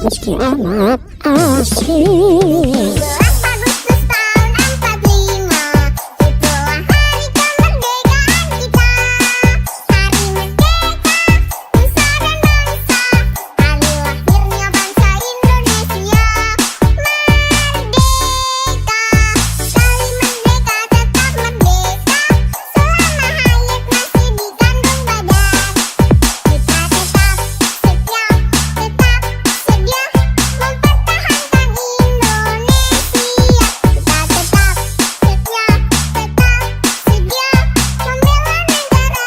Speaker 1: meski amat asing.
Speaker 2: 17 Agustus tahun 45, itulah hari kemerdekaan kita. Hari merdeka, nusa dan bangsa, hari lahirnya bangsa Indonesia. Merdeka, sekali merdeka tetap merdeka, selama hayat masih di kandung badan. Kita tetap setia, tetap sedia mempertahankan Indonesia. Kita tetap setia, tetap sedia membela negara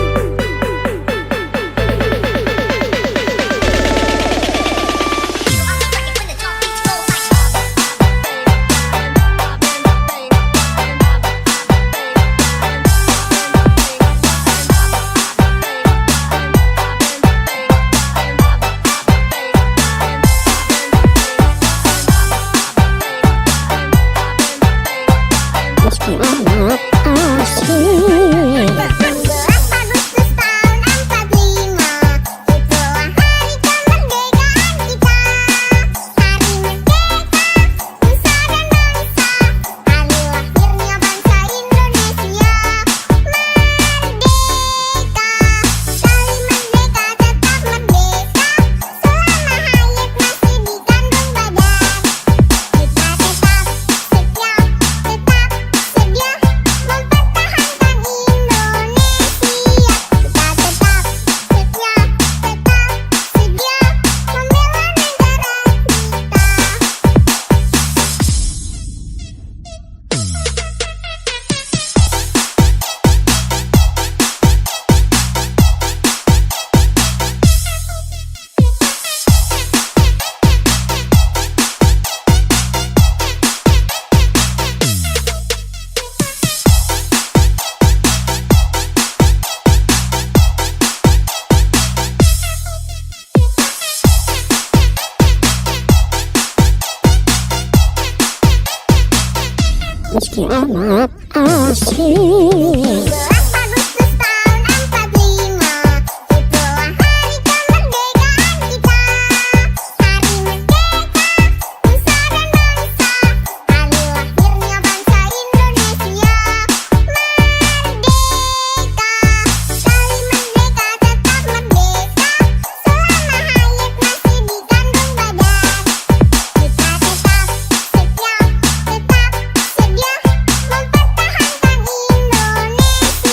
Speaker 1: Meski amat asing.
Speaker 2: 17 Agustus tahun 45, itulah hari kemerdekaan kita. Hari merdeka, nusa dan bangsa, hari lahirnya bangsa Indonesia. Merdeka, sekali merdeka tetap merdeka, selama hayat masih di kandung badan. Kita tetap setia, tetap sedia mempertahankan Indonesia. Kita tetap setia, tetap sedia membela negara
Speaker 1: Meski amat asing.
Speaker 2: 17 Agustus tahun 45, itulah hari kemerdekaan kita. Hari merdeka, nusa dan bangsa, hari lahirnya bangsa Indonesia. Merdeka, sekali merdeka tetap merdeka, selama hayat masih di kandung badan. Kita tetap setia, tetap sedia mempertahankan Indonesia.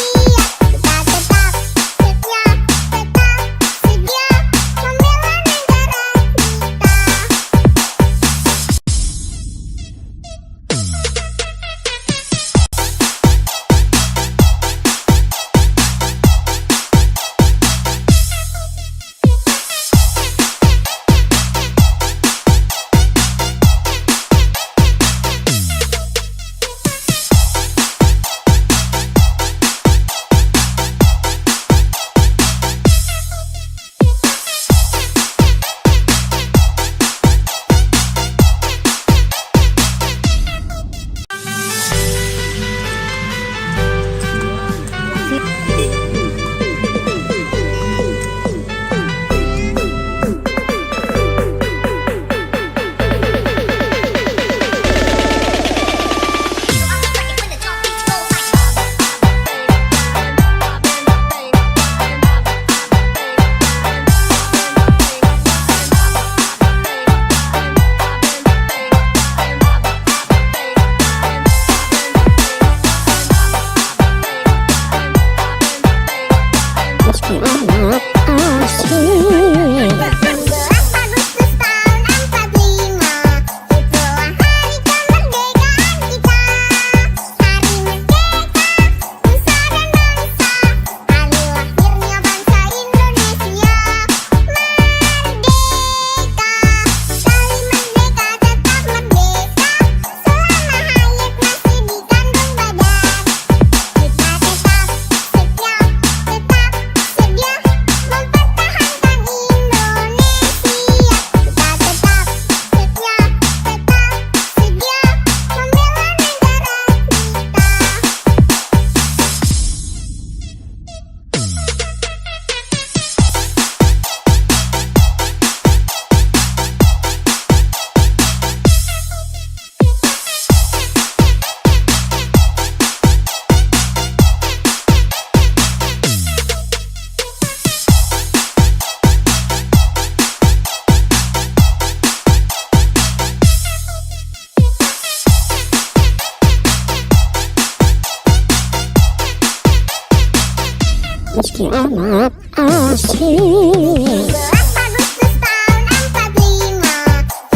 Speaker 1: meski amat asing.
Speaker 2: 17 Agustus tahun 45,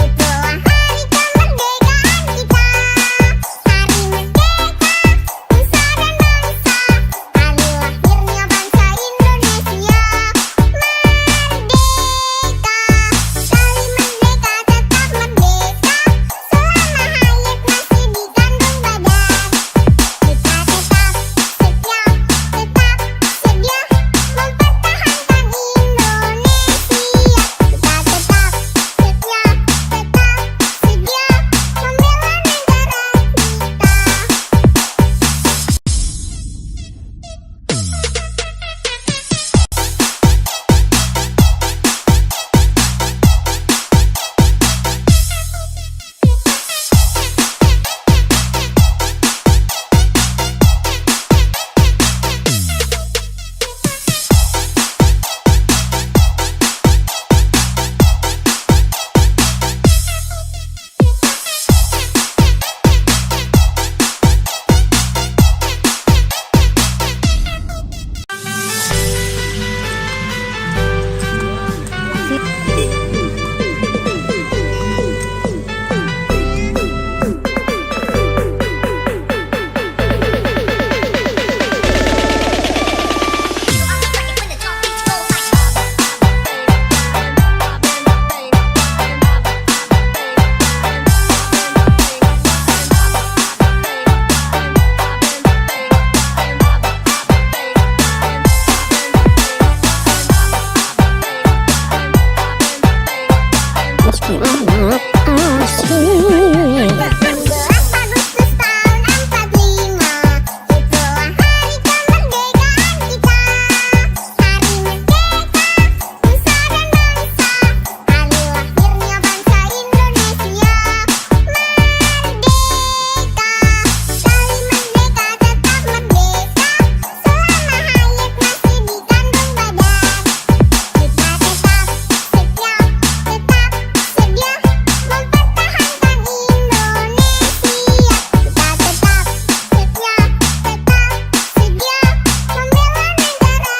Speaker 2: itulah hari kemerdekaan kita. Hari merdeka, nusa dan bangsa, hari lahirnya bangsa Indonesia. Merdeka, sekali merdeka tetap merdeka, selama hayat masih di kandung badan. Kita tetap setia, tetap sedia mempertahankan Indonesia. Kita tetap setia, tetap sedia membela negara
Speaker 1: Meski amat asing.
Speaker 2: 17 Agustus tahun 45, itulah hari kemerdekaan kita. Hari merdeka, nusa dan bangsa, hari lahirnya bangsa Indonesia. Merdeka, sekali merdeka tetap merdeka, selama hayat masih di kandung badan. Kita tetap setia, tetap sedia mempertahankan Indonesia. Kita tetap setia, tetap sedia membela negara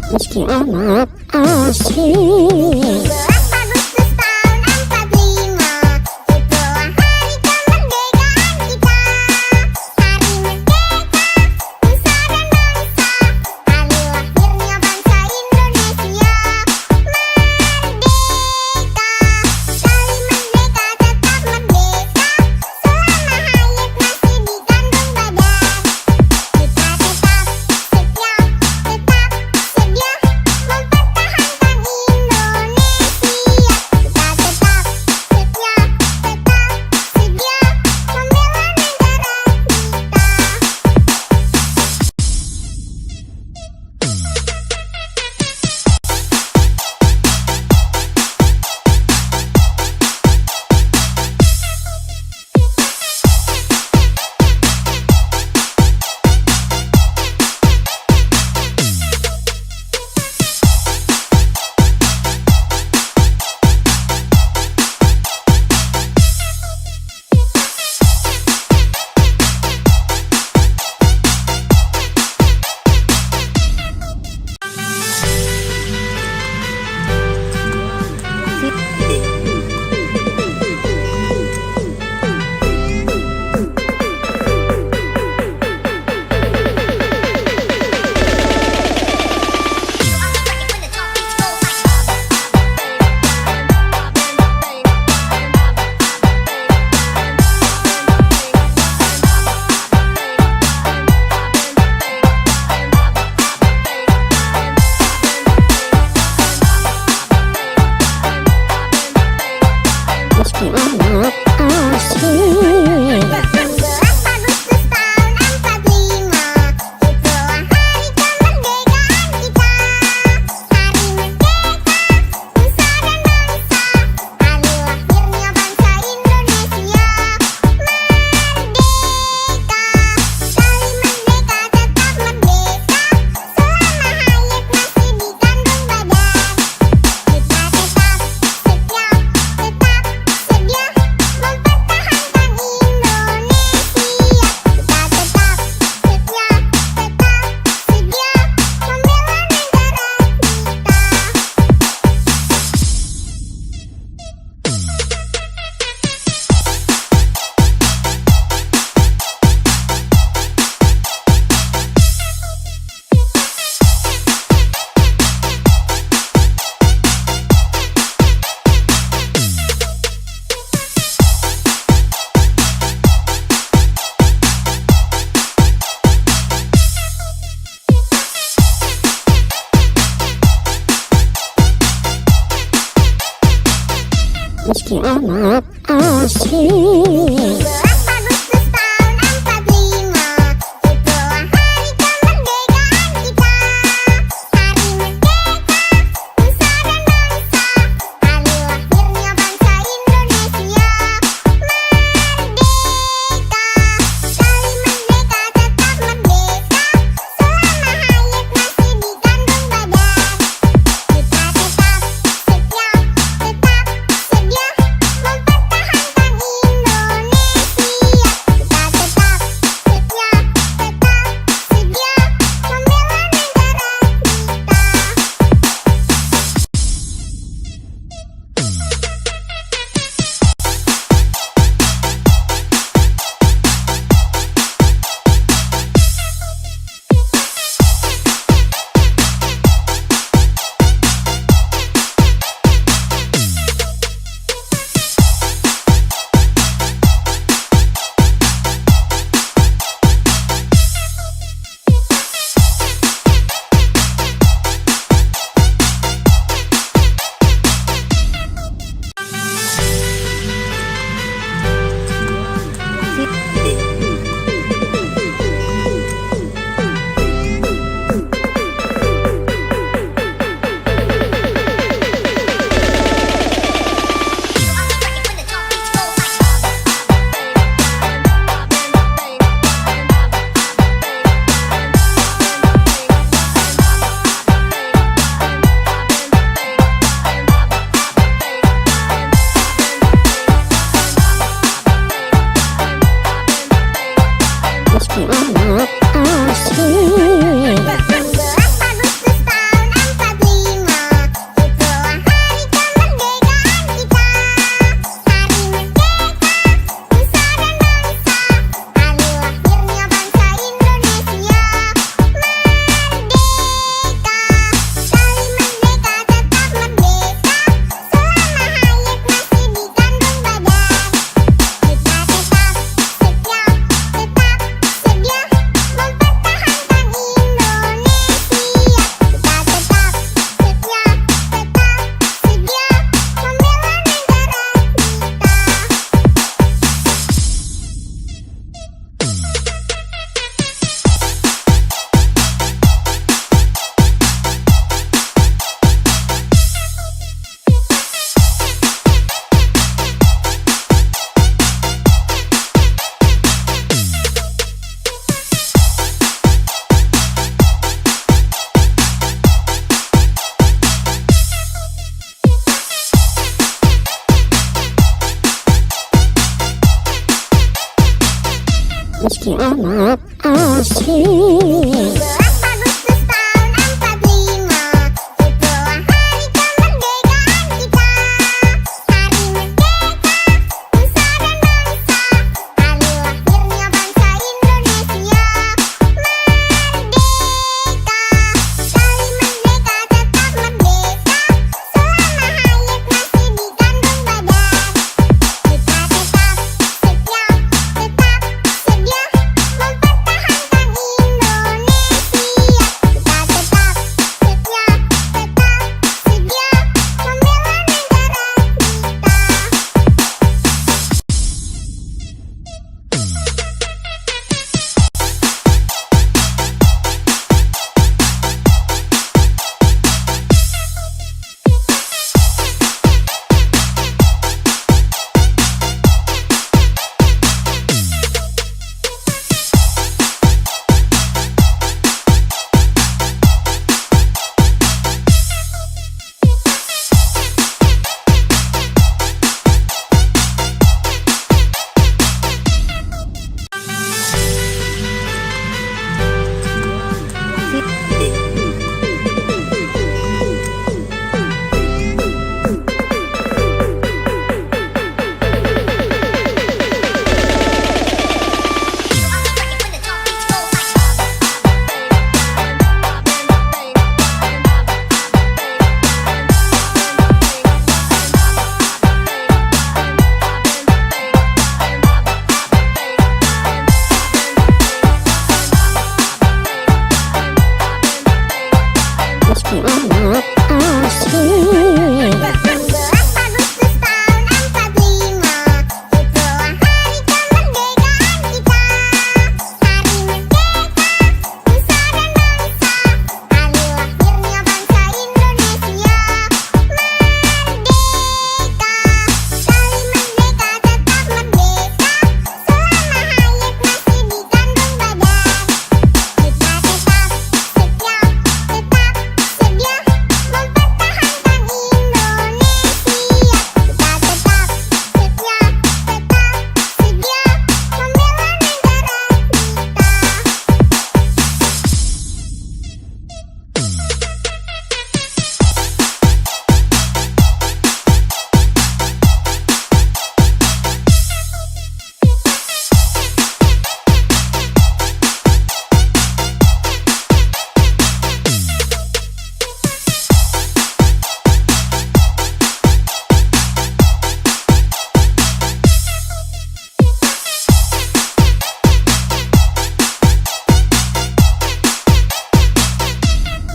Speaker 1: Meski amat asing.
Speaker 2: 17 Agustus tahun 45, itulah hari kemerdekaan kita. Hari merdeka, nusa dan bangsa, hari lahirnya bangsa Indonesia. Merdeka, sekali merdeka tetap merdeka, selama hayat masih di kandung badan. Kita tetap setia, tetap sedia mempertahankan Indonesia.
Speaker 1: meski amat asing.
Speaker 2: 17 Agustus tahun 45, itulah hari kemerdekaan kita. Hari merdeka, nusa dan bangsa, hari lahirnya bangsa Indonesia. Merdeka, sekali merdeka tetap merdeka, selama hayat masih dikandung badan. Kita tetap setia, tetap sedia mempertahankan Indonesia. Kita tetap setia, tetap sedia membela negara
Speaker 1: Meski amat asing.
Speaker 2: 17 Agustus tahun 45, itulah hari kemerdekaan kita. Hari merdeka, nusa dan bangsa, hari lahirnya bangsa Indonesia. Merdeka, sekali merdeka tetap merdeka, selama hayat masih dikandung badan. Kita tetap setia, tetap sedia mempertahankan Indonesia. Kita tetap setia, tetap sedia membela negara
Speaker 1: Meski amat asing.
Speaker 2: 17 Agustus tahun 45, itulah hari kemerdekaan kita. Hari merdeka, nusa dan bangsa, hari lahirnya bangsa Indonesia. Merdeka, sekali merdeka tetap merdeka, selama hayat masih dikandung badan. Kita tetap setia, tetap sedia mempertahankan Indonesia.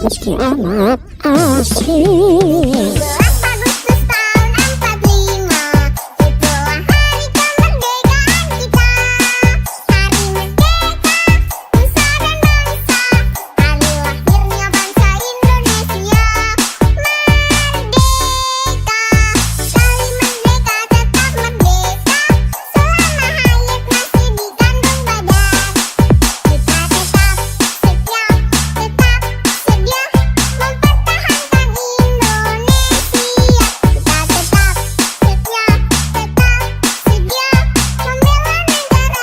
Speaker 1: meski amat asing.
Speaker 2: 17 Agustus tahun 45, itulah hari kemerdekaan kita. Hari merdeka, nusa dan bangsa, hari lahirnya bangsa Indonesia. Merdeka, sekali merdeka tetap merdeka, selama hayat masih di kandung badan. Kita tetap setia, tetap sedia mempertahankan Indonesia. Kita tetap setia, tetap sedia membela negara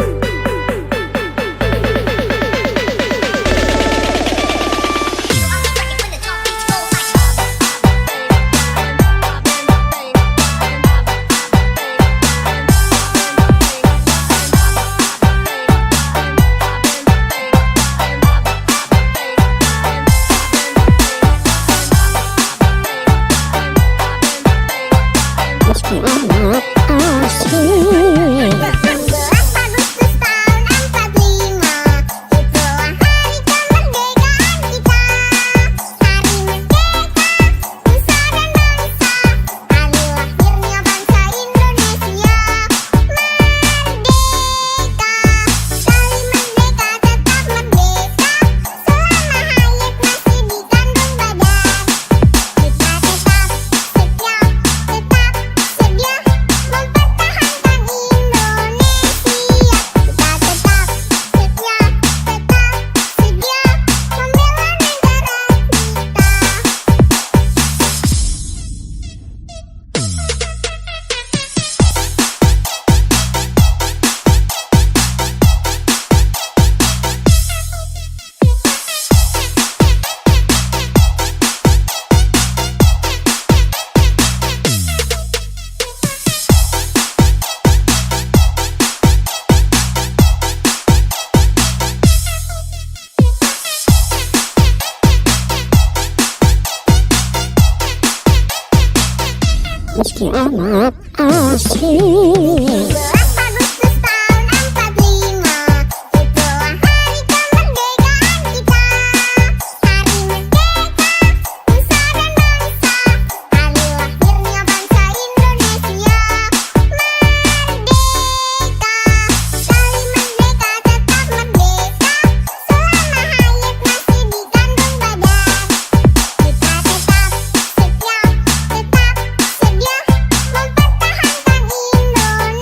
Speaker 1: Meski amat asing.
Speaker 2: 17 Agustus tahun 45, itulah hari kemerdekaan kita. Hari merdeka, nusa dan bangsa, hari lahirnya bangsa Indonesia. Merdeka, sekali merdeka tetap merdeka, selama hayat masih di kandung badan. Kita tetap setia, tetap sedia mempertahankan Indonesia. Kita tetap setia, tetap sedia membela negara
Speaker 1: Meski amat asing.
Speaker 2: 17 Agustus tahun 45, itulah hari kemerdekaan kita. Hari merdeka, nusa dan bangsa, hari lahirnya bangsa Indonesia. Merdeka, sekali merdeka tetap merdeka, selama hayat masih di kandung badan. Kita tetap setia, tetap sedia mempertahankan Indonesia.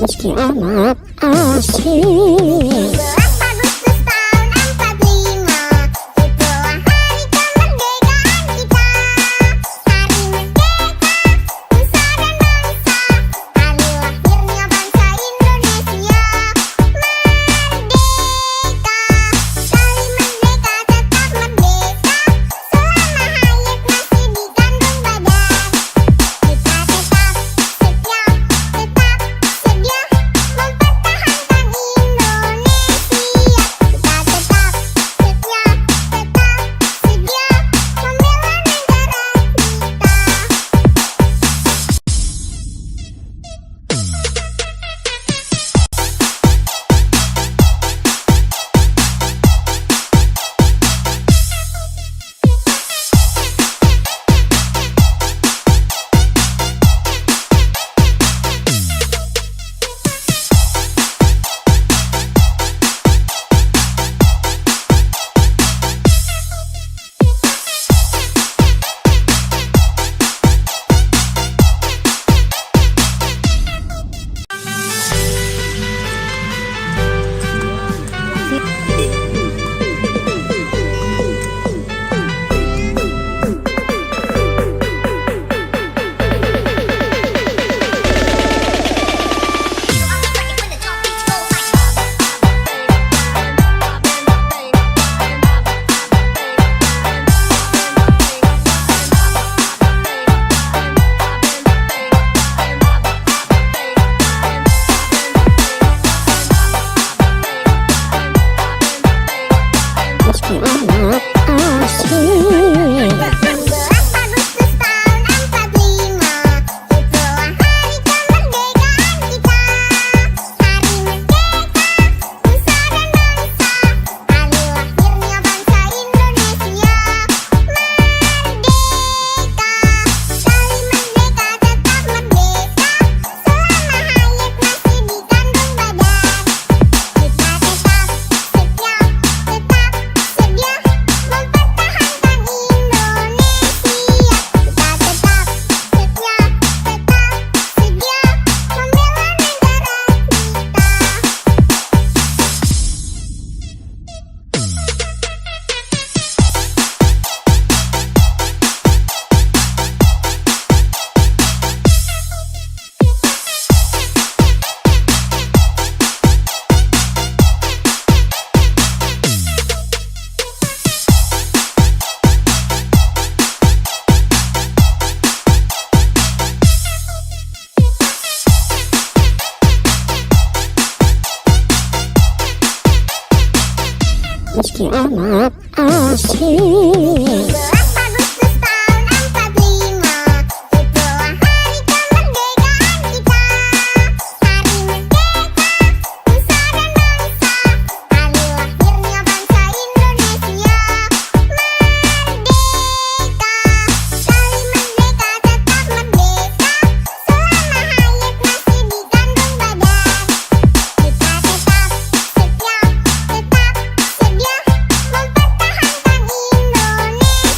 Speaker 1: meski amat asing.
Speaker 2: 17 Agustus tahun 45, itulah hari kemerdekaan kita. Hari merdeka, nusa dan bangsa, hari lahirnya bangsa Indonesia. Merdeka, kali merdeka tetap merdeka, selama hayat masih dikandung badan. Kita tetap setia, tetap sedia mempertahankan Indonesia. Kita tetap setia, tetap sedia membela negara
Speaker 1: Meski amat asing.
Speaker 2: 17 Agustus tahun 45, itulah hari kemerdekaan kita. Hari merdeka, nusa dan bangsa, hari lahirnya bangsa Indonesia. Merdeka, kali merdeka tetap merdeka, selama hayat masih dikandung badan. Kita tetap setia, tetap sedia mempertahankan Indonesia. Kita tetap setia, tetap sedia membela negara
Speaker 1: Meski amat asing.
Speaker 2: 17 Agustus tahun 45, itulah hari kemerdekaan kita. Hari merdeka, nusa dan bangsa, hari lahirnya bangsa Indonesia. Merdeka, kali merdeka tetap merdeka, selama hayat masih dikandung badan. Kita tetap setia, tetap sedia mempertahankan Indonesia.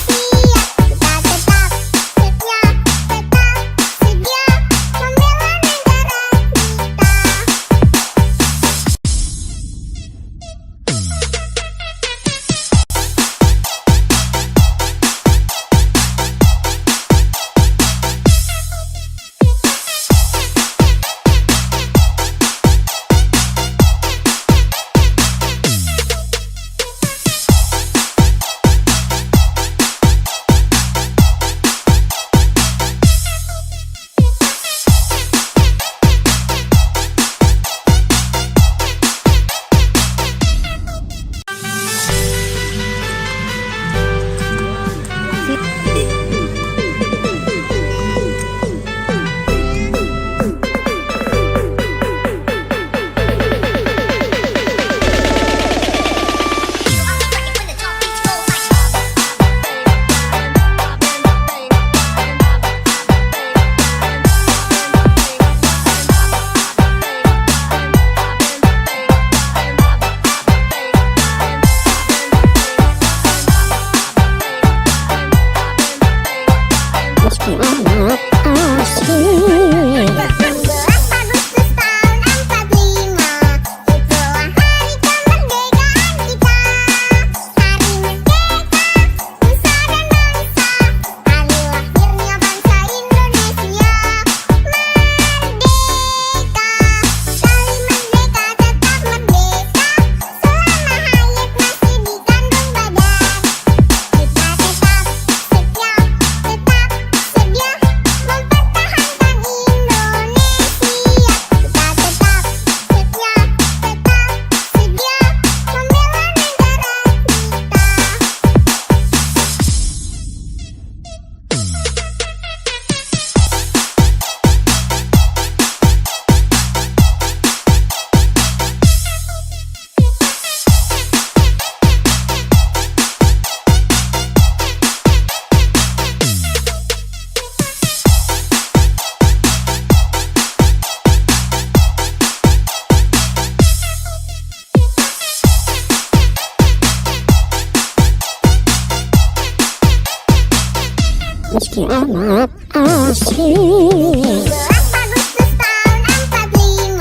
Speaker 1: amat asik.
Speaker 2: 17 Agustus tahun 45,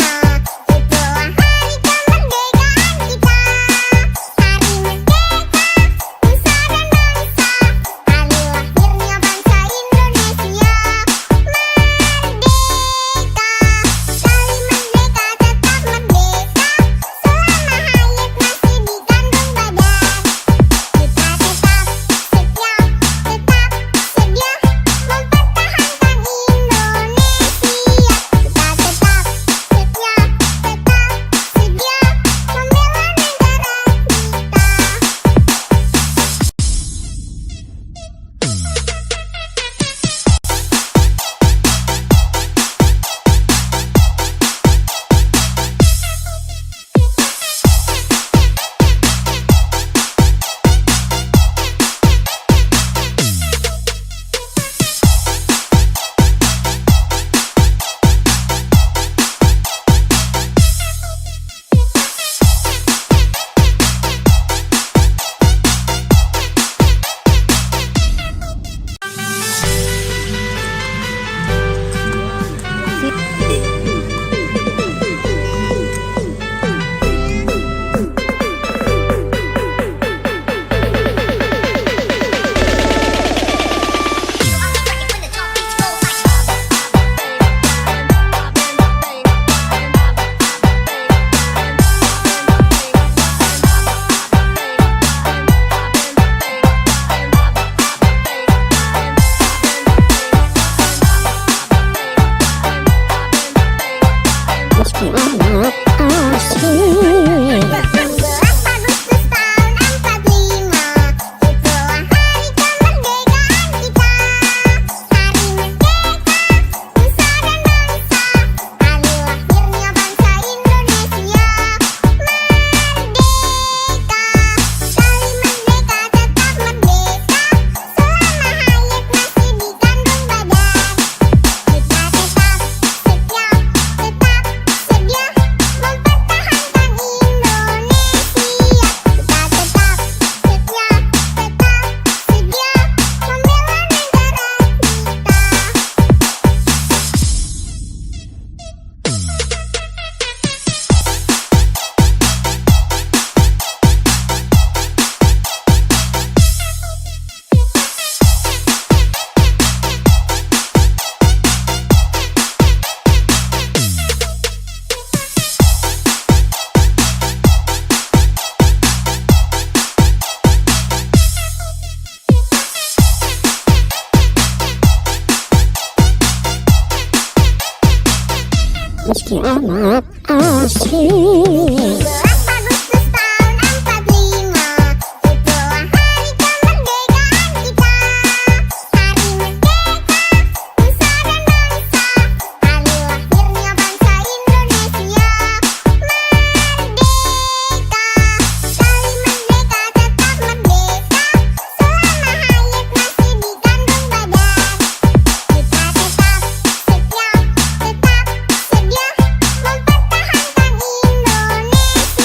Speaker 2: itulah hari kemerdekaan kita. Hari merdeka, nusa dan bangsa, hari lahirnya bangsa Indonesia. Merdeka, sekali merdeka tetap merdeka, selama hayat masih di kandung badan. Kita tetap setia, tetap sedia mempertahankan Indonesia. Kita tetap setia, tetap sedia membela negara
Speaker 1: Meski amat asik.
Speaker 2: 17 Agustus tahun 45, itulah hari kemerdekaan kita. Hari merdeka, nusa dan bangsa, hari lahirnya bangsa Indonesia. Merdeka, sekali merdeka tetap merdeka, selama hayat masih di kandung badan. Kita tetap setia, tetap sedia mempertahankan Indonesia. Kita tetap setia, tetap sedia membela negara
Speaker 1: Meski amat asik.
Speaker 2: 17 Agustus tahun 45, itulah hari kemerdekaan kita. Hari merdeka, nusa dan bangsa, hari lahirnya bangsa Indonesia. Merdeka, sekali merdeka tetap merdeka, selama hayat masih di kandung badan. Kita tetap setia, tetap sedia mempertahankan Indonesia.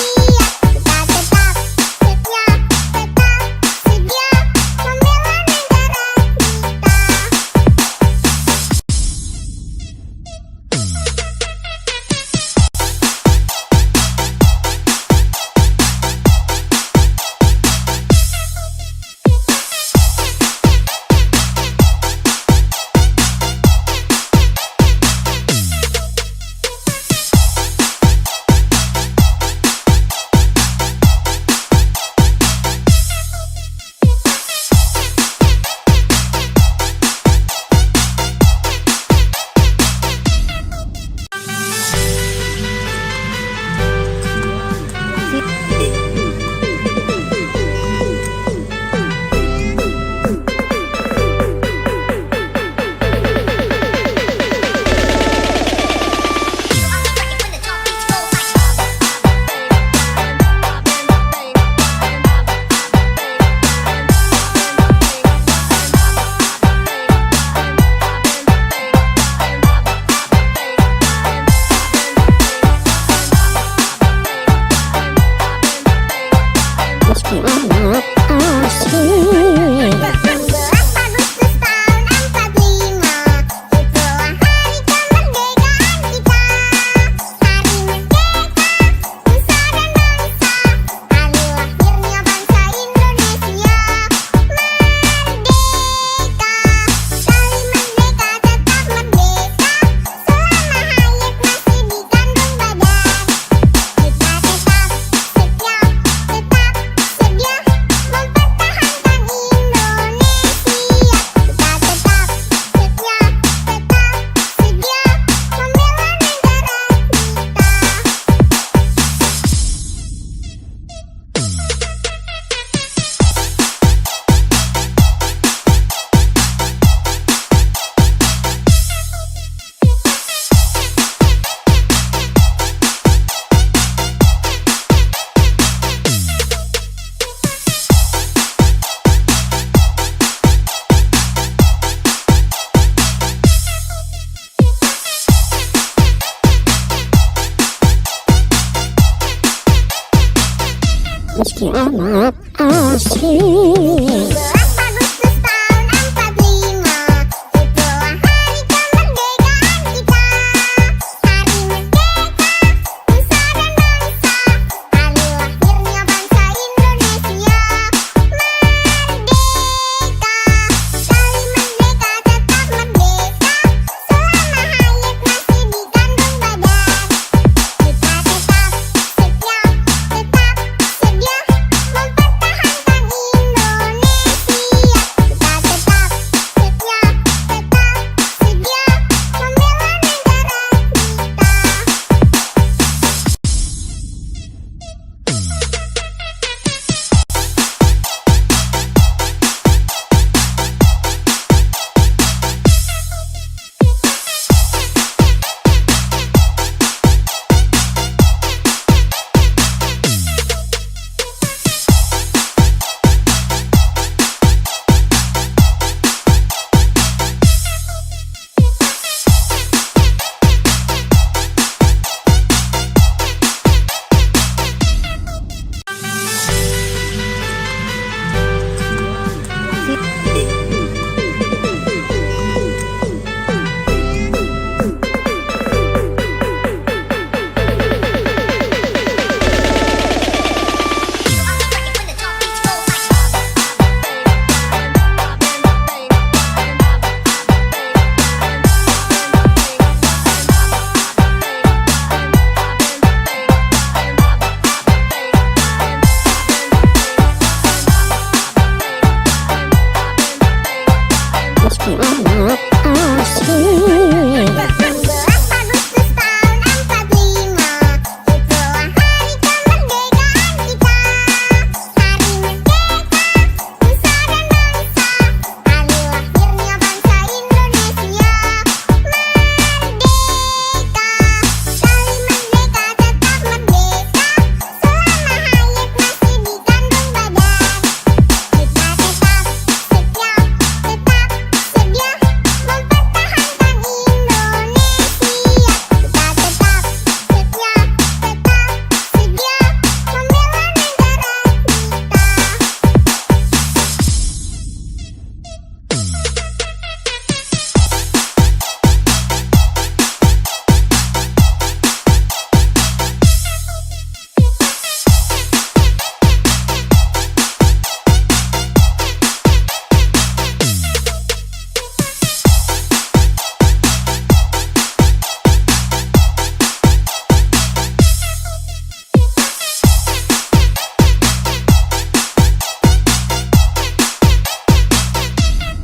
Speaker 1: meski amat asik.
Speaker 2: 11 Agustus tahun 45, itulah hari kemerdekaan kita. Hari merdeka, nusa dan bangsa, hari lahirnya bangsa Indonesia. Merdeka, sekali merdeka tetap merdeka, selama hayat masih dikandung badan. Kita tetap setia, tetap sedia mempertahankan Indonesia. Kita tetap setia, tetap sedia membela negara
Speaker 1: Meski amat asik.
Speaker 2: 11 Agustus tahun 45, itulah hari kemerdekaan kita. Hari merdeka, nusa dan bangsa, hari lahirnya bangsa Indonesia. Merdeka, sekali merdeka tetap merdeka, selama hayat masih dikandung badan. Kita tetap setia, tetap sedia mempertahankan Indonesia. Kita tetap setia, tetap sedia membela negara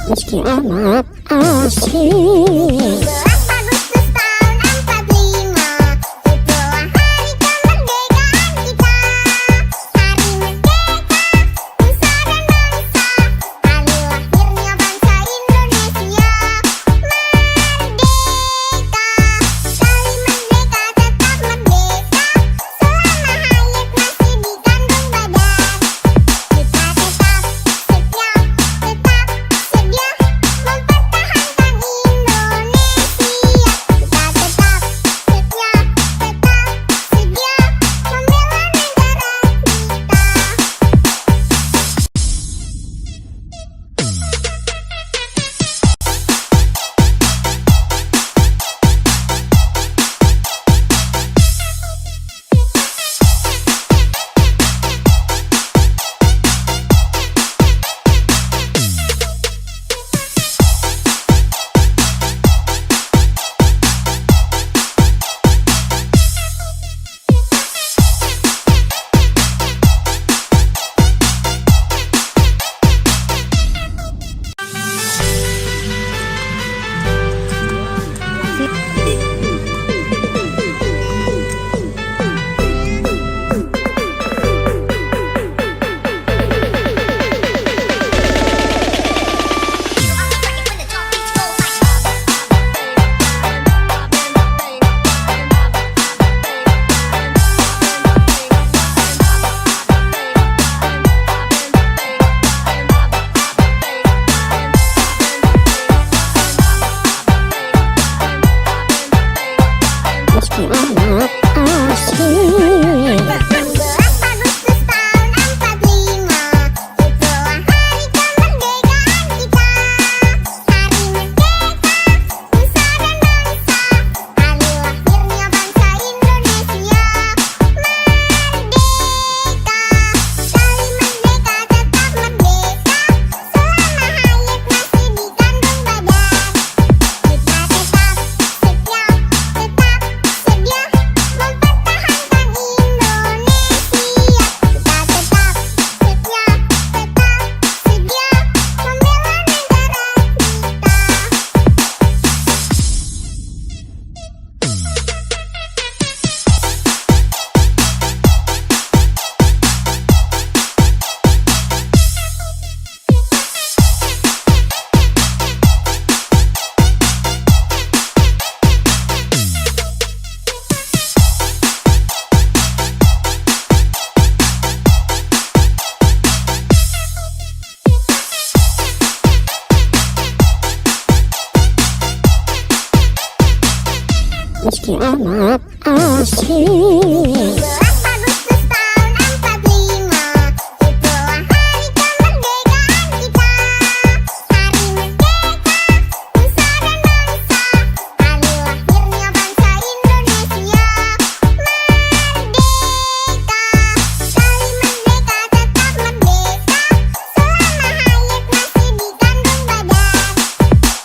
Speaker 1: Meski amat asik.
Speaker 2: 11 Agustus tahun 45, itulah hari kemerdekaan kita. Hari merdeka, nusa dan bangsa, hari lahirnya bangsa Indonesia. Merdeka, sekali merdeka tetap merdeka, selama hayat masih dikandung badan. Kita tetap setia, tetap sedia mempertahankan Indonesia. Kita tetap setia, tetap sedia membela negara
Speaker 1: Meski amat asik.
Speaker 2: 11 Agustus tahun
Speaker 1: meski amat asik.
Speaker 2: 17 Agustus tahun 45, itulah hari kemerdekaan kita. Hari merdeka, nusa dan bangsa, hari lahirnya bangsa Indonesia. Merdeka, sekali merdeka tetap merdeka, selama hayat masih dikandung badan.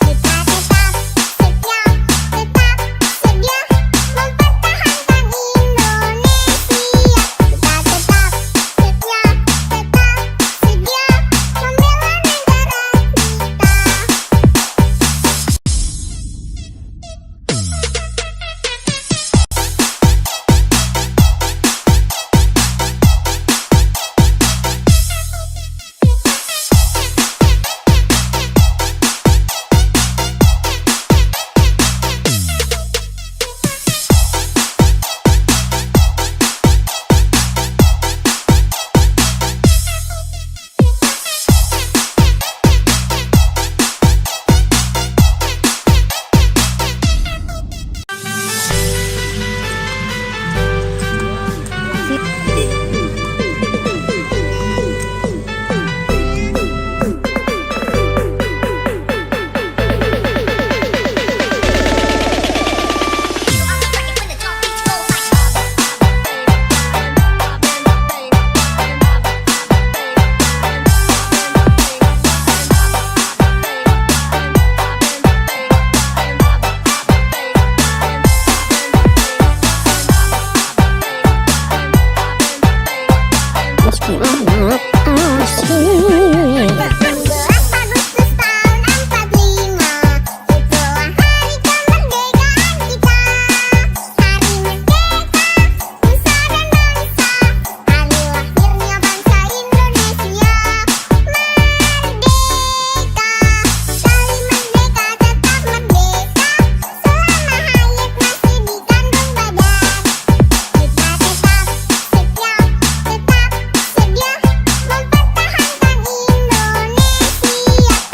Speaker 2: Kita tetap setia, tetap sedia mempertahankan Indonesia. Kita tetap setia, tetap sedia membela negara
Speaker 1: Meski amat asik.
Speaker 2: 17 Agustus tahun 45, itulah hari kemerdekaan kita. Hari merdeka, nusa dan bangsa, hari lahirnya bangsa Indonesia. Merdeka, sekali merdeka tetap merdeka, selama hayat masih dikandung badan. Kita tetap setia, tetap sedia mempertahankan Indonesia.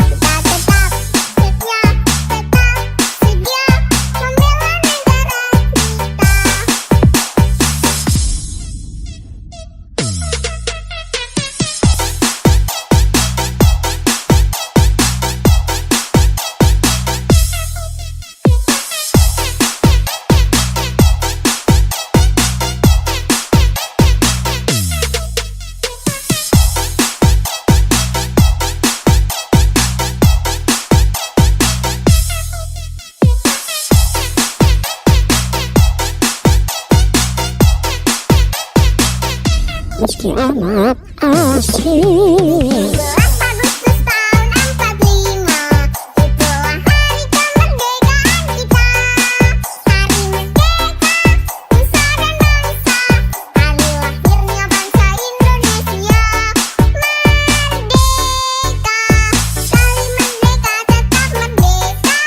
Speaker 2: Kita tetap setia, tetap sedia membela negara
Speaker 1: Meski amat asik.
Speaker 2: 17 Agustus tahun 45, itulah hari kemerdekaan kita. Hari merdeka, nusa dan bangsa, hari lahirnya bangsa Indonesia. Merdeka, sekali merdeka tetap merdeka,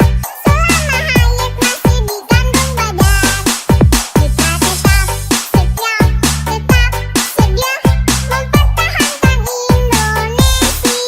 Speaker 2: selama hayat masih dikandung badan. Kita tetap setia, tetap sedia mempertahankan Indonesia.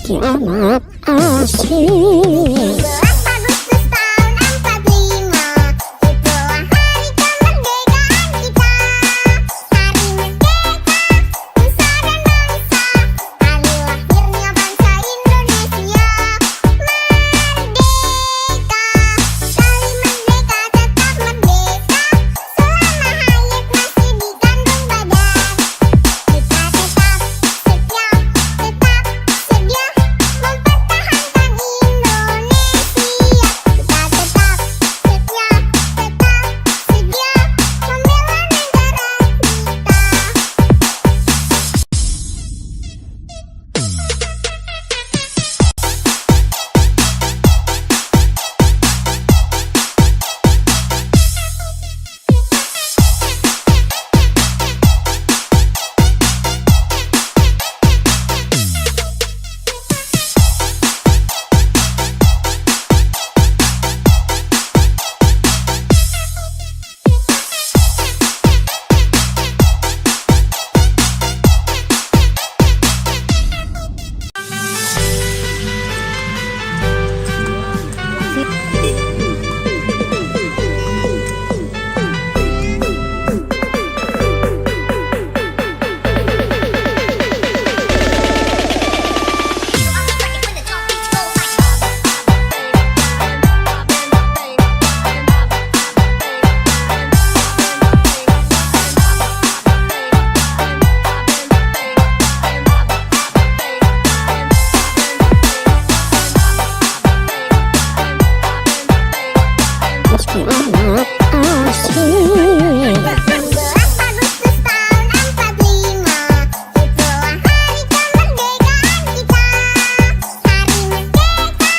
Speaker 1: meski amat asing.
Speaker 2: 17 Agustus tahun 45, itulah hari kemerdekaan kita. Hari merdeka, nusa dan bangsa, hari lahirnya bangsa Indonesia. Merdeka, sekali merdeka tetap merdeka, selama hayat masih dikandung badan. Kita tetap setia, tetap sedia mempertahankan Indonesia. Kita tetap setia, tetap sedia membela negara
Speaker 1: Meski amat asing.
Speaker 2: 17 Agustus tahun 45, itulah hari kemerdekaan kita. Hari merdeka,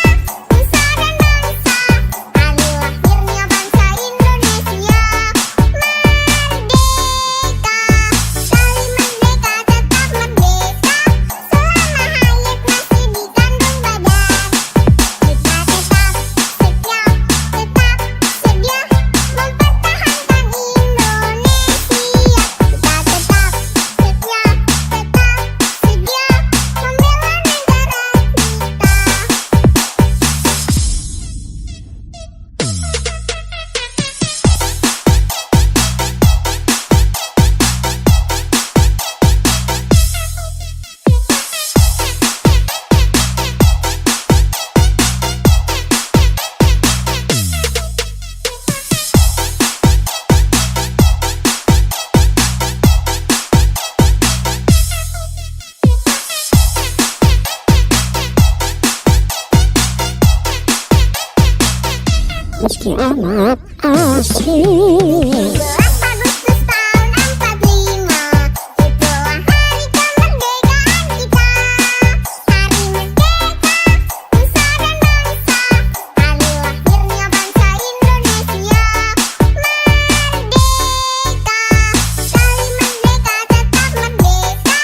Speaker 2: nusa dan bangsa, hari lahirnya bangsa Indonesia. Merdeka, sekali merdeka tetap merdeka, selama hayat masih dikandung badan. Kita tetap setia, tetap sedia mempertahankan Indonesia. Kita tetap setia, tetap sedia membela negara
Speaker 1: Meski amat asing.
Speaker 2: 17 Agustus tahun 45, itulah hari kemerdekaan kita. Hari merdeka, nusa dan bangsa, hari lahirnya bangsa Indonesia. Merdeka, sekali merdeka tetap merdeka,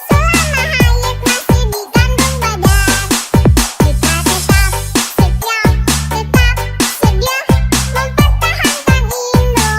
Speaker 2: selama hayat masih dikandung badan. Kita tetap setia, tetap sedia mempertahankan Indonesia.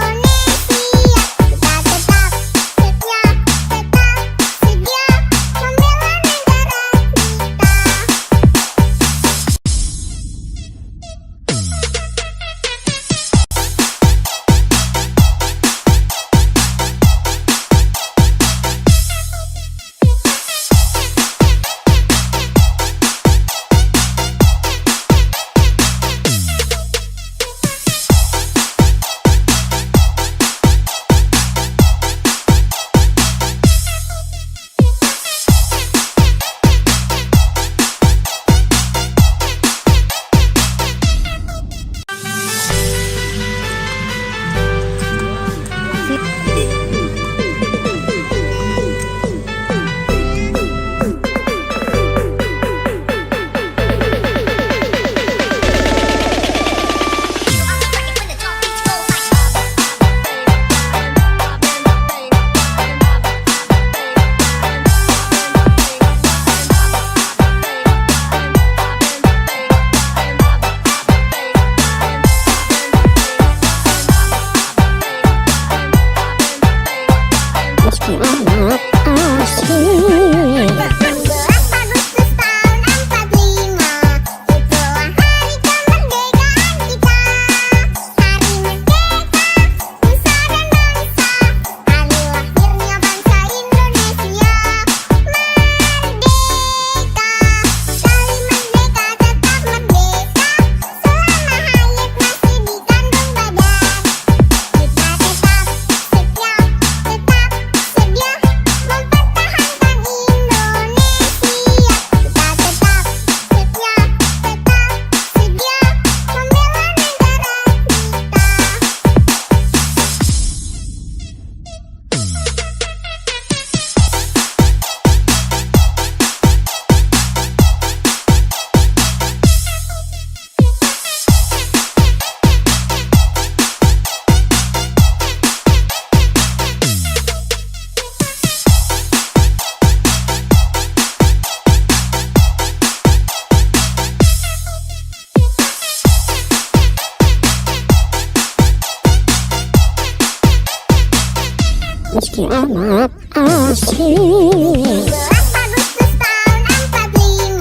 Speaker 1: meski amat asing.
Speaker 2: 12 Agustus tahun 45,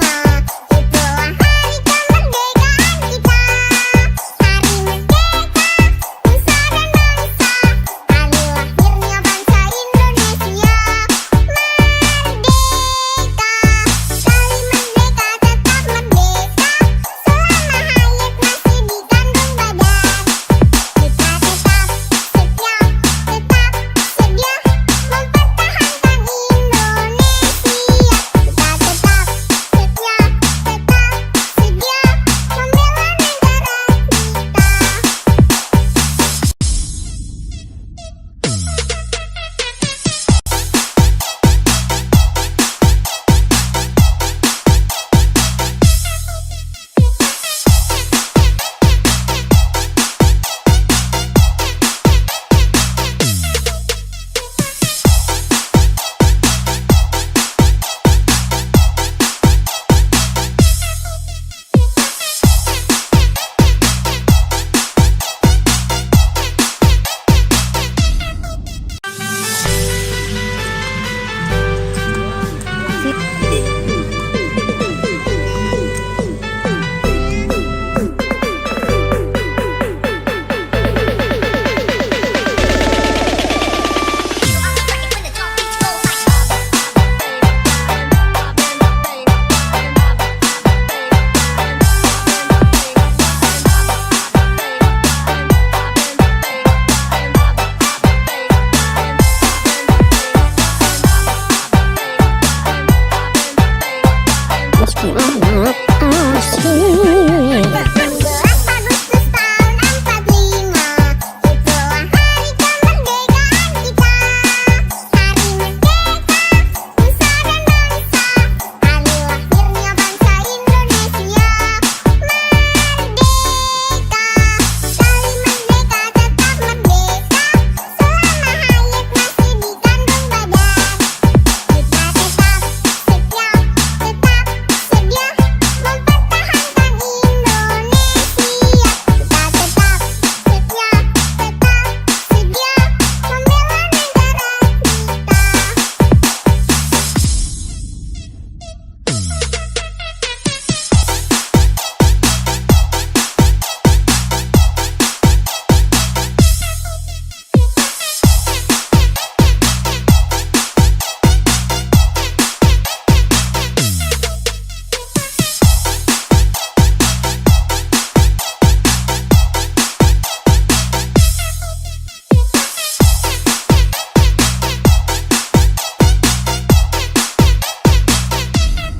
Speaker 2: itulah hari kemerdekaan kita. Hari merdeka, nusa dan bangsa, hari lahirnya bangsa Indonesia. Merdeka, sekali merdeka tetap merdeka, selama hayat masih di kandung badan. Kita tetap setia, tetap sedia mempertahankan Indonesia. Kita tetap setia, tetap sedia membela negara
Speaker 1: Meski amat asing.
Speaker 2: 12 Agustus tahun 45, itulah hari kemerdekaan kita. Hari merdeka, nusa dan bangsa, hari lahirnya bangsa Indonesia. Merdeka, sekali merdeka tetap merdeka, selama hayat masih di kandung badan. Kita tetap setia, tetap sedia mempertahankan Indonesia. Kita tetap setia, tetap sedia membela negara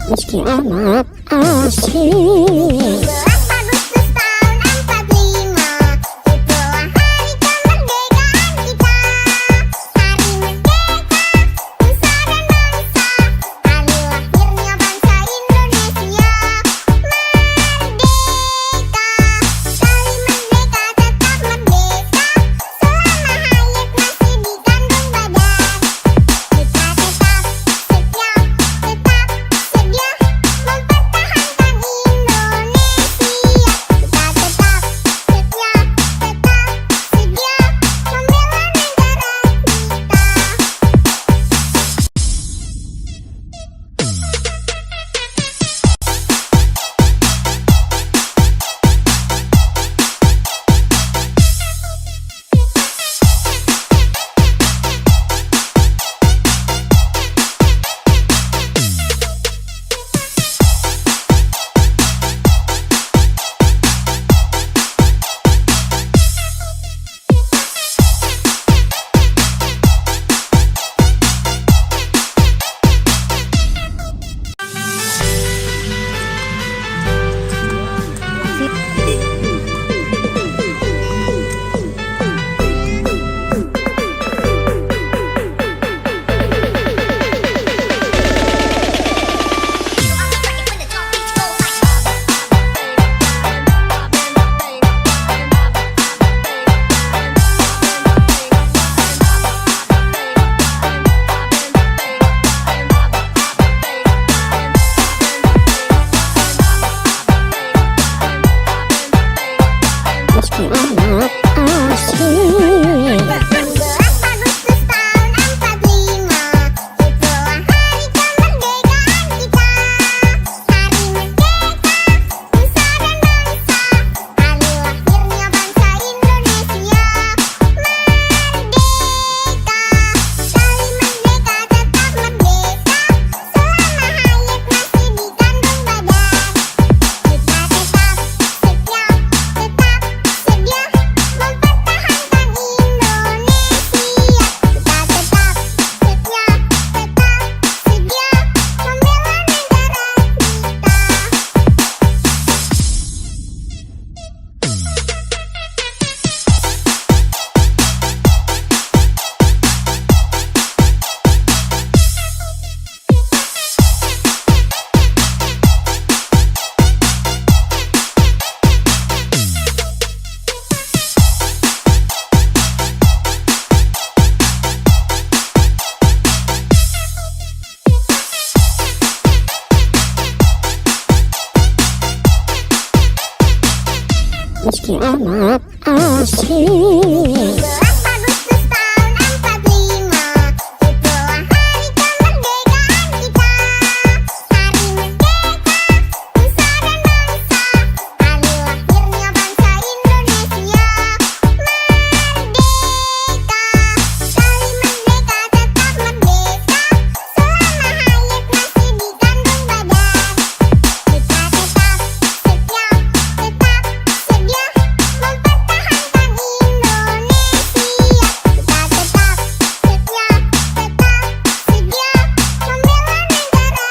Speaker 1: Meski amat asing.
Speaker 2: 12 Agustus tahun 45, itulah hari kemerdekaan kita. Hari merdeka, nusa dan bangsa, hari lahirnya bangsa Indonesia. Merdeka, sekali merdeka tetap merdeka, selama hayat masih di kandung badan. Kita tetap setia, tetap sedia mempertahankan Indonesia.
Speaker 1: asik.
Speaker 2: 11 Agustus tahun 45, itulah hari kemerdekaan kita. Hari merdeka, nusa dan bangsa, hari lahirnya bangsa Indonesia. Merdeka, sekali merdeka tetap merdeka, selama hayat masih di kandung badan. Kita tetap setia, tetap sedia mempertahankan Indonesia. Kita tetap setia, tetap sedia membela negara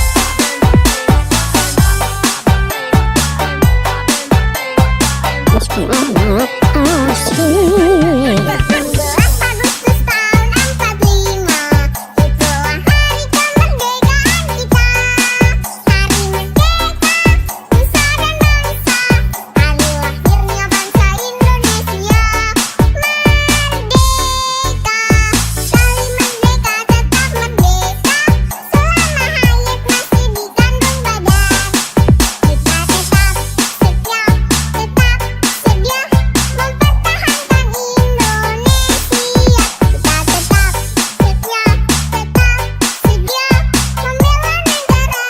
Speaker 1: Meski amat asik.
Speaker 2: 11 Agustus tahun 45, itulah hari kemerdekaan kita. Hari merdeka, nusa dan bangsa, hari lahirnya bangsa Indonesia. Merdeka, sekali merdeka tetap merdeka, selama hayat masih di kandung badan. Kita tetap setia, tetap sedia mempertahankan Indonesia. Kita tetap setia, tetap sedia membela negara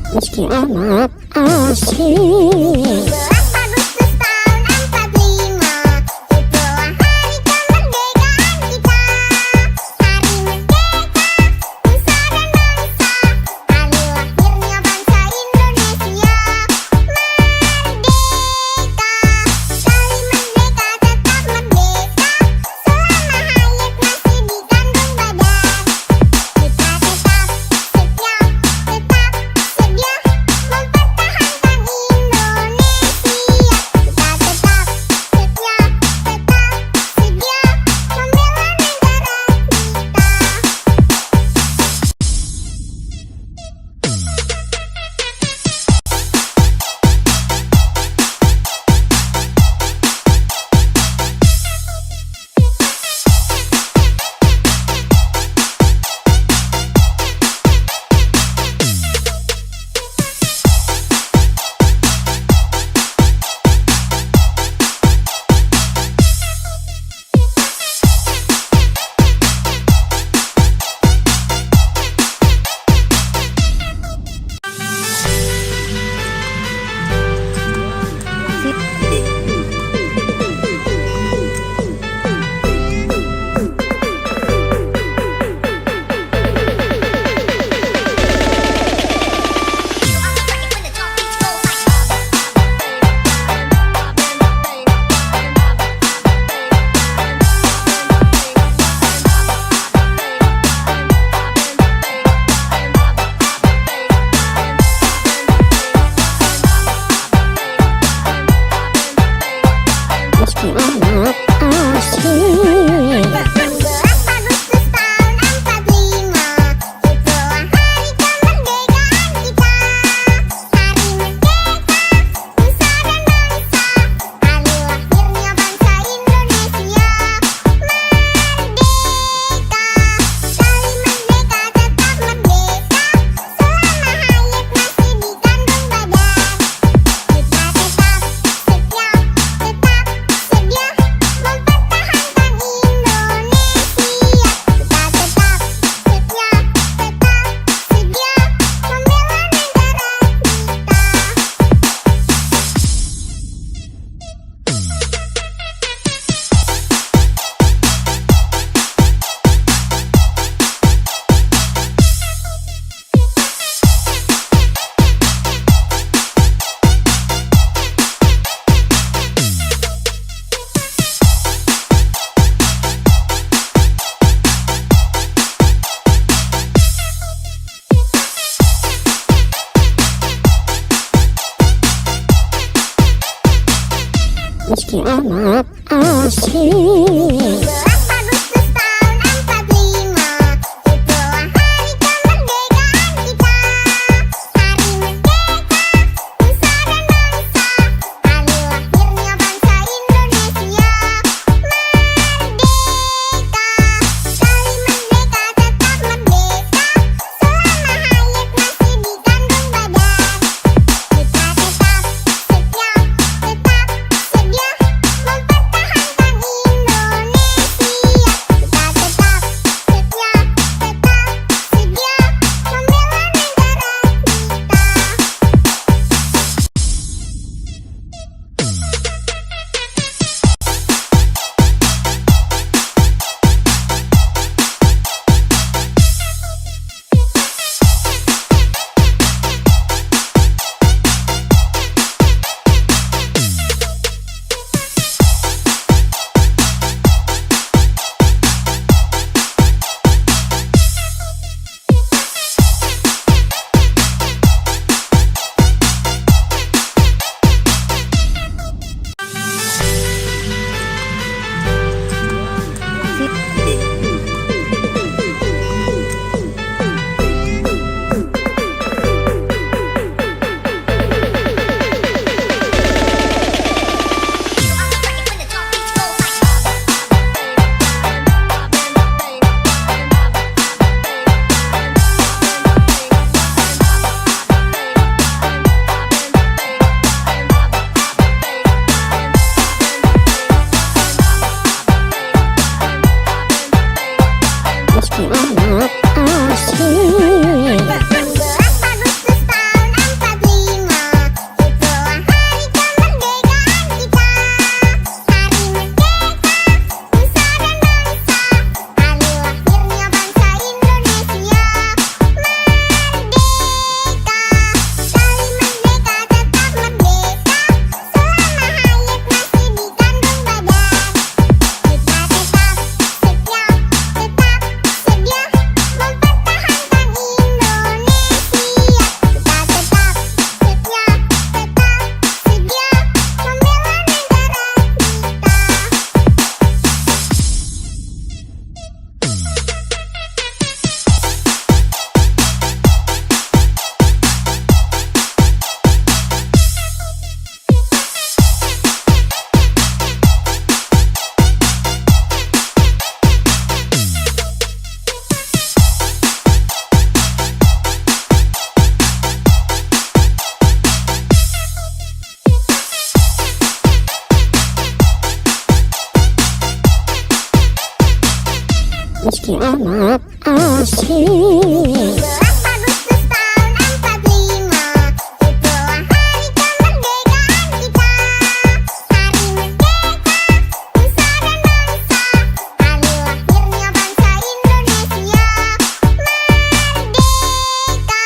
Speaker 1: Meski amat asik.
Speaker 2: 11 Agustus tahun 45, itulah hari kemerdekaan kita. Hari merdeka, nusa dan bangsa, hari lahirnya bangsa Indonesia. Merdeka, sekali merdeka tetap merdeka, selama hayat masih di kandung badan. Kita tetap setia, tetap sedia mempertahankan Indonesia.
Speaker 1: meski amat asik.
Speaker 2: 17 Agustus tahun 45, itulah hari kemerdekaan kita. Hari merdeka, nusa dan bangsa, hari lahirnya bangsa Indonesia. Merdeka, sekali merdeka tetap merdeka, selama hayat masih di kandung badan. Kita tetap setia, tetap sedia mempertahankan Indonesia. Kita tetap setia, tetap sedia membela negara
Speaker 1: Meski amat asik.
Speaker 2: 17 Agustus tahun 45, itulah hari kemerdekaan kita. Hari merdeka, nusa dan bangsa, hari lahirnya bangsa Indonesia. Merdeka, sekali merdeka tetap merdeka, selama hayat masih di kandung badan. Kita tetap setia, tetap sedia mempertahankan Indonesia. Kita tetap setia, tetap sedia membela negara
Speaker 1: Meski amat asik.
Speaker 2: 17 Agustus tahun 45, itulah hari kemerdekaan kita. Hari merdeka, nusa dan bangsa, hari lahirnya bangsa Indonesia. Merdeka,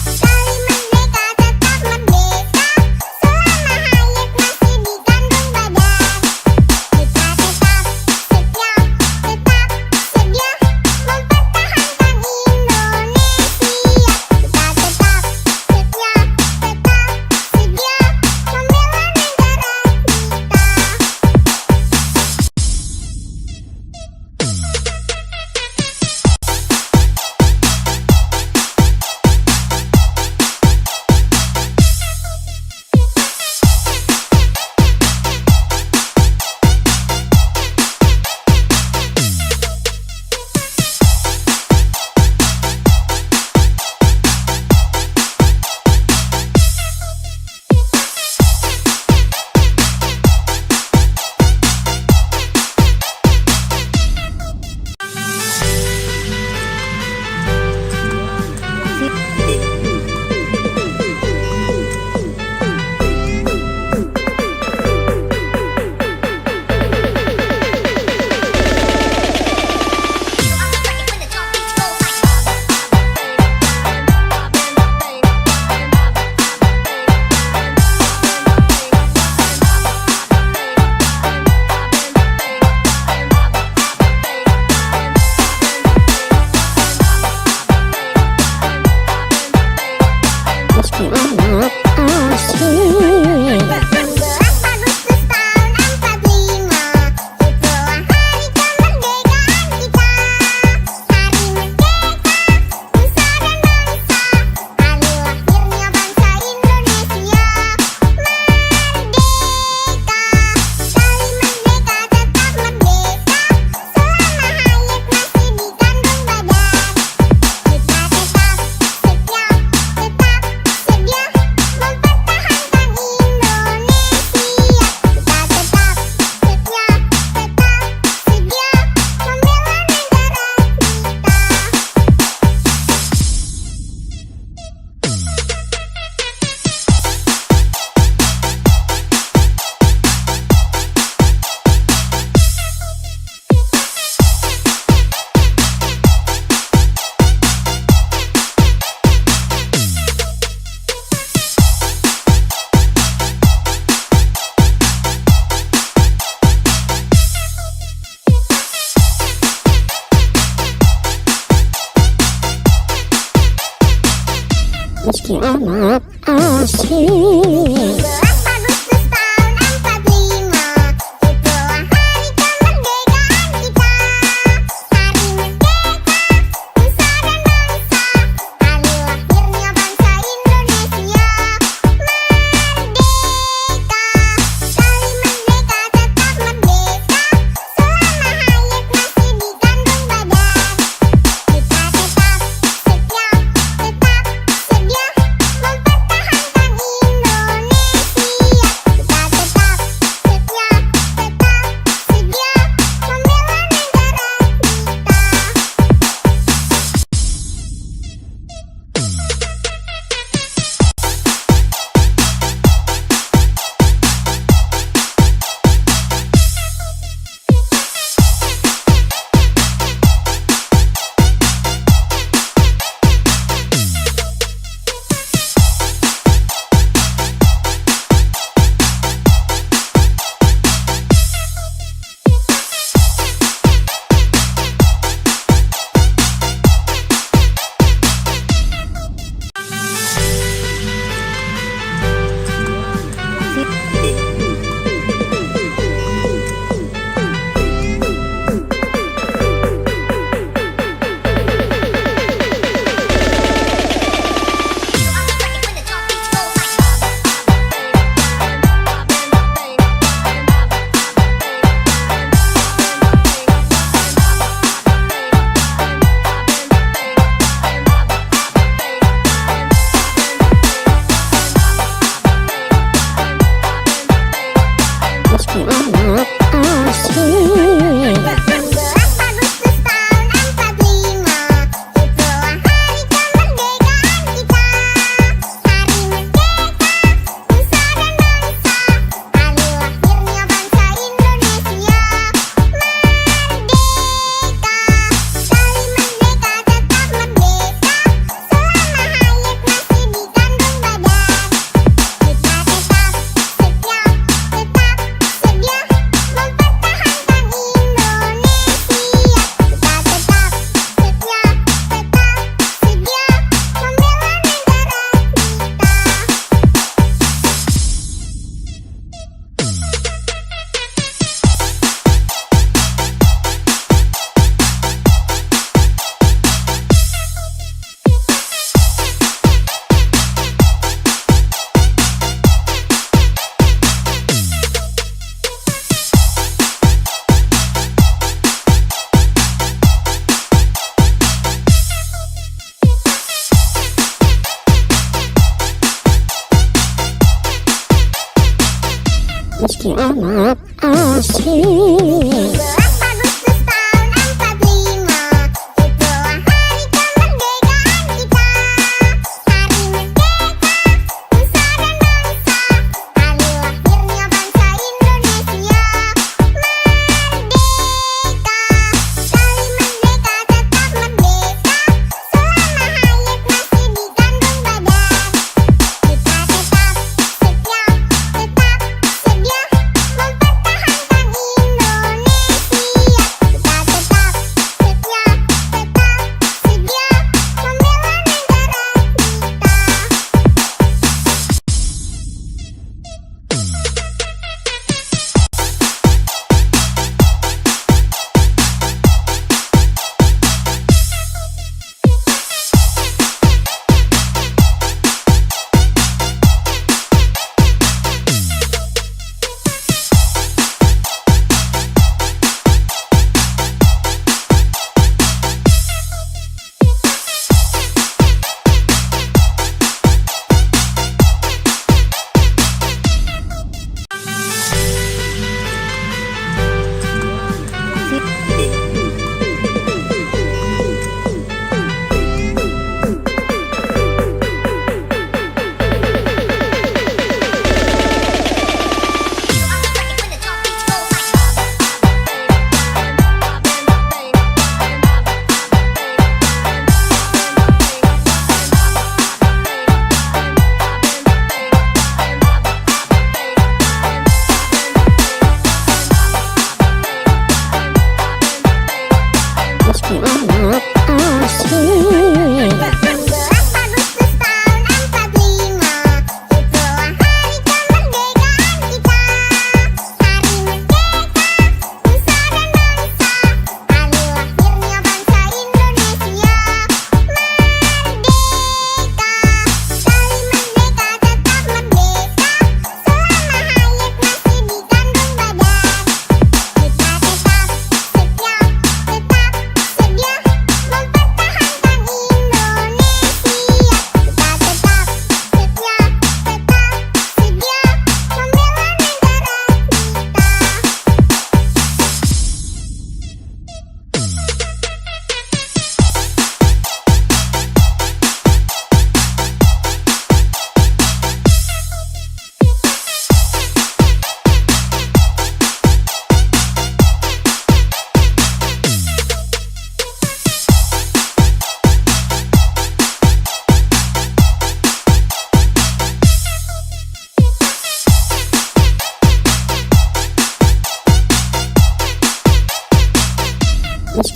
Speaker 2: sekali merdeka tetap merdeka, selama hayat masih di kandung badan. Kita tetap setia, tetap sedia mempertahankan Indonesia. Kita tetap setia, tetap sedia membela negara
Speaker 1: Meski amat asik.
Speaker 2: 17 Agustus tahun 45,
Speaker 1: meski amat asing.
Speaker 2: 17 Agustus tahun 45, itulah hari kemerdekaan kita. Hari merdeka, nusa dan bangsa, hari lahirnya bangsa Indonesia. Merdeka, sekali merdeka tetap merdeka, selama hayat masih di kandung badan. Kita tetap setia, tetap sedia mempertahankan Indonesia. Kita tetap setia, tetap sedia membela negara
Speaker 1: Meski amat asing.
Speaker 2: 17 Agustus tahun 45, itulah hari kemerdekaan kita. Hari merdeka, nusa dan bangsa, hari lahirnya bangsa Indonesia. Merdeka, sekali merdeka tetap merdeka, selama hayat masih di kandung badan. Kita tetap setia, tetap sedia mempertahankan Indonesia. Kita tetap setia, tetap sedia membela negara
Speaker 1: Meski amat asing.
Speaker 2: 17 Agustus tahun 45, itulah hari kemerdekaan kita. Hari merdeka, nusa dan bangsa, hari lahirnya bangsa Indonesia. Merdeka, sekali merdeka tetap merdeka, selama hayat masih di kandung badan. Kita tetap setia, tetap sedia mempertahankan Indonesia.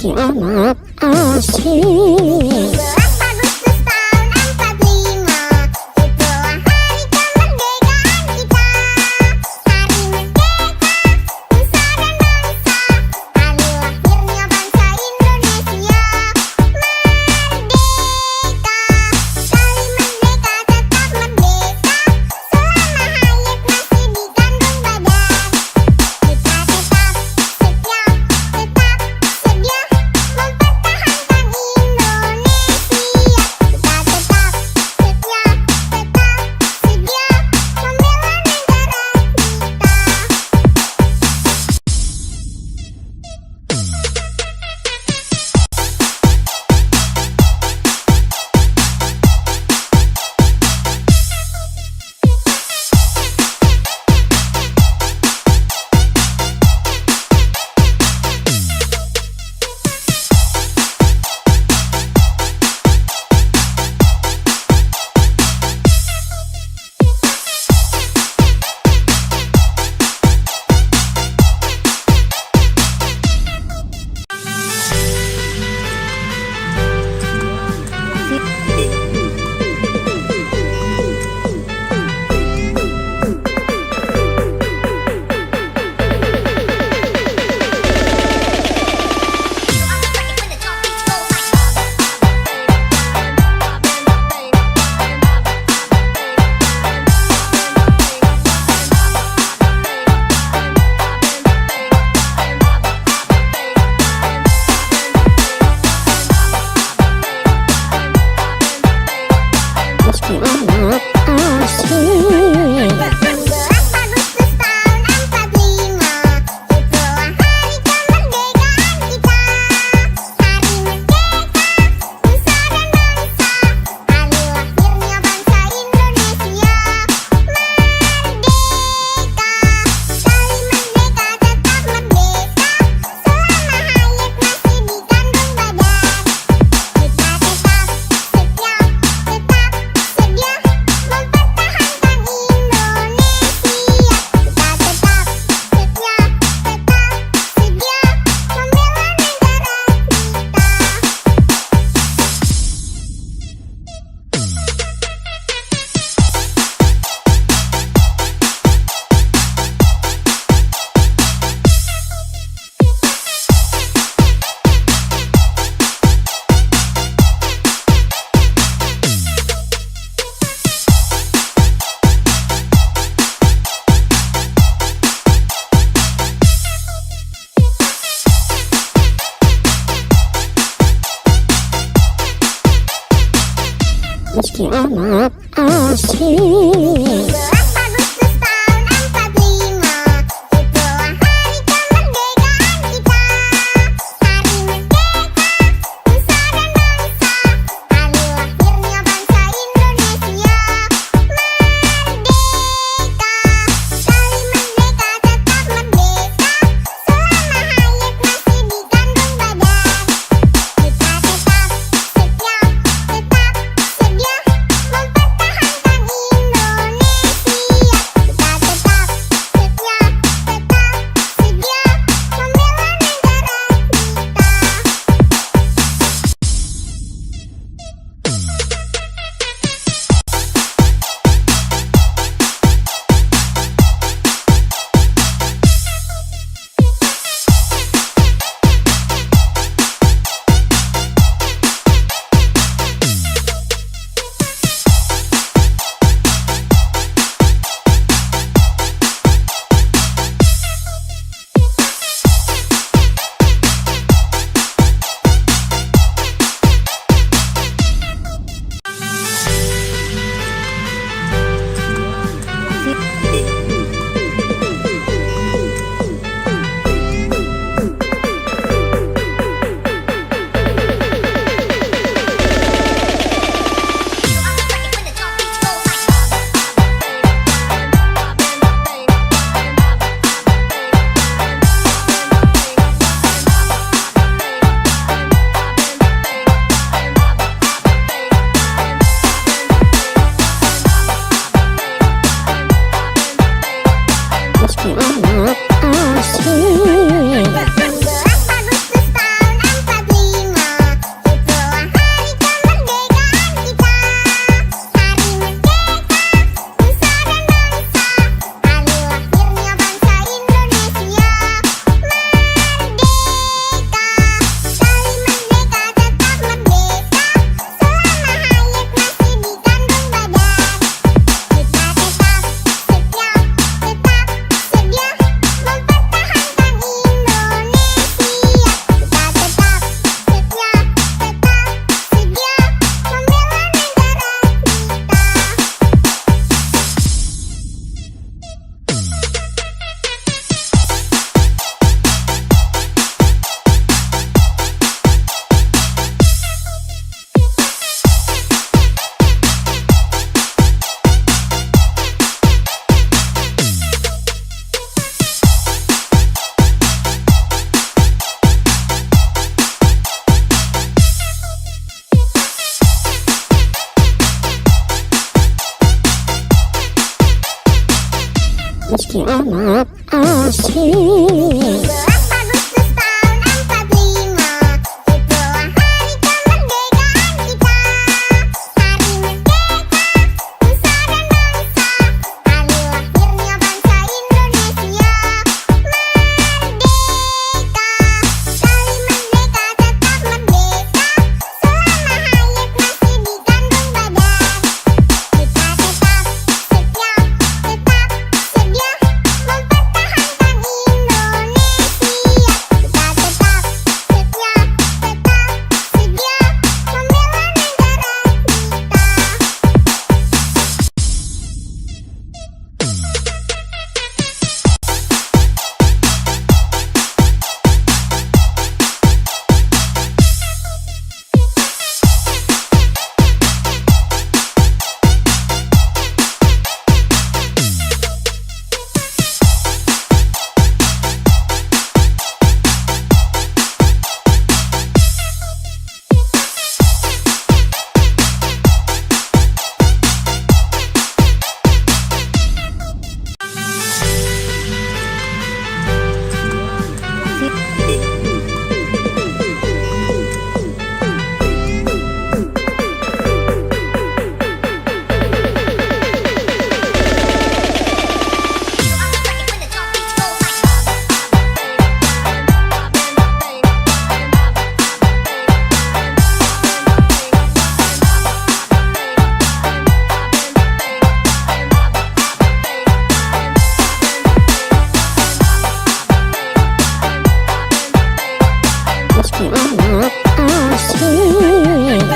Speaker 1: meski amat asing.
Speaker 2: 17 Agustus tahun 45, itulah hari kemerdekaan kita. Hari merdeka, nusa dan bangsa, hari lahirnya bangsa Indonesia. Merdeka, sekali merdeka tetap merdeka, selama hayat masih dikandung badan. Kita tetap setia, tetap sedia mempertahankan Indonesia. Kita tetap setia, tetap sedia membela negara
Speaker 1: Meski amat asing.
Speaker 2: 17 Agustus tahun 45, itulah hari kemerdekaan kita. Hari merdeka, nusa dan bangsa, hari lahirnya bangsa Indonesia. Merdeka, sekali merdeka tetap merdeka, selama hayat masih dikandung badan. Kita tetap setia, tetap sedia mempertahankan Indonesia. Kita tetap setia, tetap sedia membela negara
Speaker 1: Meski amat asing.
Speaker 2: 17 Agustus tahun 45, itulah hari kemerdekaan kita. Hari merdeka, nusa dan bangsa, hari lahirnya bangsa Indonesia. Merdeka, sekali merdeka tetap merdeka, selama hayat masih dikandung badan. Kita tetap setia, tetap sedia mempertahankan Indonesia.
Speaker 1: meski amat asing.
Speaker 2: 17 Agustus tahun 45, itulah hari kemerdekaan kita. Hari merdeka, nusa dan bangsa, hari lahirnya bangsa Indonesia. Merdeka, sekali merdeka tetap merdeka, selama hayat masih di kandung badan. Kita tetap setia, tetap sedia mempertahankan Indonesia. Kita tetap setia, tetap sedia membela negara
Speaker 1: Meski amat asing.
Speaker 2: 17 Agustus tahun 45, itulah hari kemerdekaan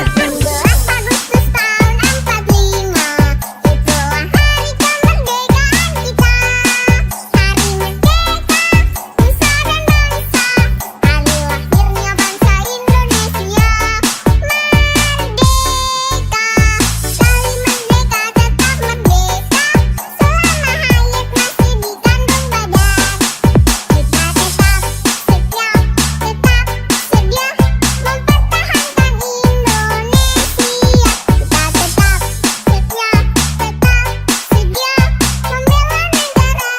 Speaker 2: kita. Hari merdeka, nusa dan bangsa, hari lahirnya bangsa Indonesia. Merdeka, sekali merdeka tetap merdeka, selama hayat masih di kandung badan. Kita tetap setia, tetap sedia mempertahankan Indonesia. Kita tetap setia, tetap sedia membela negara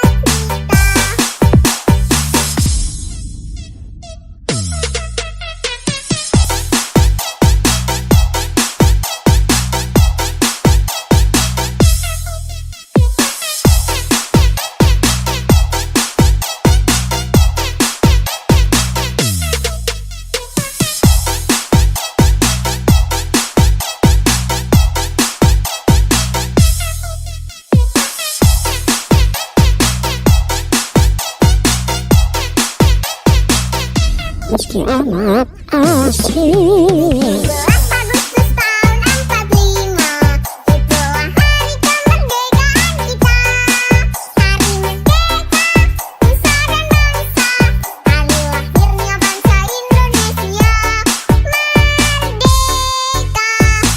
Speaker 1: Meski amat asing.
Speaker 2: 17 Agustus tahun 45, itulah hari kemerdekaan kita. Hari merdeka, nusa dan bangsa, hari lahirnya bangsa Indonesia. Merdeka,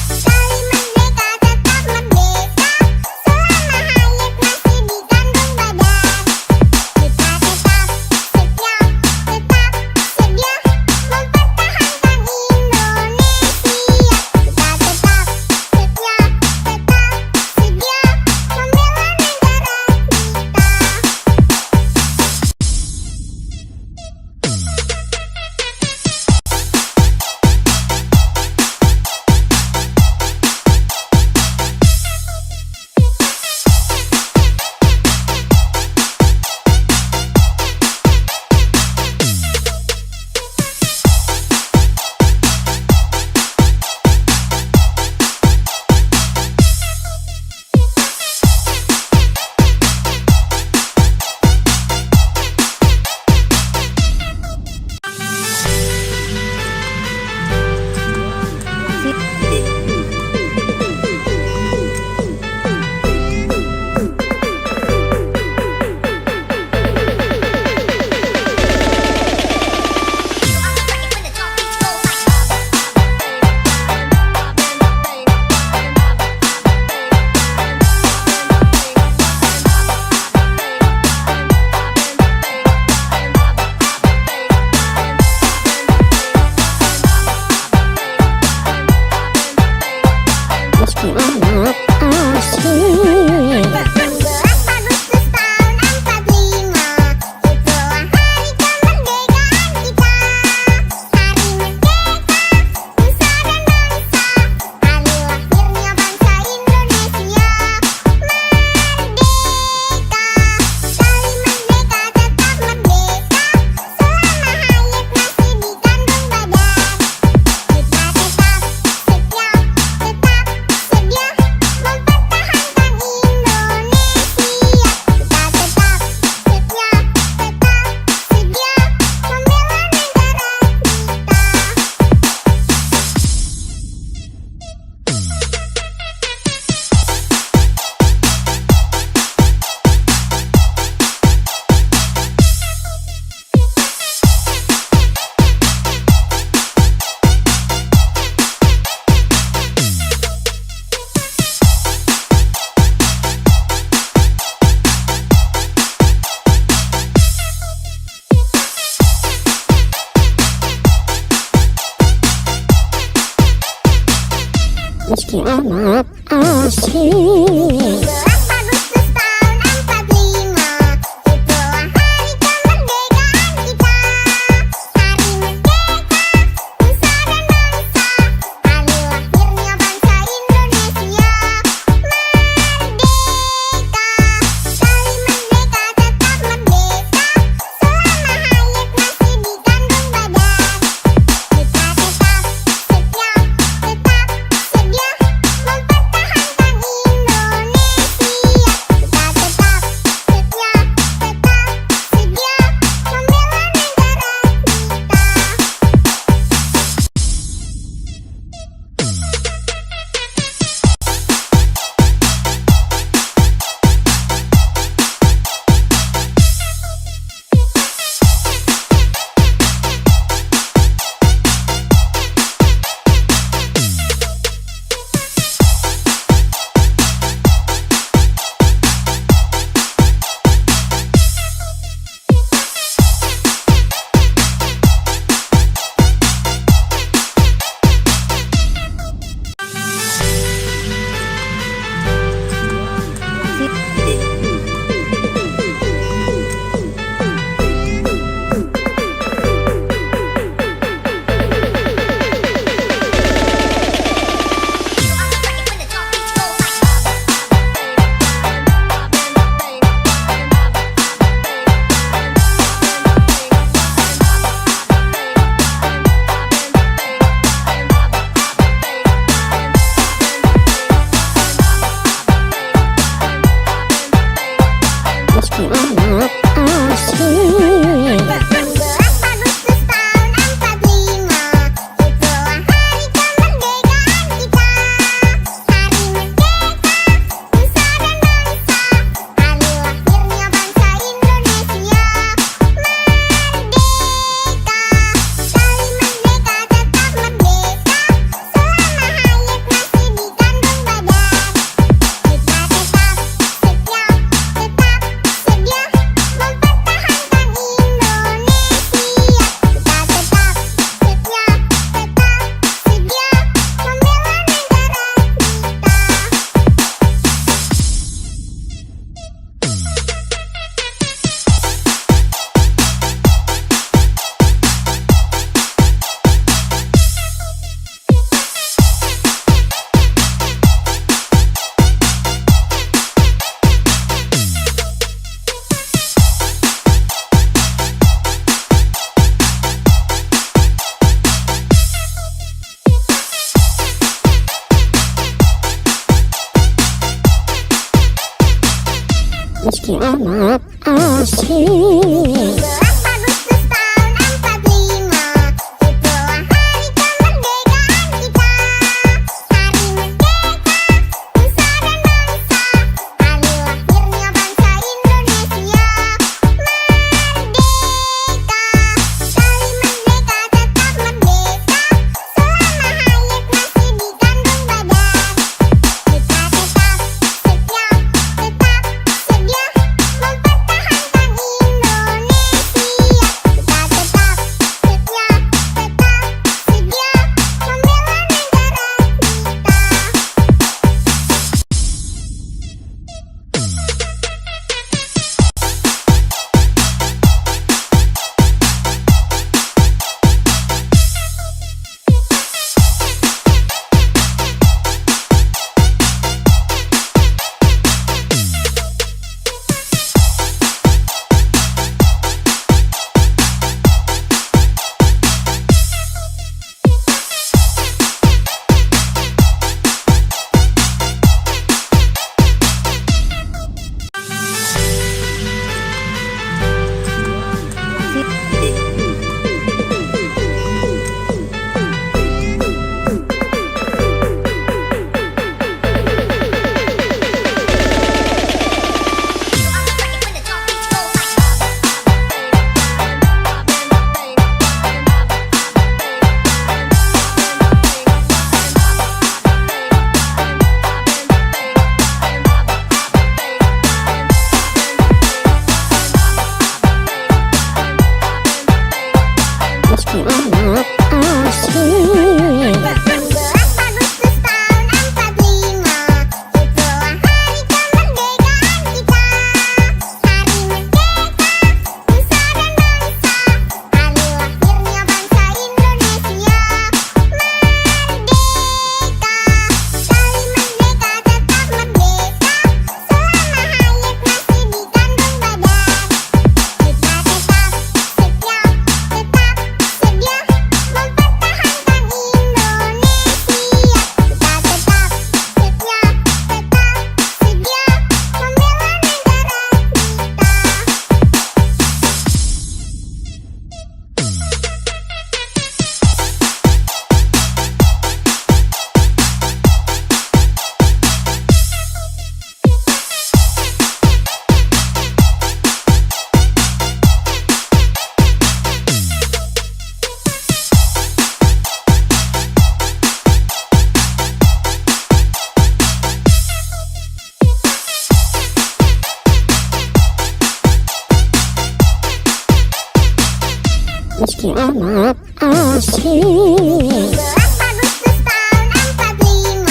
Speaker 2: sekali merdeka tetap merdeka, selama hayat masih di kandung badan. Kita tetap setia, tetap sedia mempertahankan Indonesia.
Speaker 1: amat asik.
Speaker 2: 17 Agustus tahun 45, itulah hari kemerdekaan kita. Hari merdeka, nusa dan bangsa, hari lahirnya bangsa Indonesia. Merdeka, sekali merdeka tetap merdeka, selama hayat masih di kandung badan. Kita tetap setia, tetap sedia mempertahankan Indonesia. Kita tetap setia, tetap sedia membela negara
Speaker 1: Meski amat asik.
Speaker 2: 16 Agustus tahun 45, itulah hari kemerdekaan kita. Hari merdeka, nusa dan bangsa, hari lahirnya bangsa Indonesia. Merdeka, sekali merdeka tetap merdeka, selama hayat masih di kandung badan. Kita tetap setia, tetap sedia mempertahankan Indonesia. Kita tetap setia, tetap sedia membela negara
Speaker 1: Meski amat asik.
Speaker 2: 17 Agustus tahun 45, itulah hari kemerdekaan kita. Hari merdeka, nusa dan bangsa, hari lahirnya bangsa Indonesia. Merdeka, sekali merdeka tetap merdeka, selama hayat masih di kandung badan. Kita tetap setia, tetap sedia mempertahankan Indonesia.
Speaker 1: meski amat asik.
Speaker 2: 17 Agustus tahun 45,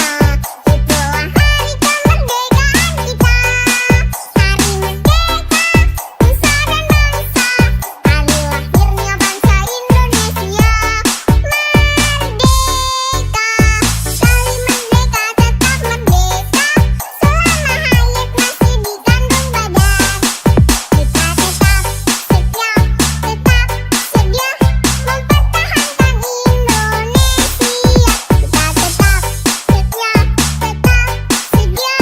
Speaker 2: itulah hari kemerdekaan kita. Hari merdeka, nusa dan bangsa, hari lahirnya bangsa Indonesia. Merdeka, sekali merdeka tetap merdeka, selama hayat masih di kandung badan. Kita tetap setia, tetap sedia mempertahankan Indonesia. Kita tetap setia, tetap sedia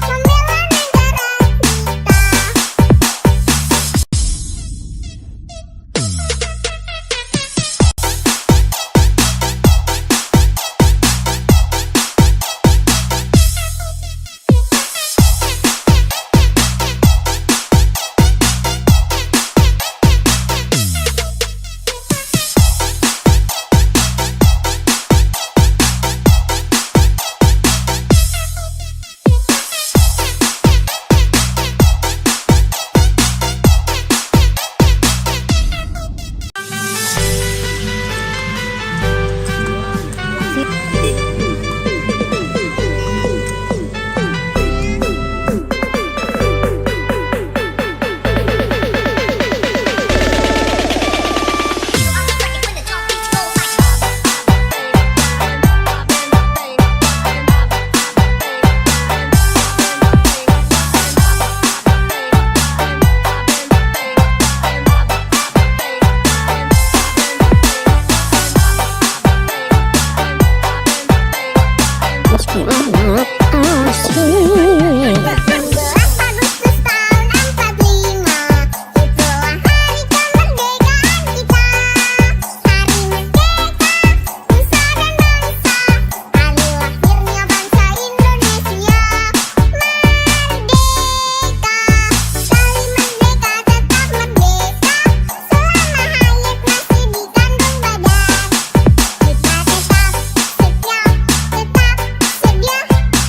Speaker 2: membela negara
Speaker 1: Meski amat asik.
Speaker 2: 16 Agustus tahun 45, itulah hari kemerdekaan kita. Hari merdeka, nusa dan bangsa, hari lahirnya bangsa Indonesia. Merdeka, sekali merdeka tetap merdeka, selama hayat masih di kandung badan. Kita tetap setia, tetap sedia mempertahankan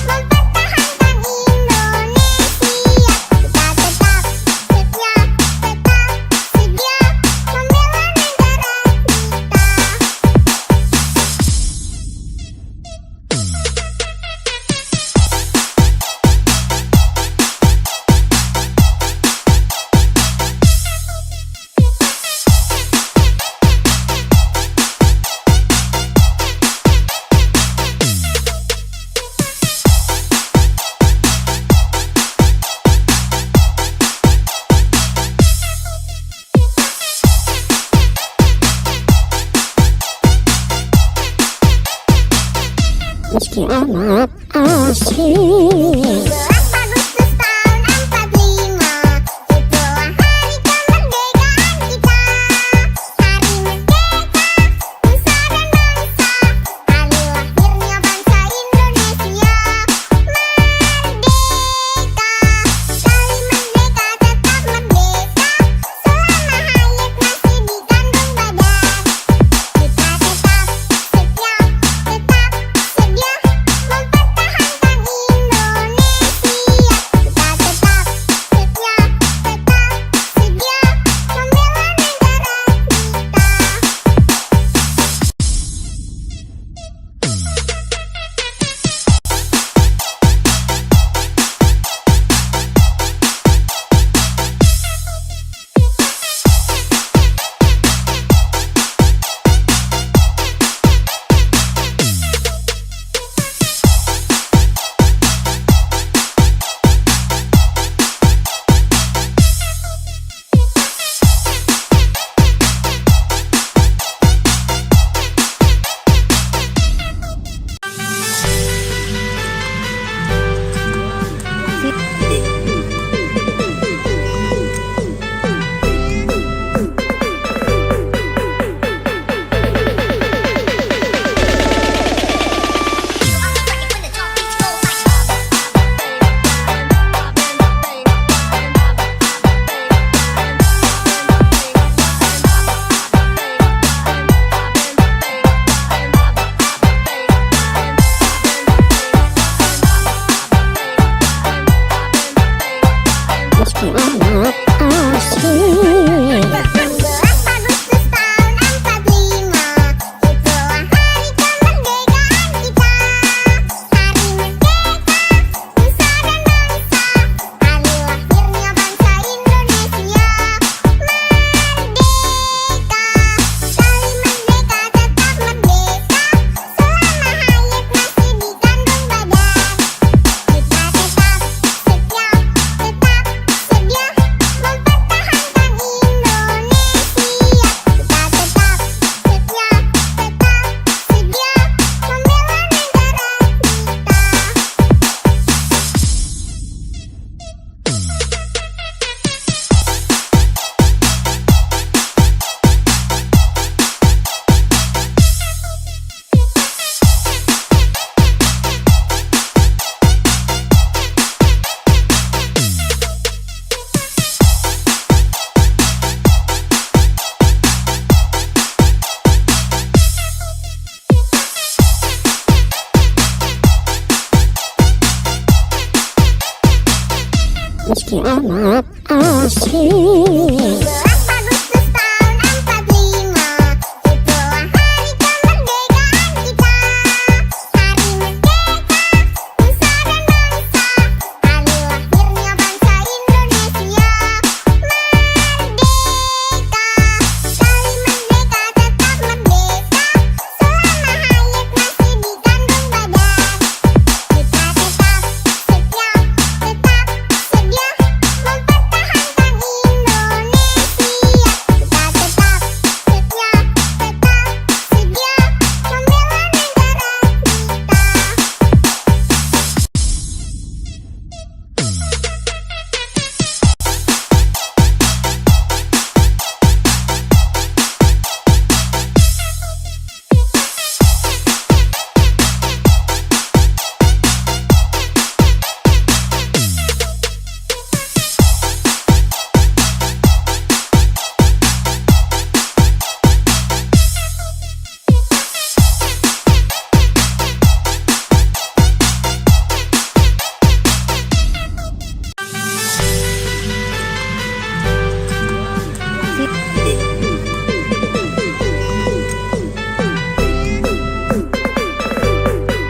Speaker 2: Indonesia. Kita tetap setia, tetap sedia membela
Speaker 1: Meski amat asik.
Speaker 2: 17 Agustus tahun 45, itulah hari kemerdekaan kita. Hari merdeka, nusa dan bangsa, hari lahirnya bangsa Indonesia. Merdeka, sekali merdeka tetap merdeka, selama hayat masih di kandung badan. Kita tetap setia, tetap sedia mempertahankan Indonesia. Kita tetap setia, tetap sedia membela
Speaker 1: Meski amat asik.
Speaker 2: 16 Agustus tahun
Speaker 1: meski amat asing.
Speaker 2: 17 Agustus tahun 45, itulah hari kemerdekaan kita. Hari merdeka, nusa dan bangsa, hari lahirnya bangsa Indonesia. Merdeka, sekali merdeka tetap merdeka, selama hayat masih di kandung badan. Kita tetap setia, sedia mempertahankan Indonesia. Kita tetap setia, sedia membela negara
Speaker 1: Meski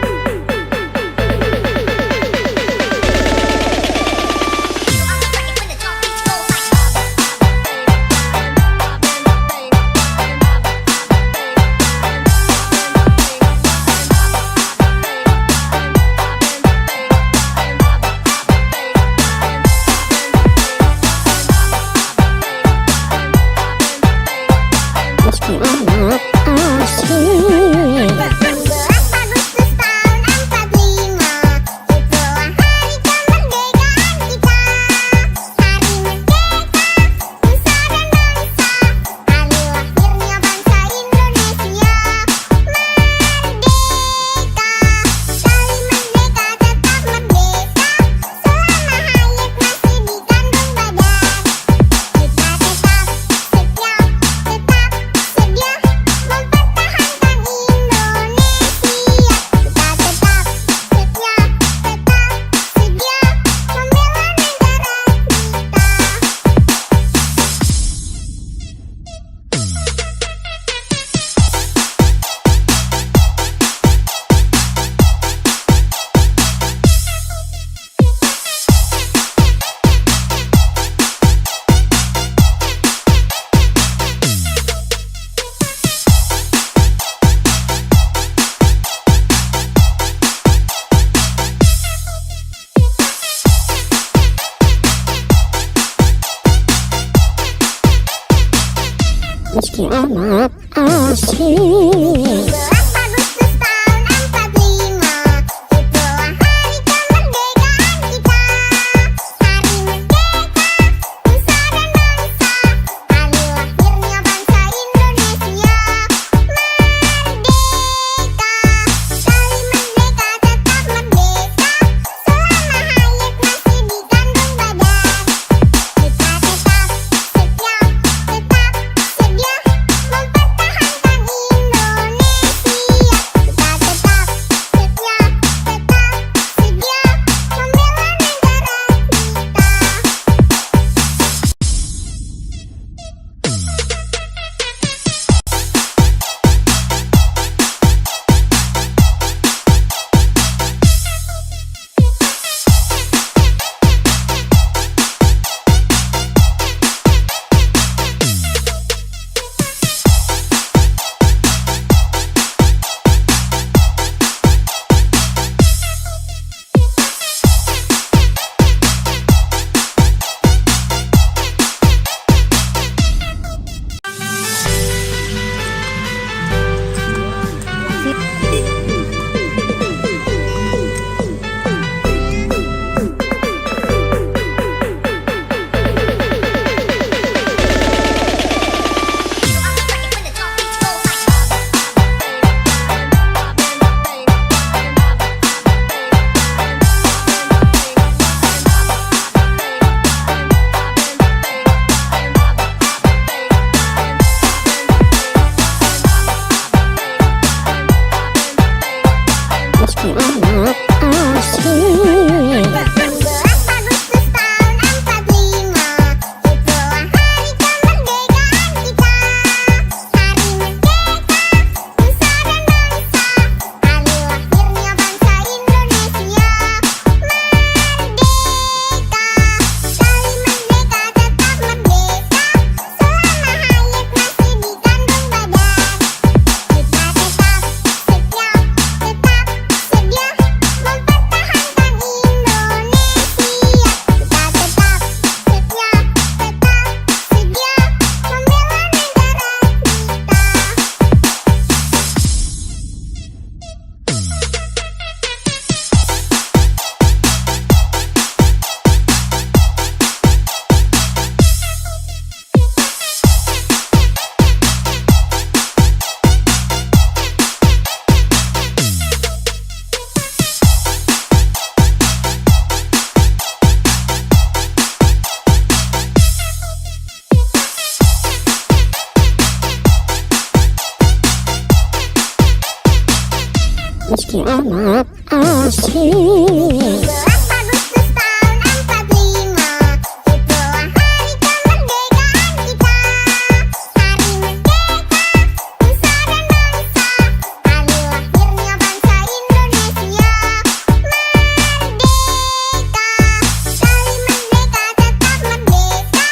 Speaker 1: amat asing.
Speaker 2: 17 Agustus tahun 45, itulah hari kemerdekaan kita. Hari merdeka, nusa dan bangsa, hari lahirnya bangsa Indonesia. Merdeka, sekali merdeka tetap merdeka, selama hayat masih di kandung badan. Kita tetap setia, sedia mempertahankan Indonesia. Kita tetap setia, sedia membela negara
Speaker 1: Meski amat asing.
Speaker 2: 17 Agustus tahun 45, itulah hari kemerdekaan kita. Hari merdeka, nusa dan bangsa, hari lahirnya bangsa Indonesia. Merdeka, sekali merdeka tetap merdeka, selama hayat masih di kandung badan. Kita tetap setia, sedia mempertahankan Indonesia.
Speaker 1: meski amat asik.
Speaker 2: 17 Agustus tahun 45, itulah hari kemerdekaan kita. Hari merdeka, nusa dan bangsa, hari lahirnya bangsa Indonesia. Merdeka, sekali merdeka tetap merdeka,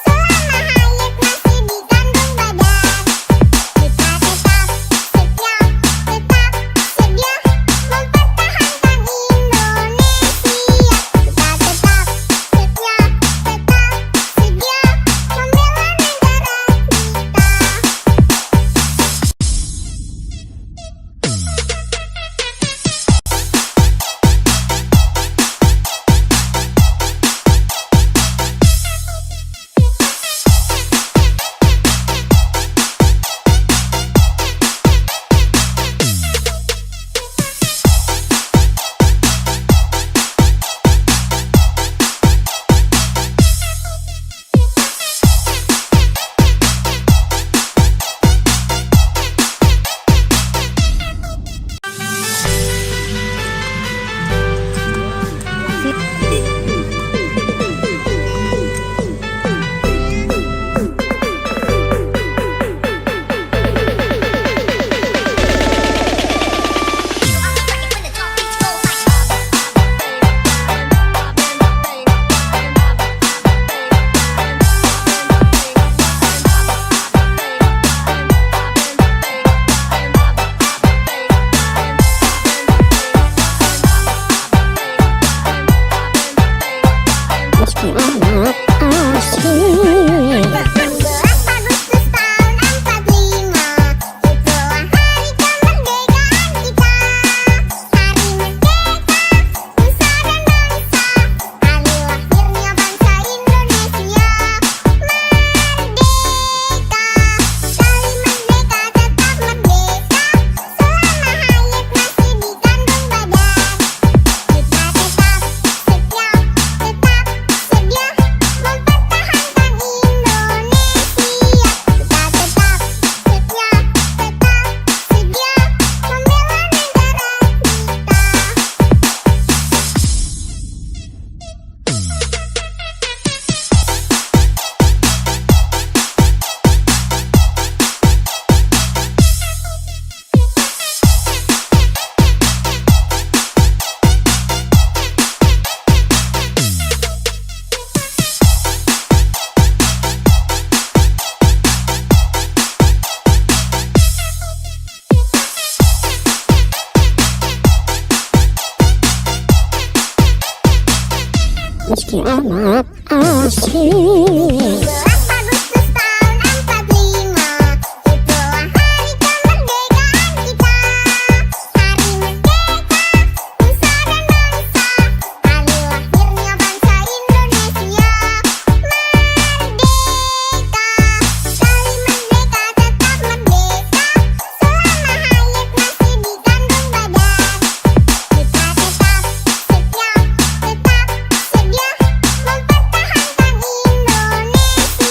Speaker 2: selama hayat masih di kandung badan. Kita tetap setia, tetap sedia mempertahankan Indonesia. Kita tetap setia, tetap sedia membela
Speaker 1: Meski amat asik.
Speaker 2: 11 Agustus tahun 45, itulah hari kemerdekaan kita. Hari merdeka, nusa dan bangsa, hari lahirnya bangsa Indonesia. Merdeka, sekali merdeka tetap merdeka, selama hayat masih di kandung badan. Kita tetap setia, tetap sedia mempertahankan Indonesia. Kita tetap setia, tetap sedia membela
Speaker 1: Meski amat asik.
Speaker 2: 11 Agustus tahun 45, itulah hari kemerdekaan kita. Hari merdeka, nusa dan bangsa, hari lahirnya bangsa Indonesia. Merdeka, sekali merdeka tetap merdeka, selama hayat masih di kandung badan. Kita tetap setia, tetap sedia mempertahankan Indonesia.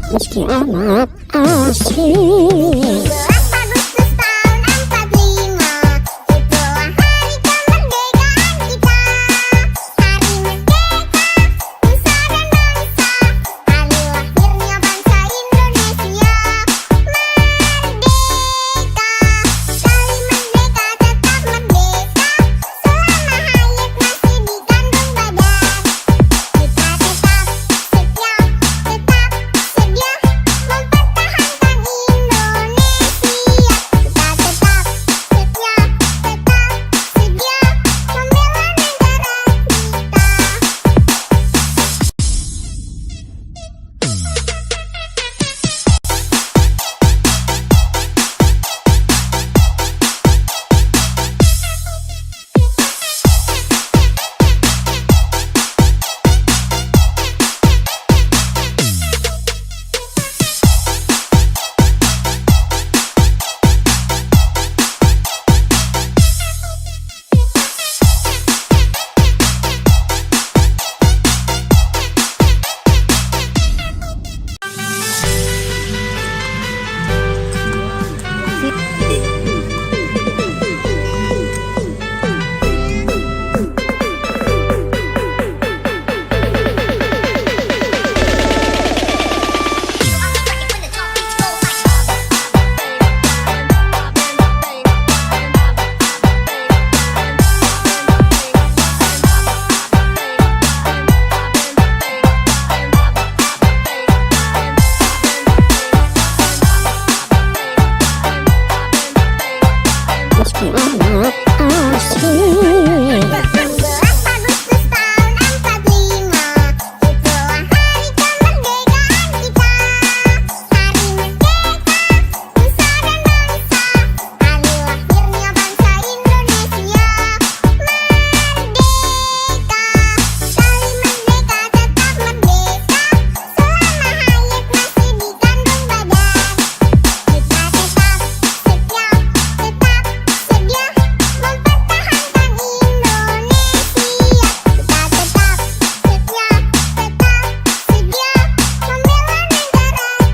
Speaker 1: Meski amat asik.
Speaker 2: 11 Agustus tahun 45, itulah hari kemerdekaan kita. Hari merdeka, nusa dan bangsa, hari lahirnya bangsa Indonesia. Merdeka, sekali merdeka tetap merdeka, selama hayat masih di kandung badan. Kita tetap setia, tetap sedia mempertahankan Indonesia. Kita tetap setia, tetap sedia membela negara
Speaker 1: Meski amat asik.
Speaker 2: 11 Agustus tahun 45, itulah hari kemerdekaan kita. Hari merdeka, nusa dan bangsa, hari lahirnya bangsa Indonesia. Merdeka, sekali merdeka tetap merdeka, selama hayat masih di kandung badan. Kita tetap setia, tetap sedia mempertahankan Indonesia. Kita tetap setia, tetap sedia membela negara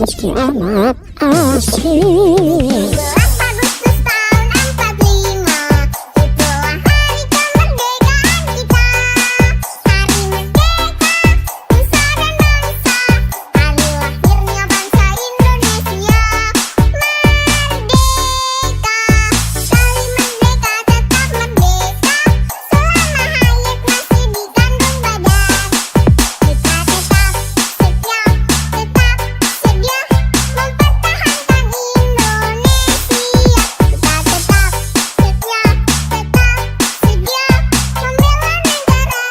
Speaker 1: Meski amat asik.
Speaker 2: 11 Agustus tahun 45, itulah hari kemerdekaan kita. Hari merdeka, nusa dan bangsa, hari lahirnya bangsa Indonesia. Merdeka, sekali merdeka tetap merdeka, selama hayat masih di kandung badan. Kita tetap setia, tetap sedia mempertahankan Indonesia. Kita tetap setia, tetap sedia membela negara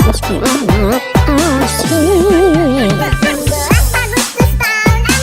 Speaker 1: Meski amat asik.
Speaker 2: 11 Agustus tahun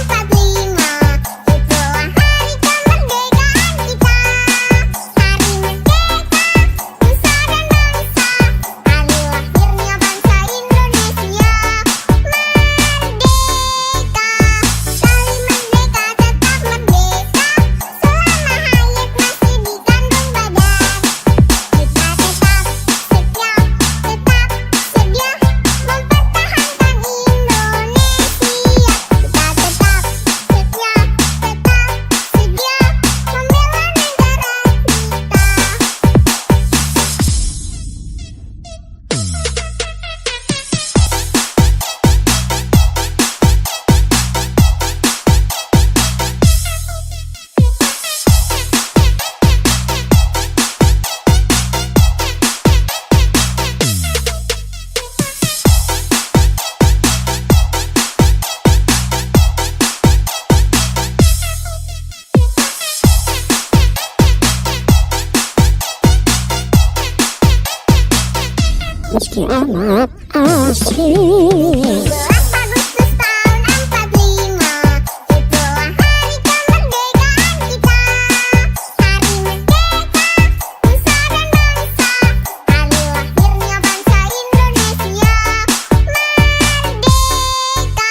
Speaker 1: meski amat asik.
Speaker 2: 17 Agustus tahun 45, itulah hari kemerdekaan kita. Hari merdeka, nusa dan bangsa, hari lahirnya bangsa Indonesia. Merdeka,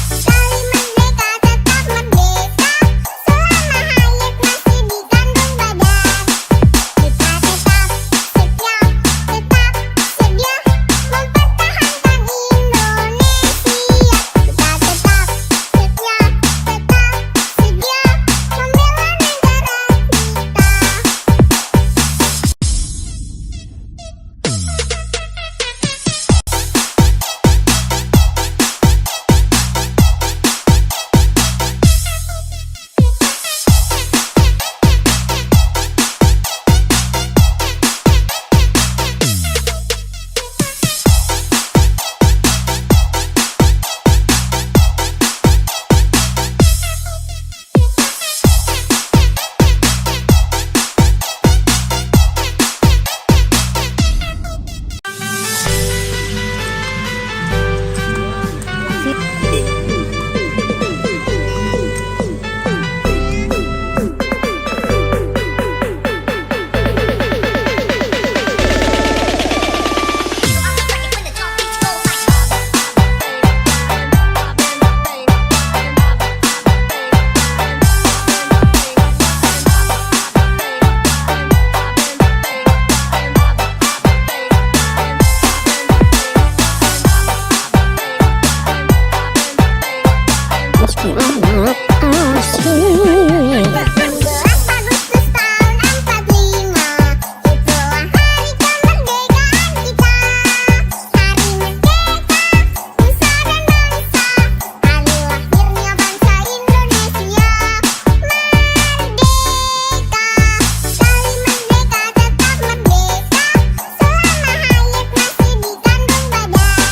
Speaker 2: sekali merdeka tetap merdeka, selama hayat masih di kandung badan. Kita tetap setia, tetap sedia mempertahankan Indonesia. Kita tetap setia, tetap sedia membela negara
Speaker 1: Meski amat asik.
Speaker 2: 17 Agustus tahun 45, itulah hari kemerdekaan kita. Hari merdeka, nusa dan bangsa, hari lahirnya bangsa Indonesia. Merdeka, sekali merdeka tetap merdeka, selama hayat masih di kandung badan.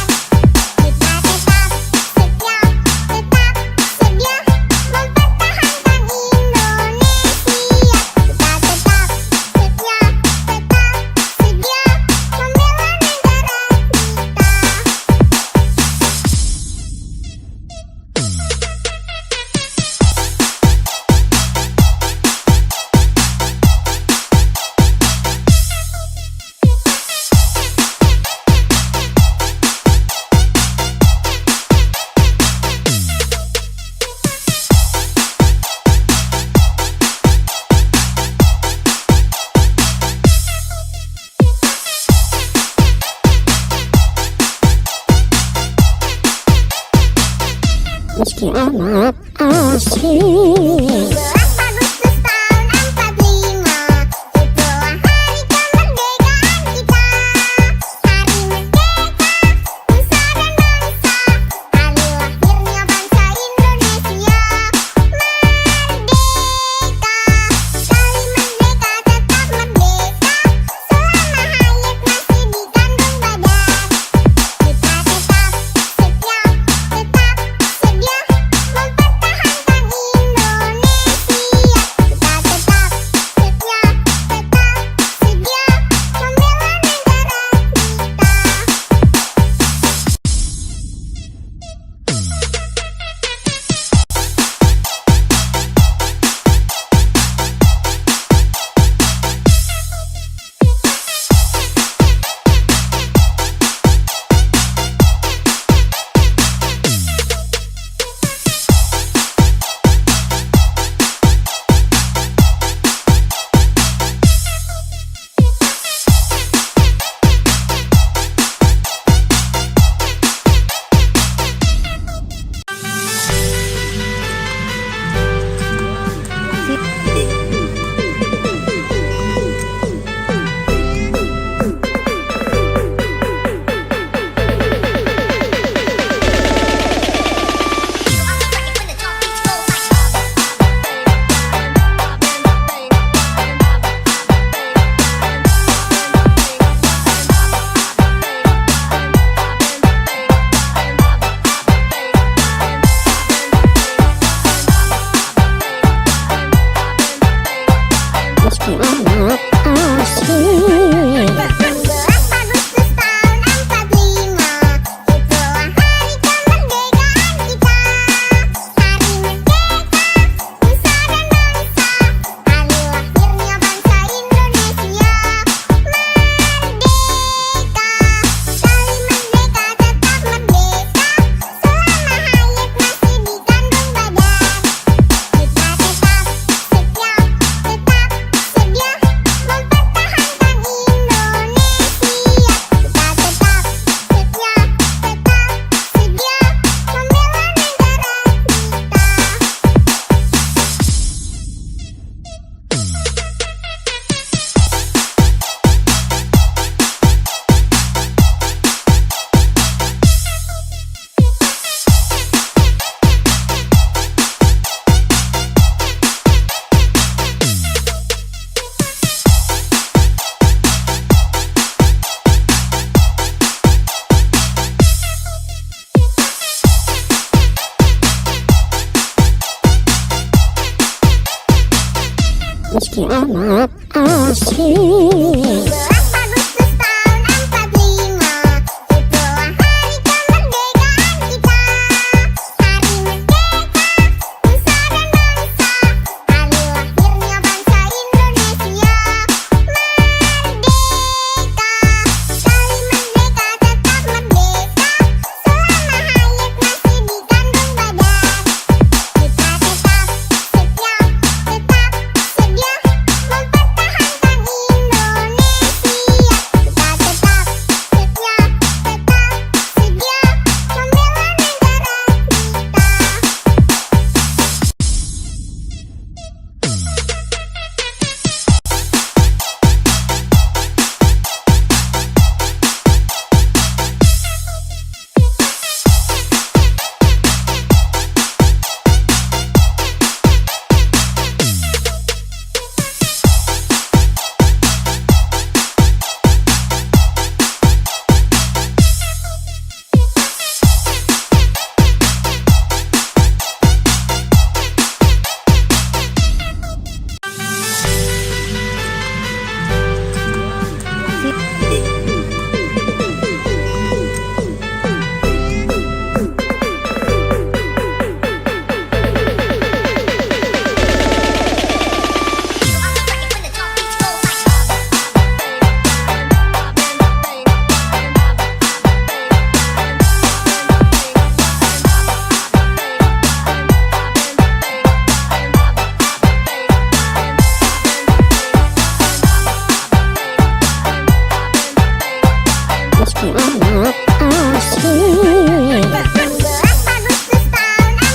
Speaker 2: Kita tetap setia, tetap sedia mempertahankan Indonesia. Kita tetap setia, tetap sedia membela negara
Speaker 1: Meski amat asik.
Speaker 2: 17 Agustus tahun 45, itulah hari kemerdekaan kita. Hari merdeka, nusa dan bangsa, hari lahirnya bangsa Indonesia. Merdeka, sekali merdeka tetap merdeka, selama hayat masih di kandung badan. Kita tetap setia, tetap sedia mempertahankan Indonesia.
Speaker 1: meski amat asik.
Speaker 2: 11 Agustus tahun 45, itulah hari kemerdekaan kita. Hari merdeka, nusa dan bangsa, hari lahirnya bangsa Indonesia. Merdeka, sekali merdeka tetap merdeka, selama hayat masih di kandung badan. Kita tetap setia, tetap sedia mempertahankan Indonesia. Kita tetap setia, tetap sedia membela negara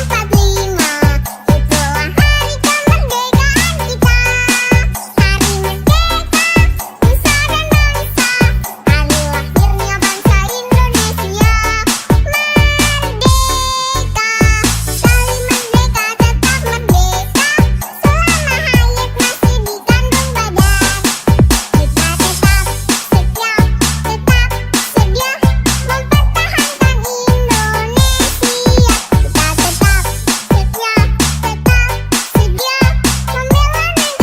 Speaker 1: Meski amat asik.
Speaker 2: 11 Agustus tahun 45,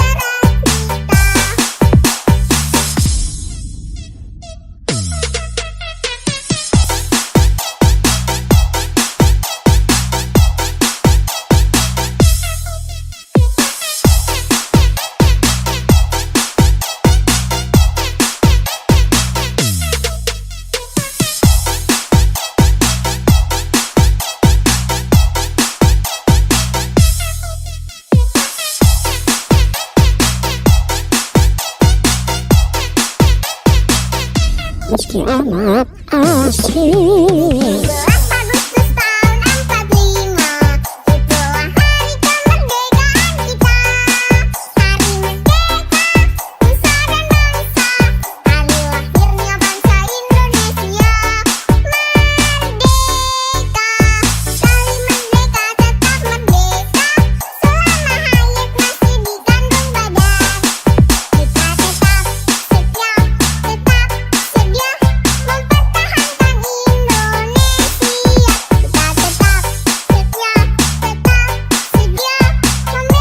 Speaker 2: itulah hari kemerdekaan kita. Hari merdeka, nusa dan bangsa, hari lahirnya bangsa Indonesia. Merdeka, sekali merdeka tetap merdeka, selama hayat masih di kandung badan. Kita tetap setia, tetap sedia mempertahankan Indonesia. Kita tetap setia, tetap sedia membela negara
Speaker 1: Meski amat asik.
Speaker 2: 11 Agustus tahun 45, itulah hari kemerdekaan kita. Hari merdeka, nusa dan bangsa, hari lahirnya bangsa Indonesia. Merdeka, sekali merdeka tetap merdeka, selama hayat masih di kandung badan. Kita tetap setia, tetap sedia mempertahankan Indonesia. Kita tetap setia, tetap sedia membela negara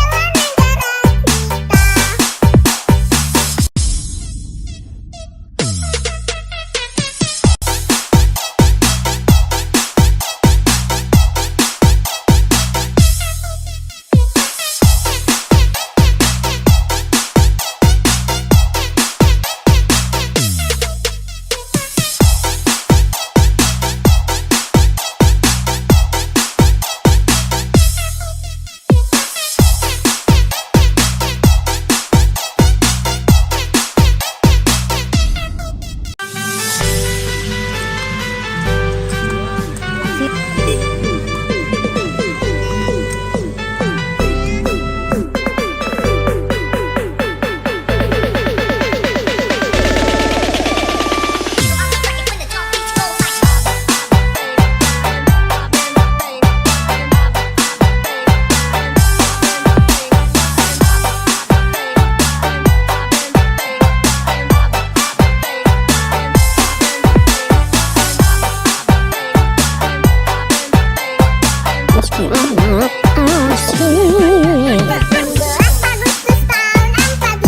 Speaker 1: meski amat asik.
Speaker 2: 11 Agustus tahun 45,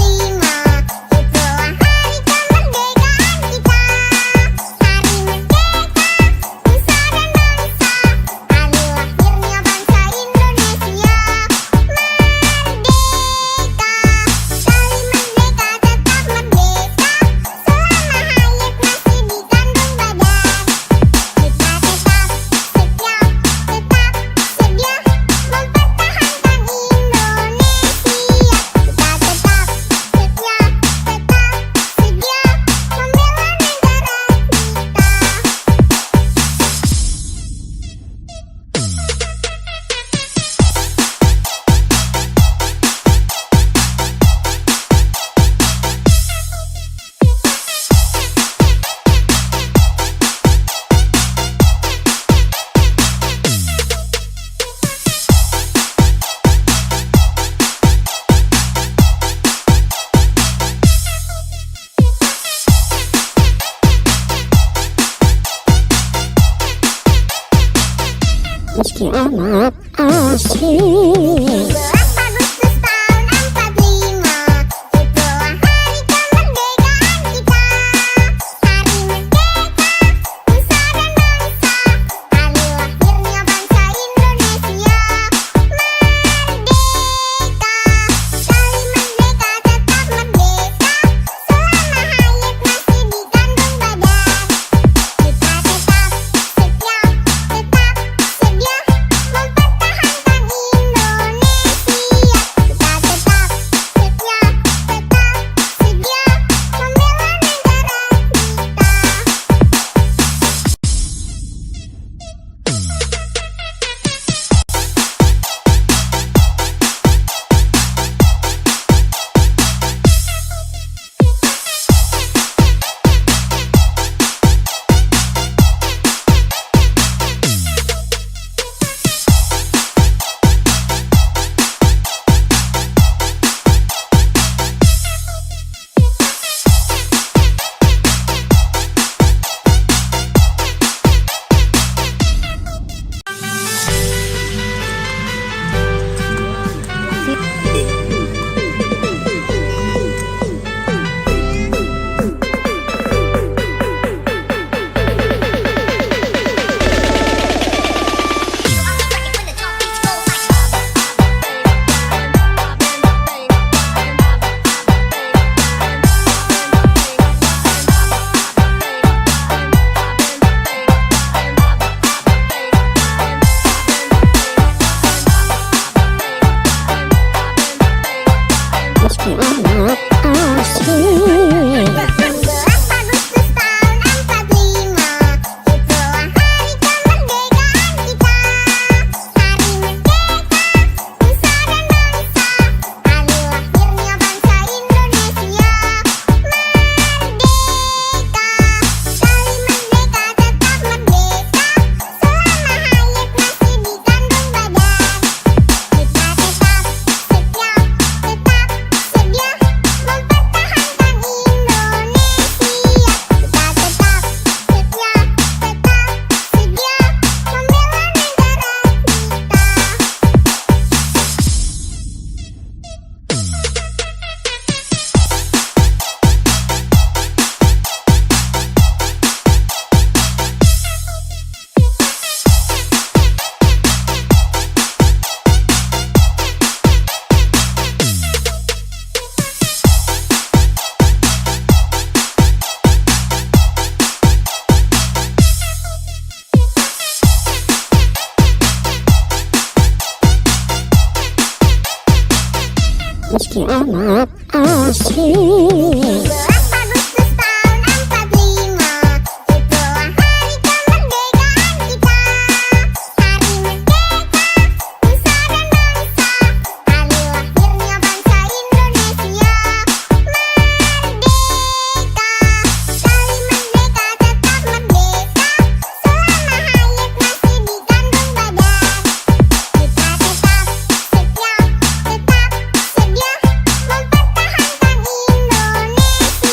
Speaker 1: Meski amat asik.
Speaker 2: 17 Agustus tahun 45, itulah hari kemerdekaan kita. Hari merdeka, nusa dan bangsa, hari lahirnya bangsa Indonesia. Merdeka, kali merdeka tetap merdeka, selama hayat masih di kandung badan. Kita tetap setia, tetap sedia mempertahankan Indonesia. Kita tetap setia, tetap sedia membela negara
Speaker 1: Meski amat asik.
Speaker 2: 17 Agustus tahun 45, itulah hari kemerdekaan kita. Hari merdeka, nusa dan bangsa, hari lahirnya bangsa Indonesia. Merdeka, kali merdeka tetap merdeka, selama hayat masih di kandung badan. Kita tetap setia, tetap sedia mempertahankan Indonesia. Kita tetap setia, tetap sedia membela negara
Speaker 1: Meski amat asik.
Speaker 2: 17 Agustus tahun 45, itulah hari kemerdekaan kita. Hari merdeka, nusa dan bangsa, hari lahirnya bangsa Indonesia. Merdeka, kali merdeka tetap merdeka, selama hayat masih di kandung badan. Kita tetap setia, tetap sedia mempertahankan Indonesia.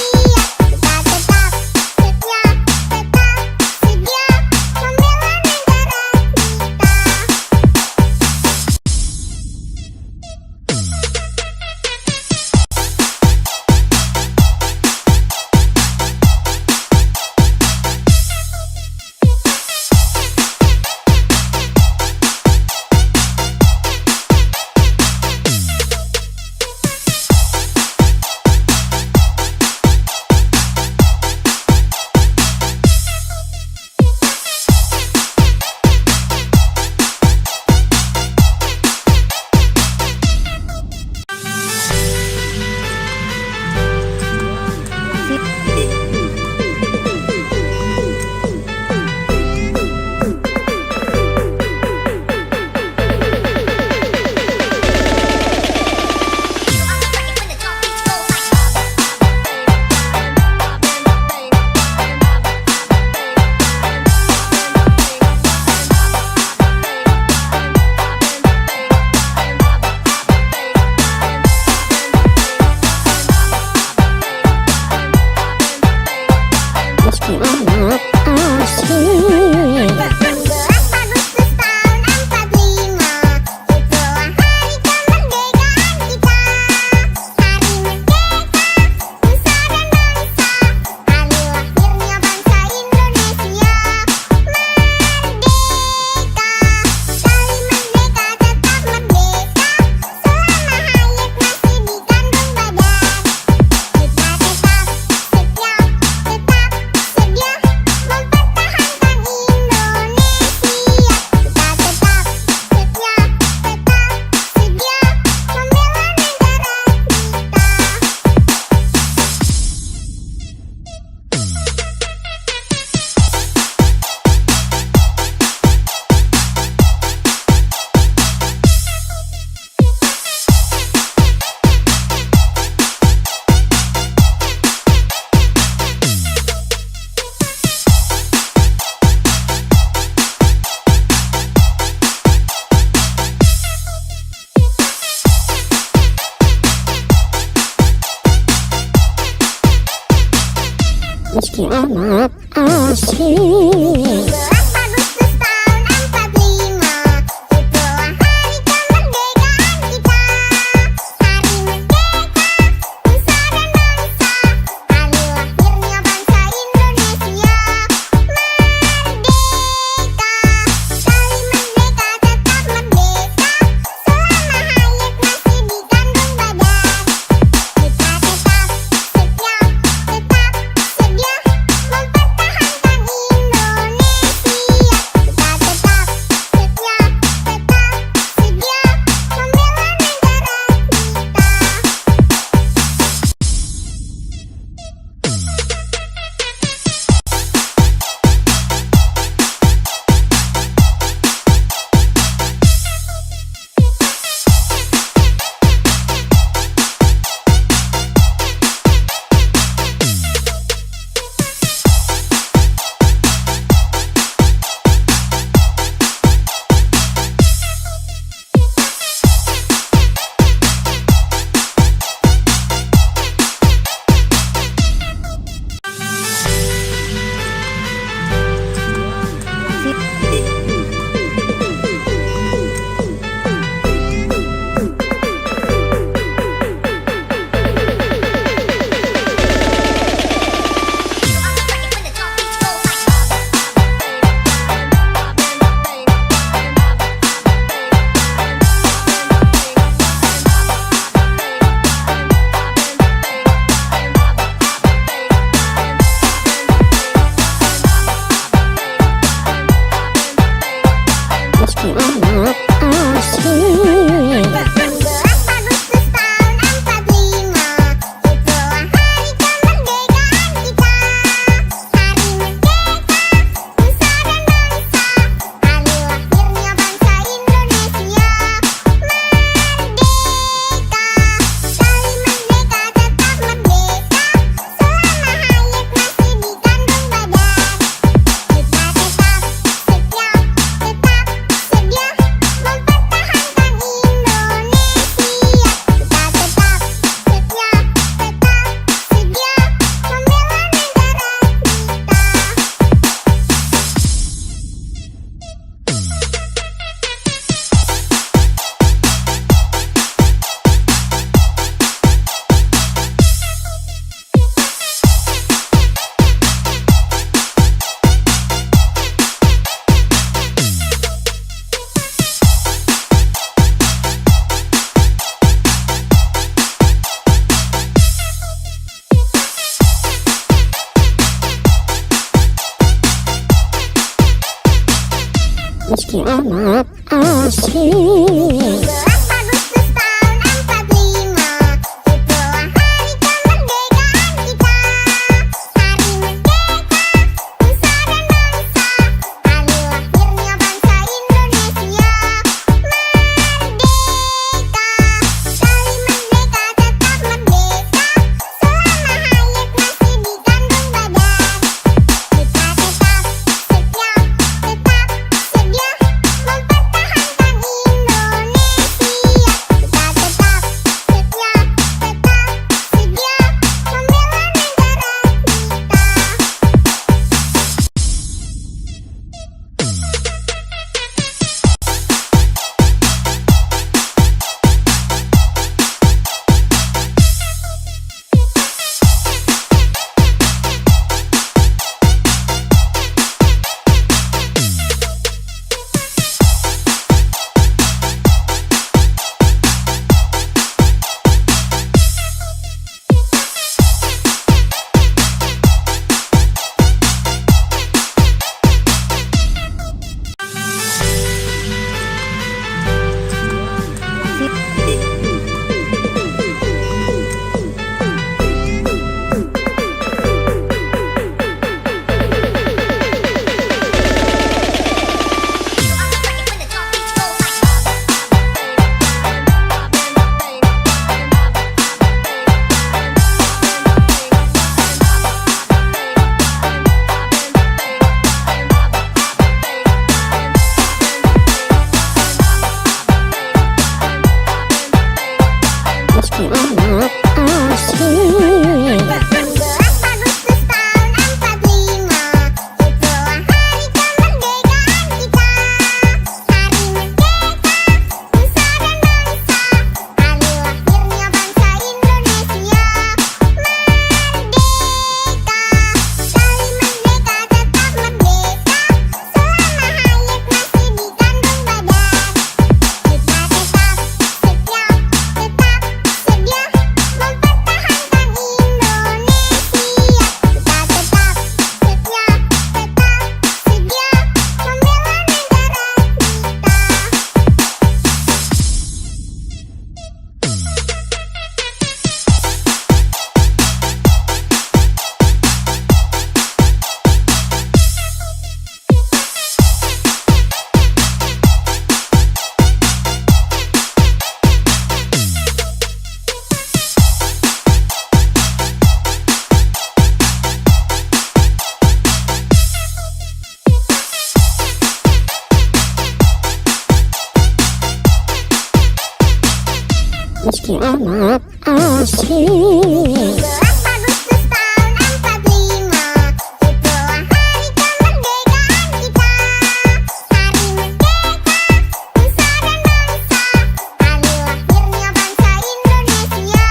Speaker 1: meski amat asing.
Speaker 2: 17 Agustus tahun 45, itulah hari kemerdekaan kita. Hari merdeka, nusa dan bangsa, hari lahirnya bangsa Indonesia. Merdeka, kali merdeka tetap merdeka, selama hayat masih dikandung badan. Kita tetap setia, tetap sedia mempertahankan Indonesia. Kita tetap setia, tetap sedia membela negara
Speaker 1: Meski amat asing.
Speaker 2: 17 Agustus tahun 45, itulah hari kemerdekaan kita. Hari merdeka, nusa dan bangsa, hari lahirnya bangsa Indonesia. Merdeka, kali merdeka tetap merdeka, selama hayat masih dikandung badan. Kita tetap setia, tetap sedia mempertahankan Indonesia. Kita tetap setia, tetap sedia membela negara
Speaker 1: Meski amat asing.
Speaker 2: 17 Agustus tahun 45, itulah hari kemerdekaan kita. Hari merdeka, nusa dan bangsa, hari lahirnya bangsa Indonesia. Merdeka, kali merdeka tetap merdeka, selama hayat masih dikandung badan. Kita tetap setia, tetap sedia mempertahankan Indonesia.
Speaker 1: Meski amat asik.
Speaker 2: 12 Agustus tahun 45, itulah hari kemerdekaan kita. Hari merdeka, nusa dan bangsa, hari lahirnya bangsa Indonesia.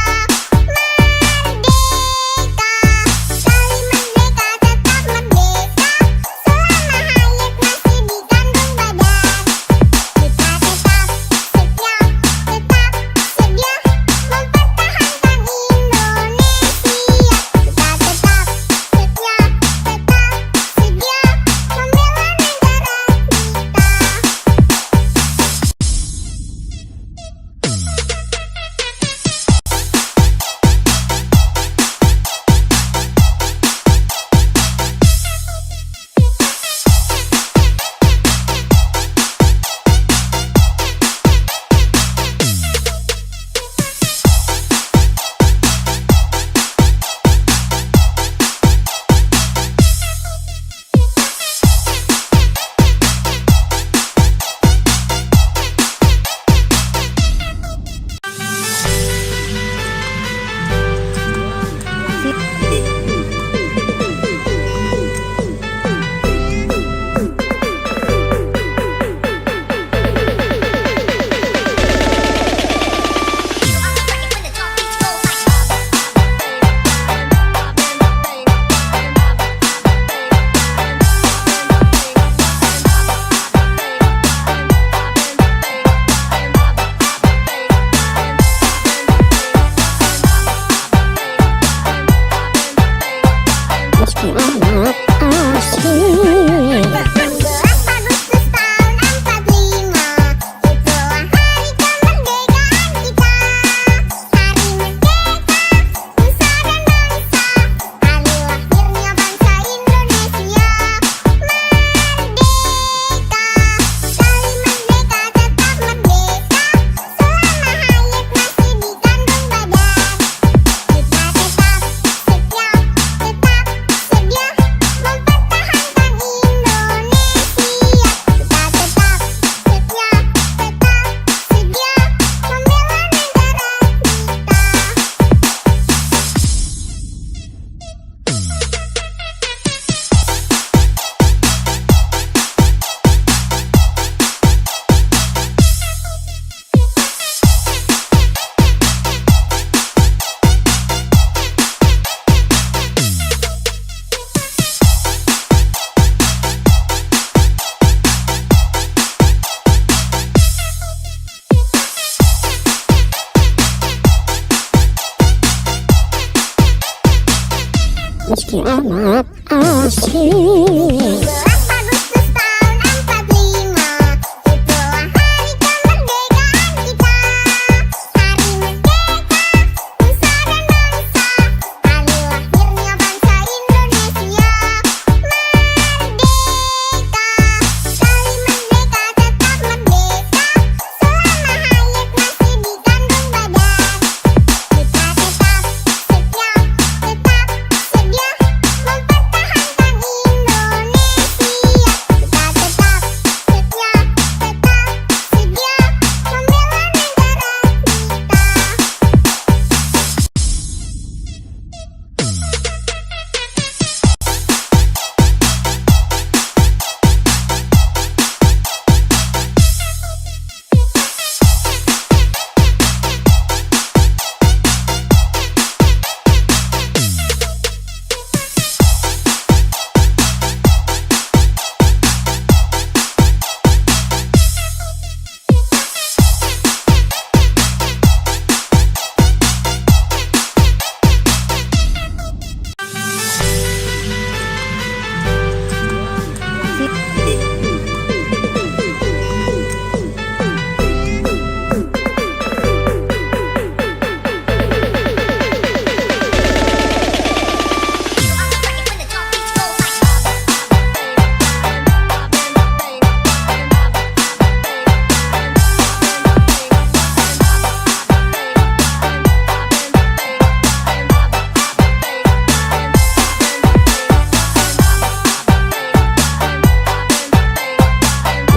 Speaker 2: Merdeka, kali merdeka tetap merdeka, selama hayat masih di kandung badan. Kita tetap setia, tetap sedia mempertahankan Indonesia. Kita tetap setia, tetap sedia membela negara
Speaker 1: Meski amat asik.
Speaker 2: 12 Agustus tahun 45, itulah hari kemerdekaan kita. Hari merdeka, nusa dan bangsa, hari lahirnya bangsa Indonesia. Merdeka, kali merdeka tetap merdeka, selama hayat masih di kandung badan. Kita tetap setia, tetap sedia mempertahankan Indonesia. Kita tetap setia, tetap sedia membela negara
Speaker 1: Meski amat asik.
Speaker 2: 12 Agustus tahun 45, itulah hari kemerdekaan kita. Hari merdeka, nusa dan bangsa, hari lahirnya bangsa Indonesia. Merdeka, kali merdeka tetap merdeka, selama hayat masih di kandung badan. Kita tetap setia, tetap sedia mempertahankan Indonesia. Kita tetap setia, tetap sedia membela negara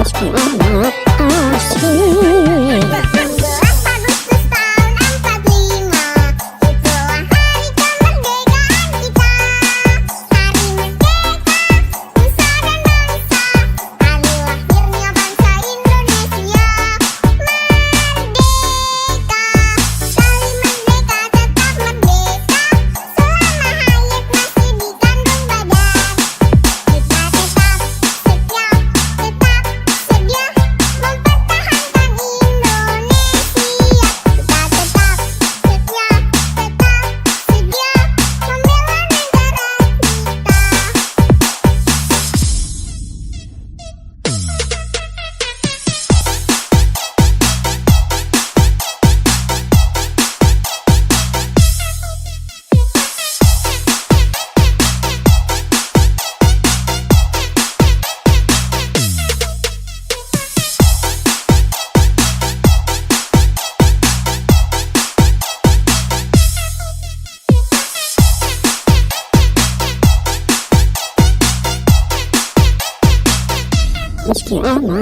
Speaker 1: Meski amat asik.
Speaker 2: 12 Agustus tahun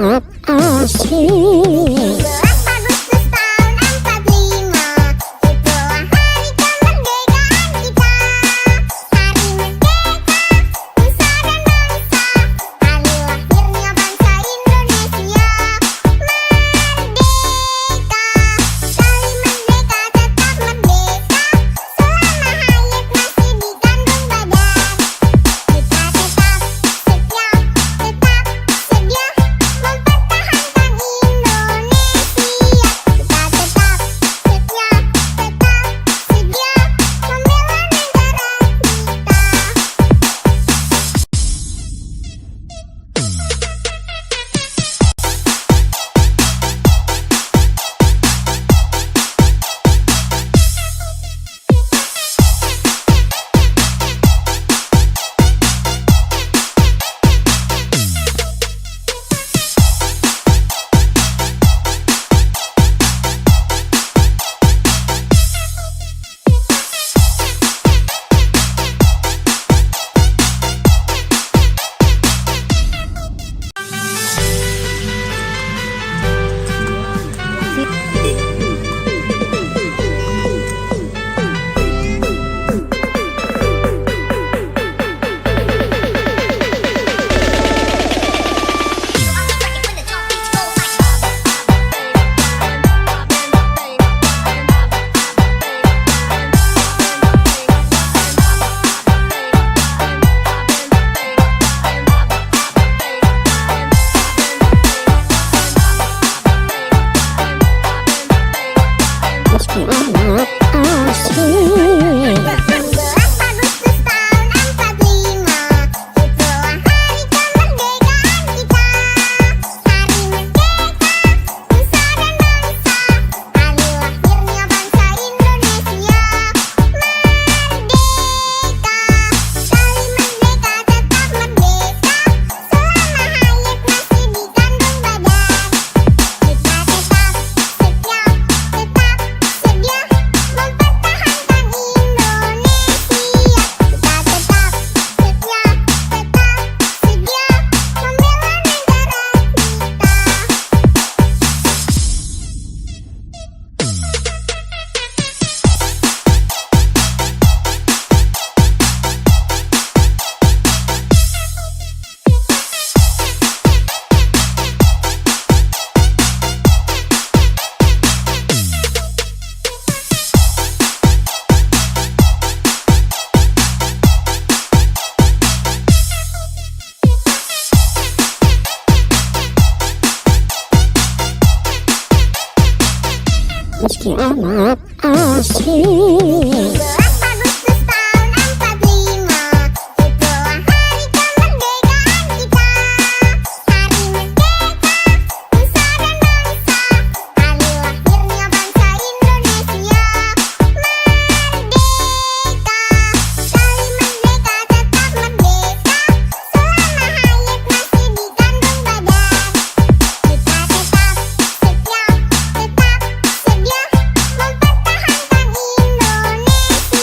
Speaker 1: Selamat asyik.
Speaker 2: 17 Agustus tahun 45, itulah hari kemerdekaan kita. Hari merdeka, nusa dan bangsa, hari lahirnya bangsa Indonesia. Merdeka, sekali merdeka tetap merdeka, selama hayat masih dikandung badan. Kita tetap setia, tetap sedia mempertahankan Indonesia. Kita tetap setia, tetap sedia membela negara
Speaker 1: Selamat asyik.
Speaker 2: 17 Agustus tahun 45, itulah hari kemerdekaan kita. Hari merdeka, nusa dan bangsa, hari lahirnya bangsa Indonesia. Merdeka, sekali merdeka tetap merdeka, selama hayat masih dikandung badan. Kita tetap setia, tetap sedia mempertahankan Indonesia. Kita tetap setia, tetap sedia membela negara
Speaker 1: Selamat asyik.
Speaker 2: 17 Agustus tahun 45, itulah hari kemerdekaan kita. Hari merdeka, nusa dan bangsa, hari lahirnya bangsa Indonesia. Merdeka, sekali merdeka tetap merdeka, selama hayat masih dikandung badan. Kita tetap setia, tetap sedia mempertahankan Indonesia.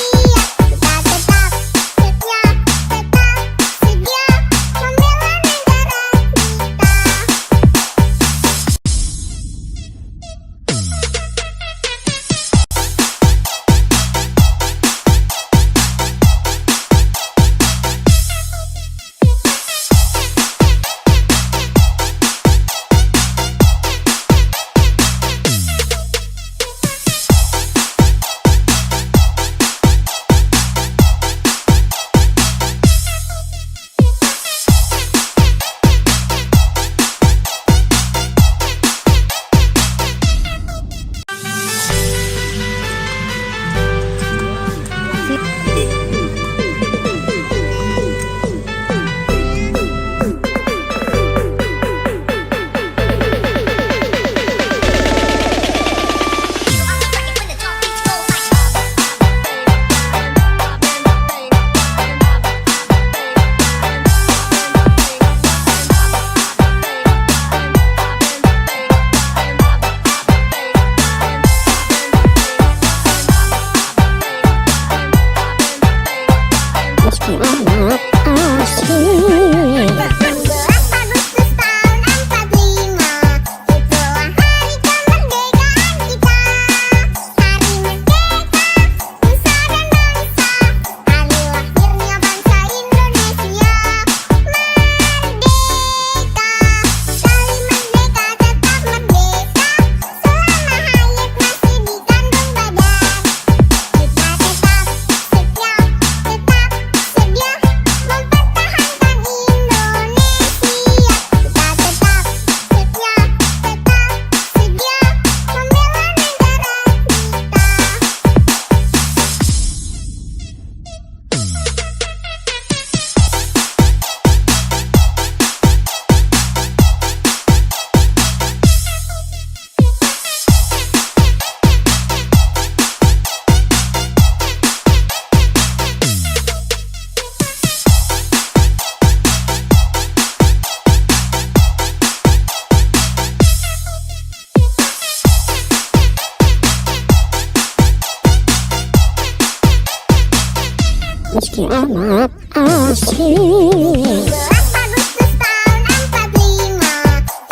Speaker 1: meski amat asing.
Speaker 2: 17 Agustus tahun 45,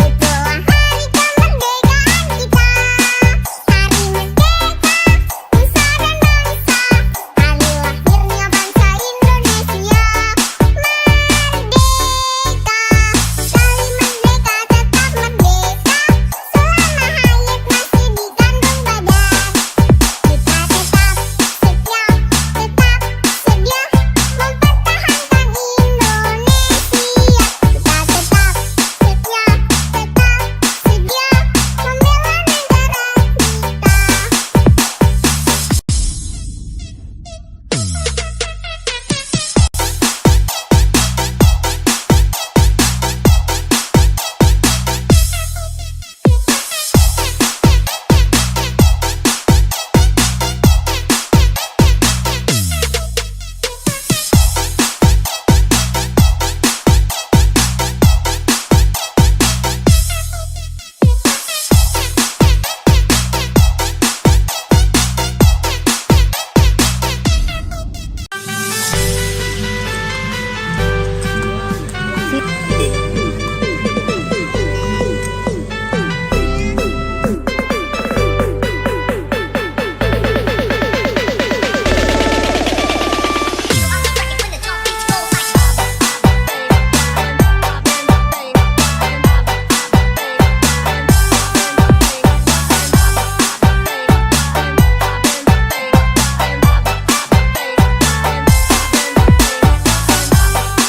Speaker 2: itulah hari kemerdekaan kita. Hari merdeka, nusa dan bangsa, hari lahirnya bangsa Indonesia. Merdeka, sekali merdeka tetap merdeka, selama hayat masih dikandung badan. Kita tetap setia, tetap sedia mempertahankan Indonesia. Kita tetap setia, tetap sedia membela negara
Speaker 1: Meski amat asing.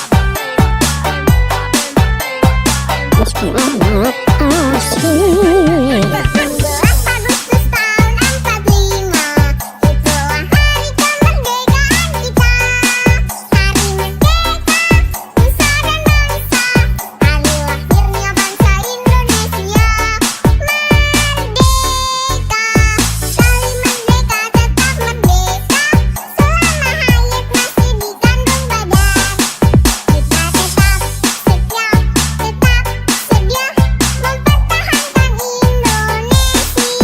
Speaker 2: 17 Agustus tahun 45, itulah hari kemerdekaan kita. Hari merdeka, nusa dan bangsa, hari lahirnya bangsa Indonesia. Merdeka, sekali merdeka tetap merdeka, selama hayat masih dikandung badan. Kita tetap setia, tetap sedia mempertahankan Indonesia.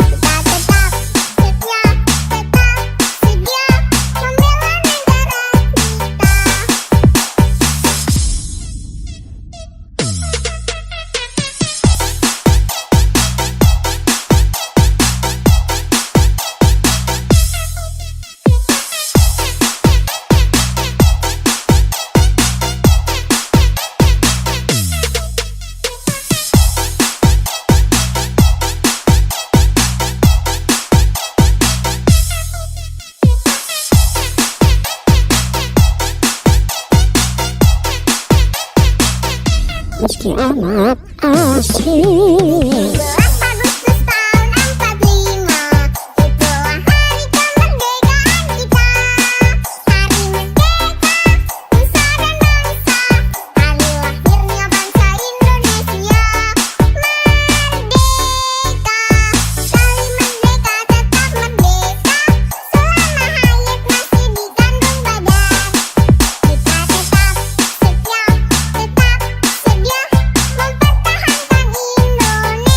Speaker 2: Kita tetap setia, tetap sedia membela negara
Speaker 1: Meski amat asing.
Speaker 2: 17 Agustus tahun 45, itulah hari kemerdekaan kita. Hari merdeka, nusa dan bangsa, hari lahirnya bangsa Indonesia. Merdeka, sekali merdeka tetap merdeka, selama hayat masih dikandung badan. Kita tetap setia, tetap sedia mempertahankan Indonesia.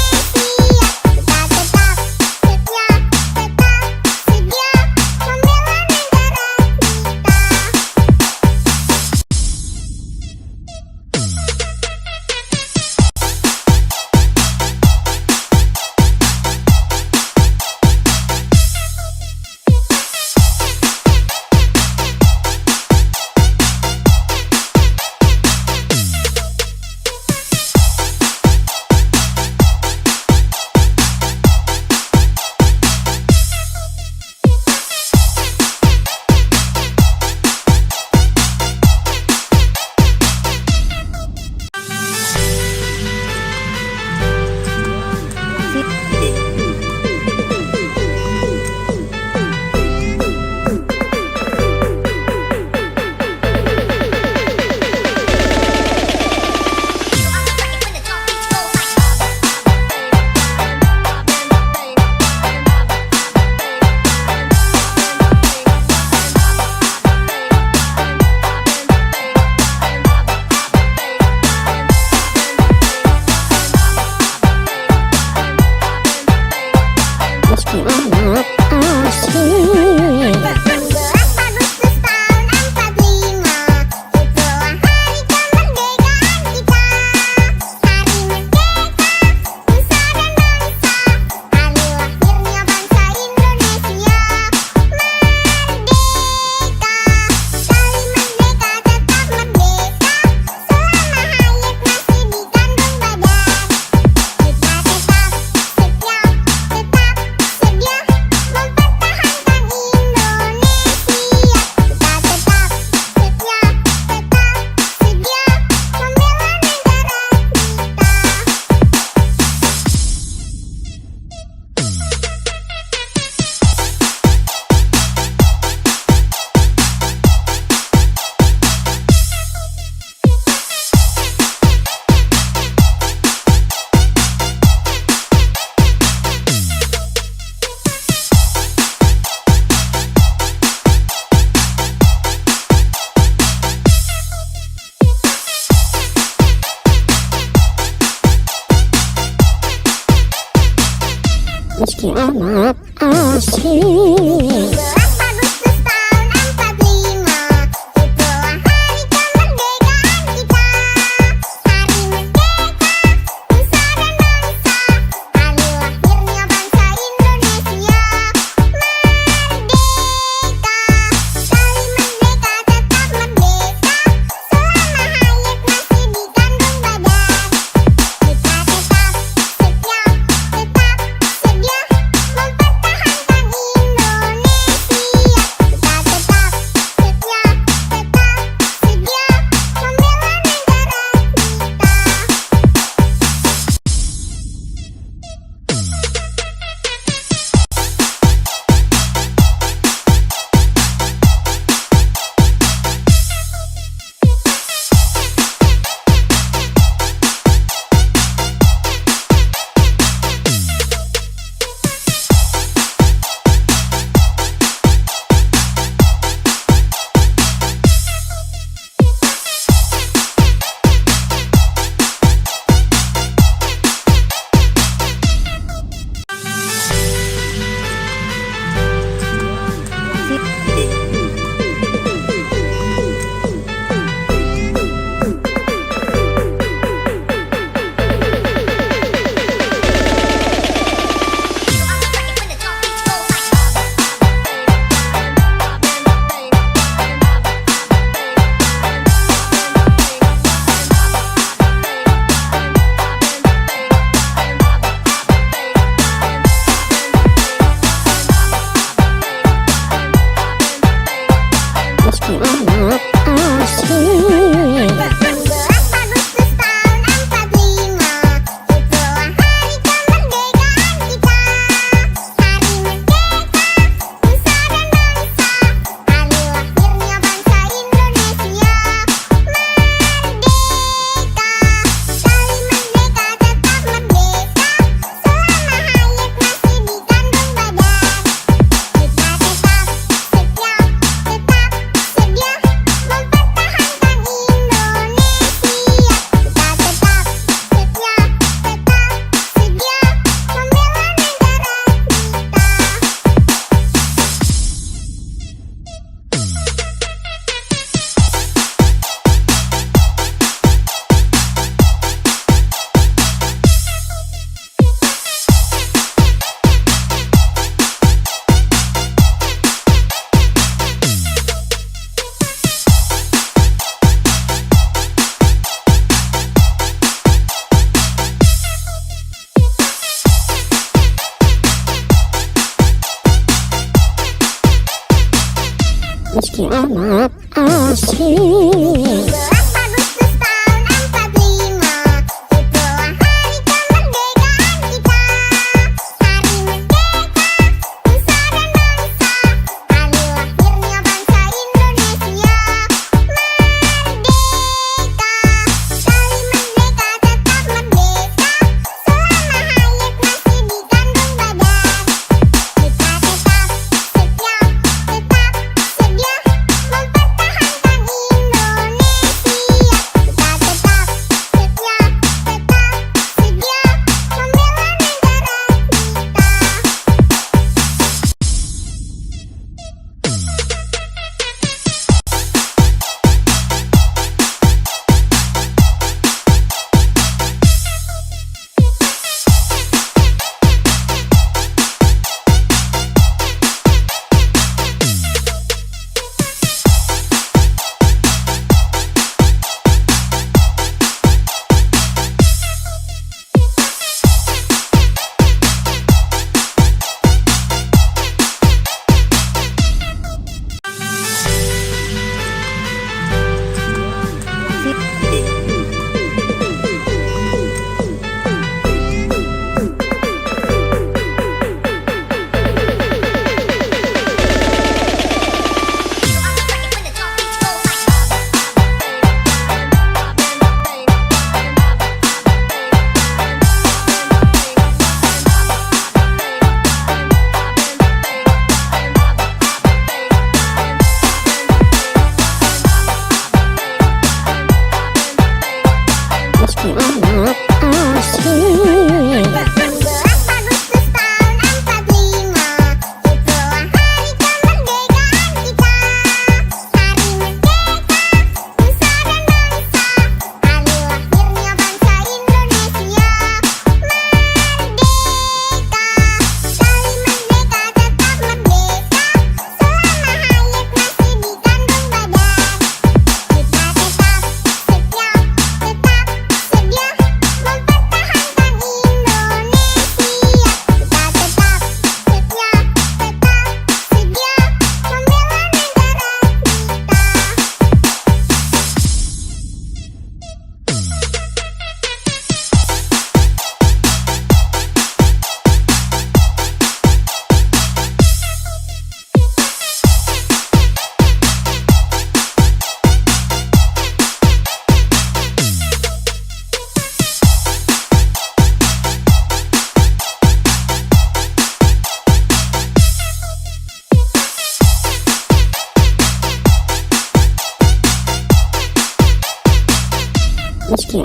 Speaker 1: meski amat asik.
Speaker 2: 17 Agustus tahun 45, itulah hari kemerdekaan kita. Hari merdeka, nusa dan bangsa, hari lahirnya bangsa Indonesia. Merdeka, sekali merdeka tetap merdeka, selama hayat masih dikandung badan. Kita tetap setia, tetap sedia mempertahankan Indonesia. Kita tetap setia, tetap sedia membela negara
Speaker 1: Meski amat asik.
Speaker 2: 17 Agustus tahun 45, itulah hari kemerdekaan kita. Hari merdeka, nusa dan bangsa, hari lahirnya bangsa Indonesia. Merdeka, sekali merdeka tetap merdeka, selama hayat masih dikandung badan. Kita tetap setia, tetap sedia mempertahankan Indonesia. Kita tetap setia, tetap sedia membela negara
Speaker 1: Meski amat asik.
Speaker 2: 17 Agustus tahun 45, itulah hari kemerdekaan kita. Hari merdeka, nusa dan bangsa, hari lahirnya bangsa Indonesia. Merdeka, sekali merdeka tetap merdeka, selama hayat masih dikandung badan. Kita tetap setia, tetap sedia mempertahankan Indonesia.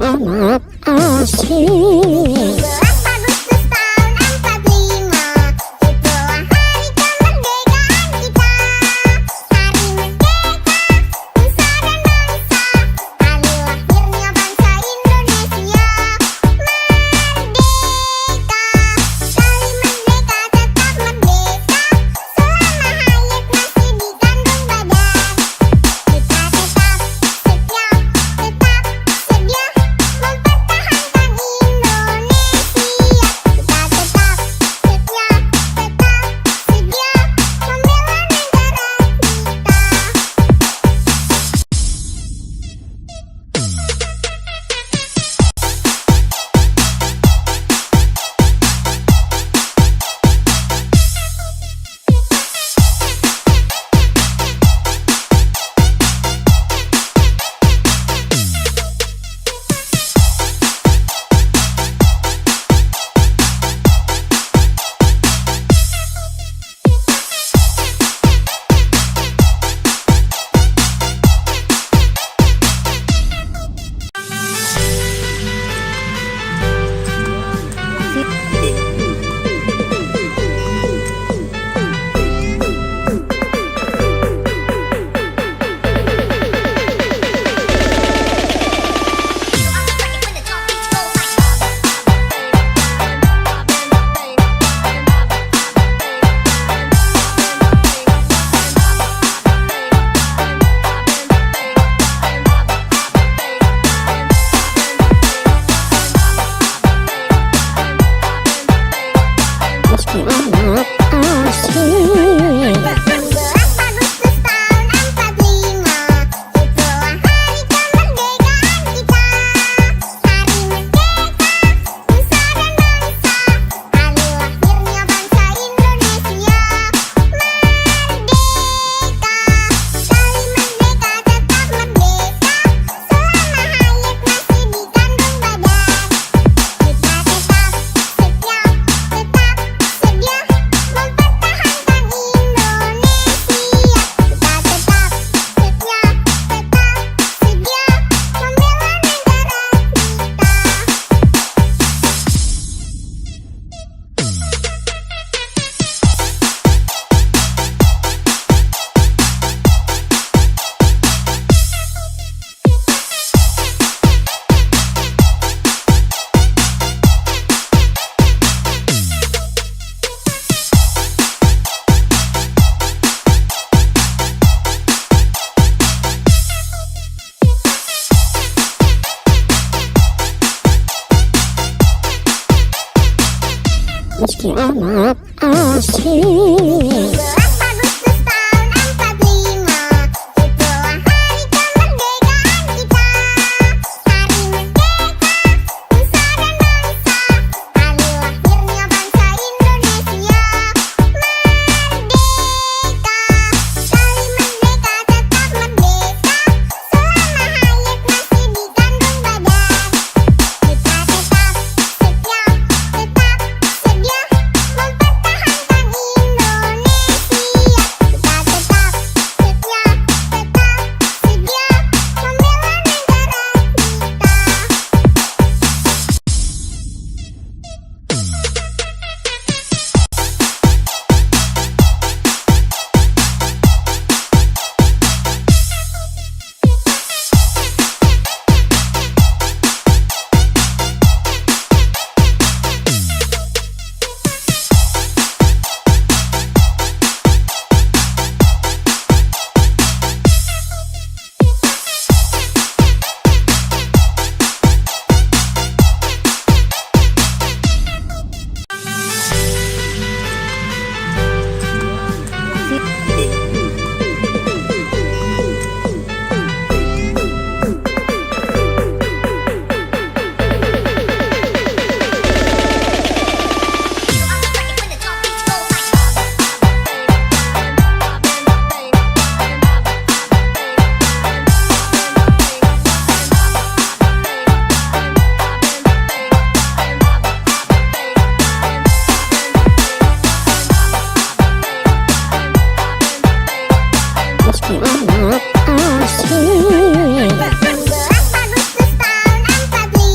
Speaker 1: amat asik.
Speaker 2: 17 Agustus tahun 45, itulah hari kemerdekaan kita. Hari merdeka, nusa dan bangsa, hari lahirnya bangsa Indonesia. Merdeka, sekali merdeka tetap merdeka, selama hayat masih di kandung badan. Kita tetap setia, tetap sedia mempertahankan Indonesia. Kita tetap setia, tetap sedia membela negara
Speaker 1: Meski amat asik.
Speaker 2: 17 Agustus tahun 45, itulah hari kemerdekaan kita. Hari merdeka, nusa dan bangsa, hari lahirnya bangsa Indonesia. Merdeka, sekali merdeka tetap merdeka, selama hayat masih di kandung badan. Kita tetap setia, tetap sedia mempertahankan Indonesia. Kita tetap setia, tetap sedia membela negara
Speaker 1: Meski amat asik.
Speaker 2: 17 Agustus tahun 45, itulah hari kemerdekaan kita. Hari merdeka, nusa dan bangsa, hari lahirnya bangsa Indonesia. Merdeka, sekali merdeka tetap merdeka, selama hayat masih di kandung badan. Kita tetap setia, tetap sedia mempertahankan Indonesia. Kita tetap setia, tetap sedia membela negara
Speaker 1: amat asik.
Speaker 2: 17 Agustus tahun 45,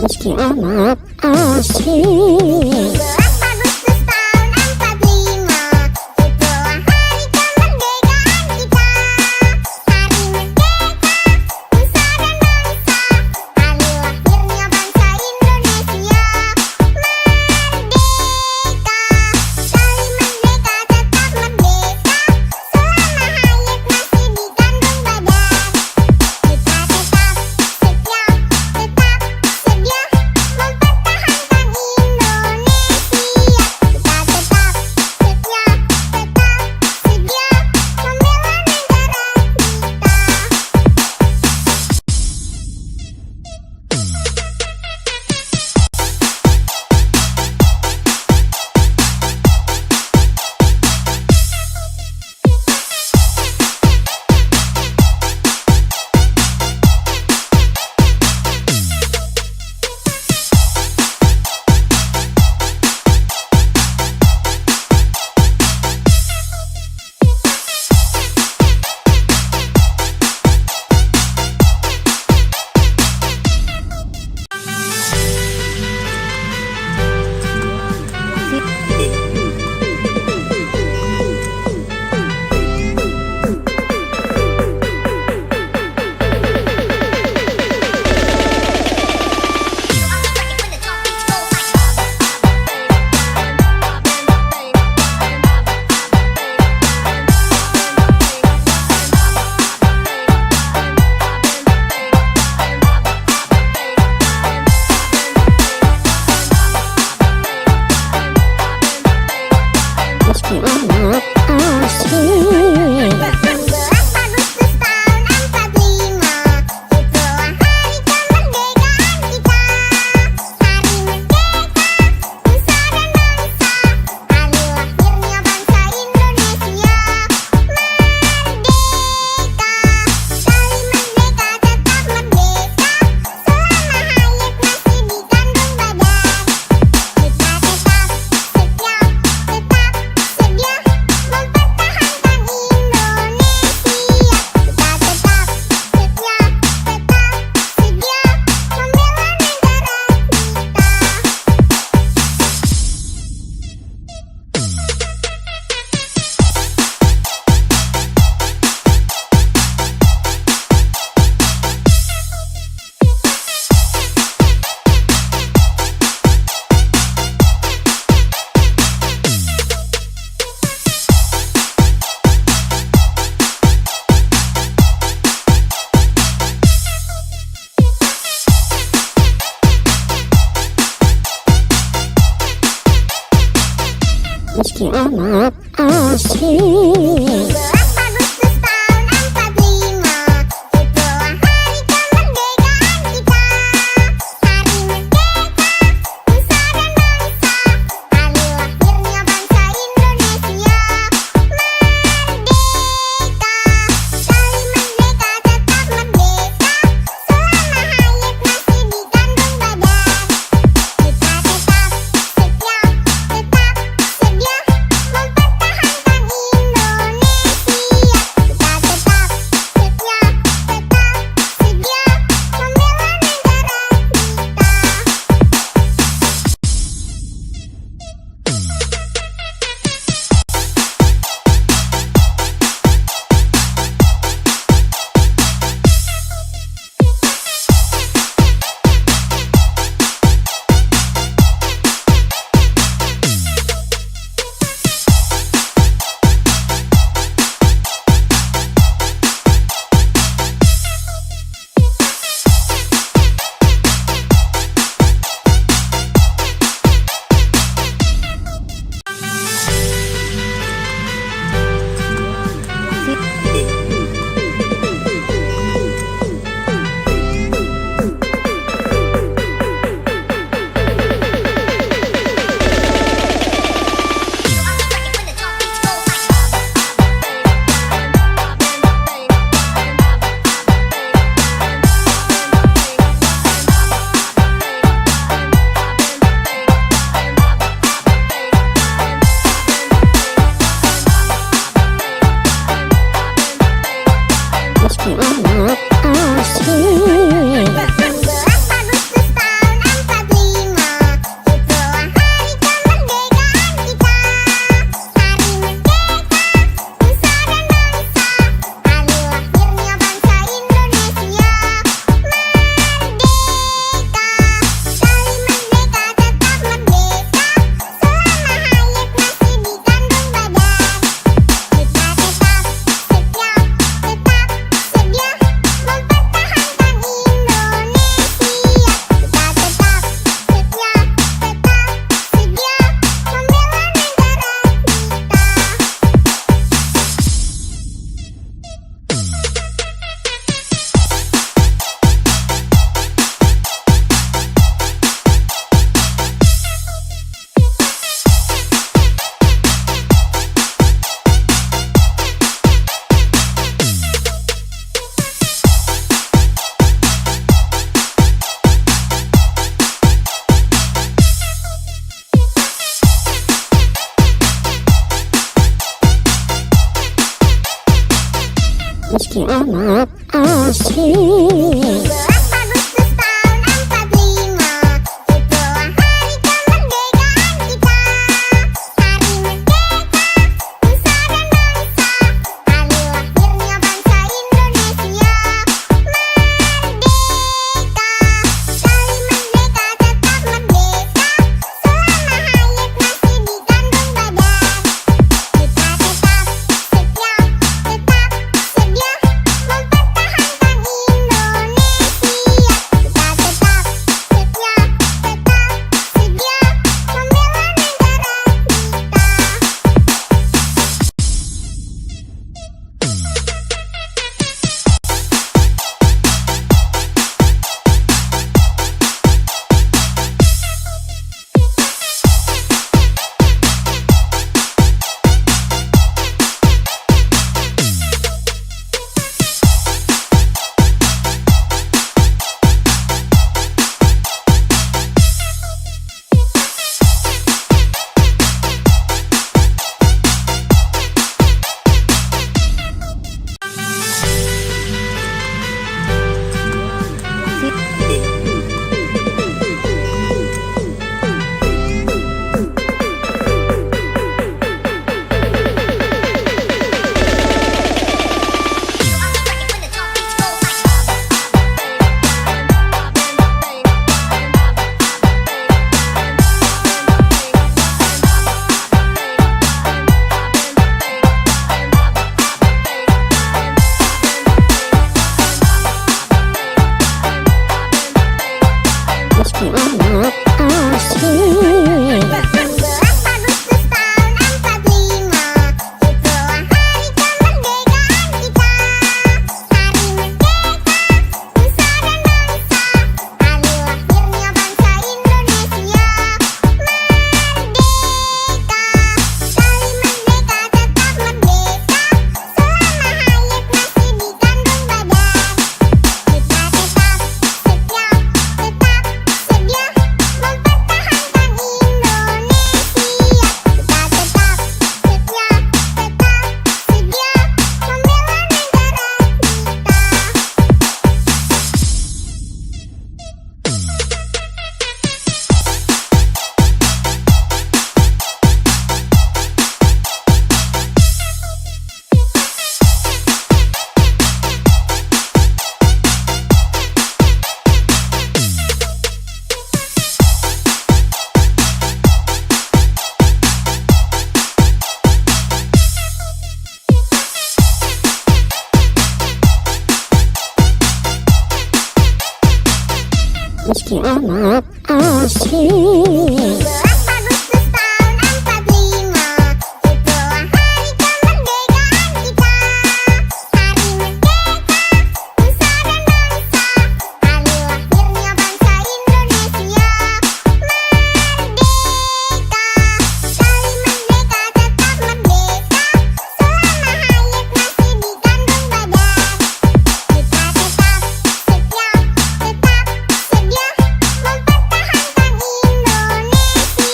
Speaker 1: meski amat asik.
Speaker 2: 12 Agustus tahun 45, itulah hari kemerdekaan kita. Hari merdeka, nusa dan bangsa, hari lahirnya bangsa Indonesia. Merdeka, sekali merdeka tetap merdeka, selama hayat masih di kandung badan. Kita tetap setia, tetap sedia mempertahankan Indonesia. Kita tetap setia, tetap sedia membela negara
Speaker 1: Meski amat asik.
Speaker 2: 12 Agustus tahun 45, itulah hari kemerdekaan kita. Hari merdeka, nusa dan bangsa, hari lahirnya bangsa Indonesia. Merdeka, sekali merdeka tetap merdeka, selama hayat masih di kandung badan. Kita tetap setia, tetap sedia mempertahankan Indonesia. Kita tetap setia, tetap sedia membela negara
Speaker 1: Meski amat asik.
Speaker 2: 12 Agustus tahun 45, itulah hari kemerdekaan kita. Hari merdeka, nusa dan bangsa, hari lahirnya bangsa Indonesia. Merdeka, sekali merdeka tetap merdeka, selama hayat masih di kandung badan. Kita tetap setia, tetap sedia mempertahankan Indonesia.
Speaker 1: meski amat asik.
Speaker 2: 12 Agustus tahun
Speaker 1: asri.
Speaker 2: 17 Agustus tahun 45, itulah hari kemerdekaan kita. Hari merdeka, nusa dan bangsa, hari lahirnya bangsa Indonesia. Merdeka, sekali merdeka tetap merdeka, selama hayat masih di kandung badan. Kita tetap setia, tetap sedia mempertahankan Indonesia. Kita tetap setia, tetap sedia membela negara
Speaker 1: Meski amat asri.
Speaker 2: 17 Agustus tahun 45, itulah hari kemerdekaan kita. Hari merdeka, nusa dan bangsa, hari lahirnya bangsa Indonesia. Merdeka, sekali merdeka tetap merdeka, selama hayat masih di kandung badan. Kita tetap setia, tetap sedia mempertahankan Indonesia. Kita tetap setia, tetap sedia membela negara
Speaker 1: Meski amat asri.
Speaker 2: 17 Agustus tahun 45, itulah hari kemerdekaan kita. Hari merdeka, nusa dan bangsa, hari lahirnya bangsa Indonesia. Merdeka, sekali merdeka tetap merdeka, selama hayat masih di kandung badan. Kita tetap setia, tetap sedia mempertahankan Indonesia.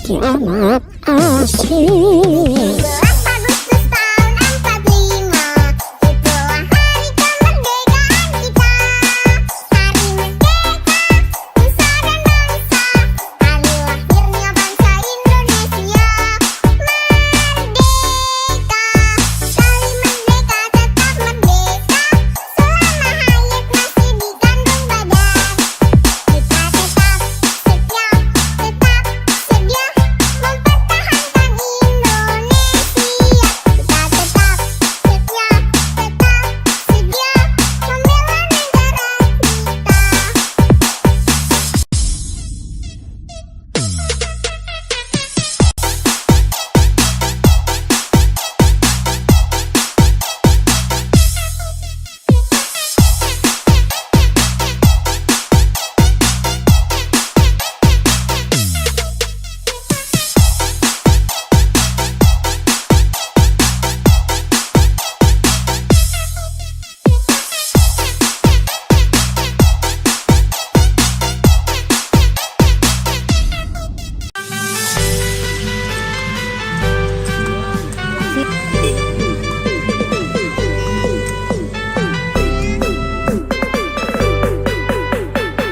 Speaker 1: meski amat asing.
Speaker 2: 17 Agustus tahun 45, itulah hari kemerdekaan kita. Hari merdeka, nusa dan bangsa, hari lahirnya bangsa Indonesia. Merdeka, sekali merdeka tetap merdeka, selama hayat masih dikandung badan. Kita tetap setia, tetap sedia mempertahankan Indonesia. Kita tetap setia, tetap sedia membela negara
Speaker 1: Meski amat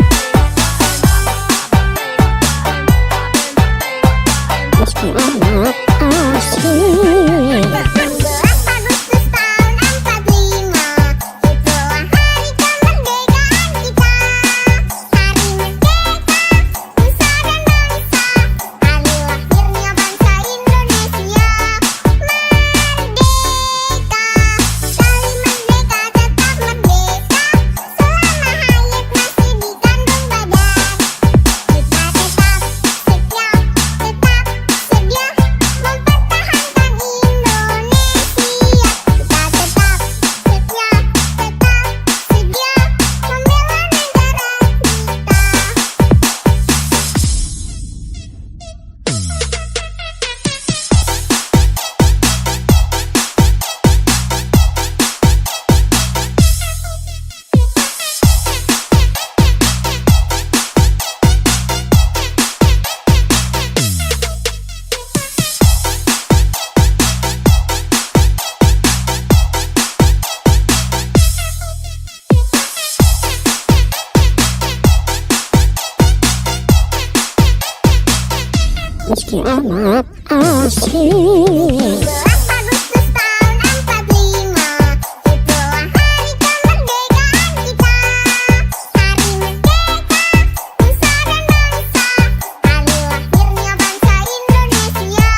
Speaker 1: asing.
Speaker 2: 17 Agustus tahun 45, itulah hari kemerdekaan kita. Hari merdeka, nusa dan bangsa, hari lahirnya bangsa Indonesia. Merdeka, sekali merdeka tetap merdeka, selama hayat masih dikandung badan. Kita tetap setia, tetap sedia mempertahankan Indonesia. Kita tetap setia, tetap sedia membela negara
Speaker 1: Meski amat asing.
Speaker 2: 17 Agustus tahun 45, itulah hari kemerdekaan kita. Hari merdeka, nusa dan bangsa, hari lahirnya bangsa Indonesia.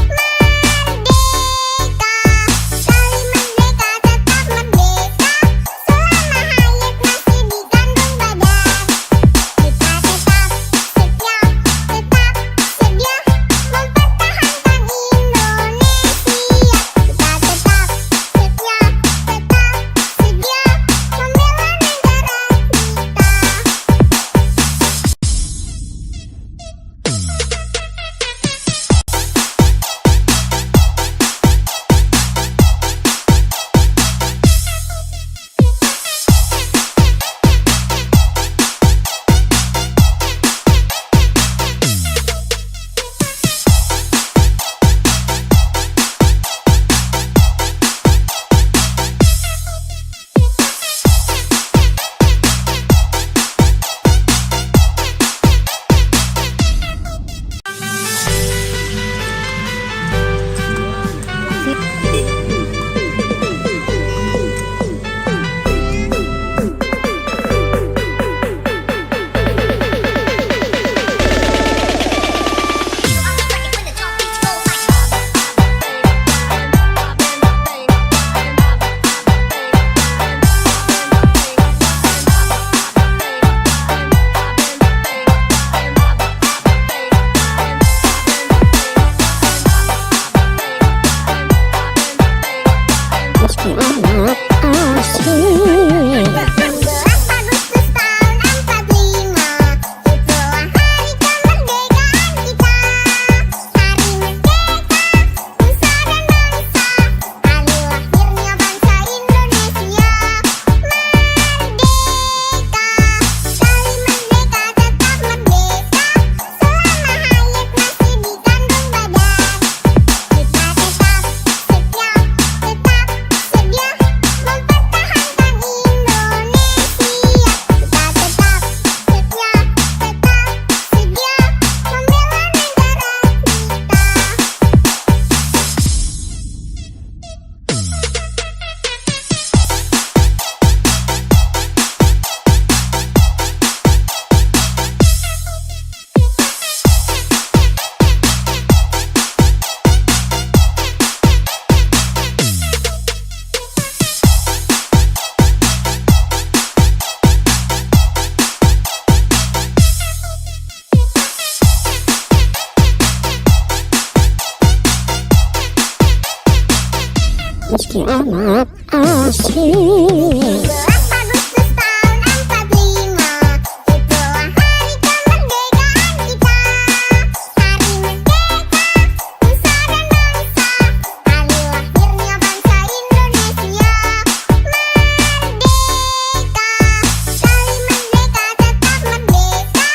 Speaker 2: Merdeka, sekali merdeka tetap merdeka, selama hayat masih dikandung badan. Kita tetap setia, tetap sedia mempertahankan Indonesia.
Speaker 1: meski amat asing.
Speaker 2: 17 Agustus tahun 45, itulah hari kemerdekaan kita. Hari merdeka, nusa dan bangsa, hari lahirnya bangsa Indonesia. Merdeka, sekali merdeka tetap merdeka,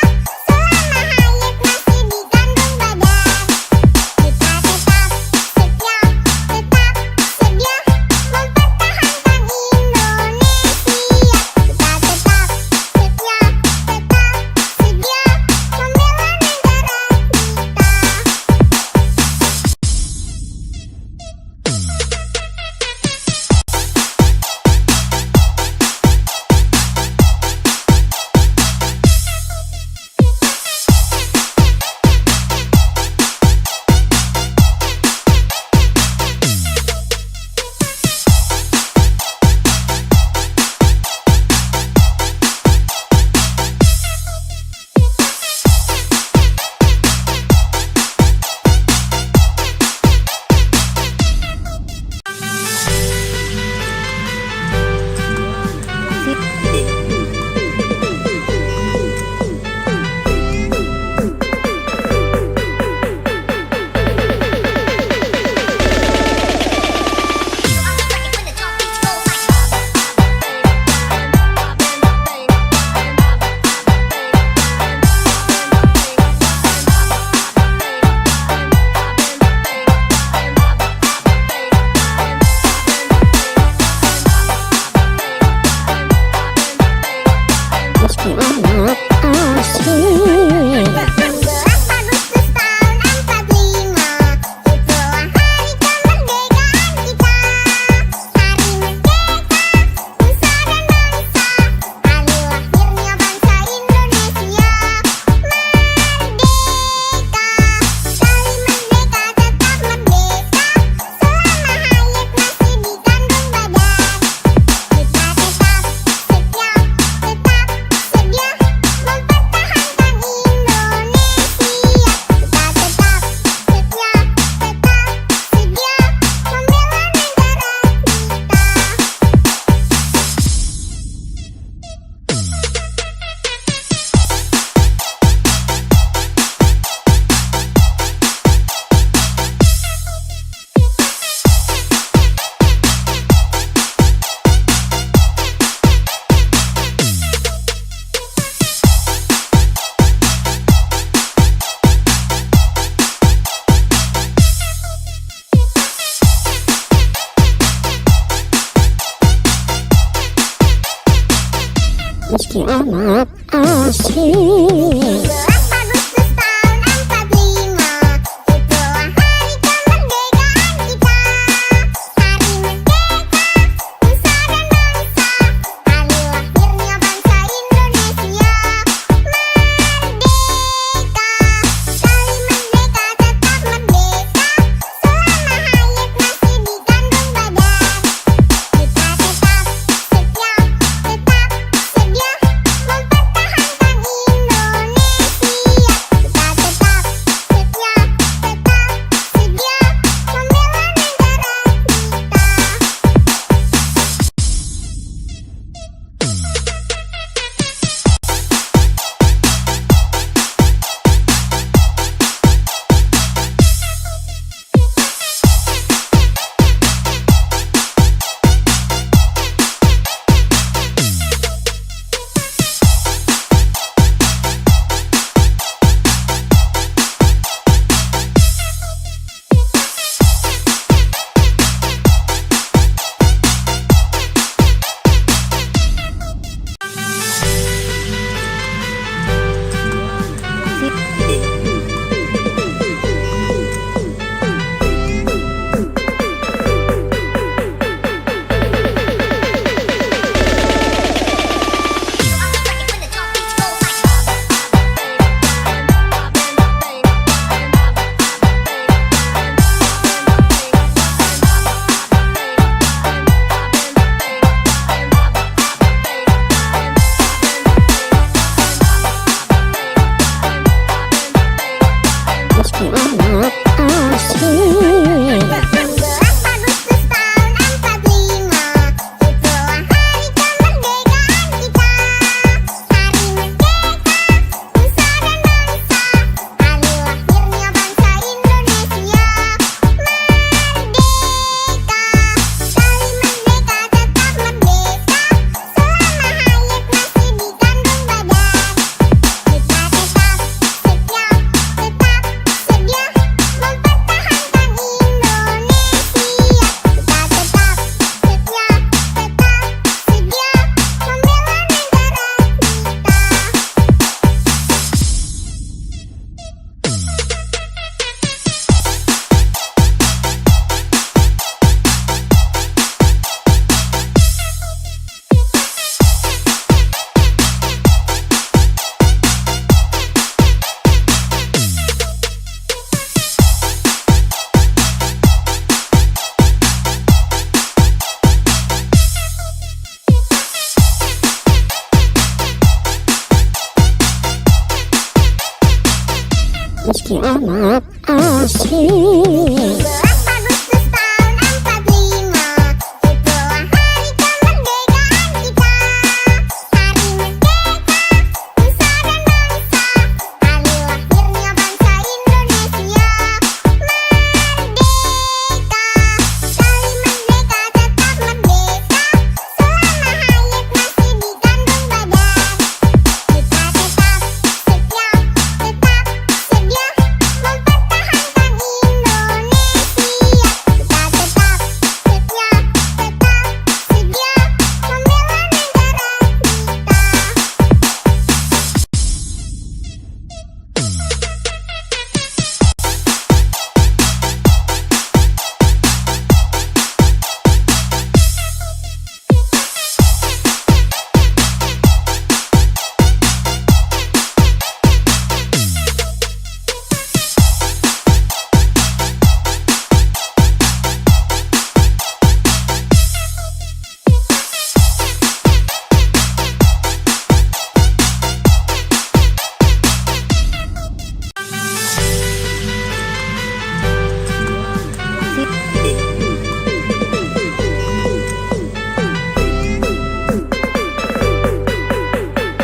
Speaker 2: selama hayat masih dikandung badan. Kita tetap setia, tetap sedia mempertahankan Indonesia. Kita tetap setia, tetap sedia membela negara
Speaker 1: Meski amat asing.
Speaker 2: 17 Agustus tahun 45, itulah hari kemerdekaan kita. Hari merdeka, nusa dan bangsa, hari lahirnya bangsa Indonesia. Merdeka, sekali merdeka tetap merdeka, selama hayat masih dikandung badan. Kita tetap setia, tetap sedia mempertahankan Indonesia. Kita tetap setia, tetap sedia membela negara
Speaker 1: Meski amat asing.
Speaker 2: 17 Agustus tahun 45, itulah hari kemerdekaan kita. Hari merdeka, nusa dan bangsa, hari lahirnya bangsa Indonesia. Merdeka, sekali merdeka tetap merdeka, selama hayat masih dikandung badan. Kita tetap setia, tetap sedia mempertahankan Indonesia.
Speaker 1: amat asik.
Speaker 2: 11 Agustus tahun 45, itulah hari kemerdekaan kita. Hari merdeka, nusa dan bangsa, hari lahirnya bangsa Indonesia. Merdeka, sekali merdeka tetap merdeka, selama hayat masih di kandung badan. Kita tetap setia, tetap sedia mempertahankan Indonesia. Kita tetap setia, tetap sedia membela negara
Speaker 1: Meski amat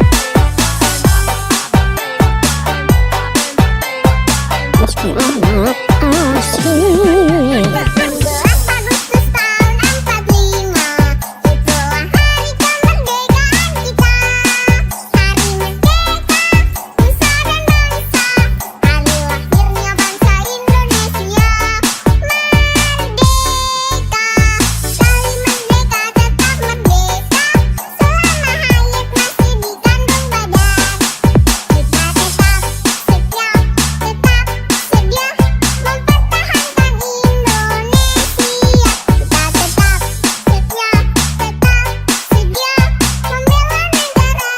Speaker 1: asik.
Speaker 2: 11 Agustus tahun 45, itulah hari kemerdekaan kita. Hari merdeka, nusa dan bangsa, hari lahirnya bangsa Indonesia. Merdeka, sekali merdeka tetap merdeka, selama hayat masih di kandung badan. Kita tetap setia, tetap sedia mempertahankan Indonesia. Kita tetap setia, tetap sedia membela negara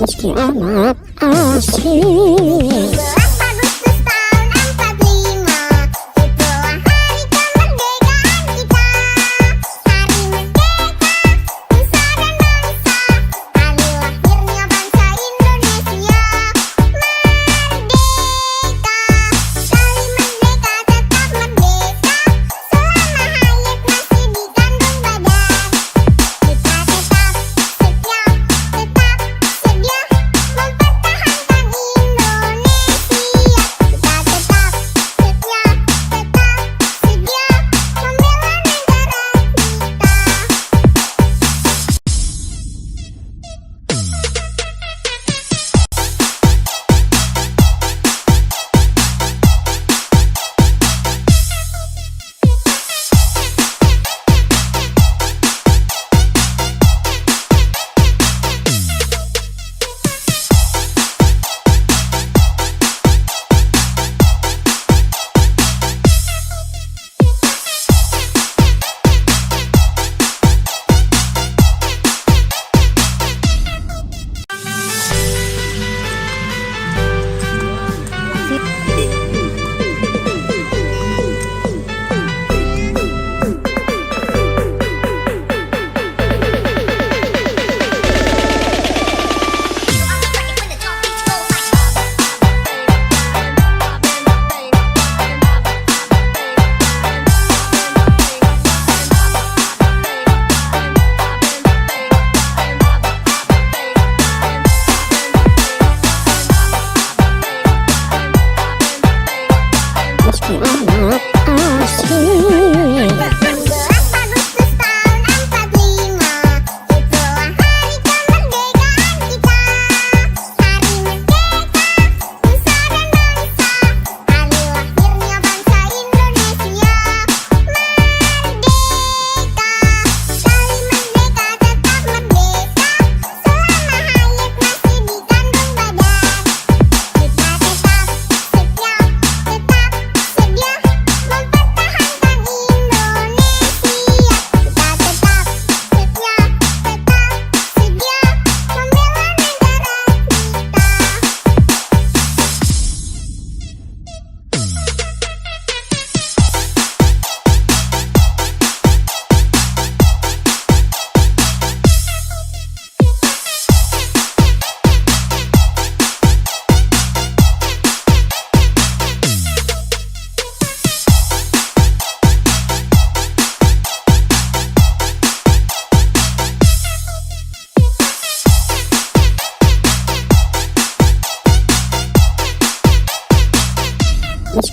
Speaker 1: Meski amat asik.
Speaker 2: 11 Agustus tahun 45, itulah hari kemerdekaan kita. Hari merdeka, nusa dan bangsa, hari lahirnya bangsa Indonesia. Merdeka, sekali merdeka tetap merdeka, selama hayat masih di kandung badan. Kita tetap setia, tetap sedia mempertahankan Indonesia.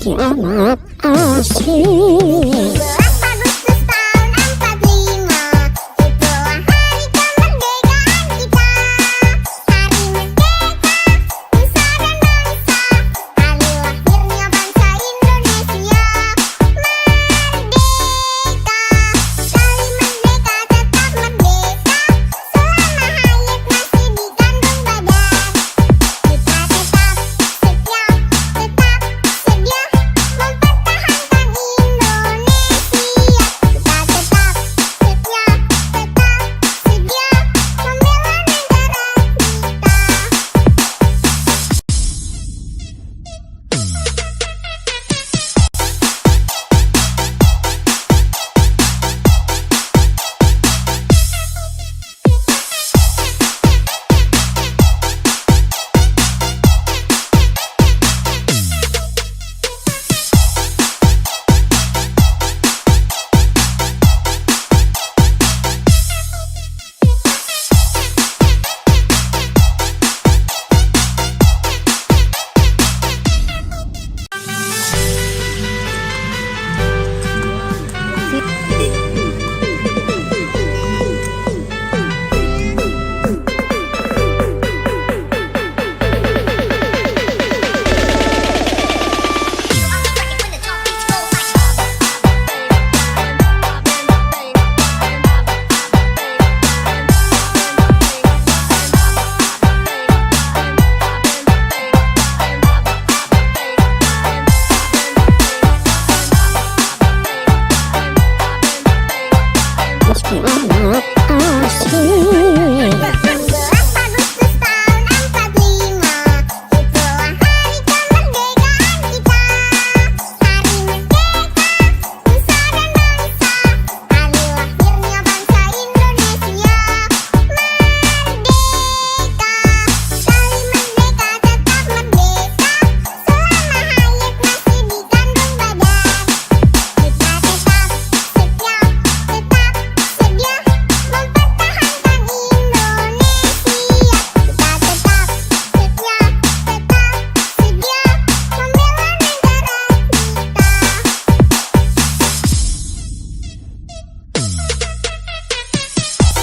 Speaker 1: meski amat asing.
Speaker 2: 17 Agustus tahun 45, itulah hari kemerdekaan kita. Hari merdeka, nusa dan bangsa, hari lahirnya bangsa Indonesia. Merdeka, sekali merdeka tetap merdeka, selama hayat masih di kandung badan. Kita tetap setia, tetap sedia mempertahankan Indonesia. Kita tetap setia, tetap sedia membela negara
Speaker 1: Meski amat asing.
Speaker 2: 17 Agustus tahun 45, itulah hari kemerdekaan kita. Hari merdeka, nusa dan bangsa, hari lahirnya bangsa Indonesia. Merdeka, sekali merdeka tetap merdeka, selama hayat masih di kandung badan. Kita tetap setia, tetap sedia mempertahankan Indonesia.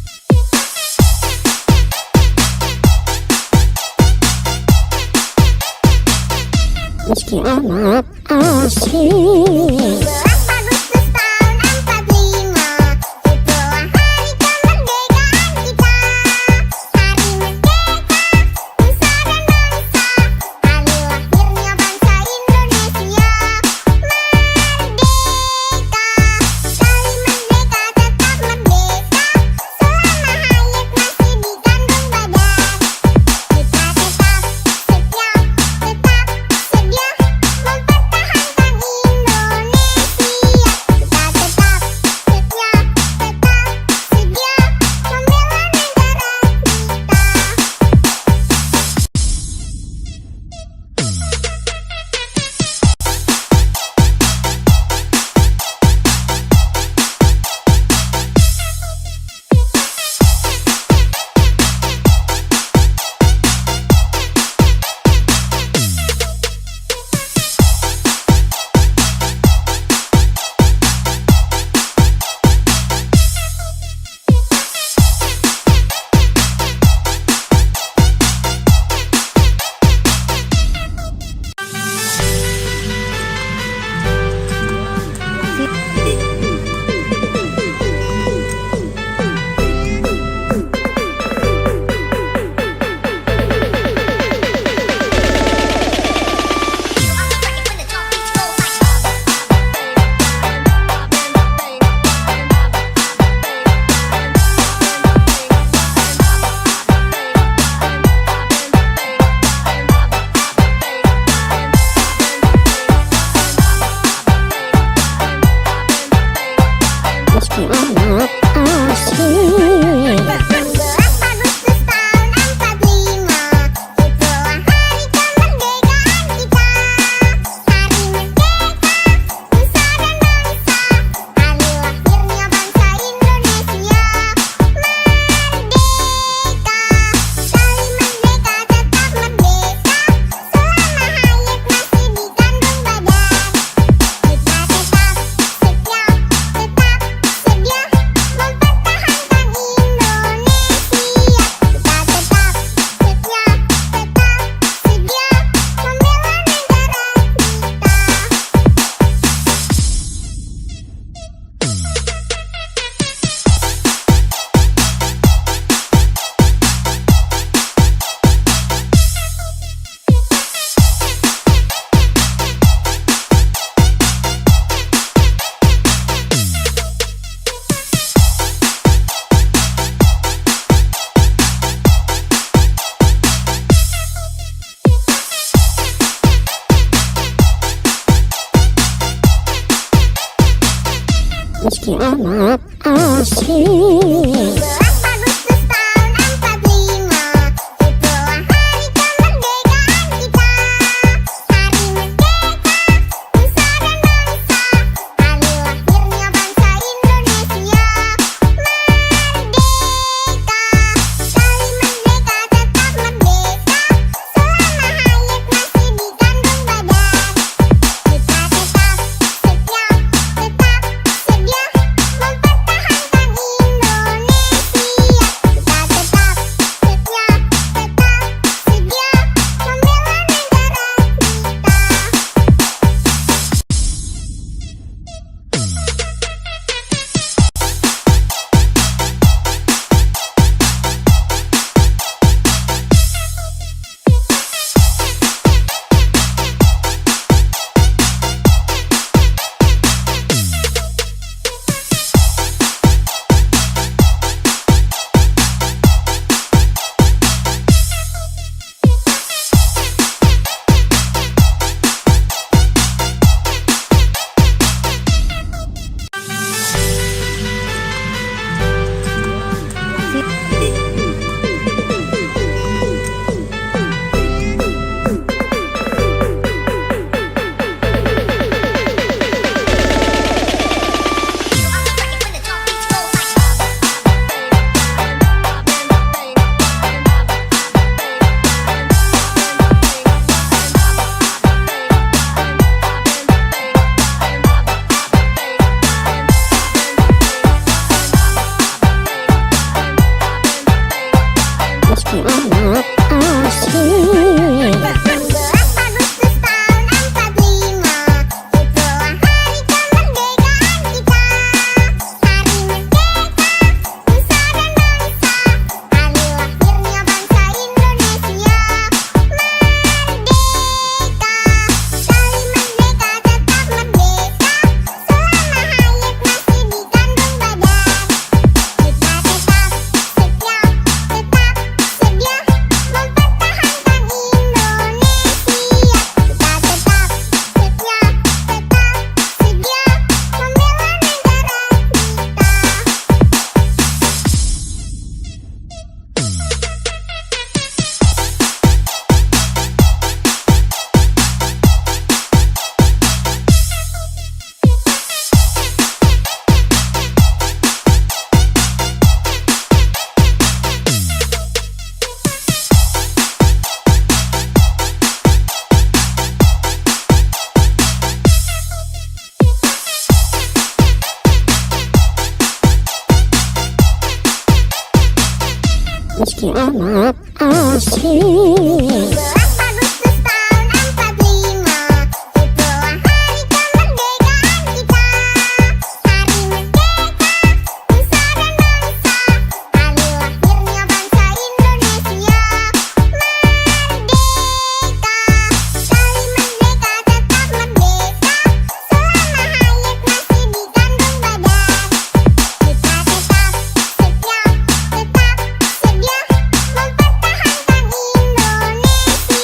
Speaker 2: Kita tetap setia, tetap sedia membela negara
Speaker 1: Meski amat asing.
Speaker 2: 17 Agustus tahun 45, itulah hari kemerdekaan kita. Hari merdeka, nusa dan bangsa, hari lahirnya bangsa Indonesia. Merdeka, sekali merdeka tetap merdeka, selama hayat masih di kandung badan. Kita tetap setia, tetap sedia mempertahankan Indonesia. Kita tetap setia, tetap sedia membela negara
Speaker 1: Meski amat asing.
Speaker 2: 17 Agustus tahun 45,
Speaker 1: amat asik.
Speaker 2: 11 Agustus tahun 45, itulah hari kemerdekaan kita. Hari merdeka, nusa dan bangsa, hari lahirnya bangsa Indonesia. Merdeka, kali merdeka tetap merdeka, selama hayat masih di kandung badan. Kita tetap setia, tetap sedia mempertahankan Indonesia. Kita tetap setia, tetap sedia membela negara
Speaker 1: Meski amat asik.
Speaker 2: 11 Agustus tahun 45, itulah hari kemerdekaan kita. Hari merdeka, nusa dan bangsa, hari lahirnya bangsa Indonesia. Merdeka, kali merdeka tetap merdeka, selama hayat masih di kandung badan. Kita tetap setia, tetap sedia mempertahankan Indonesia. Kita tetap setia, tetap sedia membela negara
Speaker 1: Meski amat asik.
Speaker 2: 11 Agustus tahun 45, itulah hari kemerdekaan kita. Hari merdeka, nusa dan bangsa, hari lahirnya bangsa Indonesia. Merdeka, kali merdeka tetap merdeka, selama hayat masih di kandung badan. Kita tetap setia, tetap sedia mempertahankan Indonesia.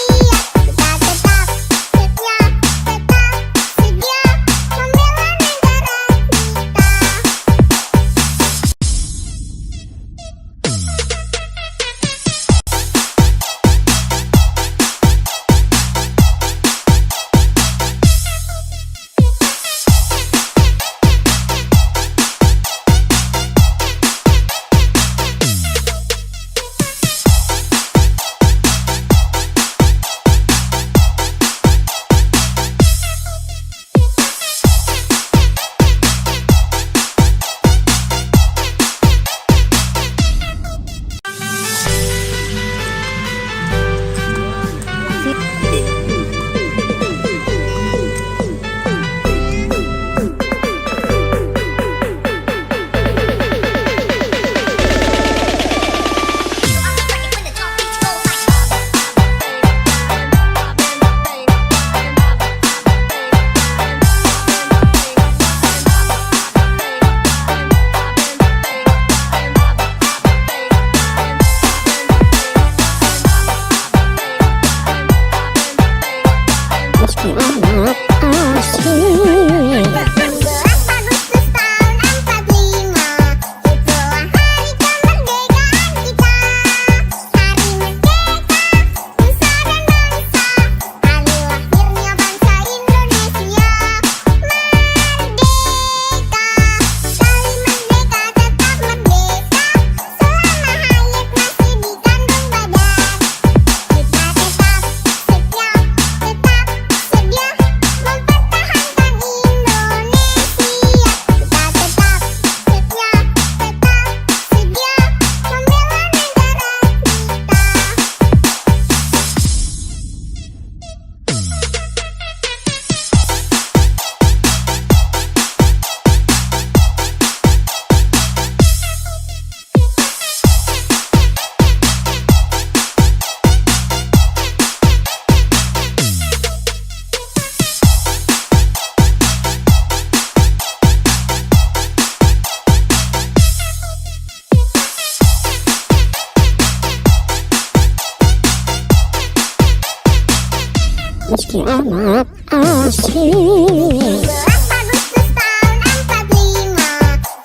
Speaker 1: meski amat asing.
Speaker 2: 17 Agustus tahun 45,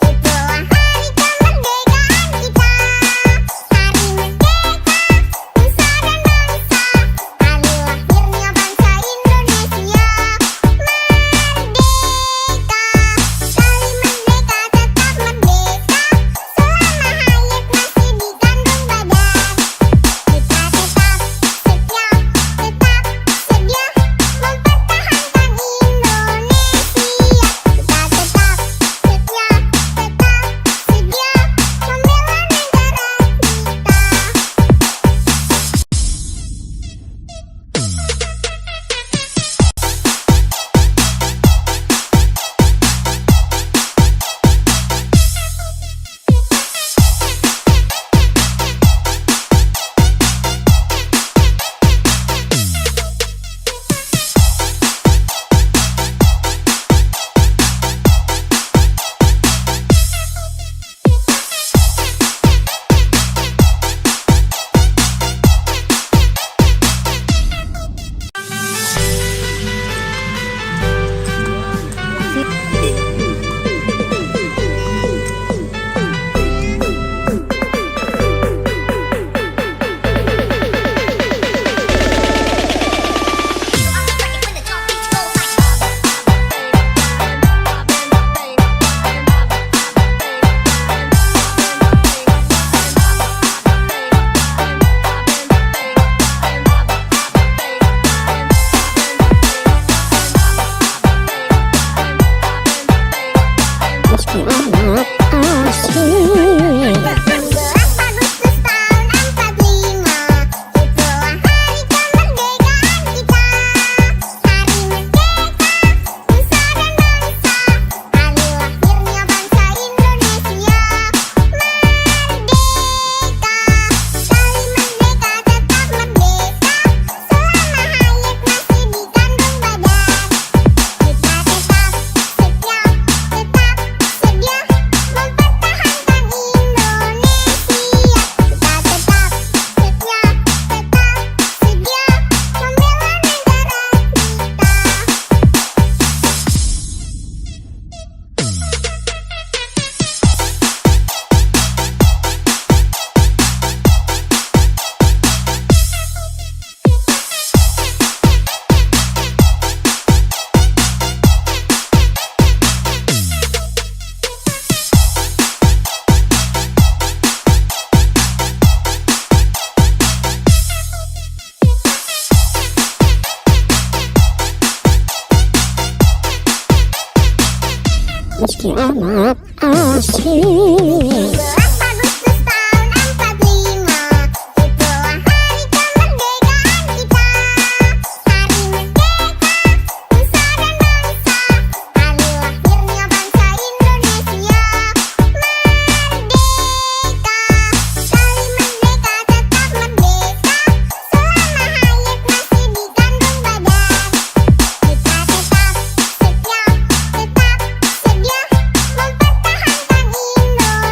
Speaker 2: itulah hari kemerdekaan kita. Hari merdeka, nusa dan bangsa, hari lahirnya bangsa Indonesia. Merdeka, sekali merdeka tetap merdeka, selama hayat masih di kandung badan. Kita tetap setia, tetap sedia mempertahankan Indonesia. Kita tetap setia, tetap sedia membela
Speaker 1: Meski amat asing.
Speaker 2: 17 Agustus tahun 45, itulah hari kemerdekaan kita. Hari merdeka, nusa dan bangsa, hari lahirnya bangsa Indonesia. Merdeka, sekali merdeka tetap merdeka, selama hayat masih di kandung badan. Kita tetap setia, tetap sedia mempertahankan Indonesia. Kita tetap setia, tetap sedia membela
Speaker 1: Meski amat asing.
Speaker 2: 17 Agustus tahun 45, itulah hari kemerdekaan kita. Hari merdeka, nusa dan bangsa, hari lahirnya bangsa Indonesia. Merdeka, sekali merdeka tetap merdeka, selama hayat masih di kandung badan. Kita tetap setia, tetap sedia mempertahankan Indonesia.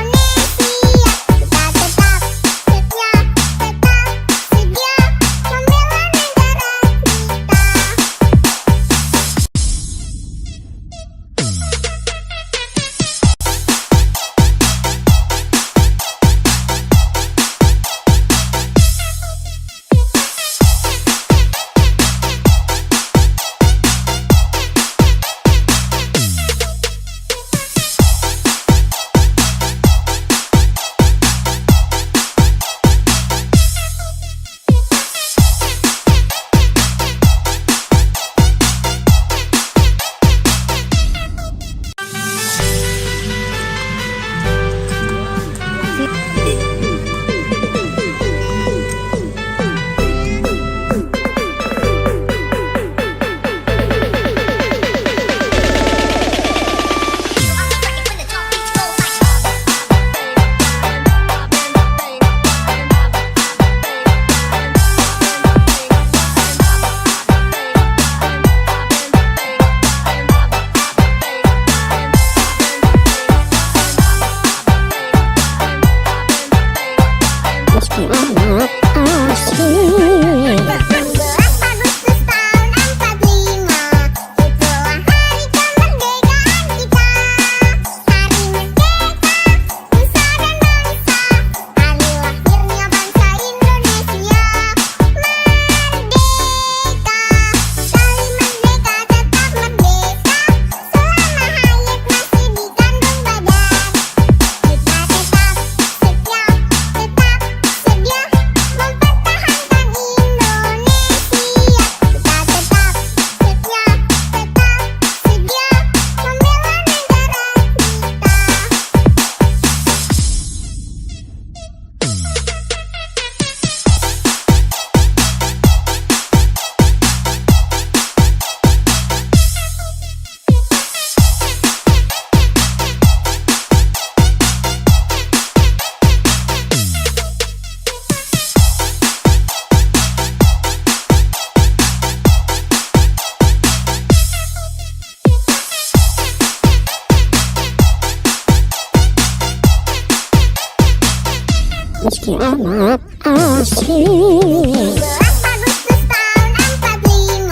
Speaker 1: meski amat asing.
Speaker 2: 17 Agustus tahun 45,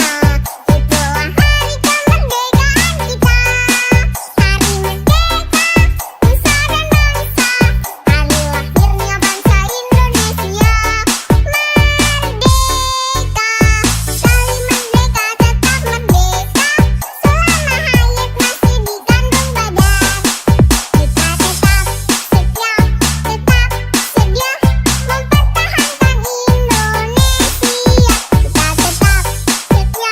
Speaker 2: itulah hari kemerdekaan kita. Hari merdeka, nusa dan bangsa, hari lahirnya bangsa Indonesia. Merdeka, sekali merdeka tetap merdeka, selama hayat masih di kandung badan. Kita tetap setia, mempertahankan Indonesia. Kita tetap setia,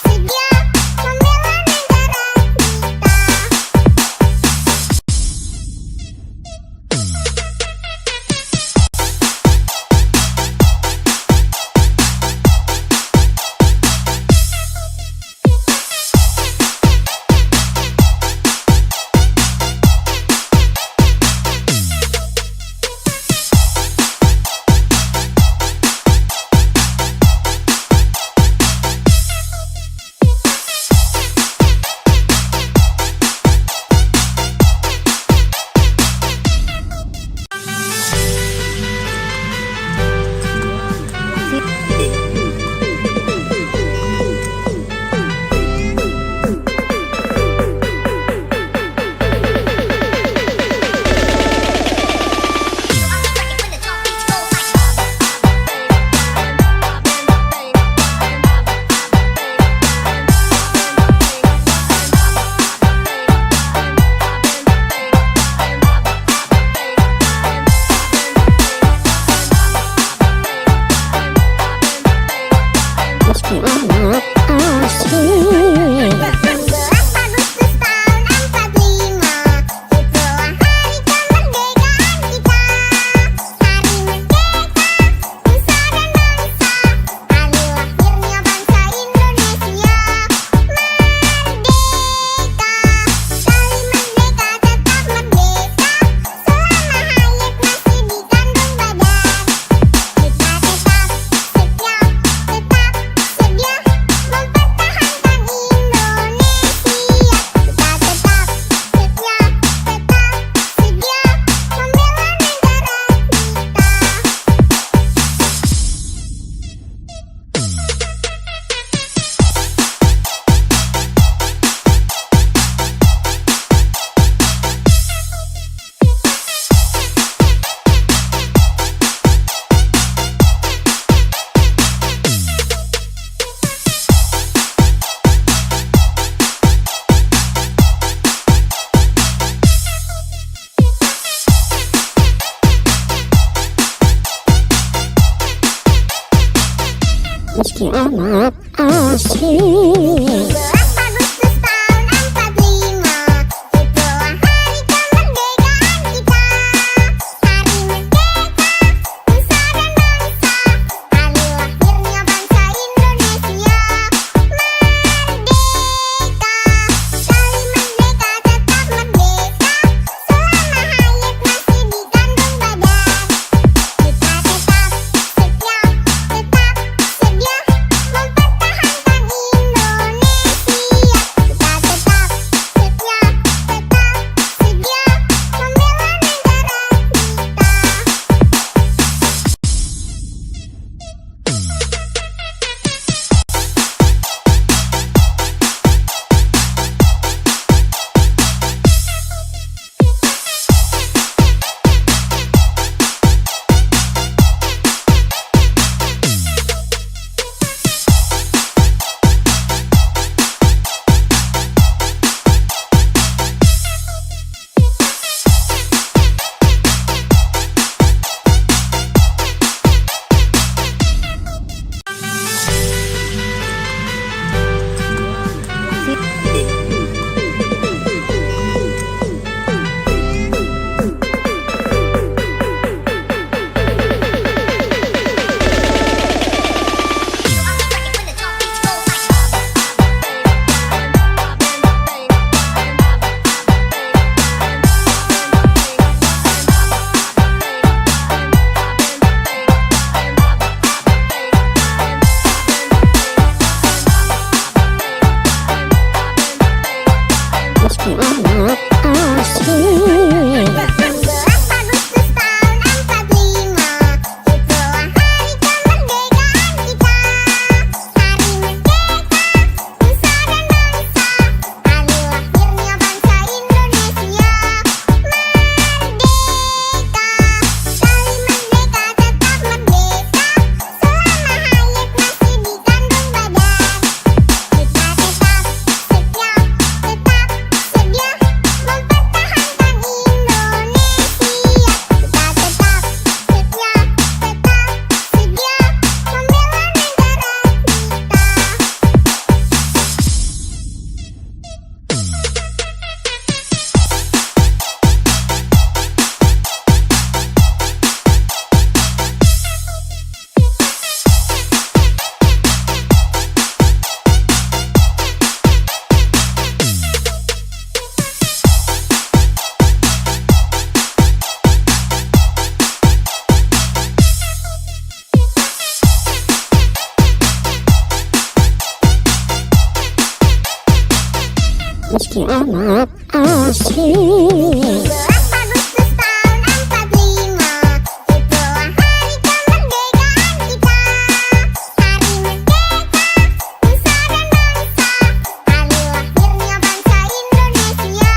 Speaker 2: membela negara
Speaker 1: Meski amat asing.
Speaker 2: 17 Agustus tahun 45, itulah hari kemerdekaan kita. Hari merdeka, nusa dan bangsa, hari lahirnya bangsa Indonesia. Merdeka, sekali merdeka tetap merdeka, selama hayat masih di kandung badan. Kita tetap setia, mempertahankan Indonesia. Kita tetap setia, membela
Speaker 1: Meski amat asing.
Speaker 2: 17 Agustus tahun 45, itulah hari kemerdekaan kita. Hari merdeka, nusa dan bangsa, hari lahirnya bangsa Indonesia. Merdeka, sekali merdeka tetap merdeka, selama hayat masih di kandung badan. Kita tetap setia, mempertahankan Indonesia.
Speaker 1: amat asik.
Speaker 2: 12 Agustus tahun 45, itulah hari kemerdekaan kita. Hari merdeka, nusa dan bangsa, hari lahirnya bangsa Indonesia.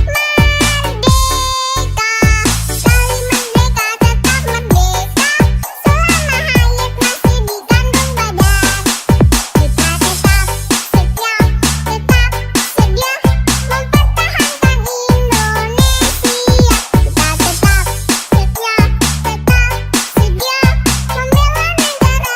Speaker 2: Merdeka, sekali merdeka tetap merdeka, selama hayat masih di kandung badan. Kita tetap setia, tetap sedia mempertahankan Indonesia. Kita tetap setia, tetap sedia membela negara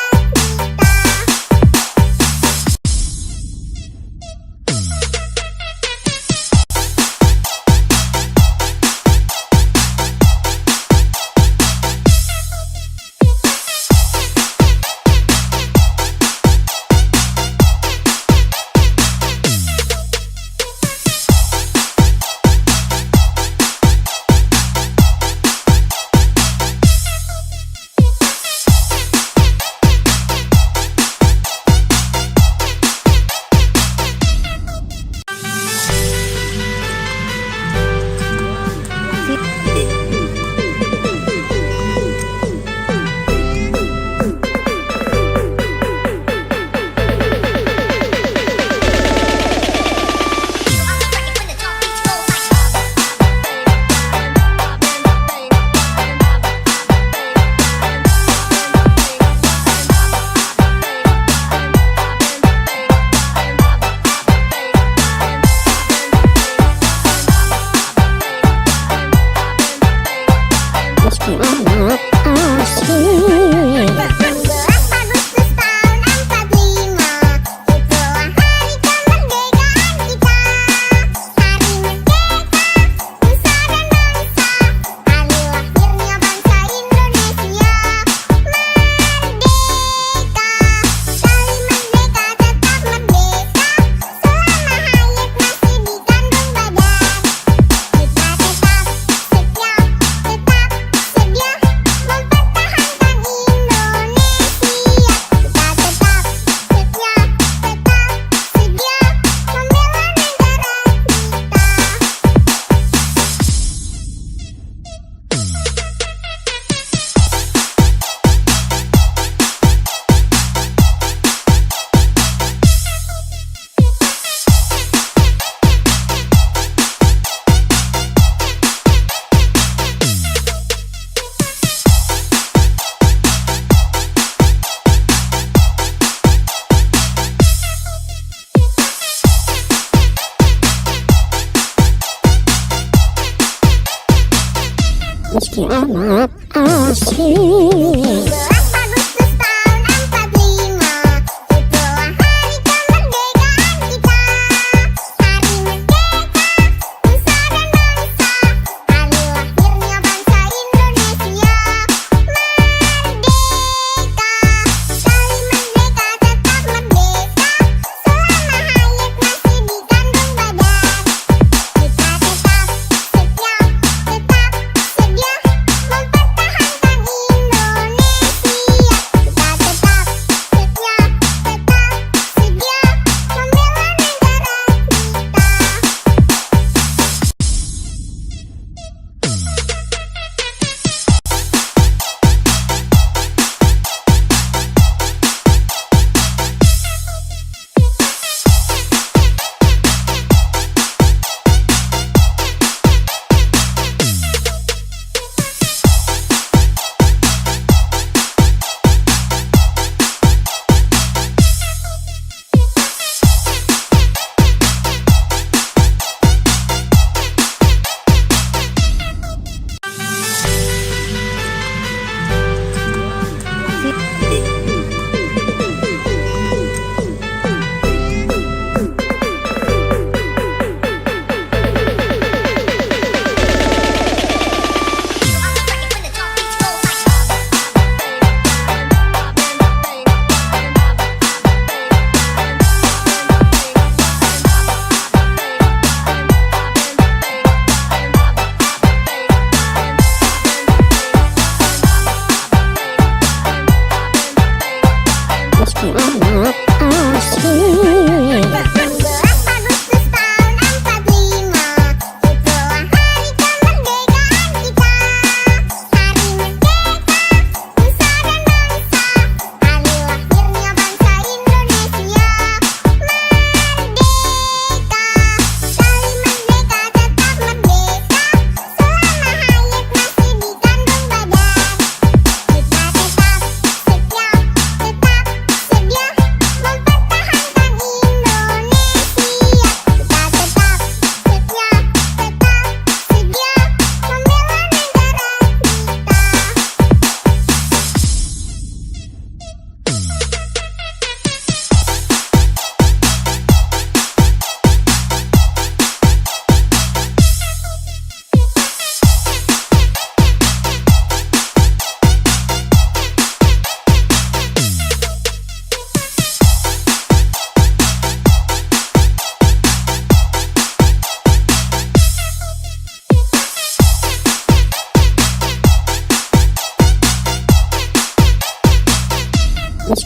Speaker 1: Meski amat asik.
Speaker 2: 12 Agustus tahun 45, itulah hari kemerdekaan kita. Hari merdeka, nusa dan bangsa, hari lahirnya bangsa Indonesia. Merdeka, sekali merdeka tetap merdeka, selama hayat masih di kandung badan. Kita tetap setia, tetap sedia mempertahankan Indonesia. Kita tetap setia, tetap sedia membela negara
Speaker 1: Meski amat asik.
Speaker 2: 12 Agustus tahun 45, itulah hari kemerdekaan kita. Hari merdeka, nusa dan bangsa, hari lahirnya bangsa Indonesia. Merdeka, sekali merdeka tetap merdeka, selama hayat masih di kandung badan. Kita tetap setia, tetap sedia mempertahankan Indonesia.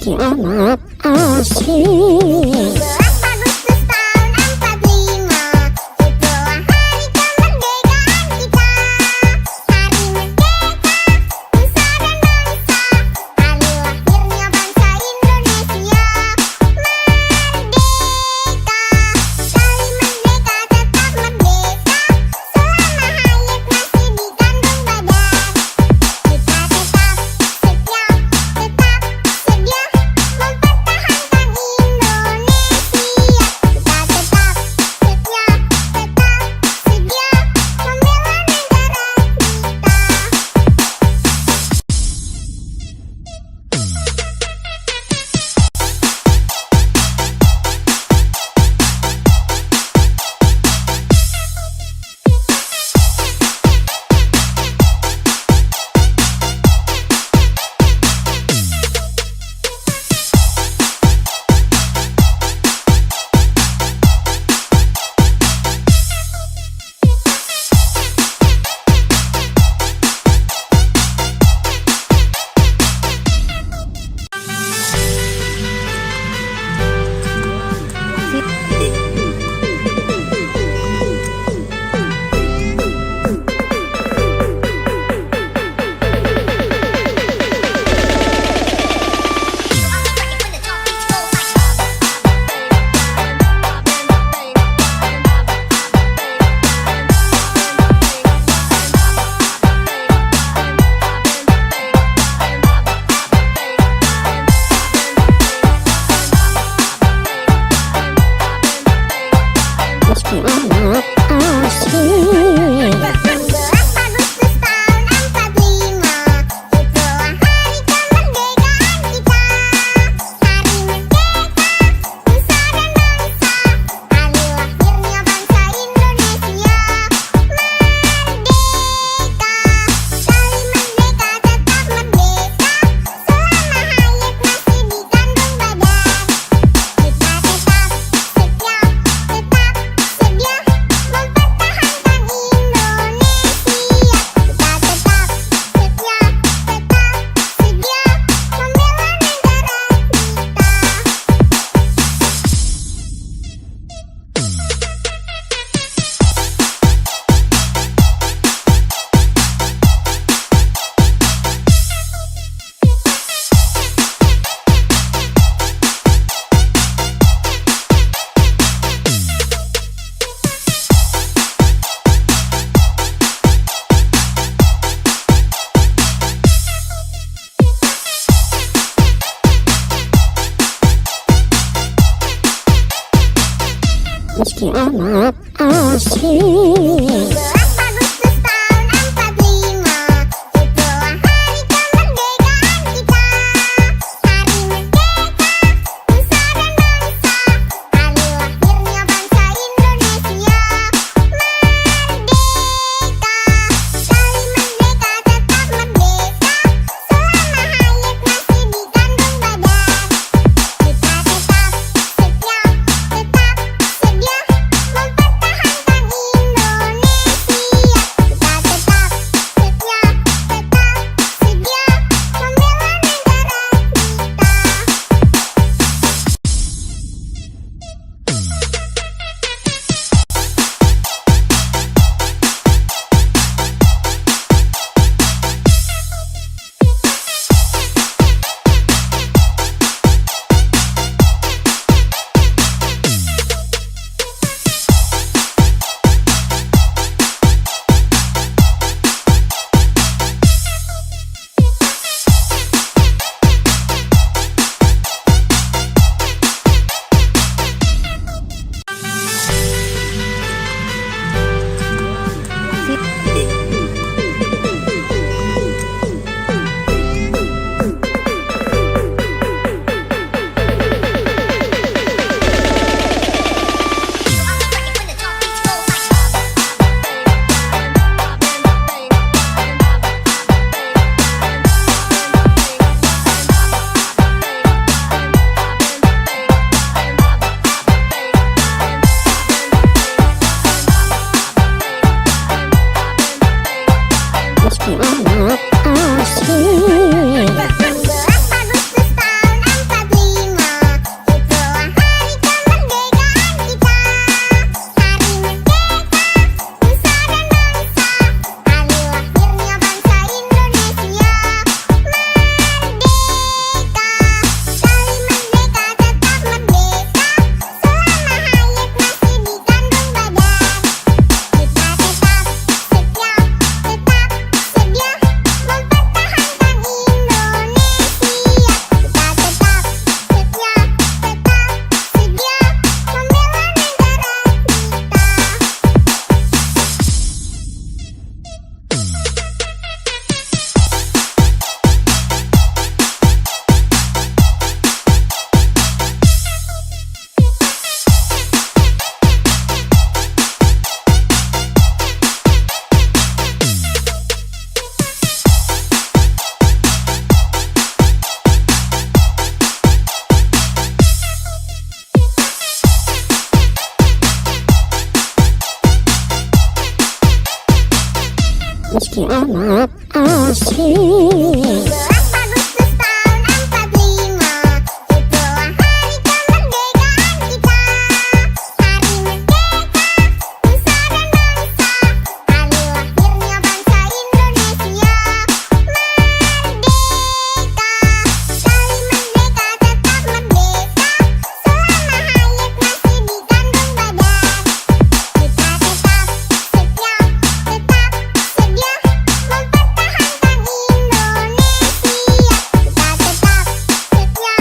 Speaker 1: meski amat asing.
Speaker 2: 11 Agustus tahun 45, itulah hari kemerdekaan kita. Hari merdeka, nusa dan bangsa, hari lahirnya bangsa Indonesia. Merdeka, sekali merdeka tetap merdeka, selama hayat masih di kandung badan. Kita tetap setia, tetap sedia mempertahankan Indonesia. Kita tetap setia, tetap sedia membela negara
Speaker 1: Meski amat asing.
Speaker 2: 11 Agustus tahun 45, itulah hari kemerdekaan kita. Hari merdeka, nusa dan bangsa, hari lahirnya bangsa Indonesia. Merdeka, sekali merdeka tetap merdeka, selama hayat masih di kandung badan. Kita tetap setia, tetap sedia mempertahankan Indonesia. Kita tetap setia, tetap sedia membela negara
Speaker 1: Meski amat asing.
Speaker 2: 11 Agustus tahun 45, itulah hari kemerdekaan kita. Hari merdeka, nusa dan bangsa, hari lahirnya bangsa Indonesia. Merdeka, sekali merdeka tetap merdeka, selama hayat masih di kandung badan. Kita tetap setia, tetap sedia mempertahankan Indonesia.
Speaker 1: meski amat asing.
Speaker 2: 17 Agustus tahun 45, itulah hari kemerdekaan kita. Hari merdeka, nusa dan bangsa, hari lahirnya bangsa Indonesia. Merdeka, sekali merdeka tetap merdeka, selama hayat masih di kandung badan. Kita tetap setia, tetap sedia mempertahankan Indonesia. Kita tetap setia,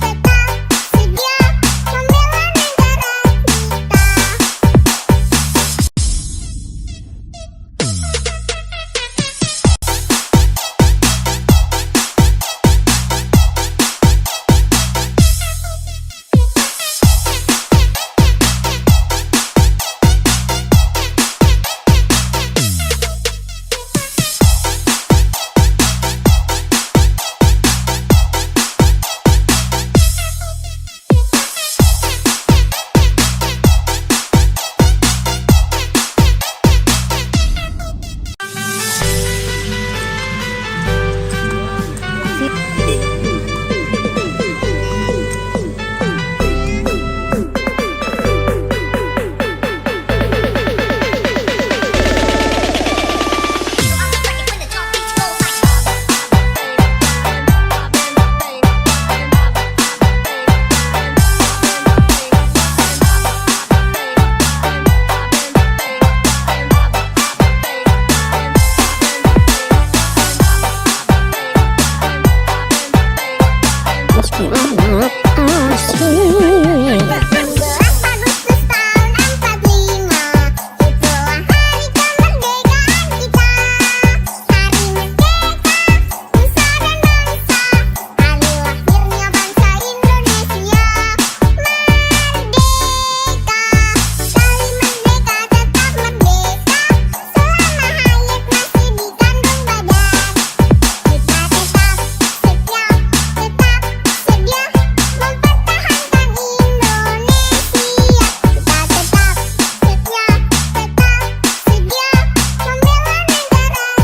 Speaker 2: tetap sedia membela negara
Speaker 1: Meski amat asing.
Speaker 2: 17 Agustus tahun 45, itulah hari kemerdekaan kita. Hari merdeka, nusa dan bangsa, hari lahirnya bangsa Indonesia. Merdeka, sekali merdeka tetap merdeka, selama hayat masih di kandung badan. Kita tetap setia, tetap sedia mempertahankan Indonesia. Kita tetap setia, tetap sedia membela negara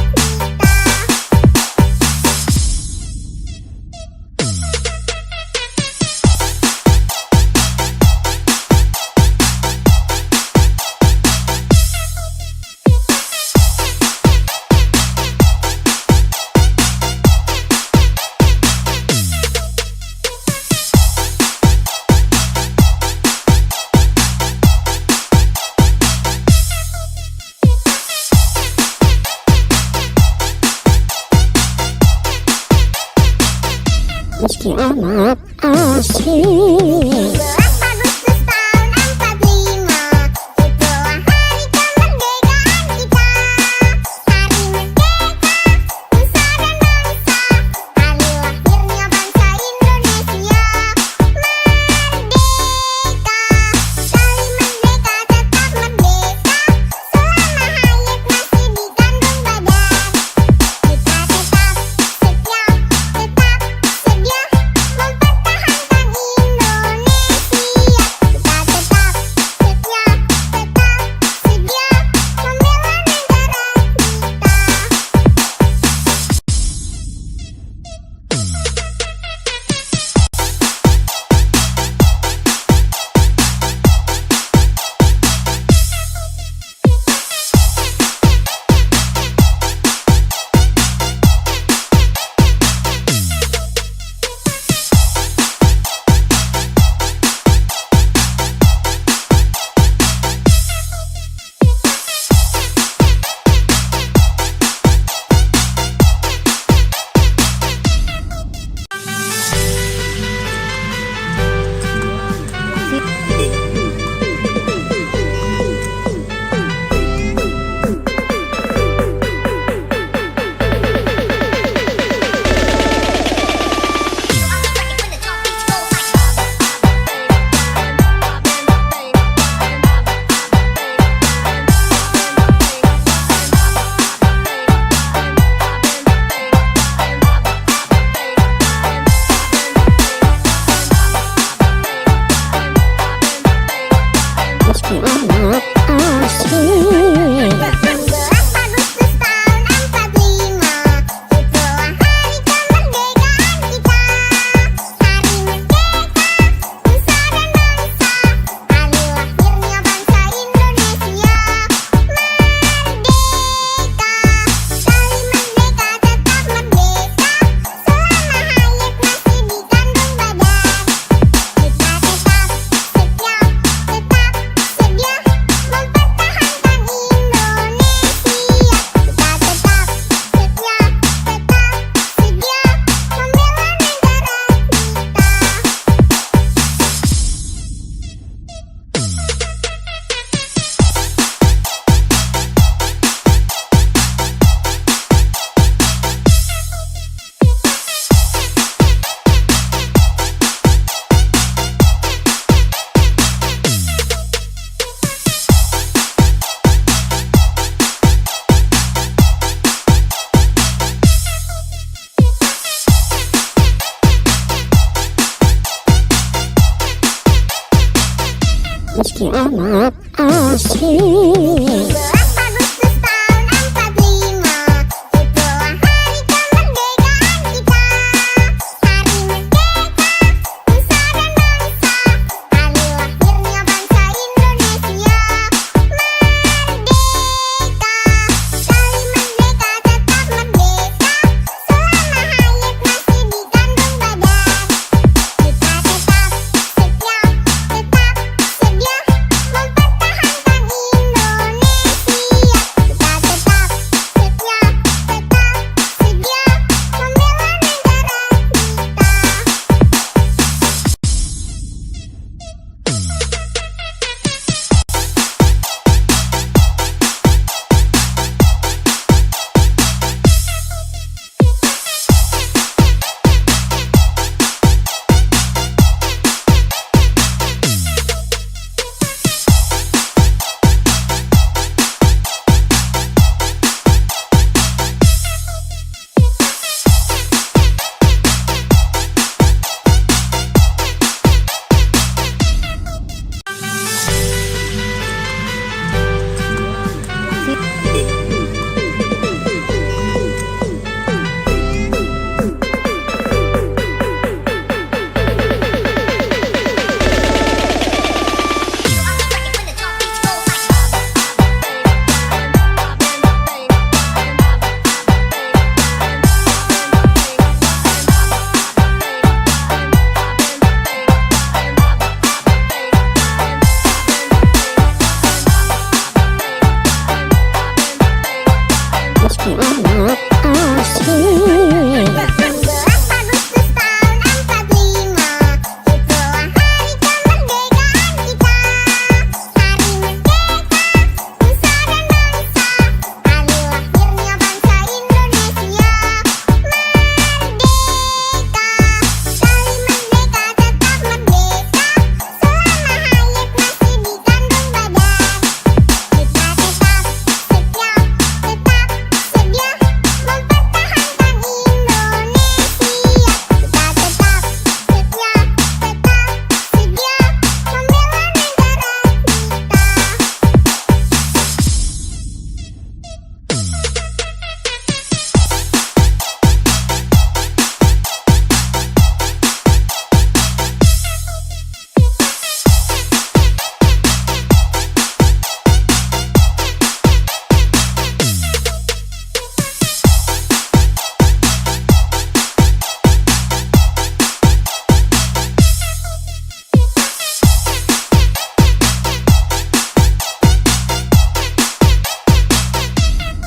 Speaker 1: Meski amat asing.
Speaker 2: 17 Agustus tahun 45, itulah hari kemerdekaan kita. Hari merdeka, nusa dan bangsa, hari lahirnya bangsa Indonesia. Merdeka, sekali merdeka tetap merdeka, selama hayat masih di kandung badan. Kita tetap setia, tetap sedia mempertahankan Indonesia.
Speaker 1: meski amat asing.
Speaker 2: 17 Agustus tahun 45, itulah hari kemerdekaan kita. Hari merdeka, nusa dan bangsa, hari lahirnya bangsa Indonesia. Merdeka, sekali merdeka tetap merdeka, selama hayat masih di kandung badan. Kita tetap setia, tetap sedia mempertahankan Indonesia. Kita tetap setia, tetap sedia membela negara
Speaker 1: Meski amat asing.
Speaker 2: 17 Agustus tahun 45, itulah hari kemerdekaan kita. Hari merdeka, nusa dan bangsa, hari lahirnya bangsa Indonesia. Merdeka, sekali merdeka tetap merdeka, selama hayat masih di kandung badan. Kita tetap setia, tetap sedia mempertahankan Indonesia. Kita tetap setia, tetap sedia membela negara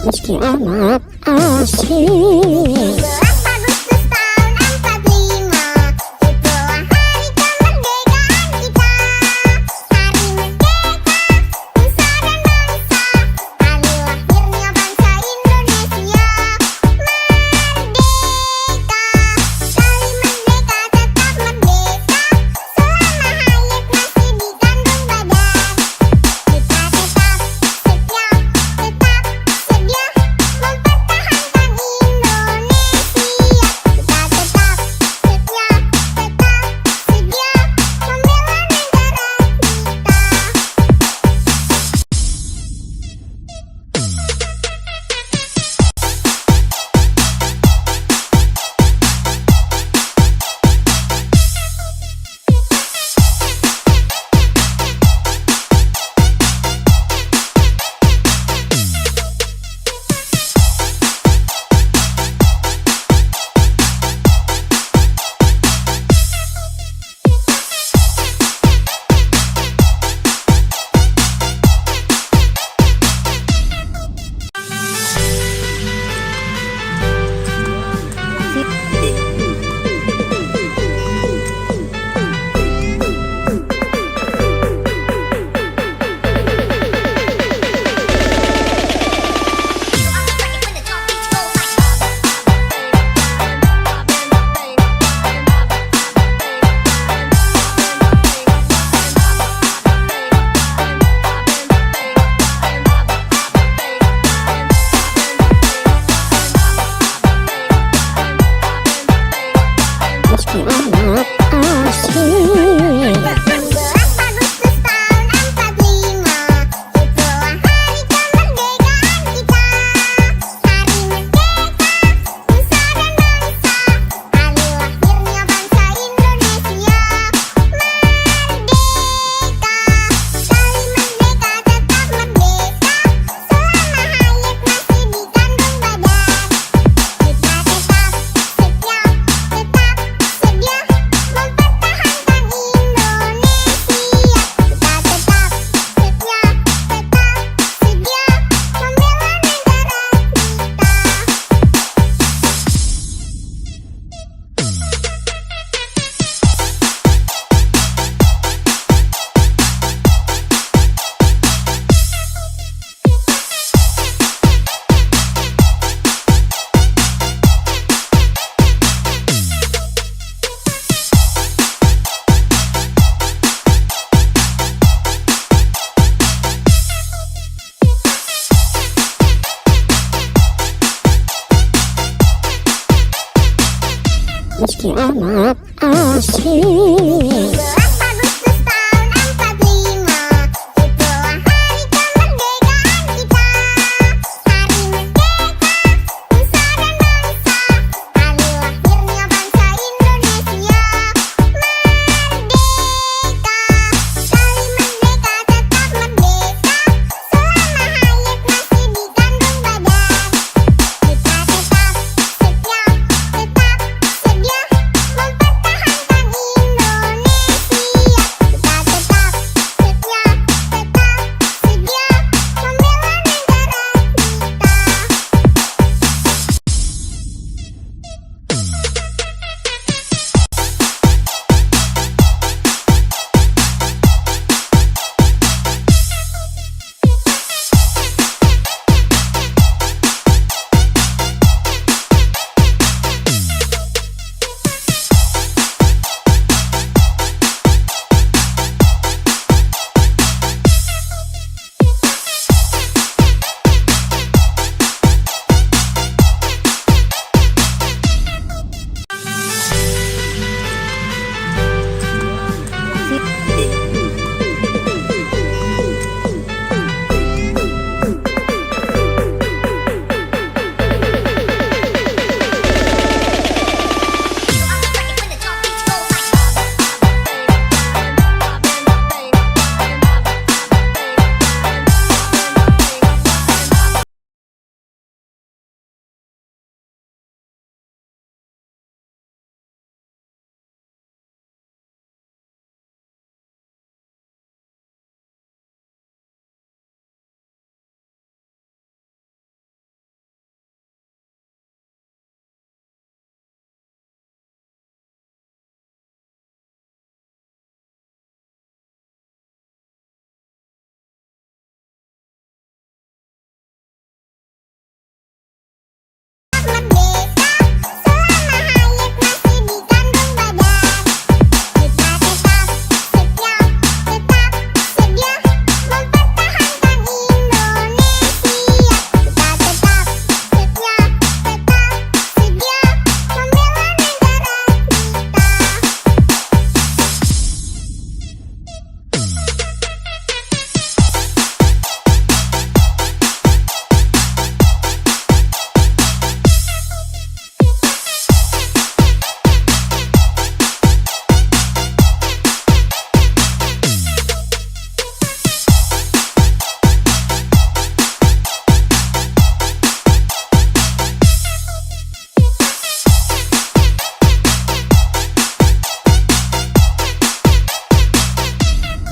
Speaker 1: Meski amat asing.
Speaker 2: 17 Agustus tahun 45, itulah hari kemerdekaan kita. Hari merdeka, nusa dan bangsa, hari lahirnya bangsa Indonesia. Merdeka, sekali merdeka tetap merdeka, selama hayat masih di kandung badan. Kita tetap setia, tetap sedia mempertahankan Indonesia.
Speaker 1: meski amat asik.
Speaker 2: 12 Agustus tahun 45, itulah hari kemerdekaan kita. Hari merdeka, nusa dan bangsa, hari lahirnya bangsa Indonesia. Merdeka, sekali merdeka tetap merdeka, selama hayat masih di kandung badan. Kita tetap setia, tetap sedia mempertahankan Indonesia. Kita tetap setia, tetap sedia membela negara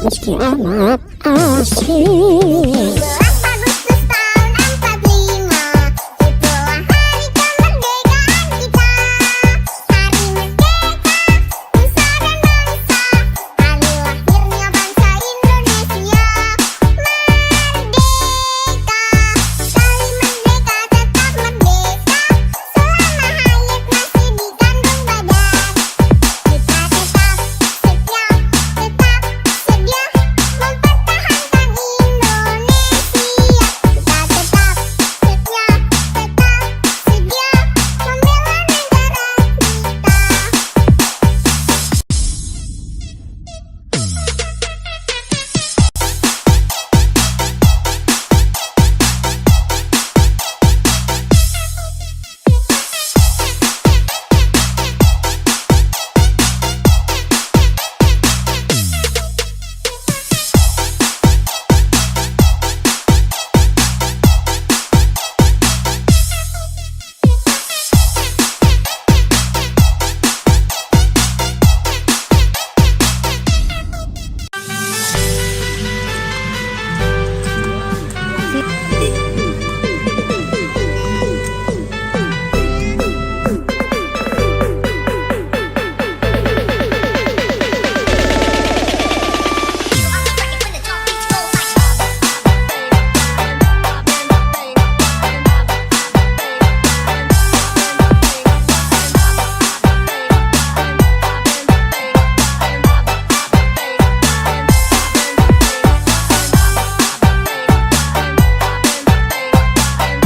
Speaker 1: meski amat asik.
Speaker 2: 12 Agustus tahun 45, itulah hari kemerdekaan kita. Hari merdeka, nusa dan bangsa, hari lahirnya bangsa Indonesia. Merdeka, sekali merdeka tetap merdeka, selama hayat masih di kandung badan. Kita tetap setia, tetap sedia mempertahankan Indonesia. Kita tetap setia, tetap sedia membela negara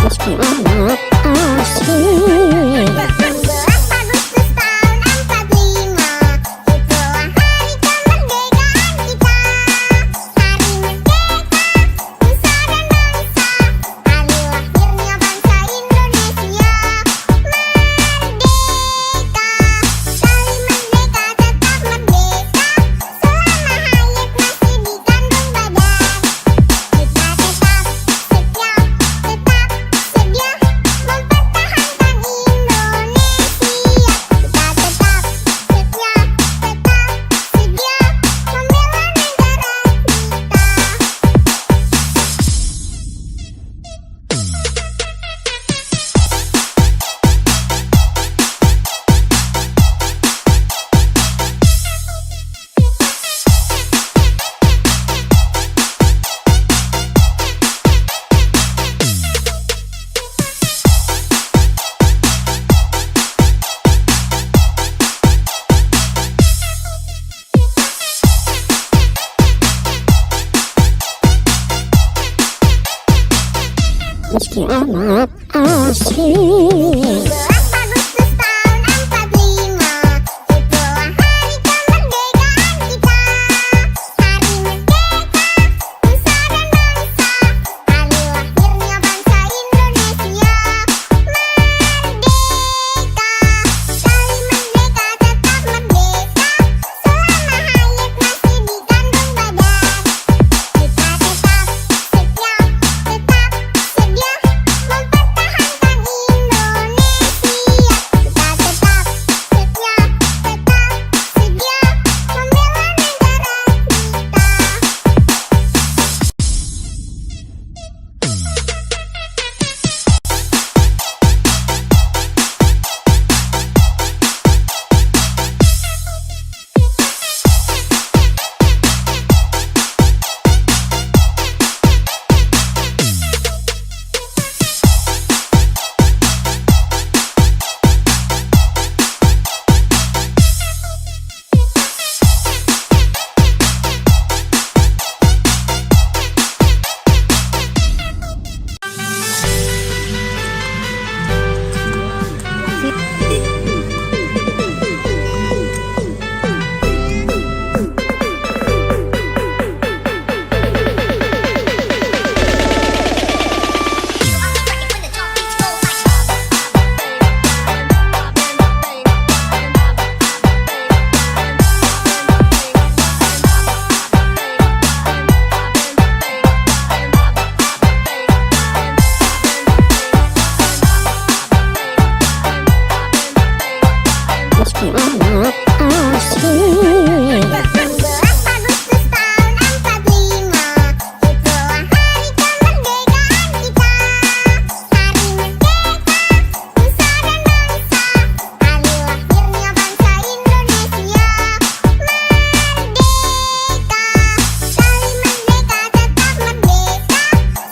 Speaker 1: meski amat asik.
Speaker 2: 12 Agustus tahun
Speaker 1: amat asik.
Speaker 2: 17 Agustus tahun 45, itulah hari kemerdekaan kita. Hari merdeka, nusa dan bangsa, hari lahirnya bangsa Indonesia. Merdeka, kali merdeka tetap merdeka, selama hayat masih dikandung badan. Kita tetap setia, tetap sedia mempertahankan Indonesia. Kita tetap setia, tetap sedia membela negara
Speaker 1: Meski amat asik.
Speaker 2: 17 Agustus tahun 45, itulah hari kemerdekaan kita. Hari merdeka, nusa dan bangsa, hari lahirnya bangsa Indonesia. Merdeka, kali merdeka tetap merdeka,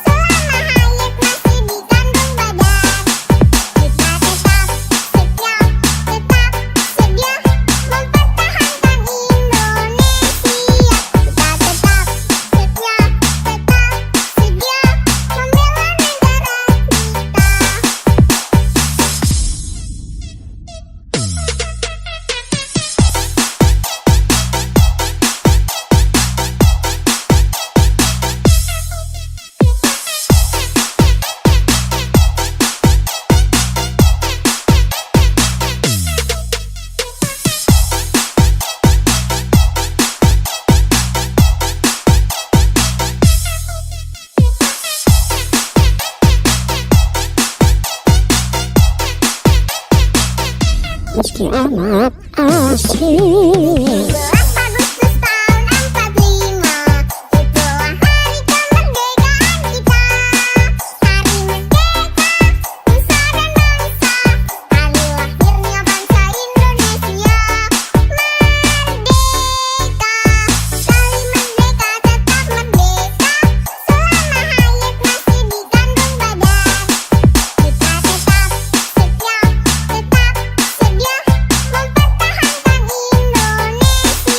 Speaker 2: selama hayat masih dikandung badan. Kita tetap setia, tetap sedia mempertahankan Indonesia. Kita tetap setia, tetap sedia membela negara
Speaker 1: Meski amat asik.
Speaker 2: 17 Agustus tahun 45, itulah hari kemerdekaan kita. Hari merdeka, nusa dan bangsa, hari lahirnya bangsa Indonesia. Merdeka, kali merdeka tetap merdeka, selama hayat masih dikandung badan. Kita tetap setia, tetap sedia mempertahankan Indonesia.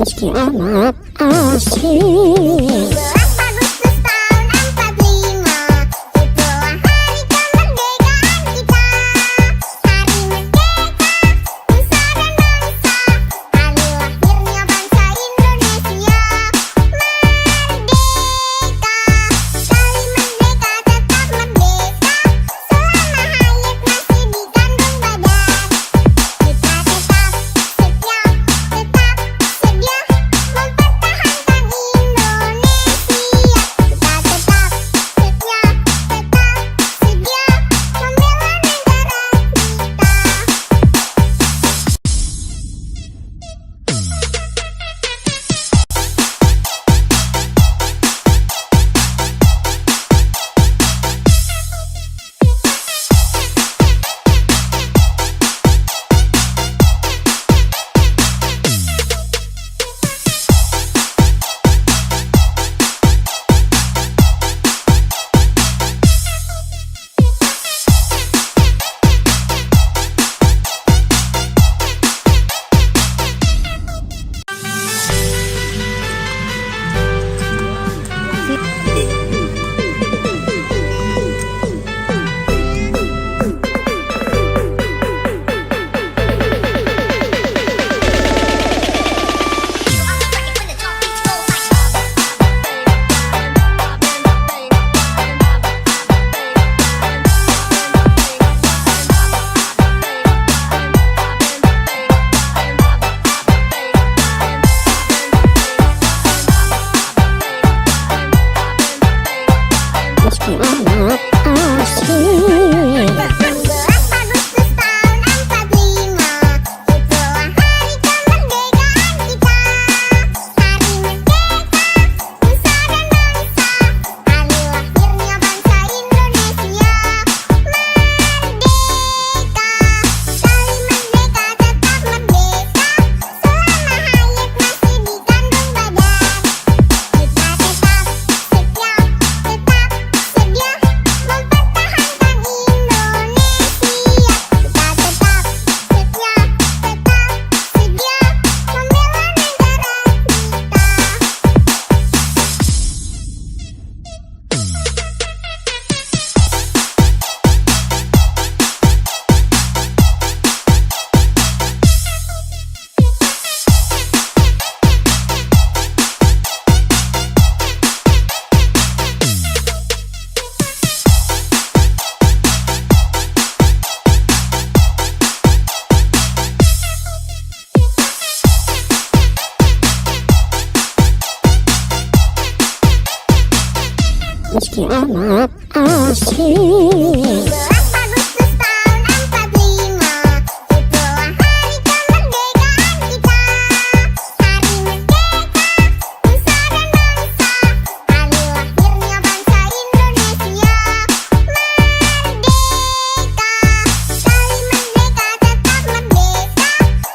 Speaker 1: meski amat asik.
Speaker 2: 12 Agustus tahun 45, itulah hari kemerdekaan kita. Hari merdeka, nusa dan bangsa, hari lahirnya bangsa Indonesia. Merdeka, sekali merdeka tetap merdeka, selama hayat masih dikandung badan. Kita tetap setia, tetap sedia mempertahankan Indonesia. Kita tetap setia, tetap sedia membela negara
Speaker 1: Meski amat asik.
Speaker 2: 12 Agustus tahun 45, itulah hari kemerdekaan kita. Hari merdeka, nusa dan bangsa, hari lahirnya bangsa Indonesia. Merdeka, sekali merdeka tetap merdeka, selama hayat masih dikandung badan. Kita tetap setia, tetap sedia mempertahankan Indonesia. Kita tetap setia, tetap sedia membela negara
Speaker 1: Meski amat asik.
Speaker 2: 12 Agustus tahun 45, itulah hari kemerdekaan kita. Hari merdeka, nusa dan bangsa, hari lahirnya bangsa Indonesia. Merdeka, sekali merdeka tetap merdeka,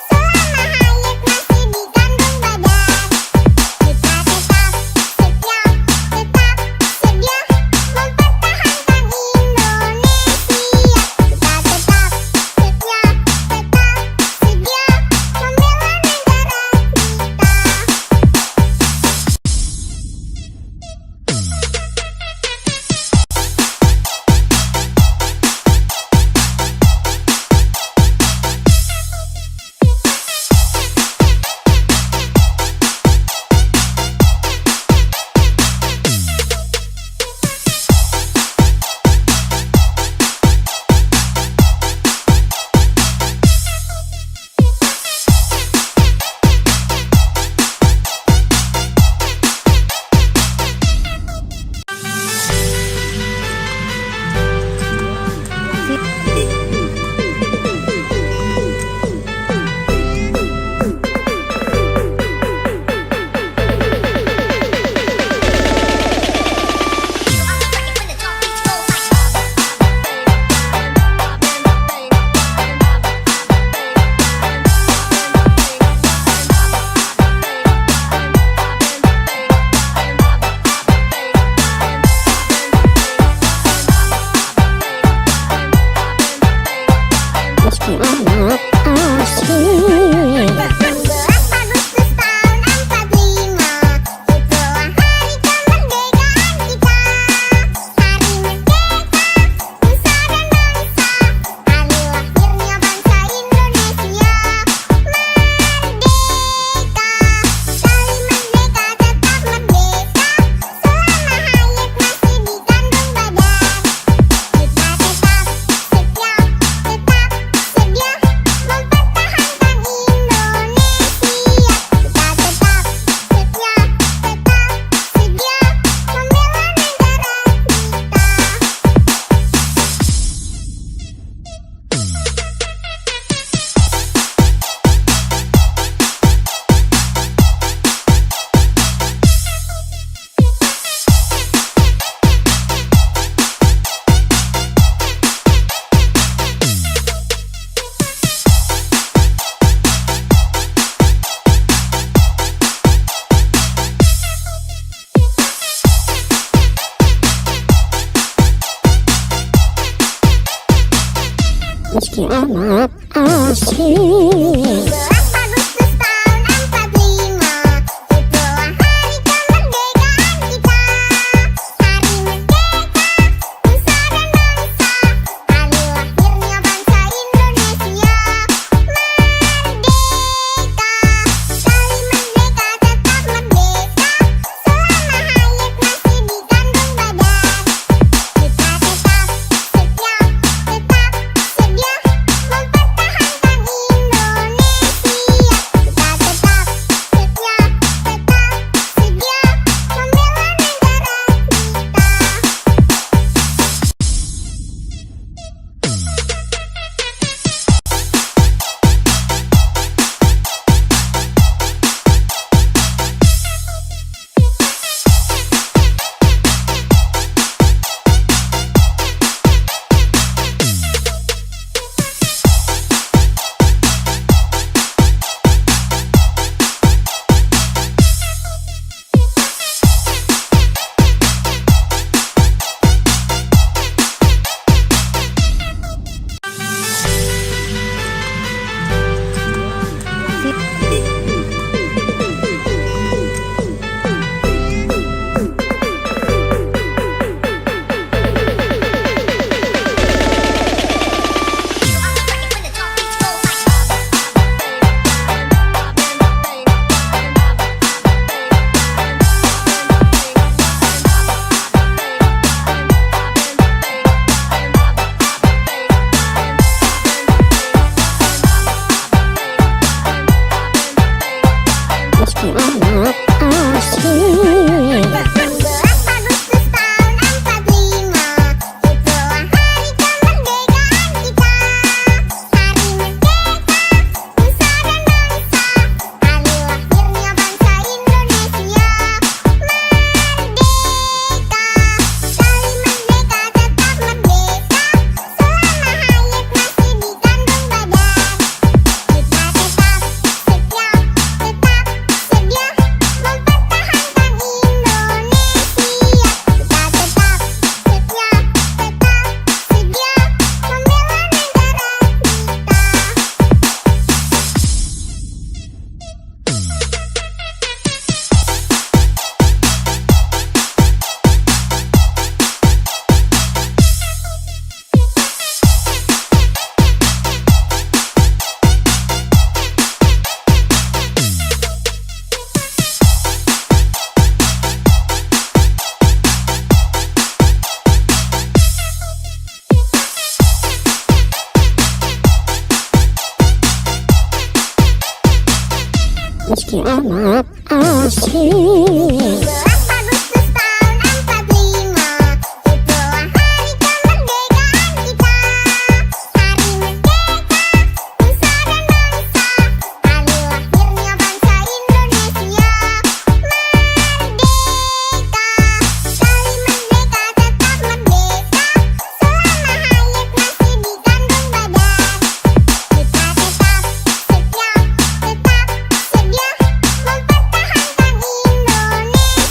Speaker 2: selama hayat masih dikandung badan. Kita tetap setia, tetap sedia mempertahankan Indonesia. Kita tetap setia, tetap sedia membela negara
Speaker 1: Meski amat asik.
Speaker 2: 12 Agustus tahun
Speaker 1: meski amat asing.
Speaker 2: 17 Agustus tahun 45, itulah hari kemerdekaan kita. Hari merdeka, nusa dan bangsa, hari lahirnya bangsa Indonesia. Merdeka, kali merdeka tetap merdeka, selama hayat masih dikandung badan. Kita tetap setia, tetap sedia mempertahankan Indonesia. Kita tetap setia, tetap sedia membela negara
Speaker 1: Meski amat asing.
Speaker 2: 17 Agustus tahun 45, itulah hari kemerdekaan kita. Hari merdeka, nusa dan bangsa, hari lahirnya bangsa Indonesia. Merdeka, kali merdeka tetap merdeka, selama hayat masih dikandung badan. Kita tetap setia, tetap sedia mempertahankan Indonesia. Kita tetap setia, tetap sedia membela negara
Speaker 1: Meski amat asing.
Speaker 2: 17 Agustus tahun 45, itulah hari kemerdekaan kita. Hari merdeka, nusa dan bangsa, hari lahirnya bangsa Indonesia. Merdeka, kali merdeka tetap merdeka, selama hayat masih dikandung badan. Kita tetap setia, tetap sedia mempertahankan Indonesia.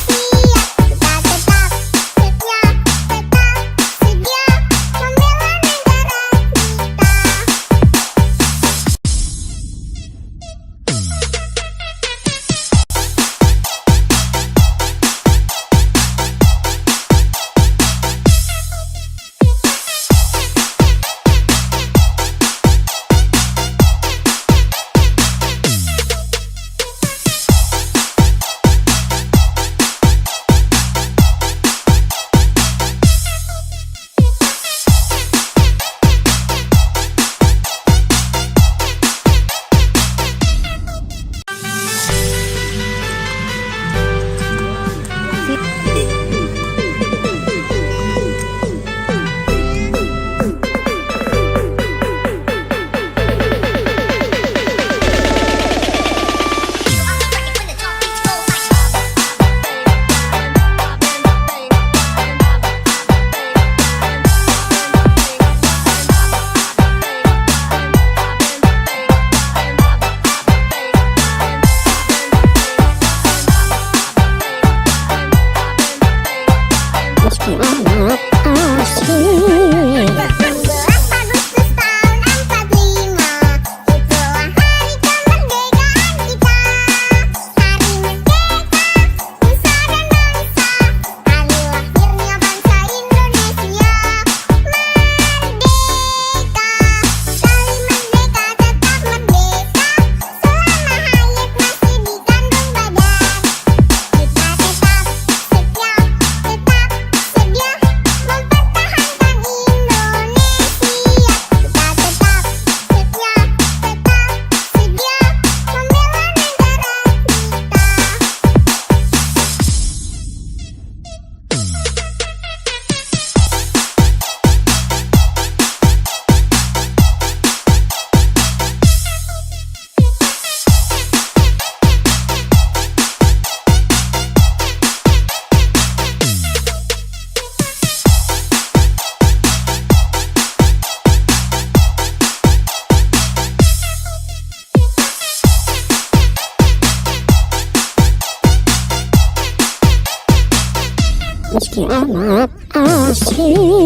Speaker 1: meski amat asik.